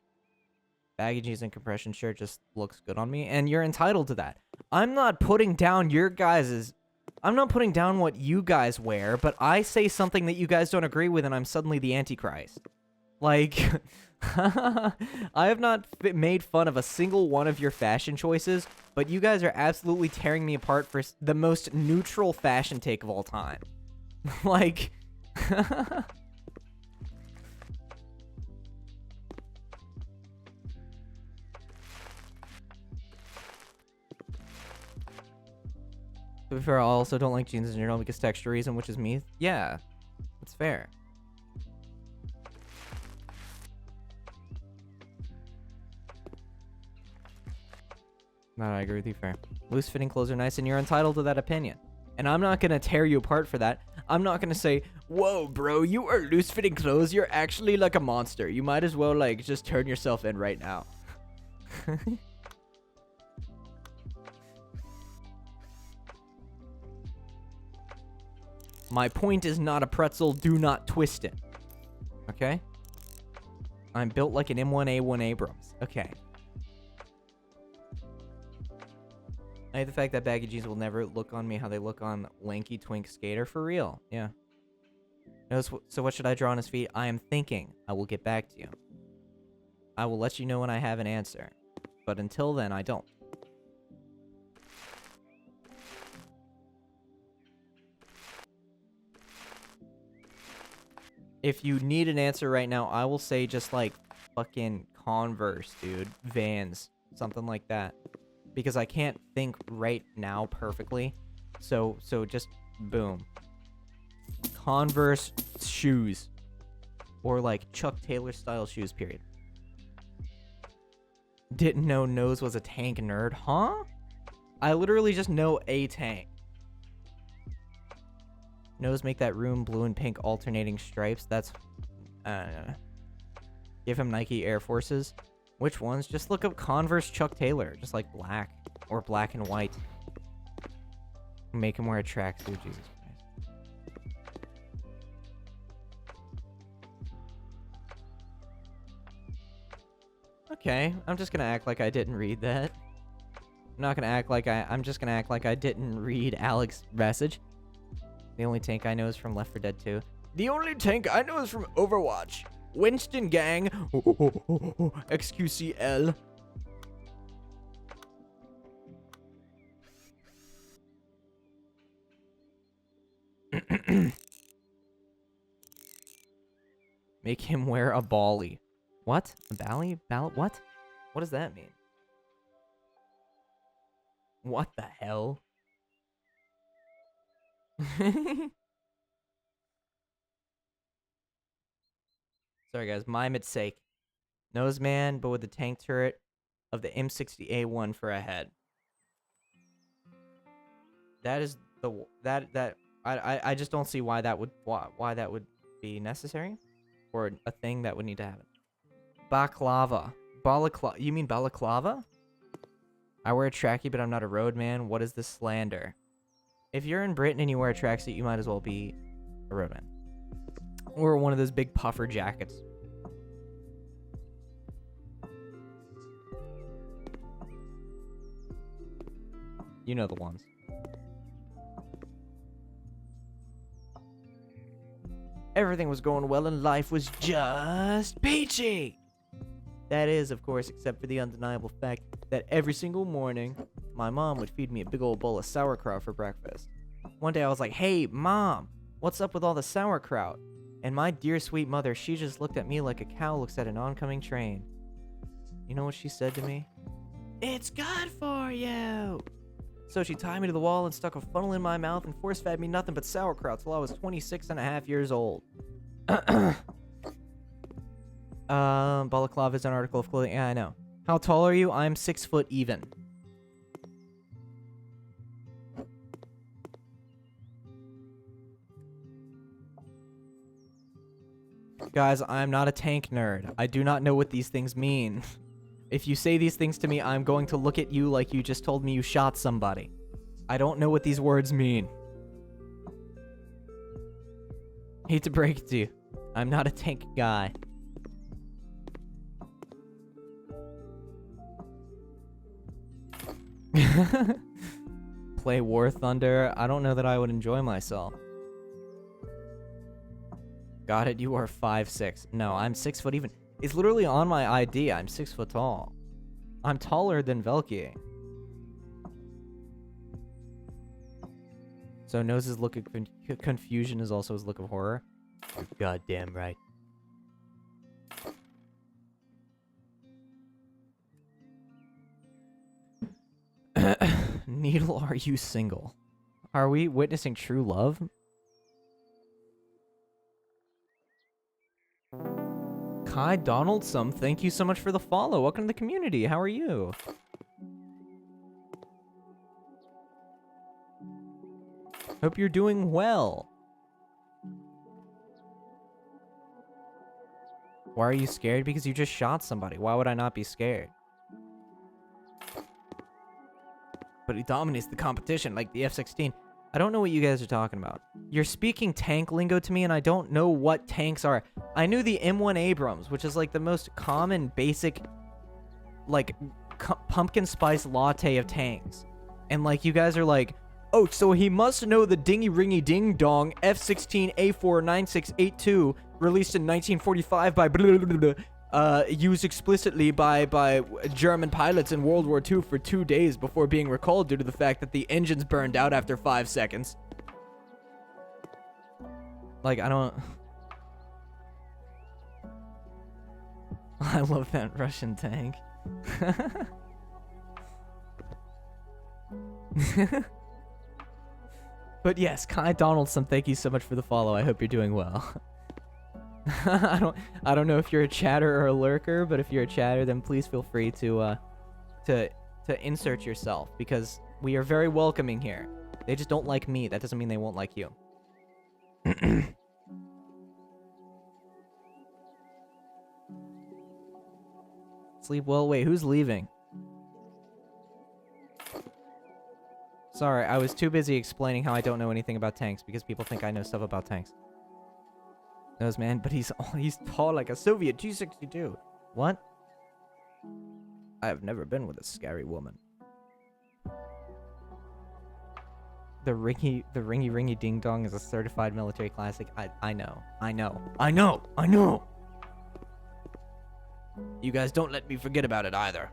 Baggy jeans and compression shirt just looks good on me, and you're entitled to that. I'm not putting down your guys's. I'm not putting down what you guys wear, but I say something that you guys don't agree with, and I'm suddenly the Antichrist. Like, I have not made fun of a single one of your fashion choices, but you guys are absolutely tearing me apart for the most neutral fashion take of all time. Like, to be fair, I also don't like jeans in general because texture reason, which is me. Yeah, that's fair. No, I agree with you, fair. Loose-fitting clothes are nice, and you're entitled to that opinion. And I'm not going to tear you apart for that. I'm not going to say, whoa, bro, you wear loose-fitting clothes. You're actually like a monster. You might as well, like, just turn yourself in right now. My point is not a pretzel. Do not twist it. Okay? I'm built like an M1A1 Abrams. Okay. I hate the fact that baggy jeans will never look on me how they look on lanky twink skater. For real. Yeah. So what should I draw on his feet? I am thinking. I will get back to you. I will let you know when I have an answer. But until then, I don't. If you need an answer right now, I will say just like fucking Converse, dude. Vans. Something like that. Because I can't think right now perfectly. So just boom. Converse shoes. Or like Chuck Taylor style shoes, period. Didn't know Nose was a tank nerd. Huh? I literally just know a tank. Nose make that room blue and pink alternating stripes. That's... Give him Nike Air Forces. Which ones? Just look up Converse Chuck Taylor. Just like black. Or black and white. Make him wear a tracksuit. Jesus Christ. Okay. I'm just gonna act like I didn't read that. I'm not gonna act like I'm just gonna act like I didn't read Alex's message. The only tank I know is from Left 4 Dead 2. The only tank I know is from Overwatch. Winston Gang. XQCL. Make him wear a bally. What? A bally? What? What does that mean? What the hell? Sorry guys, my mistake. Nose man, but with the tank turret of the M60A1 for a head. That is the I just don't see why that would be necessary, or a thing that would need to happen. Baklava. You mean balaclava? I wear a trackie, but I'm not a roadman. What is this slander? If you're in Britain and you wear a tracksuit, you might as well be a roadman. Or one of those big puffer jackets. You know the ones. Everything was going well and life was just peachy. That is, of course, except for the undeniable fact that every single morning, my mom would feed me a big old bowl of sauerkraut for breakfast. One day I was like, hey, Mom, what's up with all the sauerkraut? And my dear sweet mother, she just looked at me like a cow looks at an oncoming train. You know what she said to me? It's good for you! So she tied me to the wall and stuck a funnel in my mouth and force-fed me nothing but sauerkraut till I was 26 and a half years old. Balaclava is an article of clothing. Yeah, I know. How tall are you? I'm 6 foot even. Guys, I'm not a tank nerd. I do not know what these things mean. If you say these things to me, I'm going to look at you like you just told me you shot somebody. I don't know what these words mean. Hate to break it to you. I'm not a tank guy. Play War Thunder. I don't know that I would enjoy myself. Got it. You are 5'6". No, I'm 6 foot even. It's literally on my ID. I'm 6 foot tall. I'm taller than Velky. So Nose's look of confusion is also his look of horror. You're goddamn right. Needle, are you single? Are we witnessing true love? Kai Donaldson, thank you so much for the follow. Welcome to the community. How are you? Hope you're doing well. Why are you scared? Because you just shot somebody. Why would I not be scared? But he dominates the competition like the F-16. I don't know what you guys are talking about. You're speaking tank lingo to me, and I don't know what tanks are. I knew the M1 Abrams, which is like the most common, basic, like, pumpkin spice latte of tanks. And like, you guys are like, oh, so he must know the dingy ringy ding dong F-16 A49682 released in 1945 by blah, blah, blah, used explicitly by German pilots in World War II for 2 days before being recalled due to the fact that the engines burned out after 5 seconds. Like, I don't... I love that Russian tank. But yes, Kai Donaldson, thank you so much for the follow. I hope you're doing well. I don't know if you're a chatter or a lurker, but if you're a chatter, then please feel free to insert yourself, because we are very welcoming here. They just don't like me. That doesn't mean they won't like you. Sleep well. Wait, who's leaving? Sorry, I was too busy explaining how I don't know anything about tanks because people think I know stuff about tanks. Knows, man, but he's tall like a Soviet T-62. What? I have never been with a scary woman. The ringy ding dong is a certified military classic. I know. You guys don't let me forget about it either.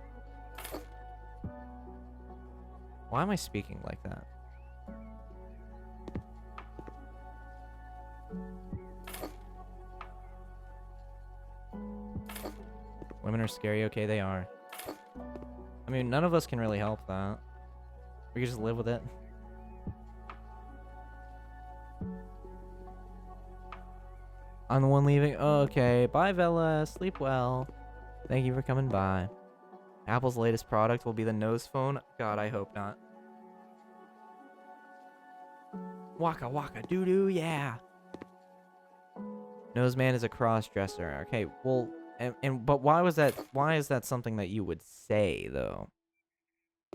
Why am I speaking like that? Women are scary. Okay, they are. I mean, none of us can really help that. We can just live with it. I'm the one leaving. Oh, okay. Bye, Vela. Sleep well. Thank you for coming by. Apple's latest product will be the Nose phone. God, I hope not. Waka waka doo doo, yeah. Nose man is a cross-dresser. Okay, well, but why is that something that you would say, though?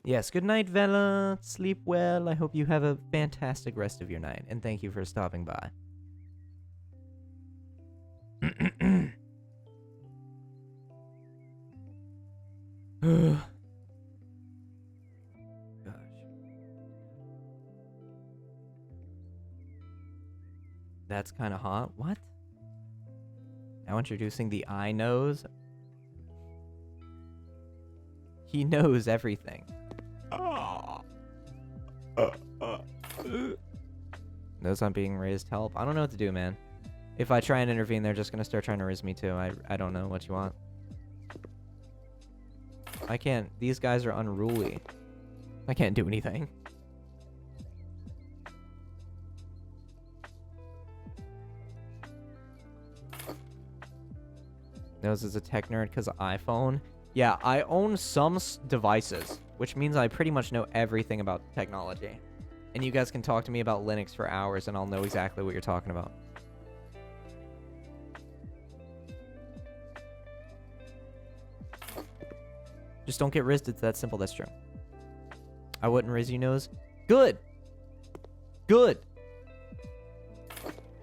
Yes, good night, Vela. Sleep well. I hope you have a fantastic rest of your night, and thank you for stopping by. Gosh. That's kind of hot. What? Now introducing the eye nose. He knows everything. Nose not being raised. Help. I don't know what to do, man. If I try and intervene, they're just gonna start trying to raise me too. I don't know what you want. I can't. These guys are unruly. I can't do anything. Nose is a tech nerd because of iPhone. Yeah, I own some devices, which means I pretty much know everything about technology. And you guys can talk to me about Linux for hours and I'll know exactly what you're talking about. Just don't get rizzed. It's that simple. That's true. I wouldn't rizz you, Nose. Good. Good.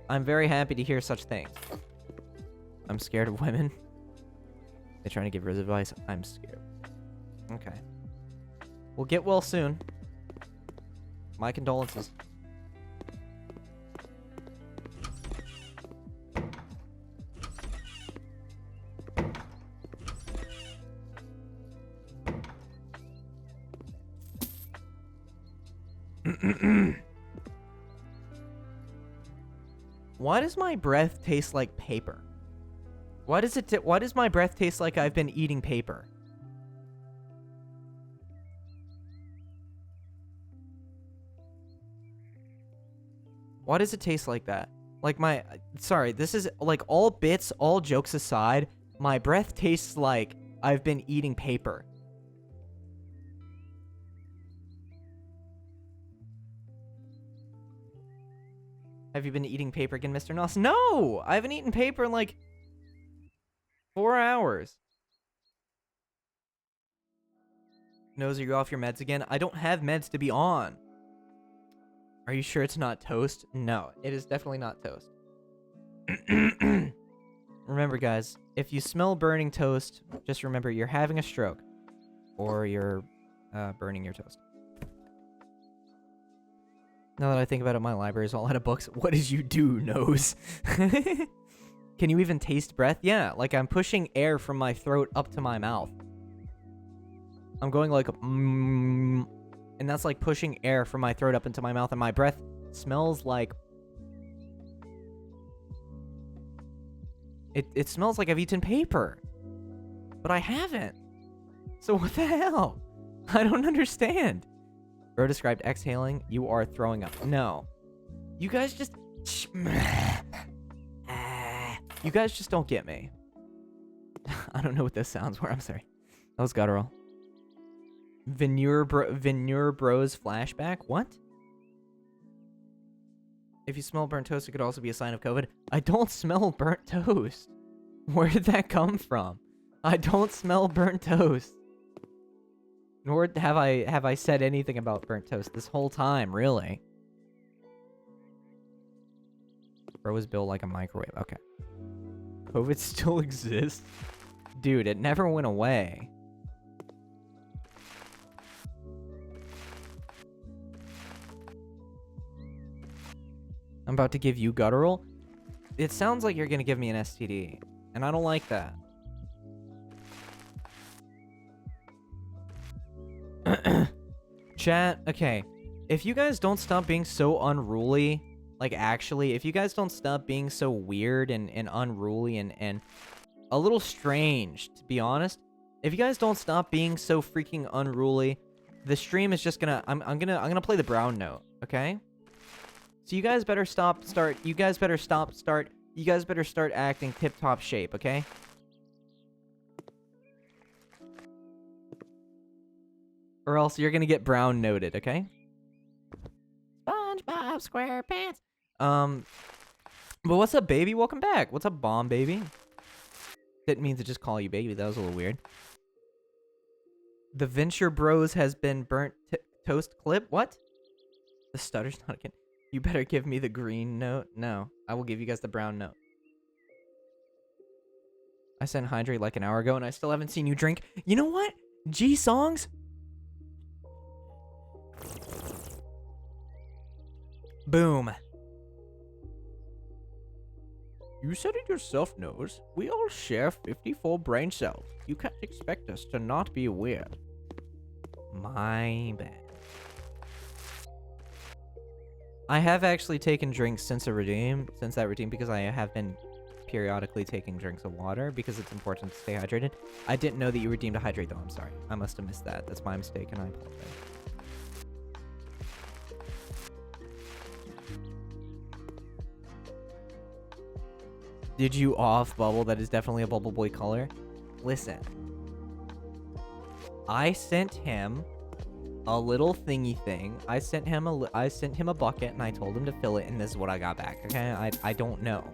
I'm very happy to hear such things. I'm scared of women. They're trying to give Riz advice. I'm scared. Okay. We'll get well soon. My condolences. Why does my breath taste like paper? Why does my breath taste like I've been eating paper? Why does it taste like that? Like sorry, this is like all jokes aside, my breath tastes like I've been eating paper. Have you been eating paper again, Mr. Noss? No! I haven't eaten paper in like 4 hours. Nose, are you off your meds again? I don't have meds to be on. Are you sure it's not toast? No, it is definitely not toast. Remember, guys, if you smell burning toast, just remember you're having a stroke. Or you're burning your toast. Now that I think about it, my library is all out of books. What did you do, Nose? Can you even taste breath? Yeah, like I'm pushing air from my throat up to my mouth. I'm going like, and that's like pushing air from my throat up into my mouth, and my breath smells like... It smells like I've eaten paper. But I haven't. So what the hell? I don't understand. Bro described exhaling. You are throwing up. No. You guys just... You guys just don't get me. I don't know what those sounds were. I'm sorry. That was guttural. Veneer Bros flashback? What? If you smell burnt toast, it could also be a sign of COVID. I don't smell burnt toast. Where did that come from? I don't smell burnt toast. Nor have I said anything about burnt toast this whole time, really. Bro was built like a microwave. Okay. COVID still exists? Dude, it never went away. I'm about to give you guttural. It sounds like you're gonna give me an STD, and I don't like that. Chat, okay. If you guys don't stop being so unruly, like actually, if you guys don't stop being so weird and unruly and a little strange, to be honest, if you guys don't stop being so freaking unruly, the stream is just gonna, I'm gonna play the brown note, okay? So you guys better you guys better start acting tip-top shape, okay? Or else you're gonna get brown noted, okay? SpongeBob SquarePants. But what's up, baby? Welcome back. What's up, bomb baby? Didn't mean to just call you baby. That was a little weird. The Venture Bros has been burnt toast clip. What? The stutter's not again. You better give me the green note. No, I will give you guys the brown note. I sent hydrate like an hour ago, and I still haven't seen you drink. You know what? G songs. Boom. You said it yourself, Nose. We all share 54 brain cells. You can't expect us to not be weird. My bad. I have actually taken drinks since that redeem, because I have been periodically taking drinks of water because it's important to stay hydrated. I didn't know that you redeemed a hydrate though. I'm sorry. I must have missed that. That's my mistake, and I apologize. Did you off Bubble? That is definitely a Bubble Boy color. Listen. I sent him a little thingy thing. I sent him a bucket and I told him to fill it, and this is what I got back. Okay? I don't know.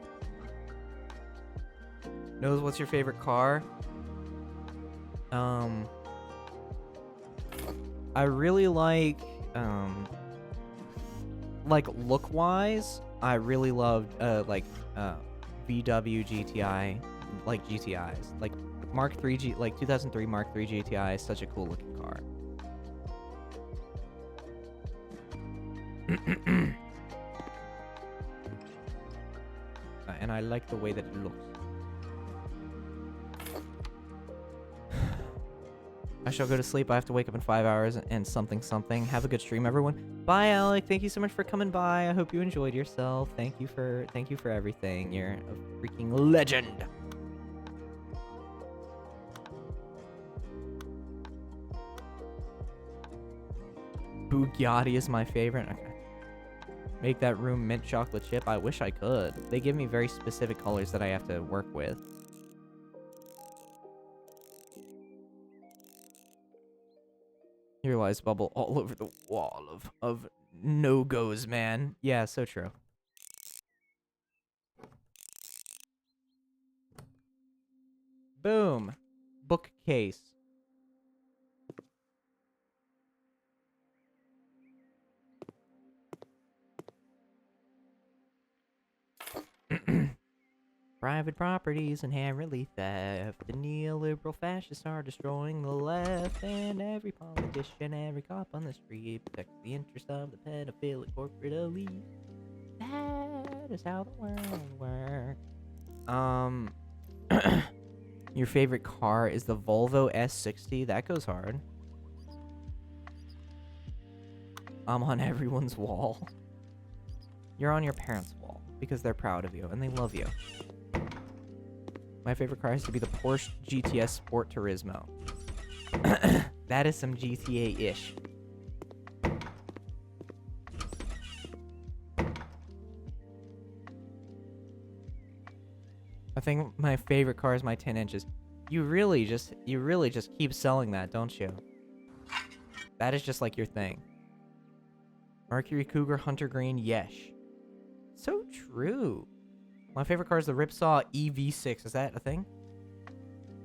Knows what's your favorite car? I really like look-wise, I really loved VW GTI, like GTIs, like Mark 3 2003 Mark 3 GTI is such a cool looking car. And I like the way that it looks. I shall go to sleep. I have to wake up in 5 hours and something. Have a good stream, everyone. Bye, Alec. Thank you so much for coming by. I hope you enjoyed yourself. Thank you for everything. You're a freaking legend. Bugatti is my favorite. Okay. Make that room mint chocolate chip. I wish I could. They give me very specific colors that I have to work with. Here lies bubble all over the wall of no-goes, man. Yeah, so true. Boom. Bookcase. Private properties inherently theft. The neoliberal fascists are destroying the left, and every politician, every cop on the street protects the interest of the pedophilic corporate elite. That is how the world works. Your favorite car is the Volvo S60. That goes hard. I'm on everyone's wall. You're on your parents' wall because they're proud of you and they love you. My favorite car has to be the Porsche GTS Sport Turismo. That is some GTA-ish. I think my favorite car is my 10 inches. You really just keep selling that, don't you? That is just like your thing. Mercury Cougar Hunter Green Yesh. So true. My favorite car is the Ripsaw EV6. Is that a thing?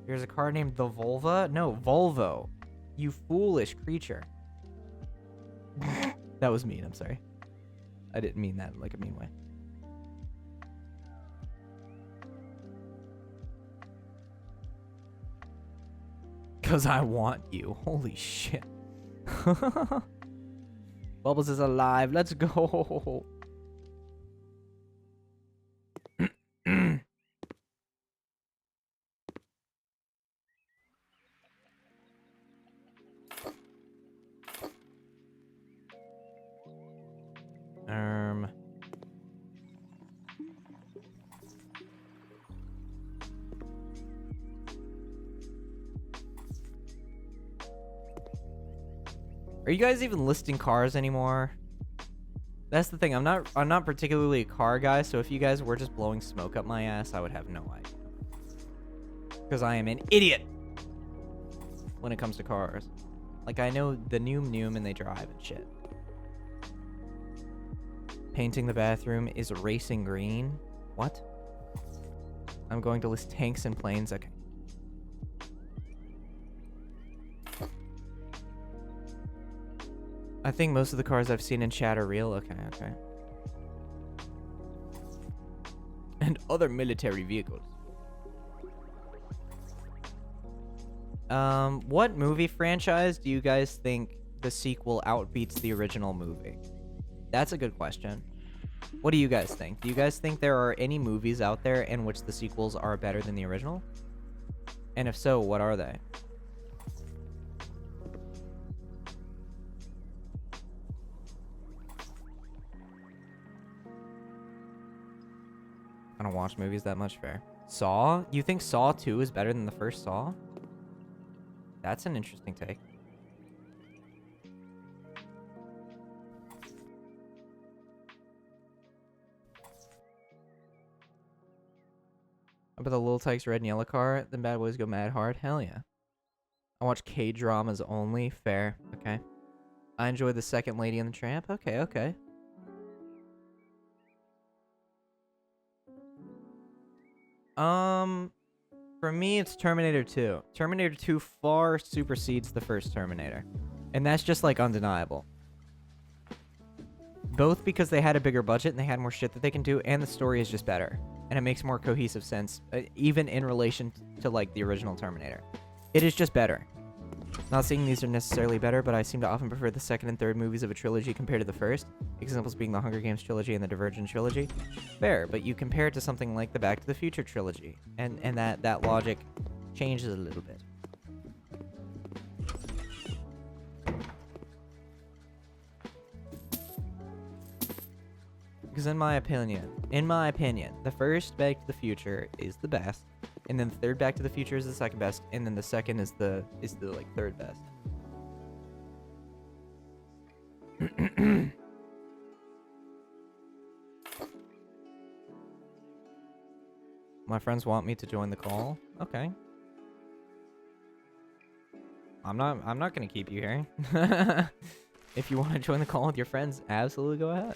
There's a car named the Volva? No, Volvo. You foolish creature. That was mean, I'm sorry. I didn't mean that in like a mean way. Cause I want you. Holy shit. Bubbles is alive. Let's go. Are you guys even listing cars anymore? That's the thing. I'm not particularly a car guy, so if you guys were just blowing smoke up my ass, I would have no idea. Because I am an idiot when it comes to cars. Like, I know the noom and they drive and shit. Painting the bathroom is racing green. What? I'm going to list tanks and planes. Okay. I think most of the cars I've seen in chat are real. Okay. And other military vehicles. What movie franchise do you guys think the sequel outbeats the original movie? That's a good question. What do you guys think? Do you guys think there are any movies out there in which the sequels are better than the original? And if so, what are they? I don't watch movies that much, fair. Saw? You think Saw 2 is better than the first Saw? That's an interesting take. I bet the Little Tykes red and yellow car, then Bad Boys Go Mad Hard. Hell yeah. I watch K-dramas only. Fair. Okay. I enjoy The Second Lady and the Tramp. Okay. For me, it's Terminator 2. Terminator 2 far supersedes the first Terminator. And that's just, like, undeniable. Both because they had a bigger budget and they had more shit that they can do, and the story is just better. And it makes more cohesive sense, even in relation to, like, the original Terminator. It is just better. Not saying these are necessarily better, but I seem to often prefer the second and third movies of a trilogy compared to the first. Examples being the Hunger Games trilogy and the Divergent trilogy. Fair, but you compare it to something like the Back to the Future trilogy, and that logic changes a little bit. Because in my opinion, the first Back to the Future is the best, and then the third Back to the Future is the second best, and then the second is the like third best. My friends want me to join the call. Okay. I'm not gonna keep you here. If you want to join the call with your friends, absolutely go ahead.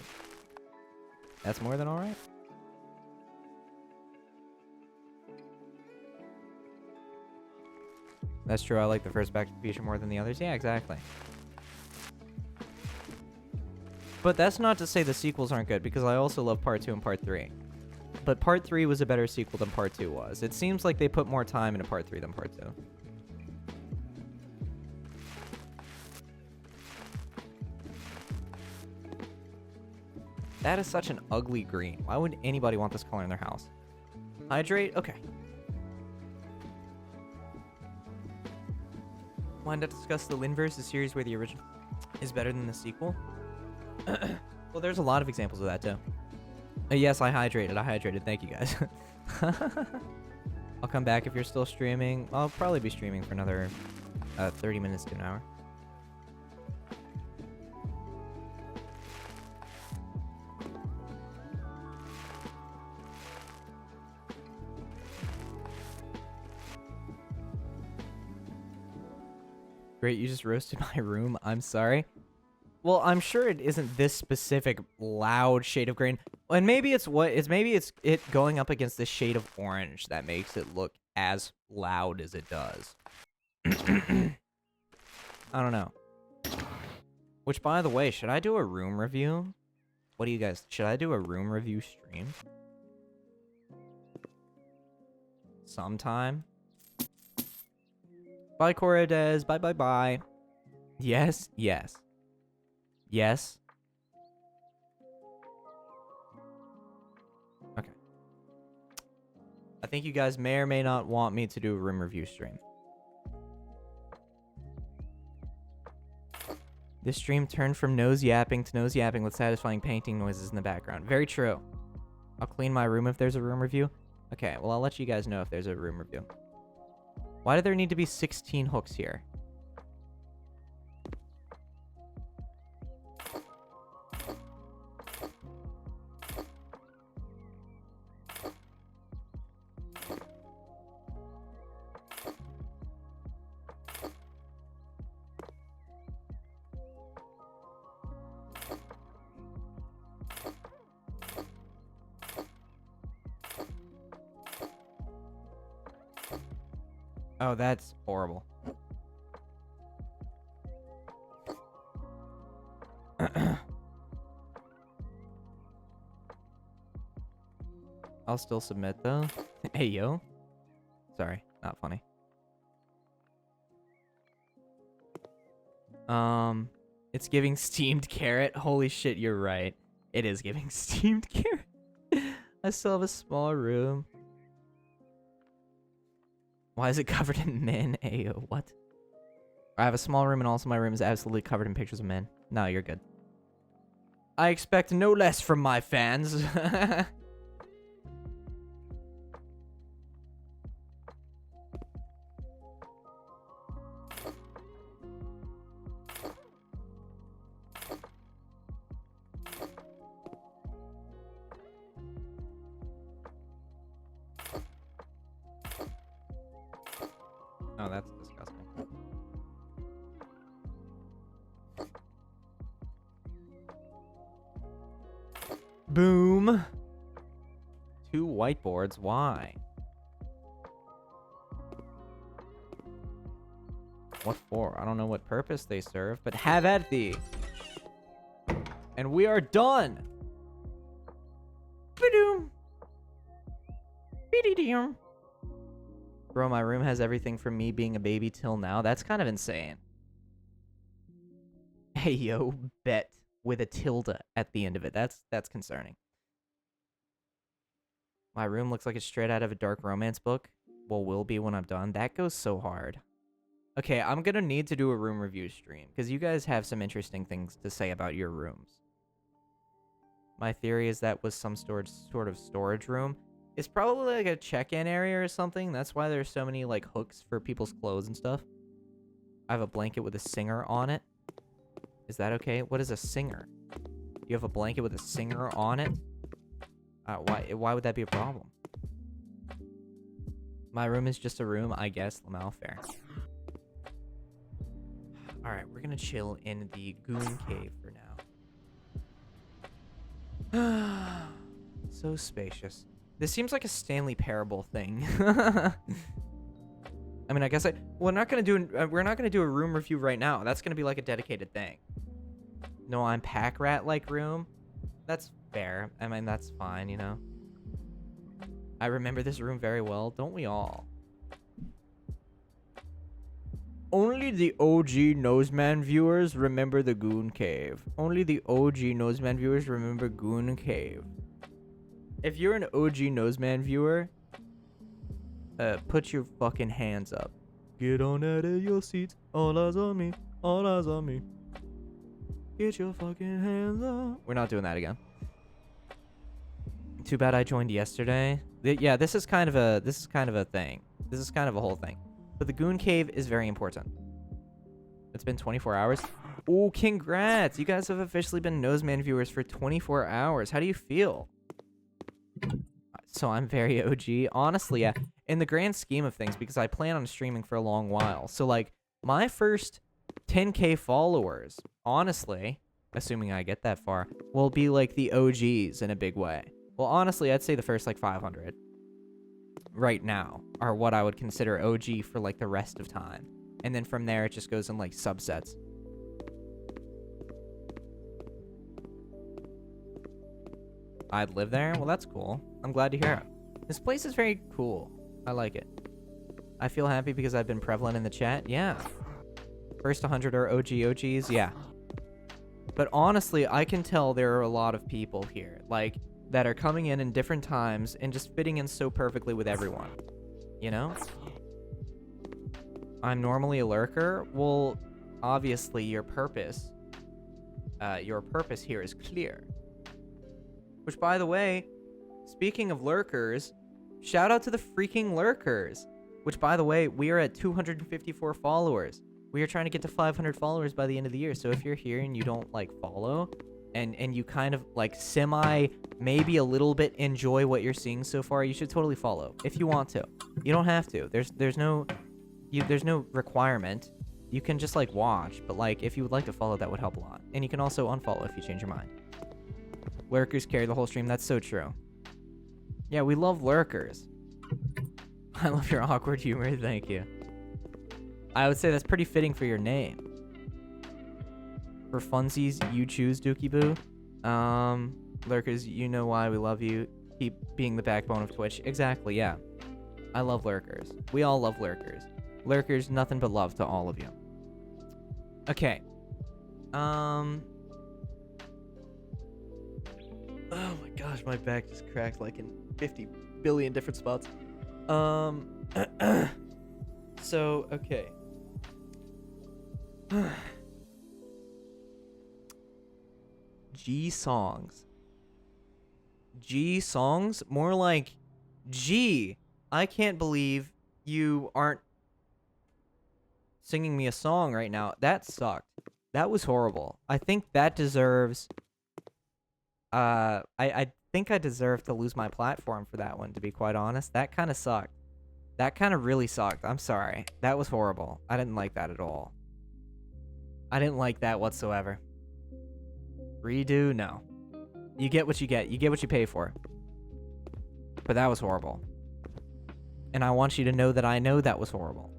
That's more than all right. That's true. I like the first Back to the Future more than the others. Yeah, exactly. But that's not to say the sequels aren't good, because I also love Part 2 and Part 3. But Part 3 was a better sequel than Part 2 was. It seems like they put more time into Part 3 than Part 2. That is such an ugly green. Why would anybody want this color in their house? Hydrate? Okay. Wanted to discuss the Linverse, a series where the original is better than the sequel. Well, there's a lot of examples of that, too. Yes, I hydrated. Thank you, guys. I'll come back if you're still streaming. I'll probably be streaming for another 30 minutes to an hour. Great, you just roasted my room. I'm sorry. Well, I'm sure it isn't this specific loud shade of green. And maybe it's it going up against this shade of orange that makes it look as loud as it does. I don't know. Which, by the way, should I do a room review? What do you guys... Should I do a room review stream? Sometime? Bye, Cora Des. Bye, bye, bye. Yes, yes. Yes. Okay. I think you guys may or may not want me to do a room review stream. This stream turned from nose yapping to nose yapping with satisfying painting noises in the background. Very true. I'll clean my room if there's a room review. Okay, well, I'll let you guys know if there's a room review. Why do there need to be 16 hooks here? Oh, that's horrible. I'll still submit, though. Hey, yo. Sorry, not funny. It's giving steamed carrot. Holy shit, you're right. It is giving steamed carrot. I still have a small room. Why is it covered in men? Ayo, what? I have a small room and also my room is absolutely covered in pictures of men. No, you're good. I expect no less from my fans. Oh, that's disgusting. Boom. 2 whiteboards. Why? What for? I don't know what purpose they serve, but have at thee. And we are done. Ba-doom. Be-dee-doom. Bro, my room has everything from me being a baby till now. That's kind of insane. Hey, yo, bet with a tilde at the end of it. That's concerning. My room looks like it's straight out of a dark romance book. Well, will be when I'm done. That goes so hard. Okay, I'm gonna need to do a room review stream, because you guys have some interesting things to say about your rooms. My theory is that was some sort of storage room. It's probably like a check-in area or something. That's why there's so many like hooks for people's clothes and stuff. I have a blanket with a singer on it. Is that okay? What is a singer? You have a blanket with a singer on it? Why would that be a problem? My room is just a room, I guess. Lamau, fair. Alright, we're gonna chill in the Goon Cave for now. So spacious. This seems like a Stanley Parable thing. I mean, I guess we're not gonna do a room review right now. That's gonna be like a dedicated thing. No, I'm pack rat like room. That's fair. I mean, that's fine, you know. I remember this room very well, don't we all? Only the OG Noseman viewers remember the Goon Cave. Only the OG Noseman viewers remember Goon Cave. If you're an OG Noseman viewer, put your fucking hands up. Get on out of your seats. All eyes on me. All eyes on me. Get your fucking hands up. We're not doing that again. Too bad I joined yesterday. Yeah, this is kind of a thing. This is kind of a whole thing. But the Goon Cave is very important. It's been 24 hours. Oh, congrats! You guys have officially been Noseman viewers for 24 hours. How do you feel? So I'm very OG. Honestly, yeah. In the grand scheme of things, because I plan on streaming for a long while. So, like, my first 10K followers, honestly, assuming I get that far, will be, like, the OGs in a big way. Well, honestly, I'd say the first, like, 500 right now are what I would consider OG for, like, the rest of time. And then from there, it just goes in, like, subsets. I'd live there? Well, that's cool. I'm glad to hear it. This place is very cool. I like it. I feel happy because I've been prevalent in the chat. Yeah. First 100 are OGs? Yeah. But honestly, I can tell there are a lot of people here, like, that are coming in different times and just fitting in so perfectly with everyone. You know? I'm normally a lurker. Well, obviously, your purpose here is clear. Which, by the way, speaking of lurkers, shout out to the freaking lurkers. Which, by the way, we are at 254 followers. We are trying to get to 500 followers by the end of the year. So if you're here and you don't, like, follow, and you kind of, like, maybe a little bit enjoy what you're seeing so far, you should totally follow if you want to. You don't have to. There's no requirement. You can just, like, watch. But, like, if you would like to follow, that would help a lot. And you can also unfollow if you change your mind. Lurkers carry the whole stream. That's so true. Yeah, we love lurkers. I love your awkward humor. Thank you. I would say that's pretty fitting for your name. For funsies, you choose Dookie Boo. Lurkers, you know why we love you. Keep being the backbone of Twitch. Exactly, yeah. I love lurkers. We all love lurkers. Lurkers, nothing but love to all of you. Okay. Oh my gosh, my back just cracked like in 50 billion different spots. So, okay. G songs. G songs? More like, G, I can't believe you aren't singing me a song right now. That sucked. That was horrible. I think that deserves... I think I deserve to lose my platform for that one, to be quite honest. That kind of sucked. That kind of really sucked. I'm sorry. That was horrible. I didn't like that at all. I didn't like that whatsoever. Redo? No. You get what you get. You get what you pay for. But that was horrible. And I want you to know that I know that was horrible.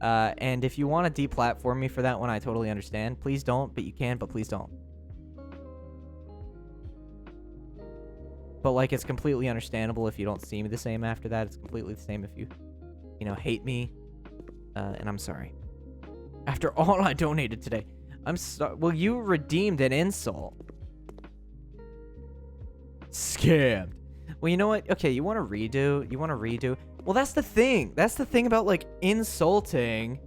And if you want to deplatform me for that one, I totally understand. Please don't, but you can, but please don't. But, like, it's completely understandable if you don't see me the same after that. It's completely the same if you hate me. And I'm sorry. After all I donated today, I'm sorry. Well, you redeemed an insult. Scammed. Well, you know what? Okay, you want to redo? You want to redo? Well, that's the thing. That's the thing about, like, insulting.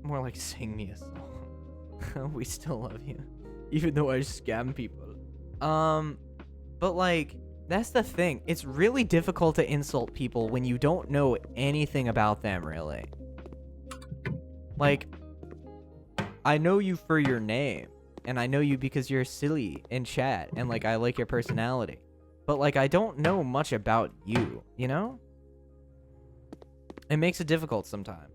More like sing me a song. We still love you. Even though I scam people. But, like, that's the thing. It's really difficult to insult people when you don't know anything about them, really. Like, I know you for your name. And I know you because you're silly in chat. And, like, I like your personality. But, like, I don't know much about you, you know? It makes it difficult sometimes.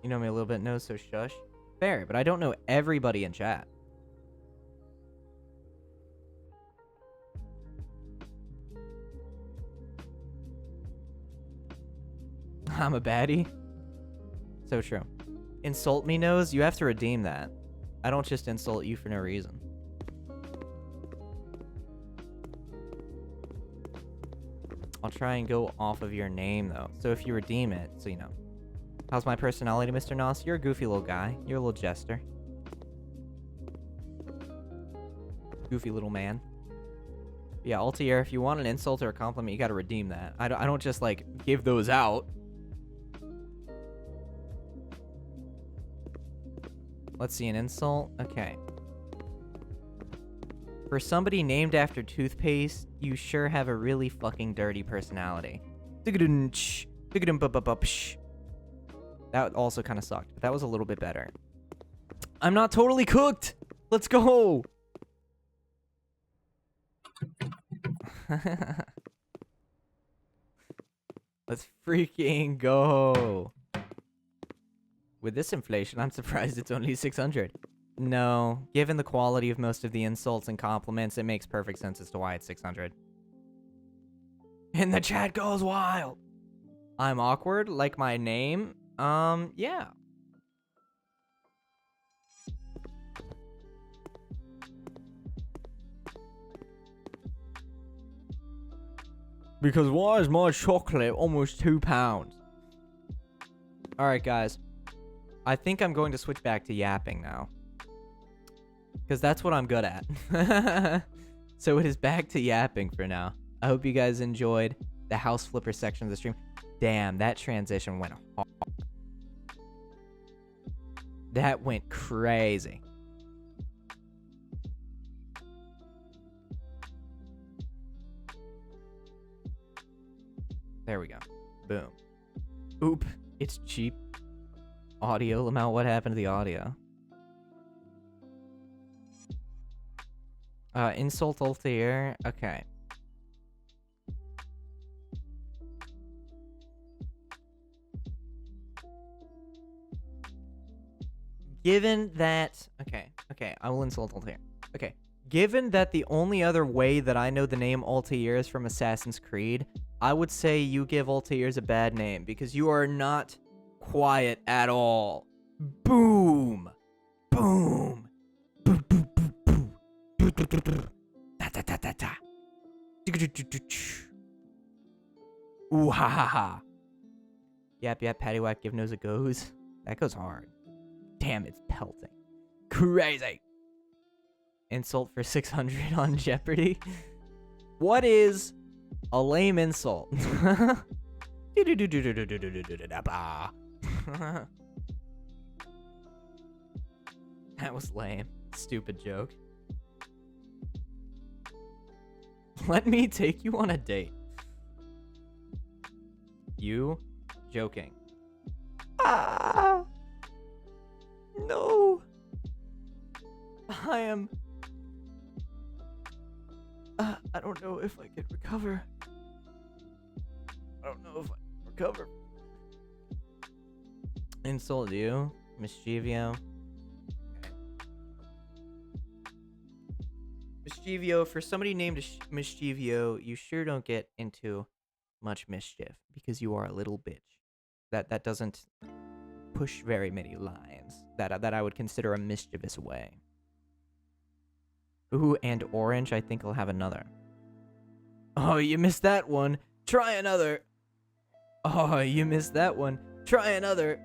You know me a little bit, no, so shush. Fair, but I don't know everybody in chat. I'm a baddie. So true. Insult me, Nose? You have to redeem that. I don't just insult you for no reason. I'll try and go off of your name, though. So if you redeem it, so you know. How's my personality, Mr. Nos? You're a goofy little guy. You're a little jester. Goofy little man. Yeah, Altair, if you want an insult or a compliment, you gotta redeem that. I don't just, like, give those out. Let's see, an insult? Okay. For somebody named after toothpaste, you sure have a really fucking dirty personality. That also kind of sucked, but that was a little bit better. I'm not totally cooked! Let's go! Let's freaking go! With this inflation, I'm surprised it's only 600. No, given the quality of most of the insults and compliments, it makes perfect sense as to why it's 600. And the chat goes wild! I'm awkward, like my name? Yeah. Because why is my chocolate almost £2? Alright, guys. I think I'm going to switch back to yapping now. Because that's what I'm good at. So it is back to yapping for now. I hope you guys enjoyed the house flipper section of the stream. Damn, that transition went hard. That went crazy. There we go. Boom. Oop. It's cheap. Audio, Lamau, what happened to the audio? Insult Altair. Okay. Given that... Okay, I will insult Altair. Okay. Given that the only other way that I know the name Altair is from Assassin's Creed, I would say you give Altair's a bad name, because you are not quiet at all. Boom! Boom! Boom, boom, boom, boom. Da, da, da, da, da. Ooh, ha, ha, ha. Yap, paddywhack, give nose a goes. That goes hard. Damn, it's pelting. Crazy. Insult for 600 on Jeopardy. What is a lame insult? That was lame. Stupid joke. Let me take you on a date. You joking. Ah! No! I am... I don't know if I can recover. I don't know if I can recover. Insult you, Mischievio. Mischievio, for somebody named Mischievio, you sure don't get into much mischief because you are a little bitch. That doesn't push very many lines that I would consider a mischievous way. Ooh, and orange. I think I'll have another. Oh, you missed that one. Try another. Oh, you missed that one. Try another.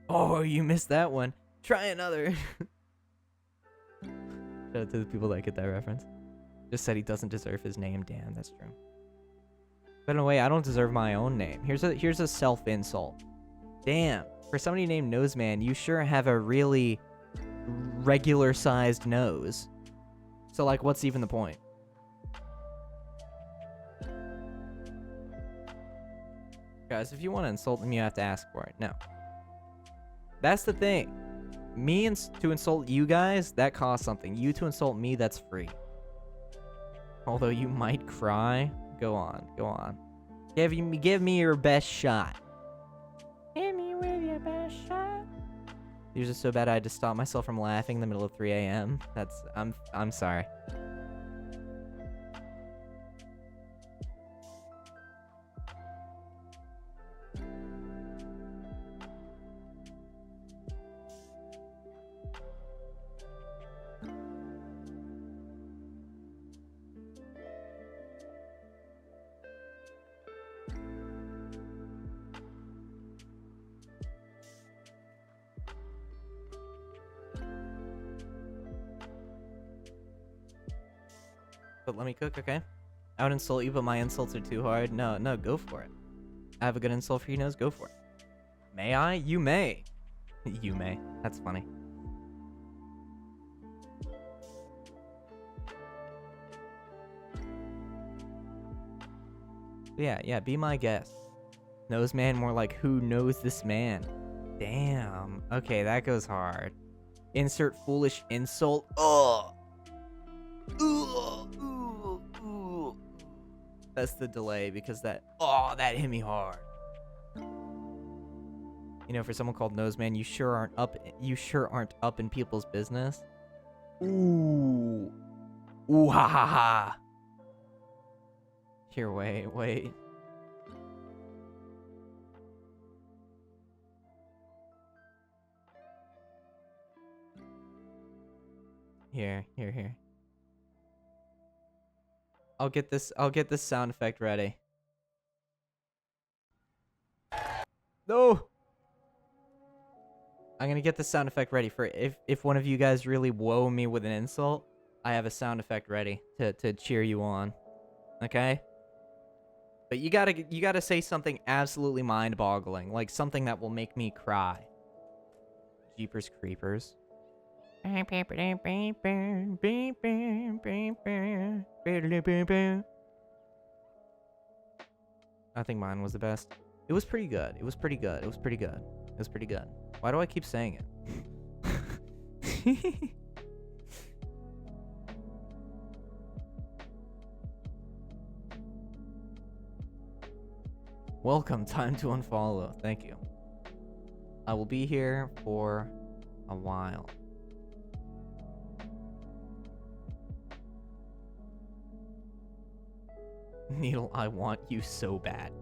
Oh, you missed that one. Try another. Shout out to the people that get that reference. Just said he doesn't deserve his name. Damn, that's true. But in a way, I don't deserve my own name. Here's a self-insult. Damn. For somebody named Noseman, you sure have a really regular-sized nose. So, like, what's even the point? Guys, if you want to insult them, you have to ask for it. No. That's the thing. To insult you guys, that costs something. You to insult me, that's free. Although you might cry. Go on. Go on. Give me your best shot. Hit me with your best shot. These are so bad I had to stop myself from laughing in the middle of 3 a.m. I'm sorry. But let me cook, okay? I would insult you, but my insults are too hard. No, go for it. I have a good insult for you, Nose. Go for it. May I? You may. You may. That's funny. Yeah, be my guest. Nose man, more like who knows this man? Damn. Okay, that goes hard. Insert foolish insult. Ugh. That's the delay because that hit me hard. You know, for someone called Noseman, you sure aren't up in people's business. Ooh ha ha ha. Here, wait. Here. I'll get this sound effect ready. No! I'm gonna get the sound effect ready for if one of you guys really woe me with an insult, I have a sound effect ready to cheer you on. Okay? But you gotta say something absolutely mind-boggling, like something that will make me cry. Jeepers Creepers. I think mine was the best. It was pretty good. Why do I keep saying it? Welcome, time to unfollow. Thank you. I will be here for a while. Needle, I want you so bad.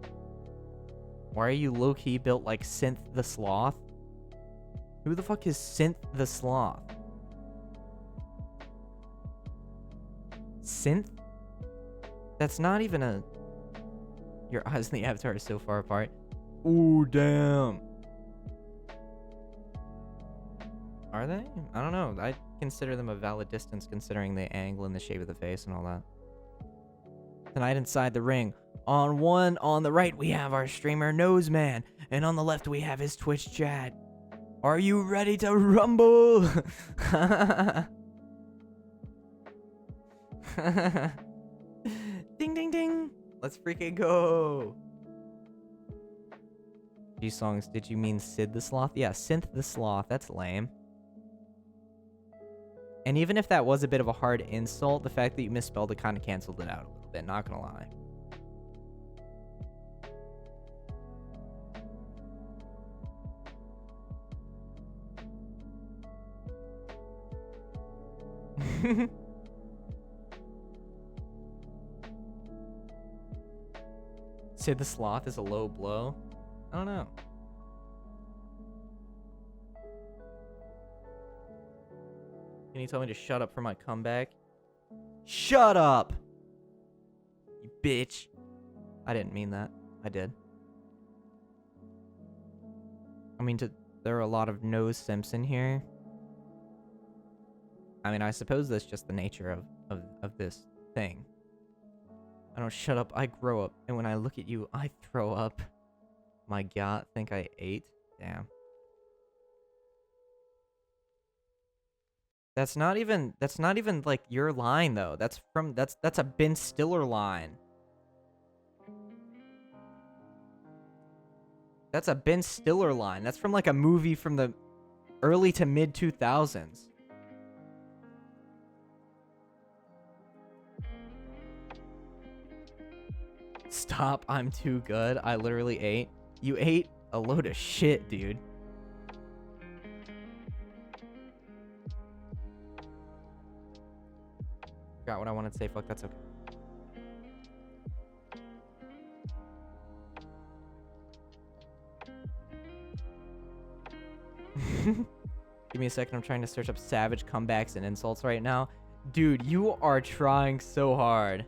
Why are you low-key built like Synth the Sloth? Who the fuck is Synth the Sloth? Synth? That's not even a... Your eyes and the avatar are so far apart. Ooh, damn. Are they? I don't know. I consider them a valid distance considering the angle and the shape of the face and all that. Tonight inside the ring. On the right we have our streamer Noseman, and on the left we have his Twitch chat. Are you ready to rumble? Ding ding ding. Let's freaking go. G-Songs, did you mean Sid the Sloth? Yeah, Synth the Sloth. That's lame. And even if that was a bit of a hard insult, the fact that you misspelled it kind of canceled it out a little bit, not gonna lie. Sid the Sloth is a low blow? I don't know. Can you tell me to shut up for my comeback? Shut up! You bitch. I didn't mean that. I did. I mean, there are a lot of no simps in here. I mean, I suppose that's just the nature of this thing. I don't shut up, I grow up. And when I look at you, I throw up. My god, think I ate? Damn. That's not even like your line though. That's a Ben Stiller line. That's a Ben Stiller line. That's from like a movie from the early to mid 2000s. Stop, I'm too good. I literally ate. You ate a load of shit, dude. Forgot what I wanted to say. Fuck, that's okay. Give me a second. I'm trying to search up savage comebacks and insults right now. Dude, you are trying so hard.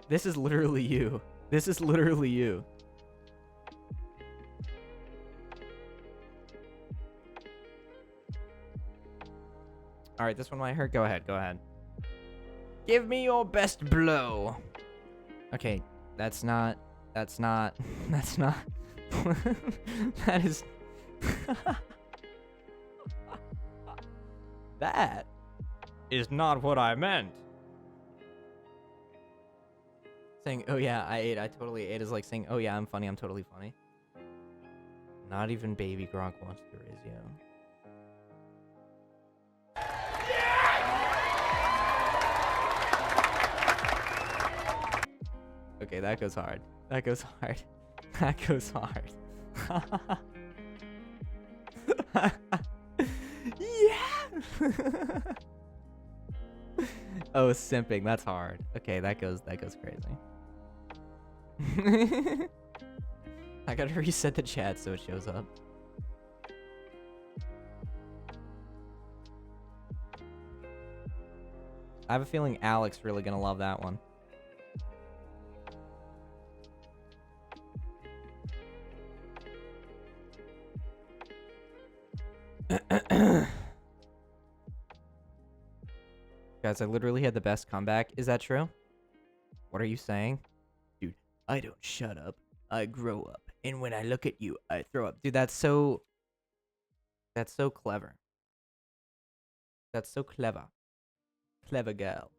This is literally you. This is literally you. Alright, this one might hurt. Go ahead, go ahead. Give me your best blow. Okay, that's not... That is... That is not what I meant. Saying, oh yeah, I totally ate is like saying, oh yeah, I'm funny, I'm totally funny. Not even Baby Gronk wants to raise you. Okay, that goes hard. That goes hard. That goes hard. Yeah. Oh, simping. That's hard. Okay, that goes crazy. I gotta reset the chat so it shows up. I have a feeling Alex really gonna love that one. Guys, I literally had the best comeback. Is that true? What are you saying? Dude, I don't shut up. I grow up. And when I look at you, I throw up. Dude, that's so clever. That's so clever. Clever girl.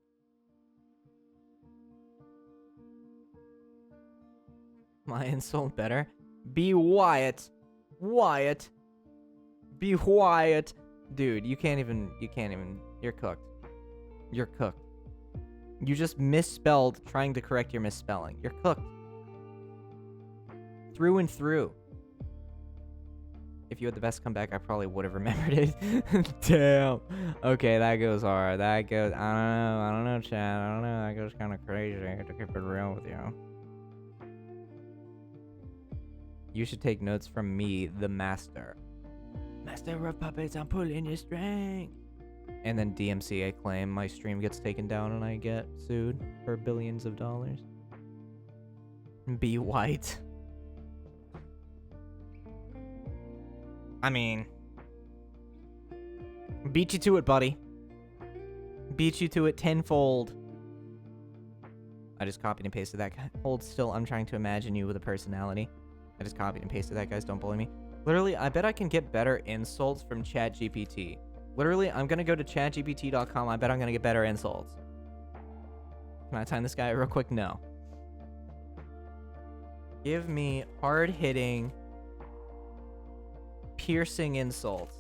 My insult better? Be Wyatt. Wyatt. Be Wyatt. Dude, you can't even, you're cooked. You're cooked. You just misspelled trying to correct your misspelling. You're cooked. Through and through. If you had the best comeback, I probably would have remembered it. Damn. Okay, that goes hard. That goes, I don't know, Chad. I don't know. That goes kind of crazy. I have to keep it real with you. You should take notes from me, the master. Master of puppets, I'm pulling your string. And then DMCA claim my stream gets taken down and I get sued for billions of dollars. Be white. I mean, beat you to it, buddy. Beat you to it tenfold. I just copied and pasted that guy. Hold still, I'm trying to imagine you with a personality. I just copied and pasted that, guys. Don't bully me. Literally, I bet I can get better insults from ChatGPT. Literally, I'm going to go to chatgpt.com. I bet I'm going to get better insults. Can I time this guy real quick? No. Give me hard-hitting, piercing insults.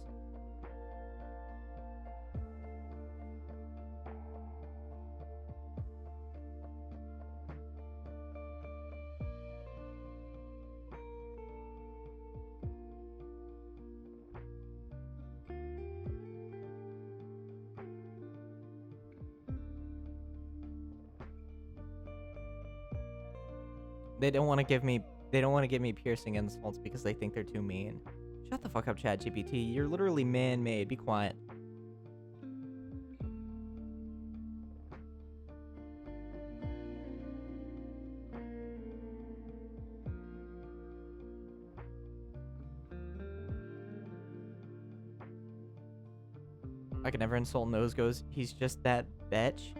They don't want to give me piercing insults because they think they're too mean. Shut the fuck up, ChatGPT. You're literally man-made. Be quiet. I can never insult Nose Goes. He's just that bitch.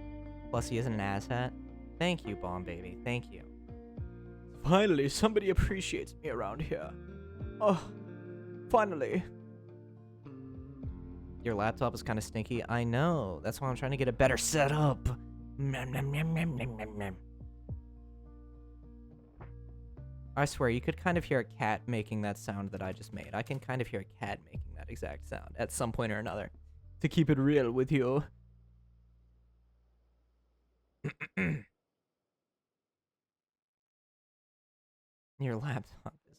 Plus, he isn't an asshat. Thank you, Bomb Baby. Thank you. Finally, somebody appreciates me around here. Oh, finally. Your laptop is kind of stinky. I know. That's why I'm trying to get a better setup. I swear, you could kind of hear a cat making that sound that I just made. I can kind of hear a cat making that exact sound at some point or another. To keep it real with you. Your laptop is...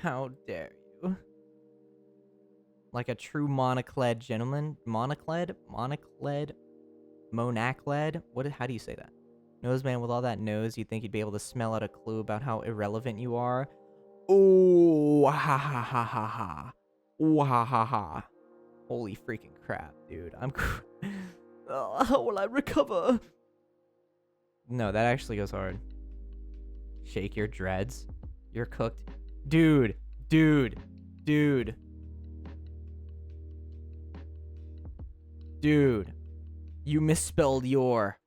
How dare you? Like a true monocled gentleman? Monocled? Monacled? How do you say that? Noseman, with all that nose, you'd think you'd be able to smell out a clue about how irrelevant you are. Oh, ha ha ha ha ha. Oh, ha ha ha. Holy freaking crap, dude. How will I recover? No, that actually goes hard. Shake your dreads. You're cooked. Dude. Dude. Dude. Dude. You misspelled your.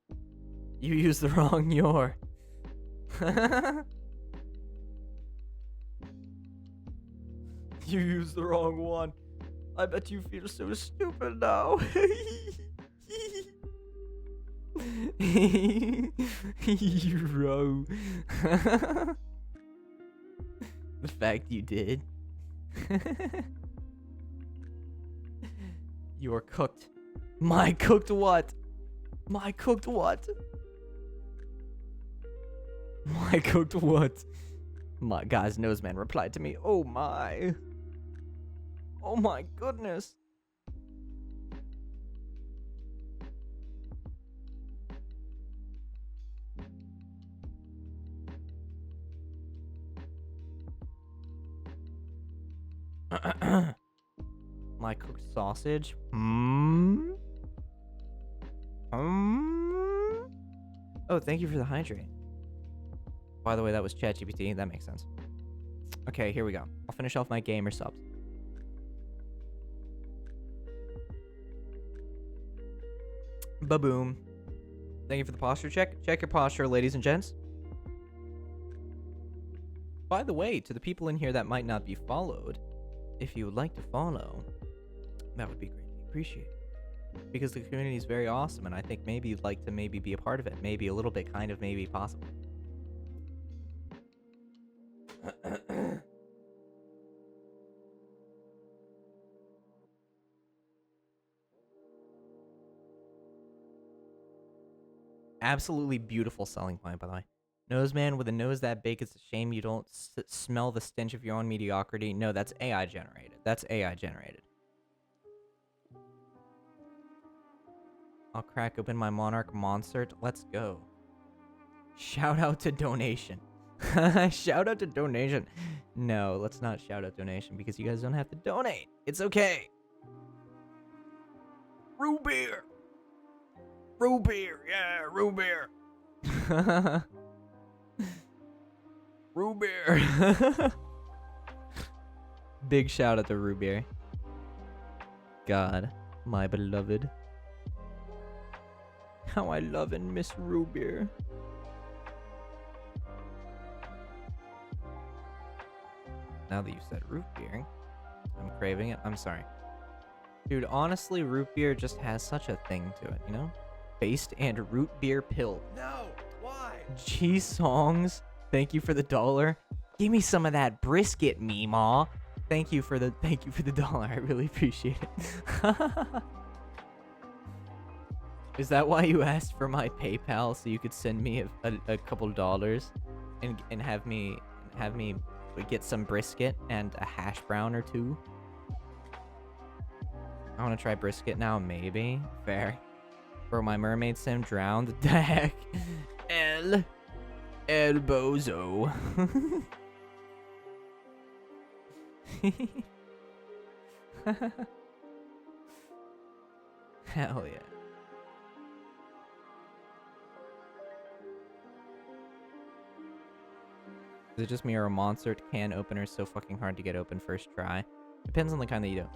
You used the wrong your. You used the wrong one. I bet you feel so stupid now. Bro. The fact you did. You're cooked. My cooked what? My cooked what? My cooked what? My guy's Noseman replied to me. Oh my. Oh my goodness. My cooked sausage. Oh, thank you for the hydrate. By the way, that was ChatGPT. That makes sense. Okay, here we go. I'll finish off my gamer subs. Ba-boom. Thank you for the posture check. Check your posture, ladies and gents. By the way, to the people in here that might not be followed, if you would like to follow, that would be greatly appreciated. Because the community is very awesome, and I think maybe you'd like to maybe be a part of it. Maybe a little bit, kind of, maybe possible. Absolutely beautiful selling point, by the way. Noseman, with a nose that big, it's a shame you don't smell the stench of your own mediocrity. No, that's AI generated. That's AI generated. I'll crack open my Monarch Monsert. Let's go. Shout out to donation. Shout out to donation. No, let's not shout out donation because you guys don't have to donate. It's okay. Root beer. Root beer. Yeah, root beer. Root beer. Big shout out to root beer. God, my beloved. How I love and miss root beer. Now that you said root beer, I'm craving it. I'm sorry. Dude, honestly, root beer just has such a thing to it, you know? Based and root beer pill. No, why? G songs. Thank you for the $1. Give me some of that brisket, Meemaw. Thank you for the $1. I really appreciate it. Is that why you asked for my PayPal so you could send me a couple dollars and have me get some brisket and a hash brown or two? I want to try brisket now, maybe. Fair. Bro, my mermaid sim drowned. The heck? El Bozo. Hell yeah. Is it just me or a Monsert can opener so fucking hard to get open first try? Depends on the kind that you do.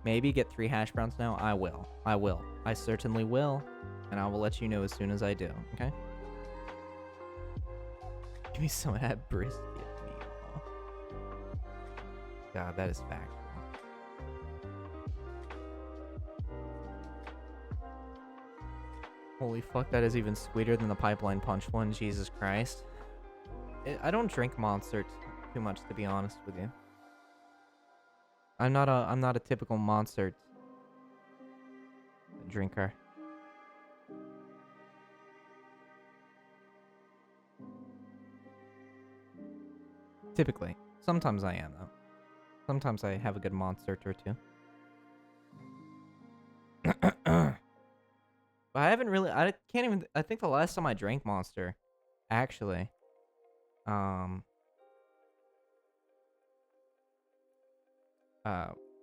maybe get 3 hash browns now. I will. I will. I certainly will. And I will let you know as soon as I do, okay? Give me some of that brisket meatball. God, that is factual. Holy fuck, that is even sweeter than the pipeline punch one. Jesus Christ. I don't drink Monster too much, to be honest with you. I'm not a typical Monster drinker. Typically. Sometimes I am, though. Sometimes I have a good Monster or two. But I haven't really... I can't even... I think the last time I drank Monster, actually...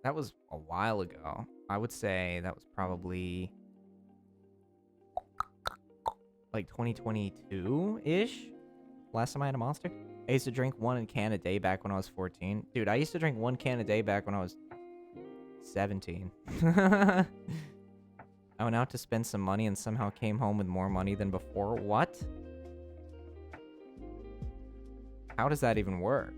that was a while ago. I would say that was probably... like 2022-ish? Last time I had a Monster? I used to drink 1 can a day back when I was 14. Dude, I used to drink 1 can a day back when I was 17. I went out to spend some money and somehow came home with more money than before. What? How does that even work?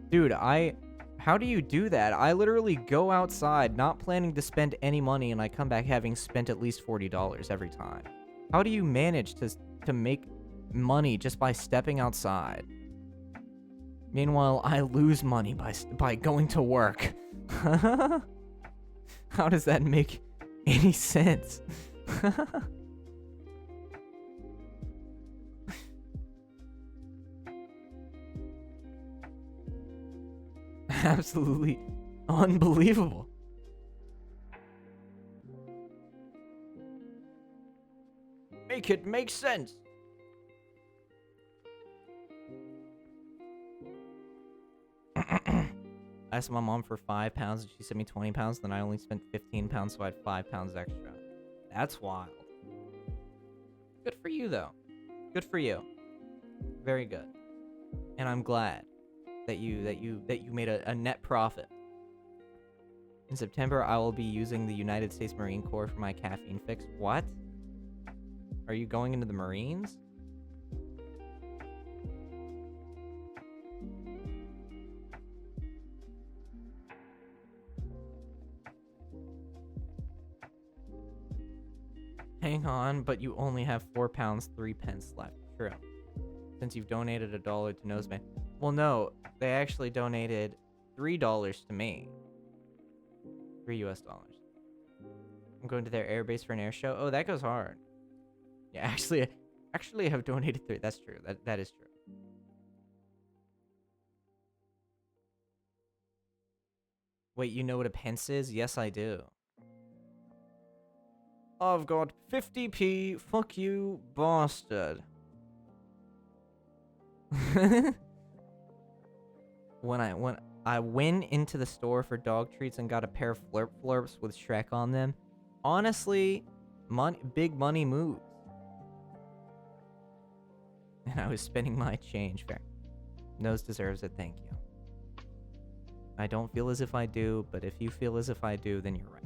Dude, how do you do that? I literally go outside not planning to spend any money and I come back having spent at least $40 every time. How do you manage to make money just by stepping outside? Meanwhile, I lose money by going to work. How does that make any sense? Absolutely unbelievable. Make it make sense. I asked my mom for £5 and she sent me £20. Then I only spent £15, so I had £5 extra. That's wild. Good for you, though. Good for you. Very good. And I'm glad that you made a net profit. In September, I will be using the United States Marine Corps for my caffeine fix. What? Are you going into the Marines? Hang on, but you only have £4, 3 pence left. True. Since you've donated $1 to Noseman. Well, no, they actually donated $3 to me. $3 US. I'm going to their airbase for an air show. Oh, that goes hard. Yeah, actually I have donated 3. That's true. That is true. Wait, you know what a pence is? Yes, I do. I've got 50p. Fuck you, bastard. When I went into the store for dog treats and got a pair of Flurp Flurps with Shrek on them, honestly, big money moves. And I was spending my change. Fair. Nose deserves it, thank you. I don't feel as if I do, but if you feel as if I do, then you're right.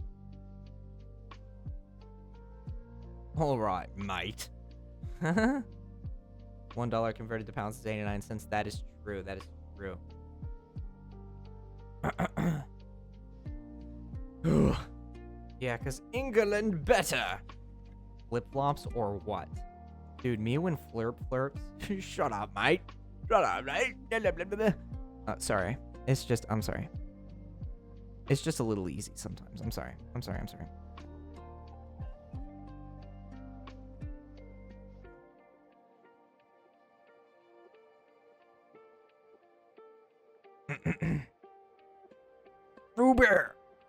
Alright, mate. $1 converted to pounds is 89 cents. That is true. That is true. Yeah, because England better. Flip-flops or what? Dude, me when Flurp Flurps... Shut up, mate. Shut up, mate. Sorry. It's just... I'm sorry. It's just a little easy sometimes. I'm sorry. I'm sorry. I'm sorry.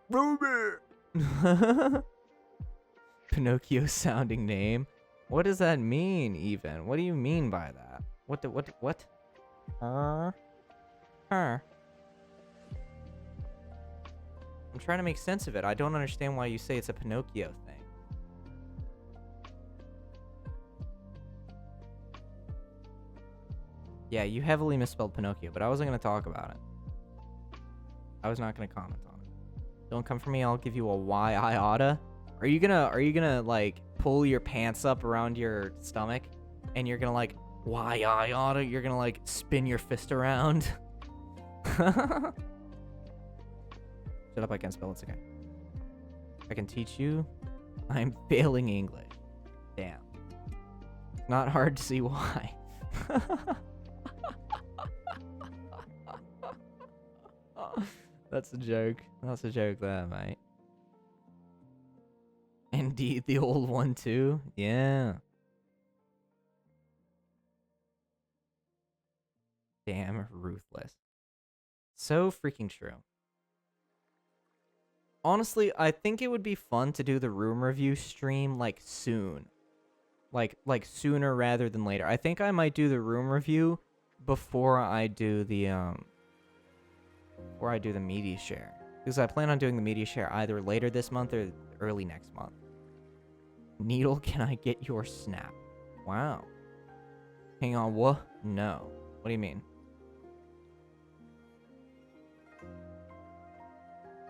Ruber! Pinocchio sounding name. What does that mean, even? What do you mean by that? What? I'm trying to make sense of it. I don't understand why you say it's a Pinocchio thing. Yeah, you heavily misspelled Pinocchio, but I wasn't going to talk about it. I was not going to comment on it. Don't come for me. I'll give you a why I oughta. Are you gonna like pull your pants up around your stomach and you're gonna like why I oughta? You're gonna like spin your fist around. Shut up, I can't spell, it's okay. I can teach you. I'm failing English. Damn. Not hard to see why. That's a joke. That's a joke there, mate. Indeed, the old one too. Yeah. Damn ruthless. So freaking true. Honestly, I think it would be fun to do the room review stream like soon. Like sooner rather than later. I think I might do the room review before I do the media share. Because I plan on doing the media share either later this month or early next month. Needle, can I get your snap? Wow. Hang on, what? No. What do you mean?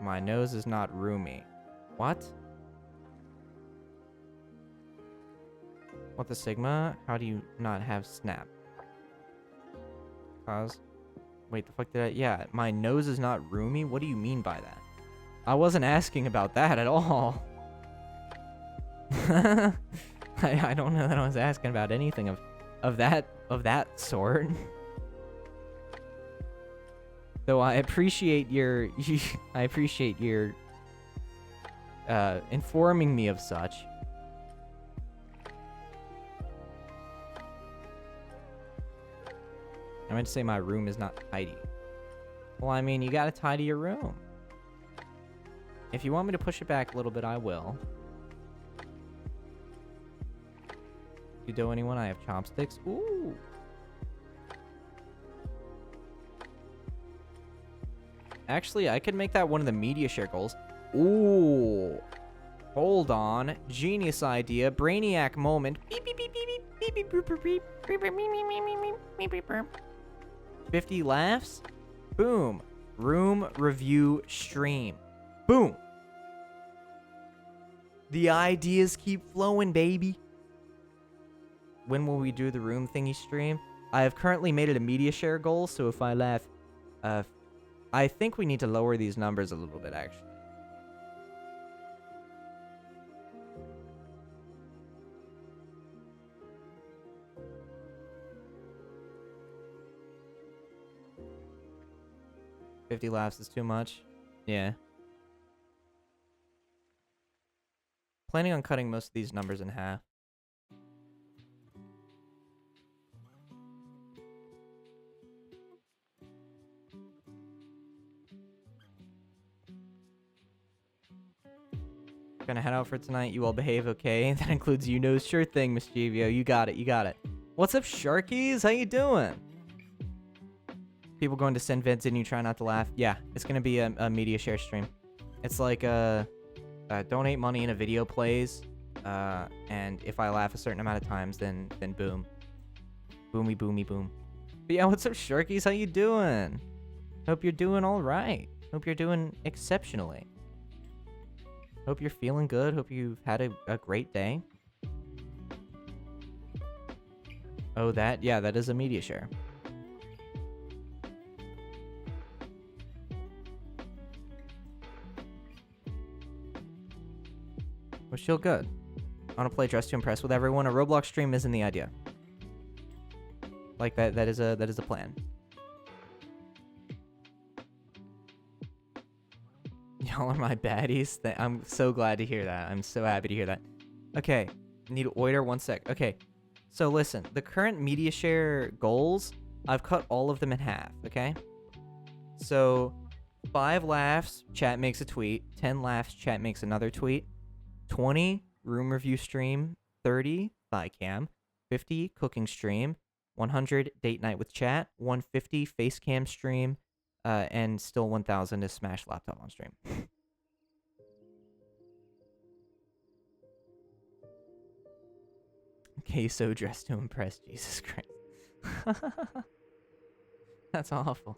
My nose is not roomy. What? What the Sigma? How do you not have snap? Cause? Wait, the fuck did I? Yeah, my nose is not roomy? What do you mean by that? I wasn't asking about that at all. I don't know that I was asking about anything of that sort. Though I appreciate your informing me of such. I meant to say my room is not tidy. Well, I mean, you gotta tidy your room. If you want me to push it back a little bit, I will. You do anyone? I have chopsticks. Ooh. Actually, I could make that one of the media share goals. Ooh. Hold on. Genius idea. Brainiac moment. 50 laughs. Boom. Room review stream. Boom. The ideas keep flowing, baby. When will we do the room thingy stream? I have currently made it a media share goal, so if I laugh, I think we need to lower these numbers a little bit, actually. $50 laughs is too much. Yeah. Planning on cutting most of these numbers in half. Gonna head out for tonight. You all behave, okay? That includes you know. Sure thing, Mischievio. You got it. You got it. What's up, Sharkies? How you doing? People going to send vids and you try not to laugh. Yeah, it's gonna be a media share stream. It's like donate money in a video plays, and if I laugh a certain amount of times, then boom, boomy boomy boom. But yeah, what's up, Sharkies? How you doing? Hope you're doing all right. Hope you're doing exceptionally. Hope you're feeling good. Hope you've had a great day. Oh, that? Yeah, that is a media share. Wish feel good. I want to play Dress to Impress with everyone. A Roblox stream isn't the idea. Like that is a plan. Y'all are my baddies. I'm so glad to hear that. I'm so happy to hear that. Okay, need to order 1 sec. Okay, so listen, the current media share goals, I've cut all of them in half, okay? So 5 laughs, chat makes a tweet. 10 laughs, chat makes another tweet. 20, room review stream. 30, thigh cam. 50, cooking stream. 100, date night with chat. 150, face cam stream. And still 1,000 is Smash laptop on stream. Queso dressed to impress. Jesus Christ. That's awful.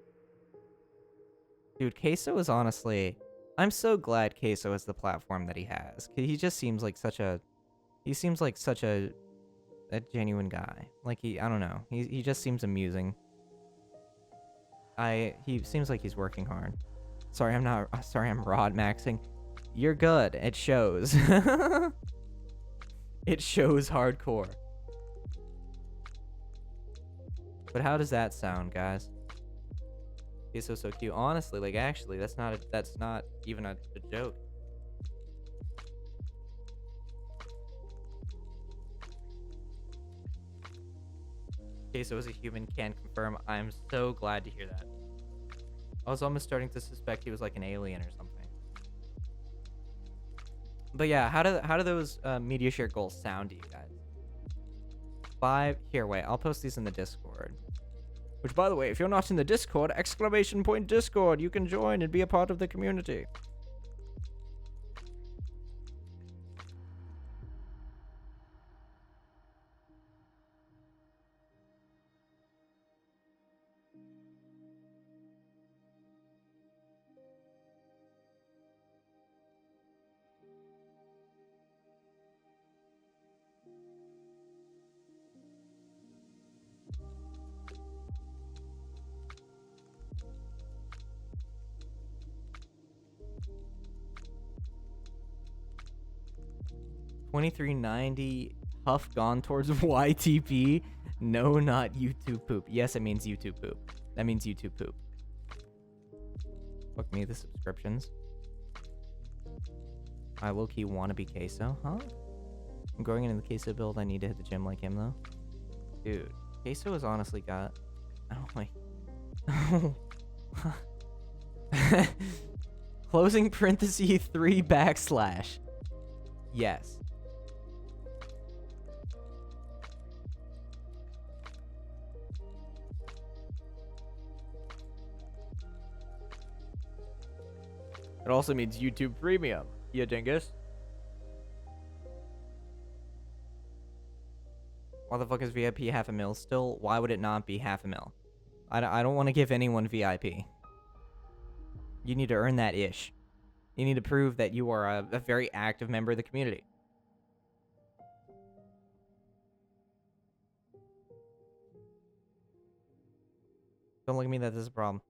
Dude, Queso is honestly... I'm so glad Queso has the platform that he has. He just seems like such a... He seems like such a genuine guy. Like, I don't know. He just seems amusing. He seems like he's working hard. Sorry, I'm not... Sorry, I'm rod maxing. You're good. It shows. It shows hardcore. But how does that sound, guys? He's so cute. Honestly, like, actually, that's not even a joke. Queso is a human, can confirm. I'm so glad to hear that. I was almost starting to suspect he was like an alien or something. But yeah, how do those media share goals sound to you guys? 5 here, wait, I'll post these in the Discord. Which, by the way, if you're not in the Discord, !Discord, you can join and be a part of the community. $23.90 Huff gone towards YTP. No, not YouTube poop. Yes, it means YouTube poop. That means YouTube poop. Fuck me, the subscriptions. I low-key wanna be Queso, huh? I'm going into the Queso build. I need to hit the gym like him, though. Dude, Queso has honestly got... Oh, wait. Closing parenthesis 3 /. Yes. It also means YouTube Premium. Yeah, dingus. Why the fuck is VIP half a mil still? Why would it not be half a mil? I don't want to give anyone VIP. You need to earn that ish. You need to prove that you are a very active member of the community. Don't look at me, that is a problem.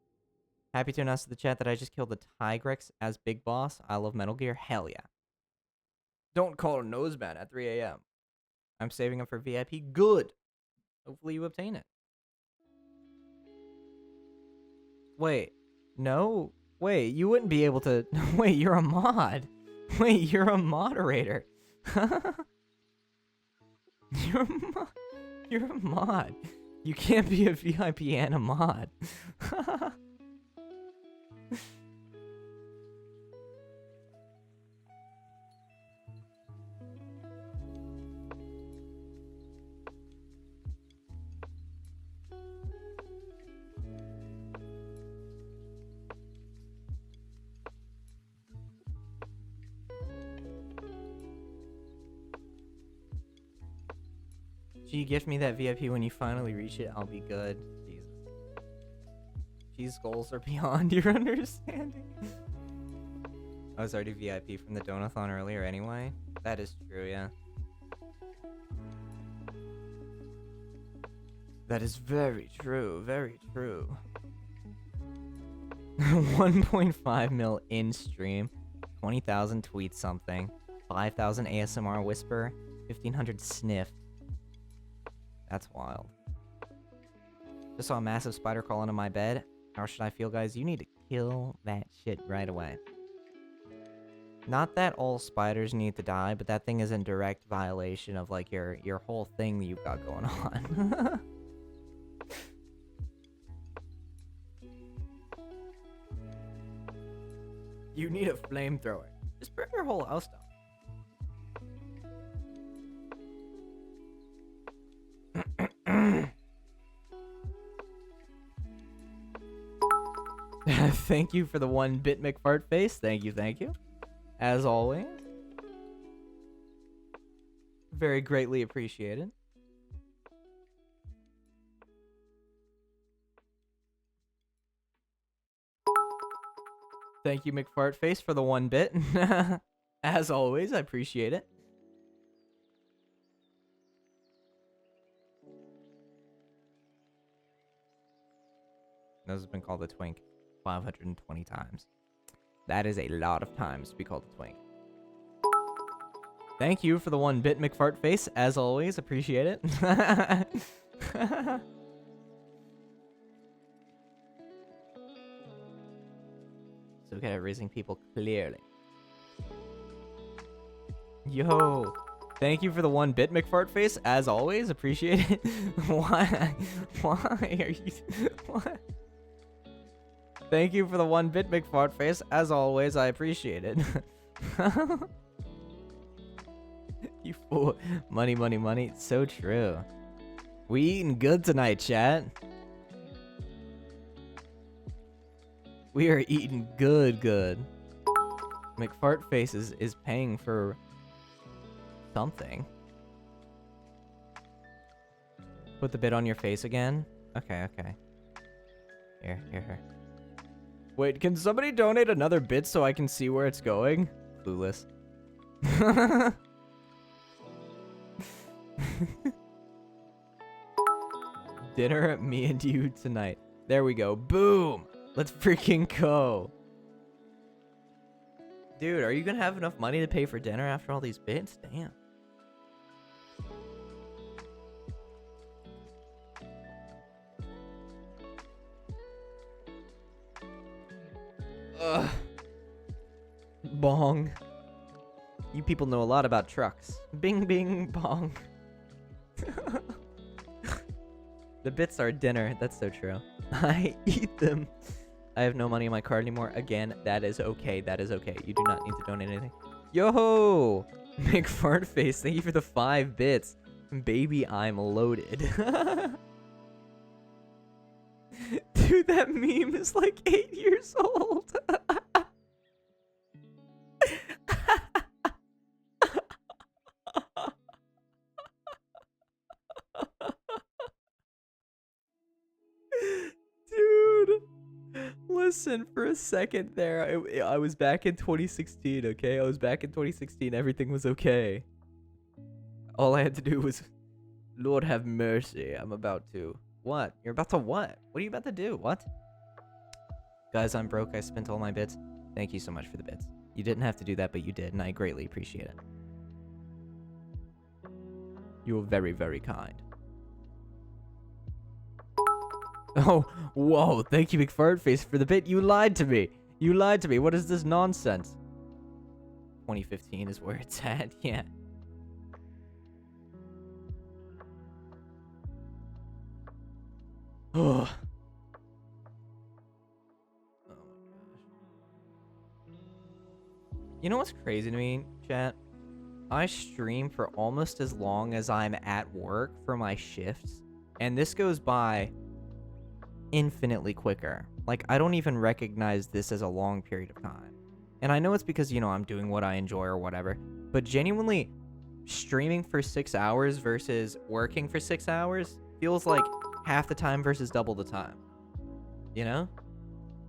Happy to announce to the chat that I just killed the Tigrex as Big Boss. I love Metal Gear. Hell yeah. Don't call a noseman at 3 a.m. I'm saving up for VIP. Good. Hopefully you obtain it. Wait. No. Wait, you wouldn't be able to... Wait, you're a mod. Wait, you're a moderator. You're a mod. You can't be a VIP and a mod. Gee, gift me that VIP when you finally reach it. I'll be good. Jesus. These goals are beyond your understanding. I was already VIP from the Donathon earlier anyway. That is true, yeah. That is very true, very true. 1.5 mil in stream, 20,000 tweets something, 5,000 ASMR whisper, 1,500 sniff. That's wild. Just saw a massive spider crawl into my bed. How should I feel, guys? You need to kill that shit right away. Not that all spiders need to die, but that thing is in direct violation of like your whole thing that you've got going on. You need a flamethrower. Just burn your whole house down. Thank you for the 1-bit McFartface. Thank you, thank you. As always. Very greatly appreciated. Thank you, McFartface, for the 1 bit. As always, I appreciate it. This has been called a twink 520 times. That is a lot of times to be called a twink. Thank you for the 1 bit, McFartface. As always, appreciate it. So good at raising people clearly. Yo. Thank you for the 1 bit, McFartface. As always, appreciate it. Why? Why are you... What? Thank you for the 1 bit, McFartface. As always, I appreciate it. You fool. Money, money, money. So true. We eating good tonight, chat. We are eating good. McFartface is paying for something. Put the bit on your face again? Okay. Here. Wait, can somebody donate another bit so I can see where it's going? Clueless. Dinner, me and you tonight. There we go. Boom! Let's freaking go. Dude, are you gonna have enough money to pay for dinner after all these bits? Damn. Ugh. Bong. You people know a lot about trucks. Bing, bing, bong. The bits are dinner. That's so true. I eat them. I have no money in my card anymore. Again, that is okay. That is okay. You do not need to donate anything. Yo! McFartface, thank you for the 5 bits. Baby, I'm loaded. Dude, that meme is like 8 years old. Dude, listen for a second there. I was back in 2016, okay? I was back in 2016. Everything was okay. All I had to do was, Lord have mercy. I'm about to. What? You're about to what? What are you about to do? What? Guys, I'm broke. I spent all my bits. Thank you so much for the bits. You didn't have to do that, but you did, and I greatly appreciate it. You were very, very kind. Oh, whoa. Thank you, McFartface, for the bit. You lied to me. You lied to me. What is this nonsense? 2015 is where it's at. Yeah. Oh. Oh my gosh. You know what's crazy to me, chat? I stream for almost as long as I'm at work for my shifts, and this goes by infinitely quicker. Like, I don't even recognize this as a long period of time. And I know it's because, you know, I'm doing what I enjoy or whatever, but genuinely, streaming for 6 hours versus working for 6 hours feels like half the time versus double the time. You know?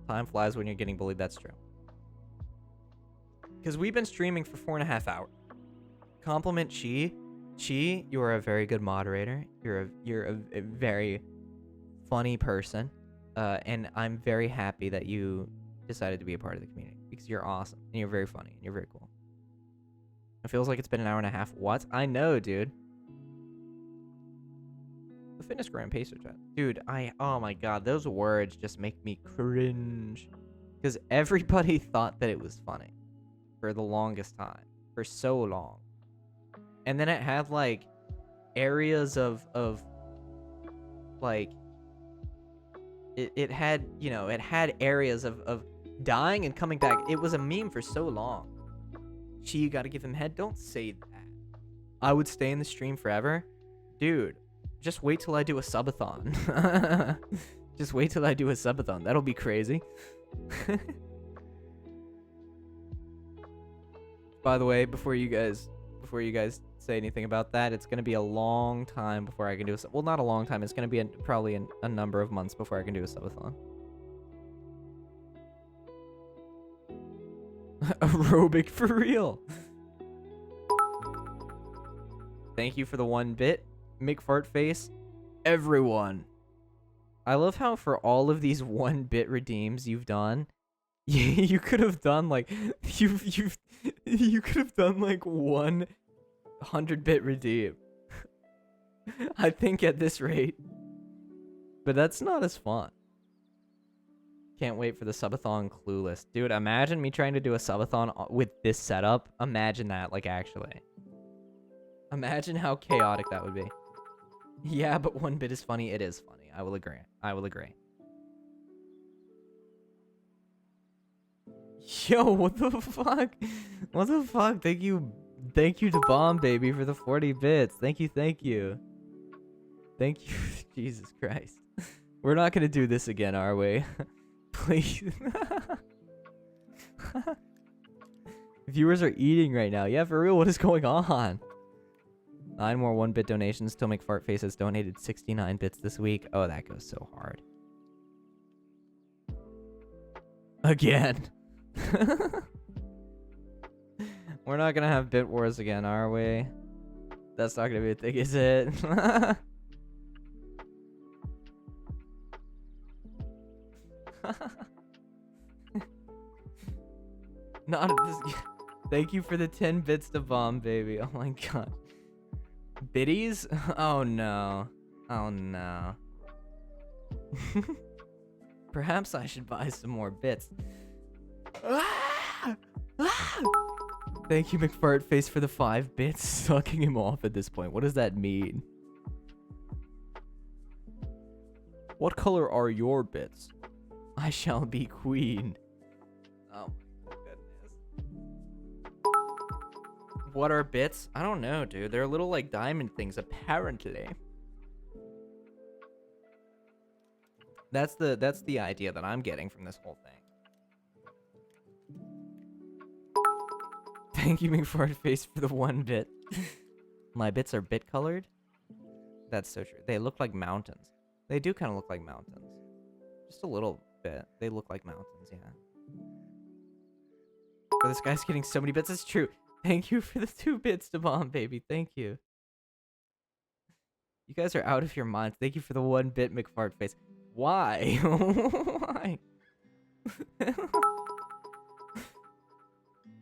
Time flies when you're getting bullied, that's true. Because we've been streaming for 4.5 hours. Compliment Chi. Chi, you are a very good moderator. You're a very funny person. And I'm very happy that you decided to be a part of the community. Because you're awesome. And you're very funny. And you're very cool. It feels like it's been an hour and a half. What? I know, dude. The Fitness Grand Pacer chat. Dude, oh my god, those words just make me cringe. Because everybody thought that it was funny. For the longest time. For so long. And then it had, like, areas of like, it had, you know, it had areas of dying and coming back. It was a meme for so long. You gotta give him head. Don't say that. I would stay in the stream forever. Dude, just wait till I do a subathon. Just wait till I do a subathon. That'll be crazy. By the way, before you guys say anything about that, it's gonna be a long time before I can do a well, not a long time. It's gonna be probably a number of months before I can do a subathon. Aerobic for real. Thank you for the 1 bit, McFartface. Everyone. I love how for all of these 1 bit redeems you've done, you could have done like you could have done like 100 bit redeem. I think at this rate. But that's not as fun. Can't wait for the subathon Clueless. Dude, imagine me trying to do a subathon with this setup. Imagine that, like, actually. Imagine how chaotic that would be. Yeah, but 1 bit is funny. It is funny. I will agree. I will agree. Yo, what the fuck? What the fuck? Thank you to Bomb Baby for the 40 bits. Thank you. Thank you. Jesus Christ. We're not gonna do this again, are we? Please. Viewers are eating right now. Yeah, for real, what is going on? 9 more 1 bit donations. Still McFartface has donated 69 bits this week. Oh, that goes so hard. Again. We're not gonna have Bit Wars again, are we? That's not gonna be a thing, is it? Not this. Thank you for the 10 bits to Bomb Baby. Oh my god. Biddies? Oh no. Oh no. Perhaps I should buy some more bits. Ah! Ah! Thank you, McFartface, for the 5 bits. Sucking him off at this point. What does that mean? What color are your bits? I shall be queen. Oh my goodness. What are bits? I don't know, dude. They're little like diamond things, apparently. That's the idea that I'm getting from this whole thing. Thank you, McFartface, for the 1 bit. My bits are bit colored? That's so true. They look like mountains. They do kind of look like mountains. Just a little bit. They look like mountains, yeah. Oh, this guy's getting so many bits. It's true. Thank you for the 2 bits to Bomb Baby. Thank you. You guys are out of your minds. Thank you for the 1 bit, McFartface. Why? Why?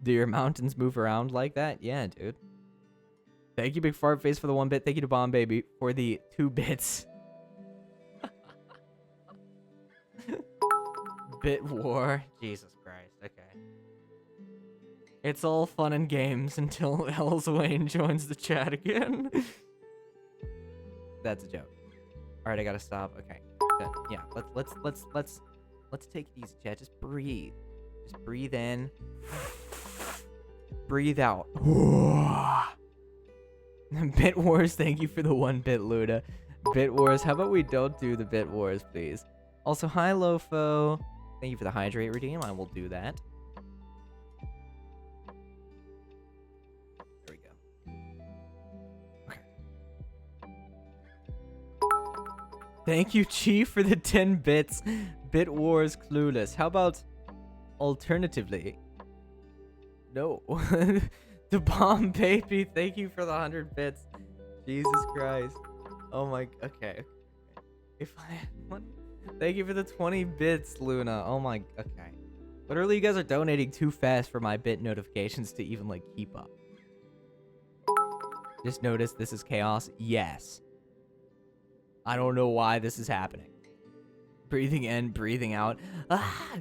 Do your mountains move around like that? Yeah, dude. Thank you, McFartface, for the 1 bit. Thank you to Bomb Baby for the 2 bits. Bit war. Jesus Christ. Okay. It's all fun and games until Elswayne joins the chat again. That's a joke. All right, I gotta stop. Okay. Good. Yeah. Let's take it easy, chat. Just breathe. Just breathe in. Breathe out. Bit Wars, thank you for the 1 bit, Luna. Bit Wars, how about we don't do the Bit Wars, please? Also, hi, Lofo. Thank you for the Hydrate redeem. I will do that. There we go. Okay. Thank you, Chief, for the 10 bits. Bit Wars Clueless. How about alternatively? No. The Bomb Baby, thank you for the 100 bits. Jesus Christ. Oh my, okay. If I had one, thank you for the 20 bits, Luna. Oh my, okay. Literally, you guys are donating too fast for my bit notifications to even, like, keep up. Just notice this is chaos. Yes. I don't know why this is happening. Breathing in, breathing out. Ah!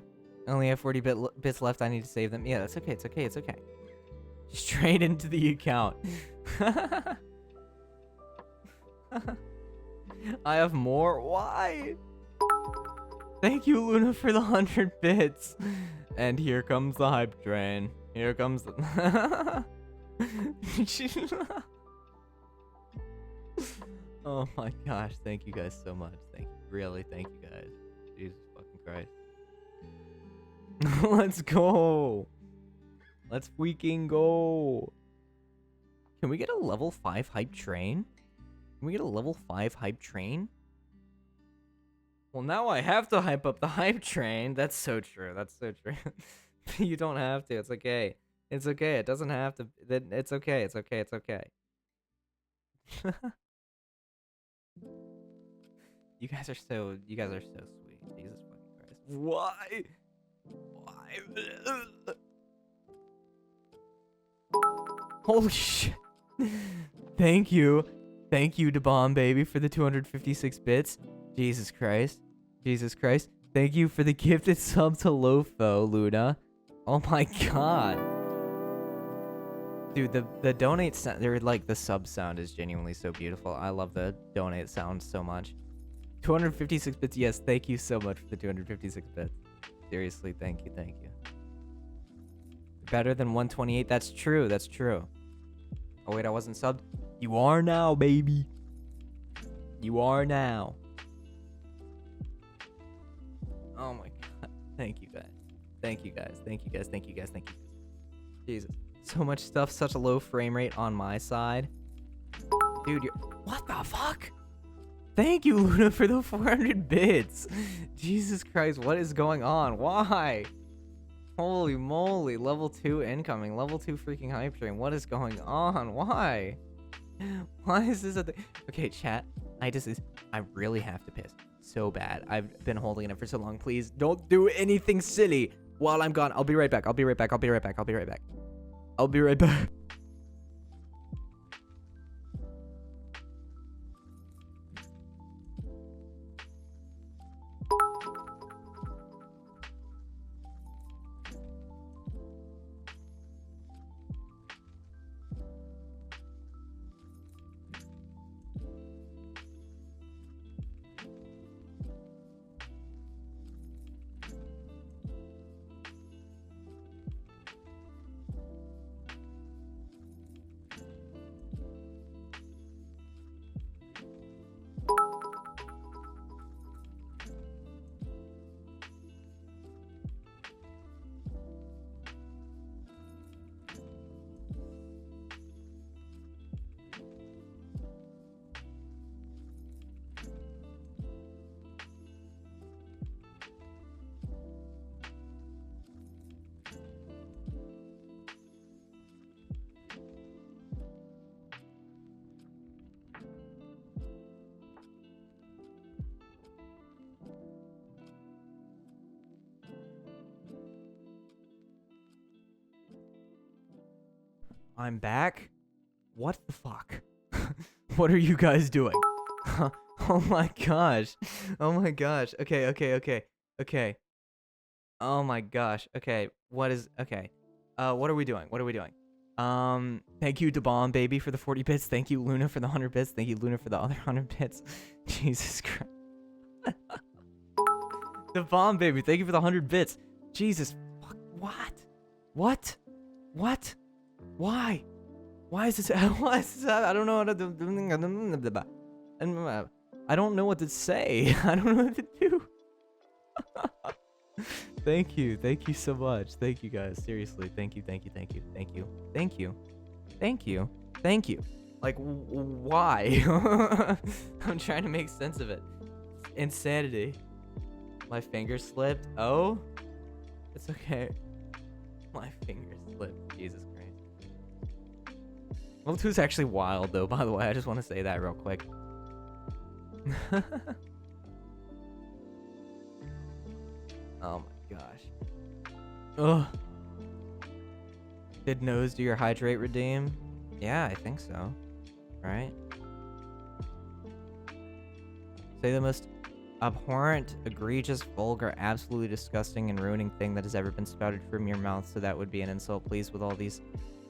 I only have 40 bits left. I need to save them. Yeah, that's okay. It's okay. It's okay. Straight into the account. I have more. Why? Thank you, Luna, for the 100 bits. And here comes the hype train. Here comes the... Oh my gosh. Thank you guys so much. Thank you. Really, thank you guys. Jesus fucking Christ. Let's go. Let's freaking go. Can we get a level 5 hype train? Can we get a level 5 hype train? Well, now I have to hype up the hype train. That's so true. That's so true. You don't have to. It's okay. It's okay. It doesn't have to. It's okay. It's okay. It's okay. You guys are so sweet. Jesus fucking Christ. Why? Why? Holy shit. Thank you. Thank you, DeBomb Baby, for the 256 bits. Jesus Christ. Jesus Christ. Thank you for the gifted sub to Lofo, Luna. Oh my god. Dude, the donate sound, the sub sound is genuinely so beautiful. I love the donate sound so much. 256 bits, yes, thank you so much for the 256 bits. Seriously, thank you. Better than 128, that's true, that's true. Oh wait, I wasn't subbed. You are now, baby. You are now. Oh my god. Thank you guys. Thank you guys. Jesus. So much stuff, such a low frame rate on my side. Dude, what the fuck? Thank you, Luna, for the 400 bits. Jesus Christ, what is going on? Why? Holy moly, level 2 incoming, level 2 freaking hype train. What is going on? Why? Why is this a thing? Okay, chat, I really have to piss so bad. I've been holding it for so long. Please don't do anything silly while I'm gone. I'll be right back. I'll be right back. I'm back? What the fuck? What are you guys doing? Oh my gosh. Oh my gosh. Okay. Oh my gosh. Okay. What are we doing? Thank you, DeBomb Baby, for the 40 bits. Thank you, Luna, for the 100 bits. Thank you, Luna, for the other 100 bits. Jesus Christ. DeBomb Baby, thank you for the 100 bits. Jesus. Fuck. What? Why? Why is this? I don't know how to do. I don't know what to say. I don't know what to do. Thank you so much. Thank you guys. Seriously, thank you. Like, why? I'm trying to make sense of it. Insanity. My finger slipped. Oh, it's okay. My finger slipped. Jesus Christ. Level 2 is actually wild, though, by the way. I just want to say that real quick. Oh my gosh. Ugh. Did Nose do your hydrate redeem? Yeah, I think so. Right? Say the most abhorrent, egregious, vulgar, absolutely disgusting, and ruining thing that has ever been spouted from your mouth, so that would be an insult, please, with all these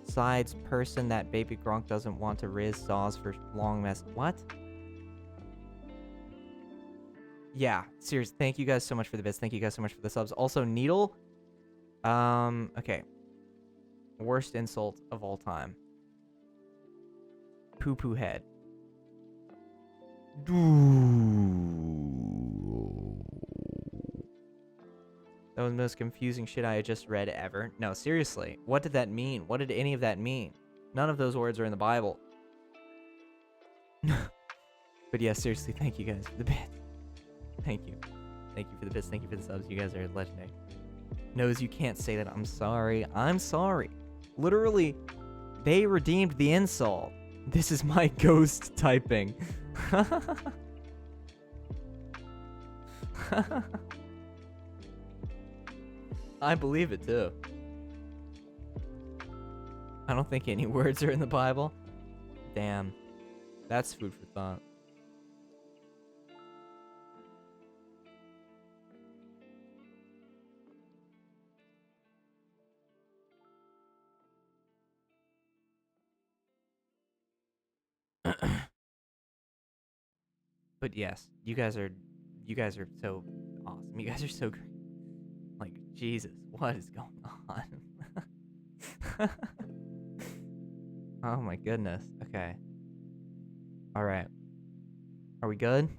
sides. Person that Baby Gronk doesn't want to riz saws for long mess. What? Yeah, seriously, thank you guys so much for the bits. Thank you guys so much for the subs. Also, Needle. Okay. Worst insult of all time. Poo-poo head. That was the most confusing shit I had just read ever. No, seriously. What did that mean? What did any of that mean? None of those words are in the Bible. But yeah, seriously, thank you guys for the bit. Thank you. Thank you for the bits. Thank you for the subs. You guys are legendary. knows you can't say that. I'm sorry. I'm sorry. Literally, they redeemed the insult. This is my ghost typing. I believe it too. I don't think any words are in the Bible. Damn. That's food for thought. But yes, you guys are so awesome. You guys are so great. Like, Jesus, what is going on? Oh my goodness. Okay. All right. Are we good?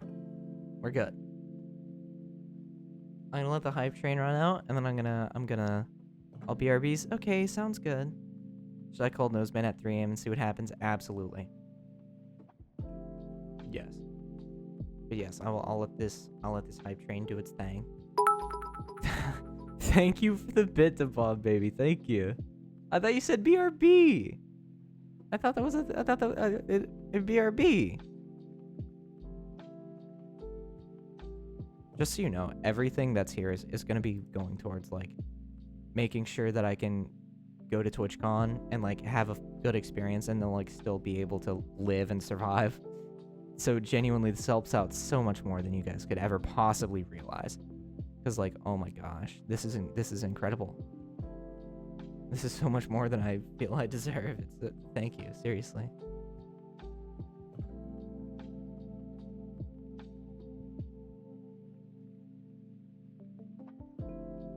We're good. I'm gonna let the hype train run out, and then I'll BRBs. Okay, sounds good. Should I call Noseman at 3 a.m. and see what happens? Absolutely. Yes. But yes, I'll let this hype train do its thing. Thank you for the bit to Bob, baby. Thank you. I thought you said BRB. I thought that was BRB. Just so you know, everything that's here is going to be going towards, like, making sure that I can go to TwitchCon and, like, have a good experience and then, like, still be able to live and survive. So, genuinely, this helps out so much more than you guys could ever possibly realize. Because, like, oh my gosh, this is incredible. This is so much more than I feel I deserve. Thank you, seriously.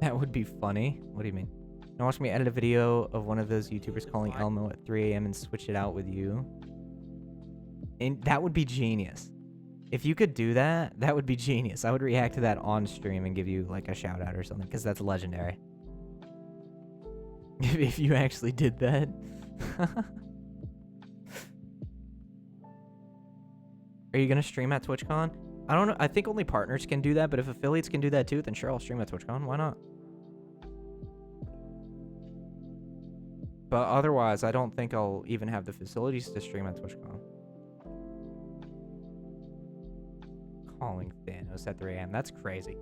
That would be funny. What do you mean? Now watch me edit a video of one of those YouTubers calling Elmo at 3 a.m. and switch it out with you. And that would be genius. If you could do that, that would be genius. I would react to that on stream and give you, like, a shout out or something, because that's legendary. If you actually did that. Are you gonna stream at TwitchCon? I don't know. I think only partners can do that, but if affiliates can do that too, then sure, I'll stream at TwitchCon. Why not? But otherwise, I don't think I'll even have the facilities to stream at TwitchCon. Calling Thanos at 3 a.m. That's crazy.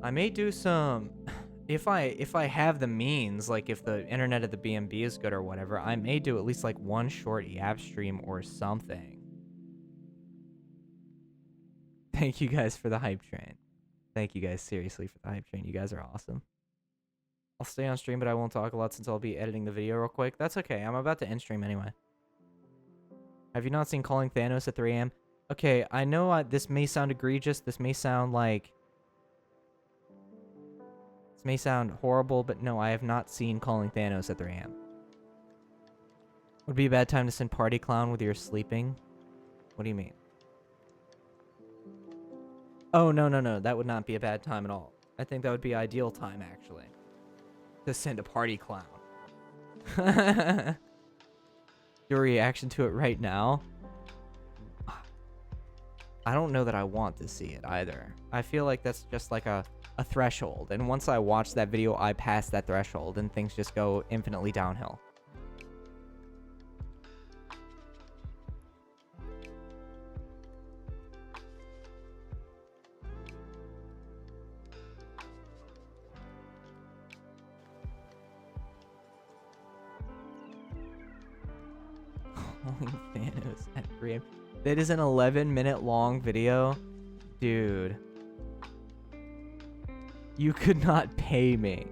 I may do some... If I have the means, like if the internet at the BNB is good or whatever, I may do at least like one short EAP stream or something. Thank you guys for the hype train. Thank you guys seriously for the hype train. You guys are awesome. I'll stay on stream, but I won't talk a lot since I'll be editing the video real quick. That's okay. I'm about to end stream anyway. Have you not seen Calling Thanos at 3 a.m.? Okay, I know this may sound egregious. This may sound like... This may sound horrible, but no, I have not seen Calling Thanos at 3 a.m. Would be a bad time to send Party Clown with your sleeping? What do you mean? Oh, no. That would not be a bad time at all. I think that would be ideal time, actually. To send a Party Clown. Do a reaction to it right now? I don't know that I want to see it either. I feel like that's just like a threshold. And once I watch that video, I pass that threshold and things just go infinitely downhill. Calling Thanos at 3 a.m. That is an 11-minute long video. Dude. You could not pay me.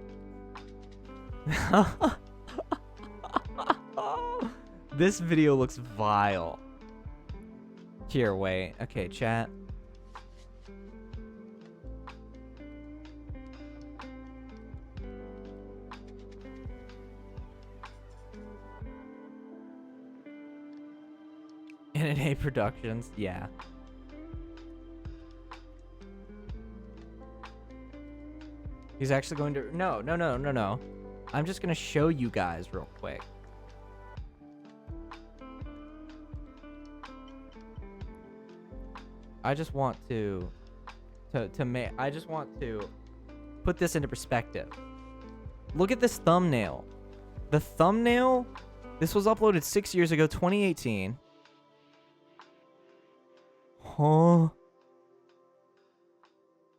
This video looks vile. Here, wait. Okay, chat. NNA Productions, yeah. He's actually going to... No. I'm just going to show you guys real quick. I just want to make... I just want to put this into perspective. Look at this thumbnail. The thumbnail, this was uploaded 6 years ago, 2018. Huh?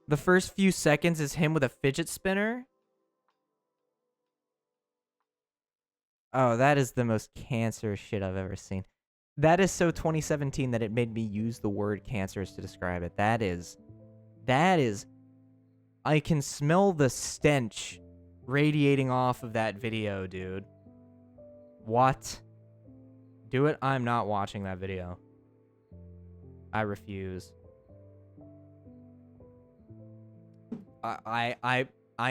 The first few seconds is him with a fidget spinner. Oh, that is the most cancerous shit I've ever seen. That is so 2017 that it made me use the word cancerous to describe it. That is, I can smell the stench radiating off of that video, dude. What? Do it? I'm not watching that video. I refuse. I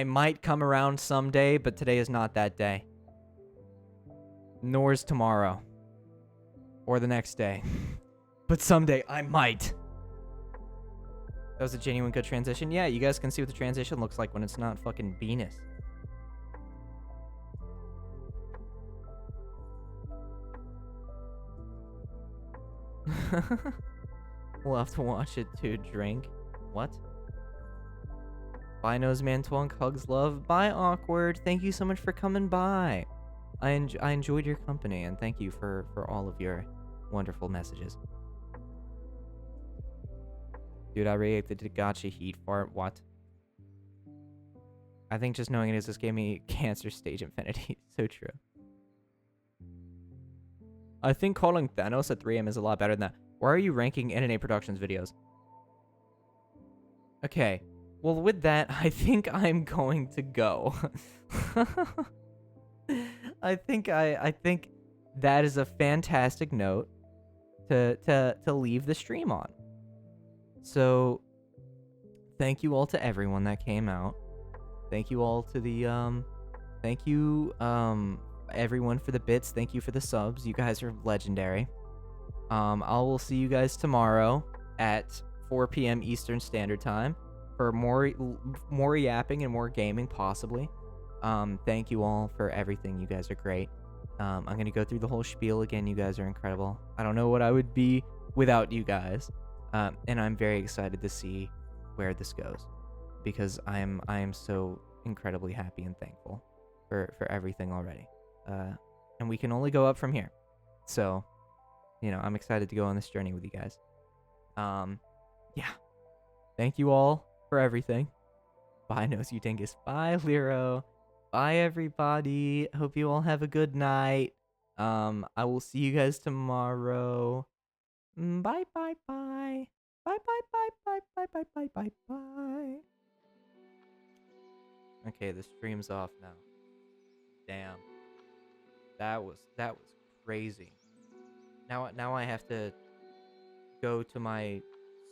might come around someday, but today is not that day. Nor is tomorrow. Or the next day. But someday I might. That was a genuine good transition. Yeah, you guys can see what the transition looks like when it's not fucking Venus. We'll have to watch it to drink. What? Bye, Noseman Twunk. Hugs, love. Bye, Awkward. Thank you so much for coming by. I enjoyed your company, and thank you for all of your wonderful messages. Dude, I radiate the Dagacha heat fart. What? I think just knowing it is just gave me cancer stage infinity. So true. I think calling Thanos at 3 a.m. is a lot better than that. Why are you ranking NNA Productions videos? Okay. Well, with that, I think I'm going to go. I think that is a fantastic note to leave the stream on. So, thank you all to everyone that came out. Thank you all to the thank you everyone for the bits. Thank you for the subs. You guys are legendary. I will see you guys tomorrow at 4 p.m. Eastern Standard Time for more yapping and more gaming, possibly. Thank you all for everything. You guys are great. I'm gonna go through the whole spiel again. You guys are incredible. I don't know what I would be without you guys. And I'm very excited to see where this goes, because I am so incredibly happy and thankful for everything already. And we can only go up from here. So, you know, I'm excited to go on this journey with you guys. Yeah. Thank you all for everything. Bye, Nose You Dingus. Bye, Lero. Bye, everybody. Hope you all have a good night. I will see you guys tomorrow. Bye, bye, bye. Bye, bye, bye, bye, bye, bye, bye, bye, bye. Okay, the stream's off now. Damn. That was crazy. Now I have to go to my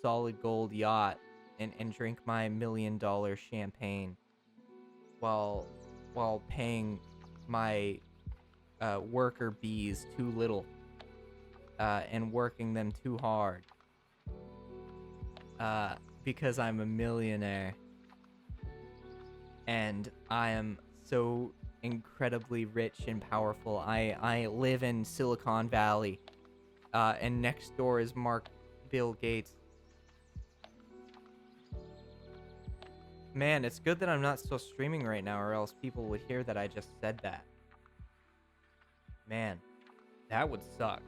solid gold yacht and drink my $1 million champagne while paying my worker bees too little and working them too hard because I'm a millionaire and I am so incredibly rich and powerful. I live in Silicon Valley, and next door is Bill Gates. Man, it's good that I'm not still streaming right now, or else people would hear that I just said that. Man, that would suck.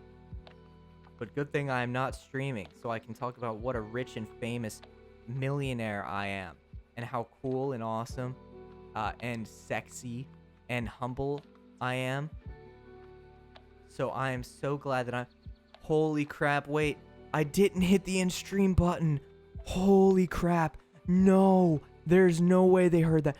But good thing I'm not streaming, so I can talk about what a rich and famous millionaire I am, and how cool and awesome and sexy and humble I am. So I am so glad that holy crap, wait, I didn't hit the end stream button. Holy crap. No, there's no way they heard that.